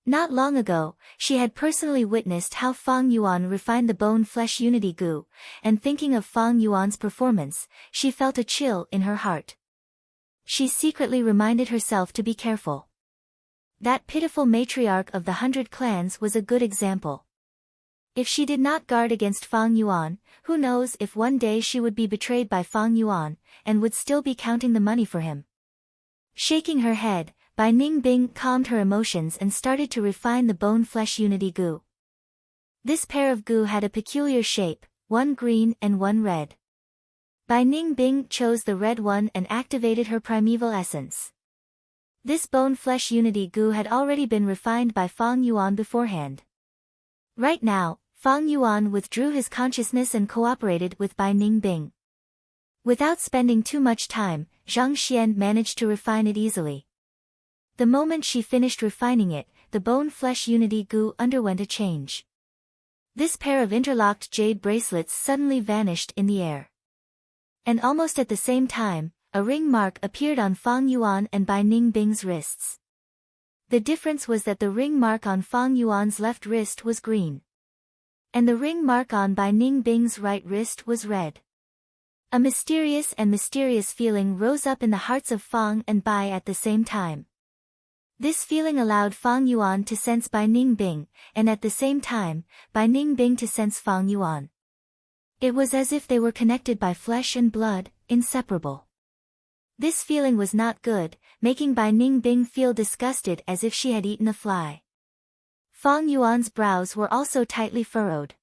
Not long ago, she had personally witnessed how Fang Yuan refined the bone-flesh unity goo, and thinking of Fang Yuan's performance, she felt a chill in her heart. She secretly reminded herself to be careful. That pitiful matriarch of the 100 clans was a good example. If she did not guard against Fang Yuan, who knows if one day she would be betrayed by Fang Yuan, and would still be counting the money for him. Shaking her head, Bai Ningbing calmed her emotions and started to refine the bone-flesh unity goo. This pair of goo had a peculiar shape, one green and one red. Bai Ningbing chose the red one and activated her primeval essence. This bone-flesh unity goo had already been refined by Fang Yuan beforehand. Right now, Fang Yuan withdrew his consciousness and cooperated with Bai Ningbing. Without spending too much time, Zhang Xian managed to refine it easily. The moment she finished refining it, the bone-flesh unity goo underwent a change. This pair of interlocked jade bracelets suddenly vanished in the air. And almost at the same time, a ring mark appeared on Fang Yuan and Bai Ningbing's wrists. The difference was that the ring mark on Fang Yuan's left wrist was green. And the ring mark on Bai Ningbing's right wrist was red. A mysterious feeling rose up in the hearts of Fang and Bai at the same time. This feeling allowed Fang Yuan to sense Bai Ningbing, and at the same time, Bai Ningbing to sense Fang Yuan. It was as if they were connected by flesh and blood, inseparable. This feeling was not good, making Bai Ningbing feel disgusted as if she had eaten a fly. Fang Yuan's brows were also tightly furrowed.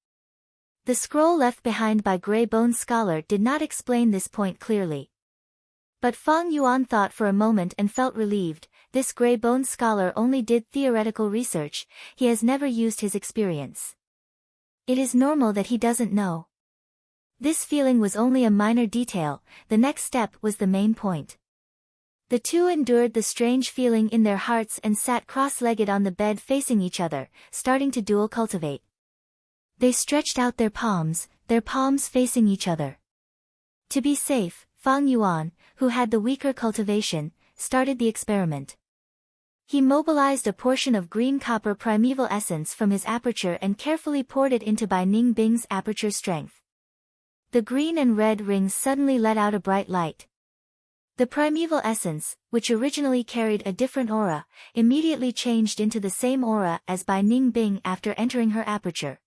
The scroll left behind by Grey-Boned Scholar did not explain this point clearly. But Fang Yuan thought for a moment and felt relieved. This Grey-Boned Scholar only did theoretical research, he has never used his experience. It is normal that he doesn't know. This feeling was only a minor detail, the next step was the main point. The two endured the strange feeling in their hearts and sat cross-legged on the bed facing each other, starting to dual cultivate. They stretched out their palms facing each other. To be safe, Fang Yuan, who had the weaker cultivation, started the experiment. He mobilized a portion of green copper primeval essence from his aperture and carefully poured it into Bai Ningbing's aperture strength. The green and red rings suddenly let out a bright light. The primeval essence, which originally carried a different aura, immediately changed into the same aura as Bai Ningbing after entering her aperture.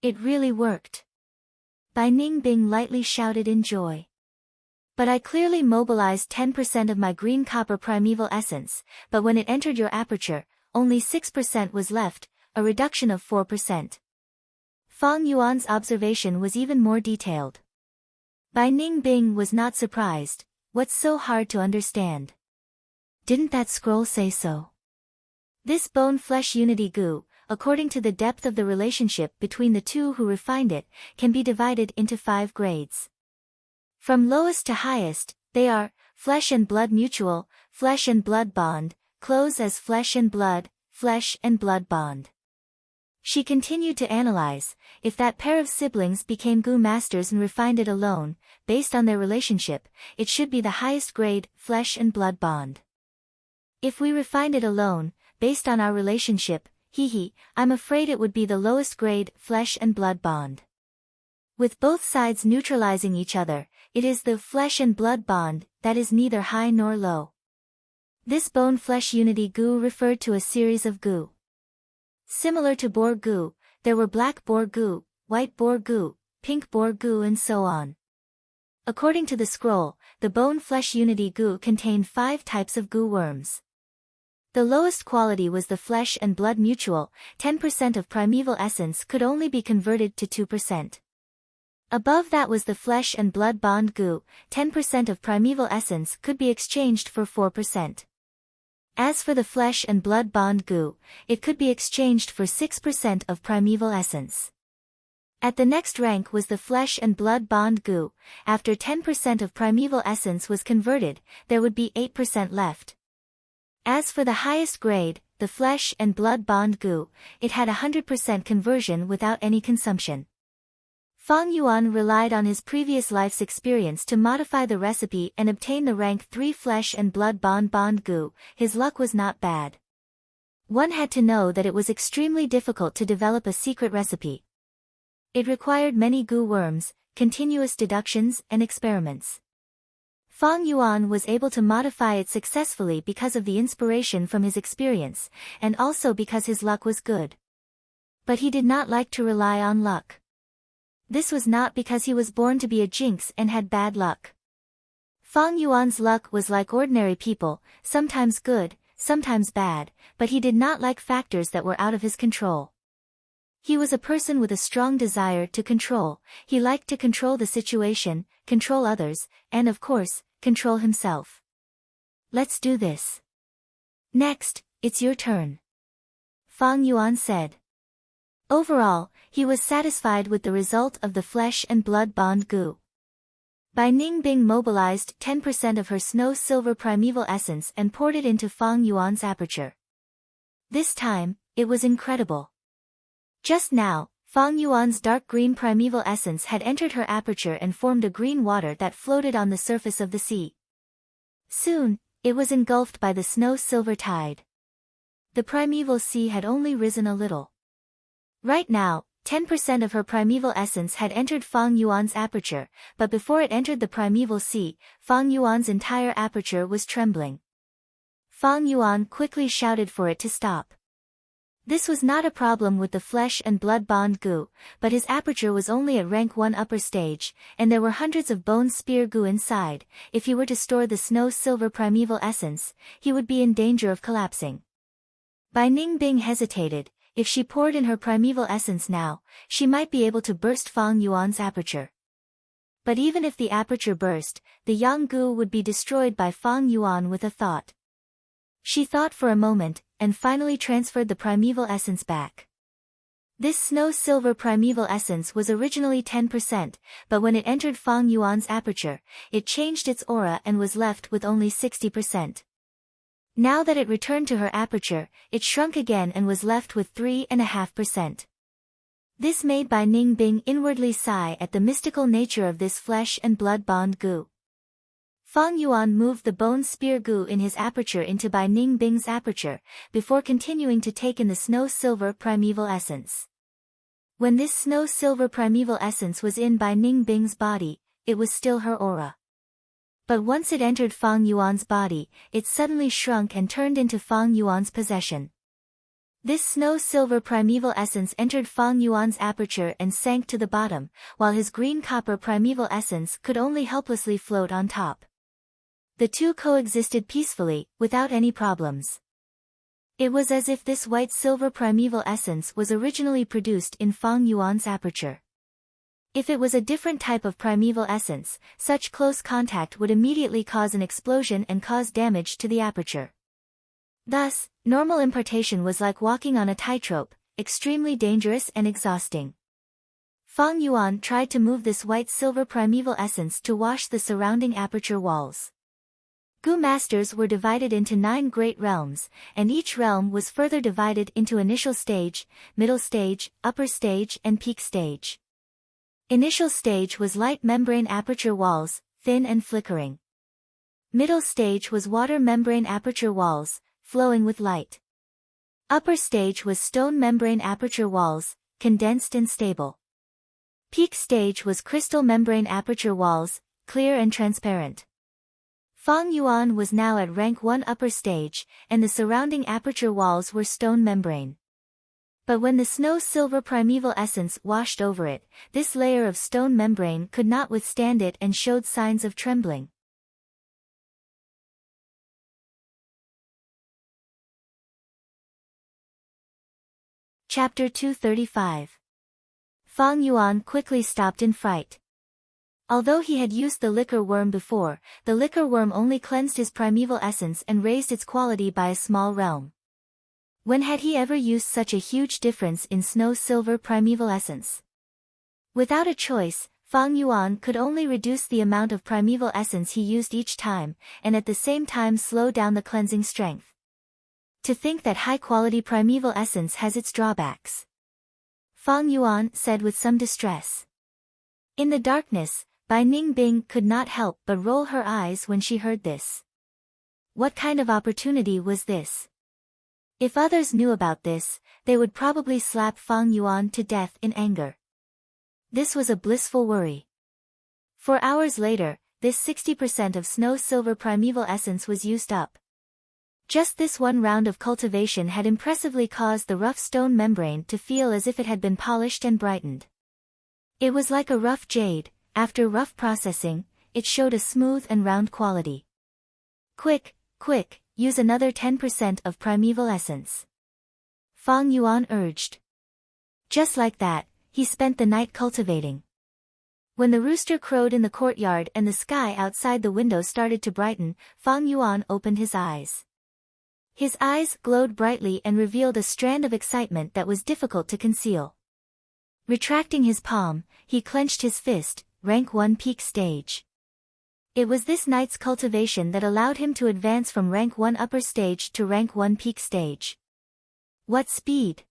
It really worked. Bai Ningbing lightly shouted in joy. But I clearly mobilized 10% of my green copper primeval essence, but when it entered your aperture, only 6% was left, a reduction of 4%. Fang Yuan's observation was even more detailed. Bai Ningbing was not surprised. What's so hard to understand? Didn't that scroll say so? This bone-flesh unity goo, according to the depth of the relationship between the two who refined it, can be divided into 5 grades. From lowest to highest, they are, flesh and blood mutual, flesh and blood bond, close as flesh and blood bond. She continued to analyze, if that pair of siblings became goo masters and refined it alone, based on their relationship, it should be the highest grade, flesh and blood bond. If we refined it alone, based on our relationship, I'm afraid it would be the lowest grade, flesh and blood bond. With both sides neutralizing each other, it is the flesh and blood bond that is neither high nor low. This bone-flesh unity goo referred to a series of goo. Similar to boar goo, there were black boar goo, white boar goo, pink boar goo and so on. According to the scroll, the bone-flesh unity goo contained 5 types of goo worms. The lowest quality was the flesh and blood mutual, 10% of primeval essence could only be converted to 2%. Above that was the flesh and blood bond goo, 10% of primeval essence could be exchanged for 4%. As for the flesh and blood bond goo, it could be exchanged for 6% of primeval essence. At the next rank was the flesh and blood bond goo. After 10% of primeval essence was converted, there would be 8% left. As for the highest grade, the flesh and blood bond goo, it had 100% conversion without any consumption. Fang Yuan relied on his previous life's experience to modify the recipe and obtain the rank 3 flesh and blood bond goo. His luck was not bad. One had to know that it was extremely difficult to develop a secret recipe. It required many goo worms, continuous deductions and experiments. Fang Yuan was able to modify it successfully because of the inspiration from his experience, and also because his luck was good. But he did not like to rely on luck. This was not because he was born to be a jinx and had bad luck. Fang Yuan's luck was like ordinary people, sometimes good, sometimes bad, but he did not like factors that were out of his control. He was a person with a strong desire to control. He liked to control the situation, control others, and of course, control himself. Let's do this. Next, it's your turn. Fang Yuan said. Overall, he was satisfied with the result of the flesh and blood bond goo. Bai Ningbing mobilized 10% of her snow-silver primeval essence and poured it into Fang Yuan's aperture. This time, it was incredible. Just now, Fang Yuan's dark green primeval essence had entered her aperture and formed a green water that floated on the surface of the sea. Soon, it was engulfed by the snow-silver tide. The primeval sea had only risen a little. Right now, 10% of her primeval essence had entered Fang Yuan's aperture, but before it entered the primeval sea, Fang Yuan's entire aperture was trembling. Fang Yuan quickly shouted for it to stop. This was not a problem with the flesh and blood bond goo, but his aperture was only at rank 1 upper stage, and there were hundreds of bone spear goo inside. If he were to store the snow-silver primeval essence, he would be in danger of collapsing. Bai Ningbing hesitated. If she poured in her primeval essence now, she might be able to burst Fang Yuan's aperture. But even if the aperture burst, the yang goo would be destroyed by Fang Yuan with a thought. She thought for a moment, and finally transferred the primeval essence back. This snow-silver primeval essence was originally 10%, but when it entered Fang Yuan's aperture, it changed its aura and was left with only 60%. Now that it returned to her aperture, it shrunk again and was left with 3.5%. This made Bai Ningbing inwardly sigh at the mystical nature of this flesh and blood bond goo. Fang Yuan moved the bone spear goo in his aperture into Bai Ningbing's aperture, before continuing to take in the snow-silver primeval essence. When this snow-silver primeval essence was in Bai Ningbing's body, it was still her aura. But once it entered Fang Yuan's body, it suddenly shrunk and turned into Fang Yuan's possession. This snow-silver primeval essence entered Fang Yuan's aperture and sank to the bottom, while his green-copper primeval essence could only helplessly float on top. The two coexisted peacefully, without any problems. It was as if this white-silver primeval essence was originally produced in Fang Yuan's aperture. If it was a different type of primeval essence, such close contact would immediately cause an explosion and cause damage to the aperture. Thus, normal impartation was like walking on a tightrope, extremely dangerous and exhausting. Fang Yuan tried to move this white-silver primeval essence to wash the surrounding aperture walls. Goo masters were divided into 9 great realms, and each realm was further divided into initial stage, middle stage, upper stage and peak stage. Initial stage was light membrane aperture walls, thin and flickering. Middle stage was water membrane aperture walls, flowing with light. Upper stage was stone membrane aperture walls, condensed and stable. Peak stage was crystal membrane aperture walls, clear and transparent. Fang Yuan was now at rank 1 upper stage, and the surrounding aperture walls were stone membrane. But when the snow-silver primeval essence washed over it, this layer of stone membrane could not withstand it and showed signs of trembling. Chapter 235. Fang Yuan quickly stopped in fright. Although he had used the liquor worm before, the liquor worm only cleansed his primeval essence and raised its quality by a small realm. When had he ever used such a huge difference in snow-silver primeval essence? Without a choice, Fang Yuan could only reduce the amount of primeval essence he used each time, and at the same time slow down the cleansing strength. To think that high-quality primeval essence has its drawbacks. Fang Yuan said with some distress. In the darkness, Bai Ningbing could not help but roll her eyes when she heard this. What kind of opportunity was this? If others knew about this, they would probably slap Fang Yuan to death in anger. This was a blissful worry. 4 hours later, this 60% of snow-silver primeval essence was used up. Just this one round of cultivation had impressively caused the rough stone membrane to feel as if it had been polished and brightened. It was like a rough jade. After rough processing, it showed a smooth and round quality. Quick, quick, use another 10% of primeval essence. Fang Yuan urged. Just like that, he spent the night cultivating. When the rooster crowed in the courtyard and the sky outside the window started to brighten, Fang Yuan opened his eyes. His eyes glowed brightly and revealed a strand of excitement that was difficult to conceal. Retracting his palm, he clenched his fist, rank 1 peak stage. It was this night's cultivation that allowed him to advance from rank 1 upper stage to rank 1 peak stage. What speed!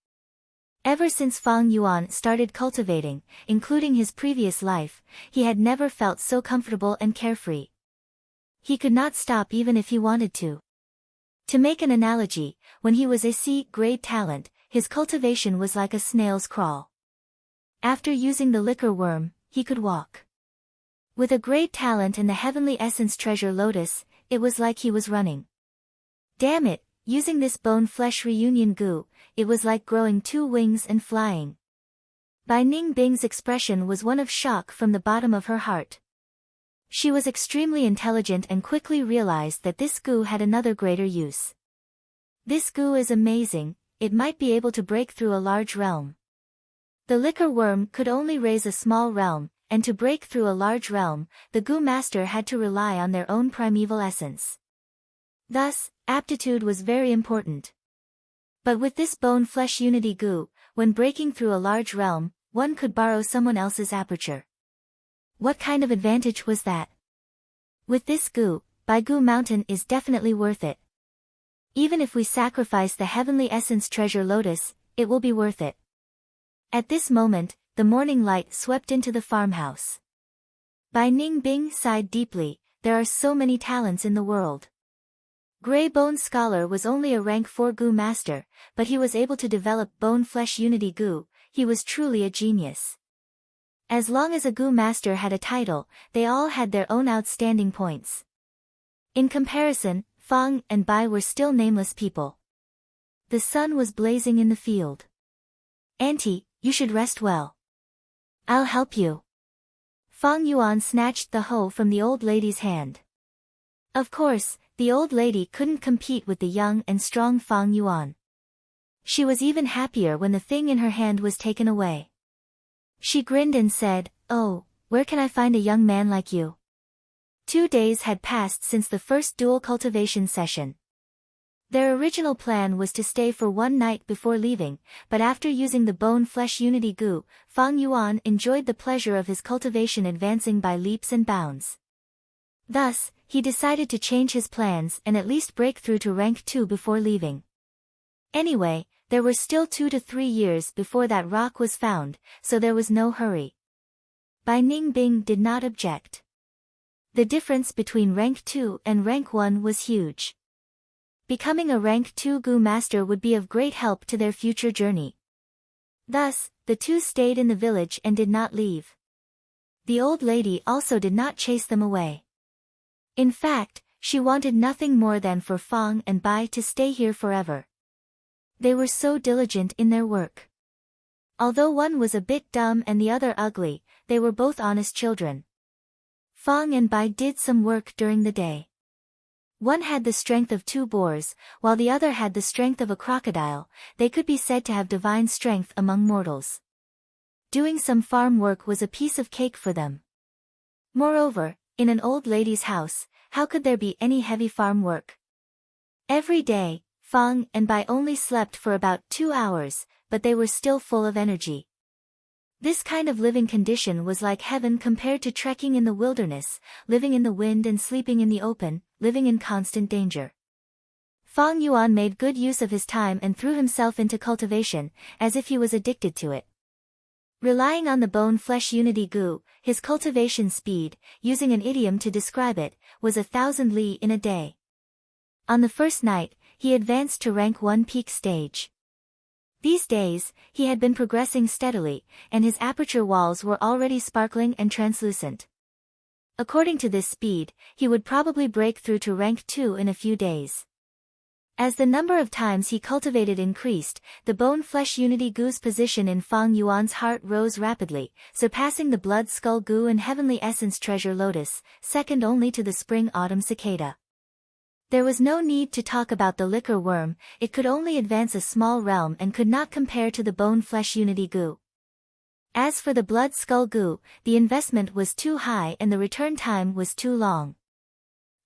Ever since Fang Yuan started cultivating, including his previous life, he had never felt so comfortable and carefree. He could not stop even if he wanted to. To make an analogy, when he was a C-grade talent, his cultivation was like a snail's crawl. After using the liquor worm, he could walk. With a great talent and the heavenly essence treasure lotus, it was like he was running. Damn it, using this bone-flesh reunion goo, it was like growing 2 wings and flying. Bai Ningbing's expression was one of shock from the bottom of her heart. She was extremely intelligent and quickly realized that this goo had another greater use. This goo is amazing, it might be able to break through a large realm. The liquor worm could only raise a small realm, and to break through a large realm, the goo master had to rely on their own primeval essence. Thus, aptitude was very important. But with this bone-flesh unity goo, when breaking through a large realm, one could borrow someone else's aperture. What kind of advantage was that? With this goo, Bai Goo Mountain is definitely worth it. Even if we sacrifice the heavenly essence treasure lotus, it will be worth it. At this moment, the morning light swept into the farmhouse. Bai Ningbing sighed deeply, there are so many talents in the world. Grey Bone Scholar was only a rank 4 goo master, but he was able to develop bone-flesh unity goo, he was truly a genius. As long as a goo master had a title, they all had their own outstanding points. In comparison, Fang and Bai were still nameless people. The sun was blazing in the field. "Auntie, you should rest well. I'll help you." Fang Yuan snatched the hoe from the old lady's hand. Of course, the old lady couldn't compete with the young and strong Fang Yuan. She was even happier when the thing in her hand was taken away. She grinned and said, "Oh, where can I find a young man like you?" 2 days had passed since the first dual cultivation session. Their original plan was to stay for 1 night before leaving, but after using the bone-flesh unity goo, Fang Yuan enjoyed the pleasure of his cultivation advancing by leaps and bounds. Thus, he decided to change his plans and at least break through to rank 2 before leaving. Anyway, there were still 2 to 3 years before that rock was found, so there was no hurry. Bai Ningbing did not object. The difference between rank 2 and rank 1 was huge. Becoming a rank 2 goo master would be of great help to their future journey. Thus, the 2 stayed in the village and did not leave. The old lady also did not chase them away. In fact, she wanted nothing more than for Fang and Bai to stay here forever. They were so diligent in their work. Although one was a bit dumb and the other ugly, they were both honest children. Fang and Bai did some work during the day. One had the strength of 2 boars, while the other had the strength of a crocodile. They could be said to have divine strength among mortals. Doing some farm work was a piece of cake for them. Moreover, in an old lady's house, how could there be any heavy farm work? Every day, Fang and Bai only slept for about 2 hours, but they were still full of energy. This kind of living condition was like heaven compared to trekking in the wilderness, living in the wind and sleeping in the open, living in constant danger. Fang Yuan made good use of his time and threw himself into cultivation, as if he was addicted to it. Relying on the bone-flesh unity goo, his cultivation speed, using an idiom to describe it, was 1,000 li in a day. On the first night, he advanced to rank 1 peak stage. These days, he had been progressing steadily, and his aperture walls were already sparkling and translucent. According to this speed, he would probably break through to rank 2 in a few days. As the number of times he cultivated increased, the bone-flesh unity goo's position in Fang Yuan's heart rose rapidly, surpassing the blood skull goo and heavenly essence treasure lotus, second only to the spring-autumn cicada. There was no need to talk about the liquor worm, it could only advance a small realm and could not compare to the bone-flesh unity goo. As for the blood skull goo, the investment was too high and the return time was too long.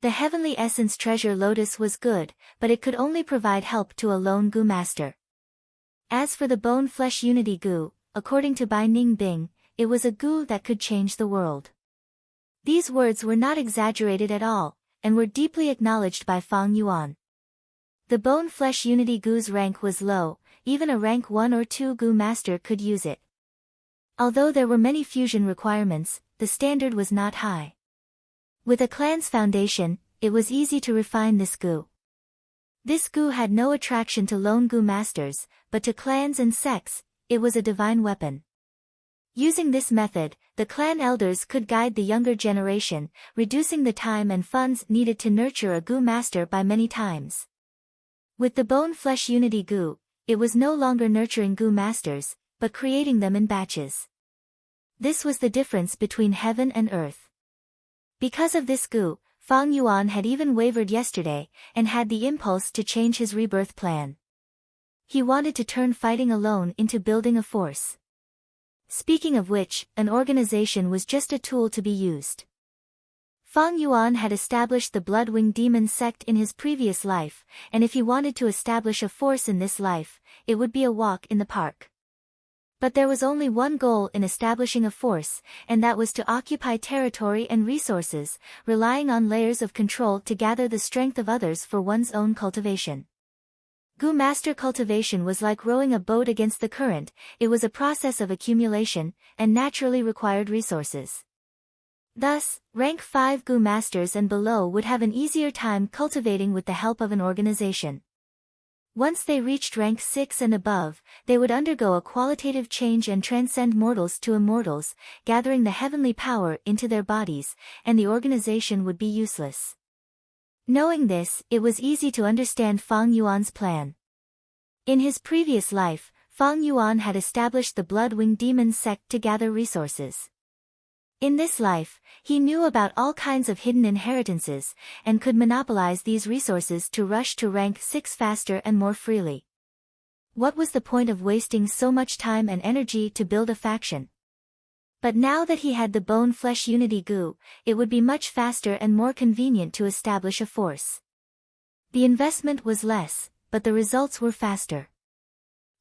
The heavenly essence treasure lotus was good, but it could only provide help to a lone goo master. As for the bone-flesh unity goo, according to Bai Ningbing, it was a goo that could change the world. These words were not exaggerated at all, and were deeply acknowledged by Fang Yuan. The bone-flesh unity goo's rank was low, even a rank 1 or 2 goo master could use it. Although there were many fusion requirements, the standard was not high. With a clan's foundation, it was easy to refine this goo. This goo had no attraction to lone goo masters, but to clans and sects, it was a divine weapon. Using this method, the clan elders could guide the younger generation, reducing the time and funds needed to nurture a goo master by many times. With the bone-flesh unity goo, it was no longer nurturing goo masters, but creating them in batches. This was the difference between heaven and earth. Because of this goo, Fang Yuan had even wavered yesterday, and had the impulse to change his rebirth plan. He wanted to turn fighting alone into building a force. Speaking of which, an organization was just a tool to be used. Fang Yuan had established the Blood-Winged Demon sect in his previous life, and if he wanted to establish a force in this life, it would be a walk in the park. But there was only one goal in establishing a force, and that was to occupy territory and resources, relying on layers of control to gather the strength of others for one's own cultivation. Goo master cultivation was like rowing a boat against the current. It was a process of accumulation, and naturally required resources. Thus, rank 5 Goo masters and below would have an easier time cultivating with the help of an organization. Once they reached rank 6 and above, they would undergo a qualitative change and transcend mortals to immortals, gathering the heavenly power into their bodies, and the organization would be useless. Knowing this, it was easy to understand Fang Yuan's plan. In his previous life, Fang Yuan had established the Blood-Winged Demon sect to gather resources. In this life, he knew about all kinds of hidden inheritances, and could monopolize these resources to rush to rank 6 faster and more freely. What was the point of wasting so much time and energy to build a faction? But now that he had the bone-flesh unity goo, it would be much faster and more convenient to establish a force. The investment was less, but the results were faster.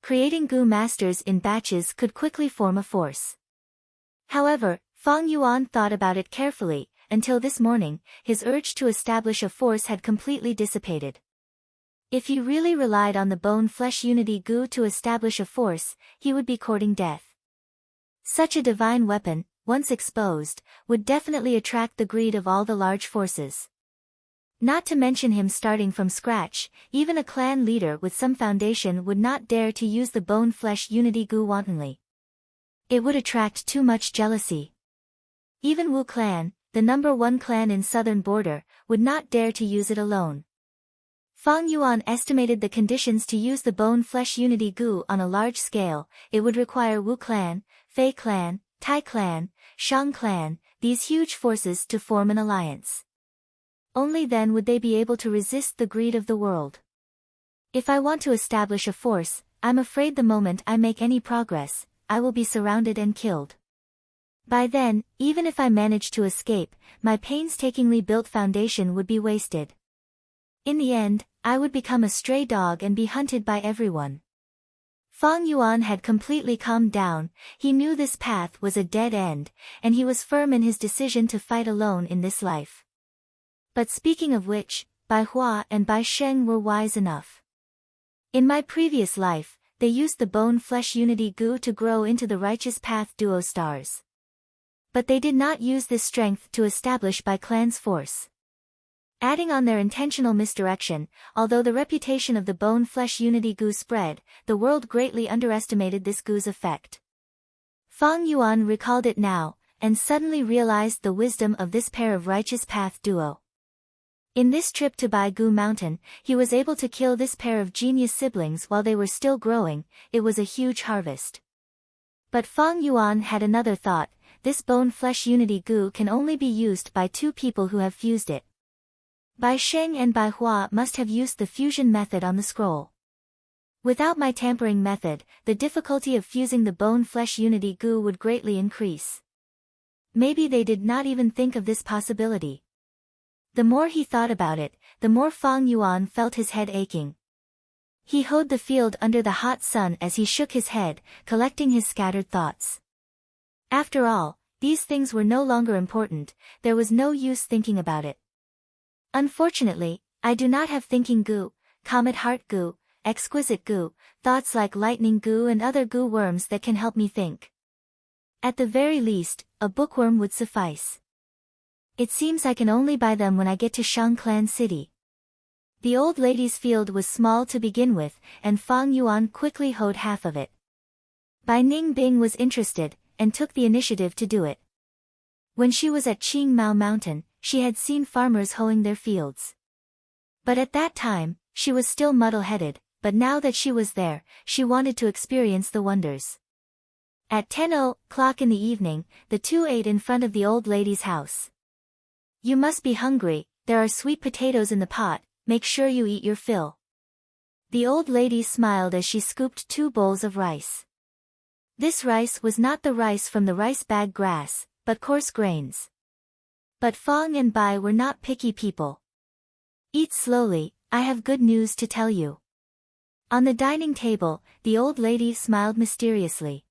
Creating goo masters in batches could quickly form a force. However, Fang Yuan thought about it carefully. Until this morning, his urge to establish a force had completely dissipated. If he really relied on the bone-flesh unity goo to establish a force, he would be courting death. Such a divine weapon, once exposed, would definitely attract the greed of all the large forces. Not to mention him starting from scratch, even a clan leader with some foundation would not dare to use the bone-flesh unity goo wantonly. It would attract too much jealousy. Even Wu clan, the number 1 clan in southern border, would not dare to use it alone. Fang Yuan estimated the conditions to use the bone-flesh unity goo on a large scale. It would require Wu clan, Fei clan, Tai clan, Shang clan, these huge forces to form an alliance. Only then would they be able to resist the greed of the world. If I want to establish a force, I'm afraid the moment I make any progress, I will be surrounded and killed. By then, even if I managed to escape, my painstakingly built foundation would be wasted. In the end, I would become a stray dog and be hunted by everyone. Fang Yuan had completely calmed down. He knew this path was a dead end, and he was firm in his decision to fight alone in this life. But speaking of which, Bai Hua and Bai Sheng were wise enough. In my previous life, they used the bone-flesh unity goo to grow into the righteous path duo stars. But they did not use this strength to establish Bai clan's force. Adding on their intentional misdirection, although the reputation of the bone-flesh unity goo spread, the world greatly underestimated this goo's effect. Fang Yuan recalled it now, and suddenly realized the wisdom of this pair of righteous path duo. In this trip to Bai Gu Mountain, he was able to kill this pair of genius siblings while they were still growing. It was a huge harvest. But Fang Yuan had another thought. This bone-flesh unity goo can only be used by 2 people who have fused it. Bai Sheng and Bai Hua must have used the fusion method on the scroll. Without my tampering method, the difficulty of fusing the bone-flesh unity goo would greatly increase. Maybe they did not even think of this possibility. The more he thought about it, the more Fang Yuan felt his head aching. He hoed the field under the hot sun as he shook his head, collecting his scattered thoughts. After all, these things were no longer important. There was no use thinking about it. Unfortunately, I do not have thinking goo, comet heart goo, exquisite goo, thoughts like lightning goo and other goo worms that can help me think. At the very least, a bookworm would suffice. It seems I can only buy them when I get to Shang Clan City. The old lady's field was small to begin with, and Fang Yuan quickly hoed half of it. Bai Ning Bing was interested, and took the initiative to do it. When she was at Qing Mao Mountain, she had seen farmers hoeing their fields. But at that time, she was still muddle-headed, but now that she was there, she wanted to experience the wonders. At 10:00 in the evening, the two ate in front of the old lady's house. "You must be hungry, there are sweet potatoes in the pot, make sure you eat your fill." The old lady smiled as she scooped 2 bowls of rice. This rice was not the rice from the rice bag grass, but coarse grains. But Fong and Bai were not picky people. "Eat slowly, I have good news to tell you." On the dining table, the old lady smiled mysteriously.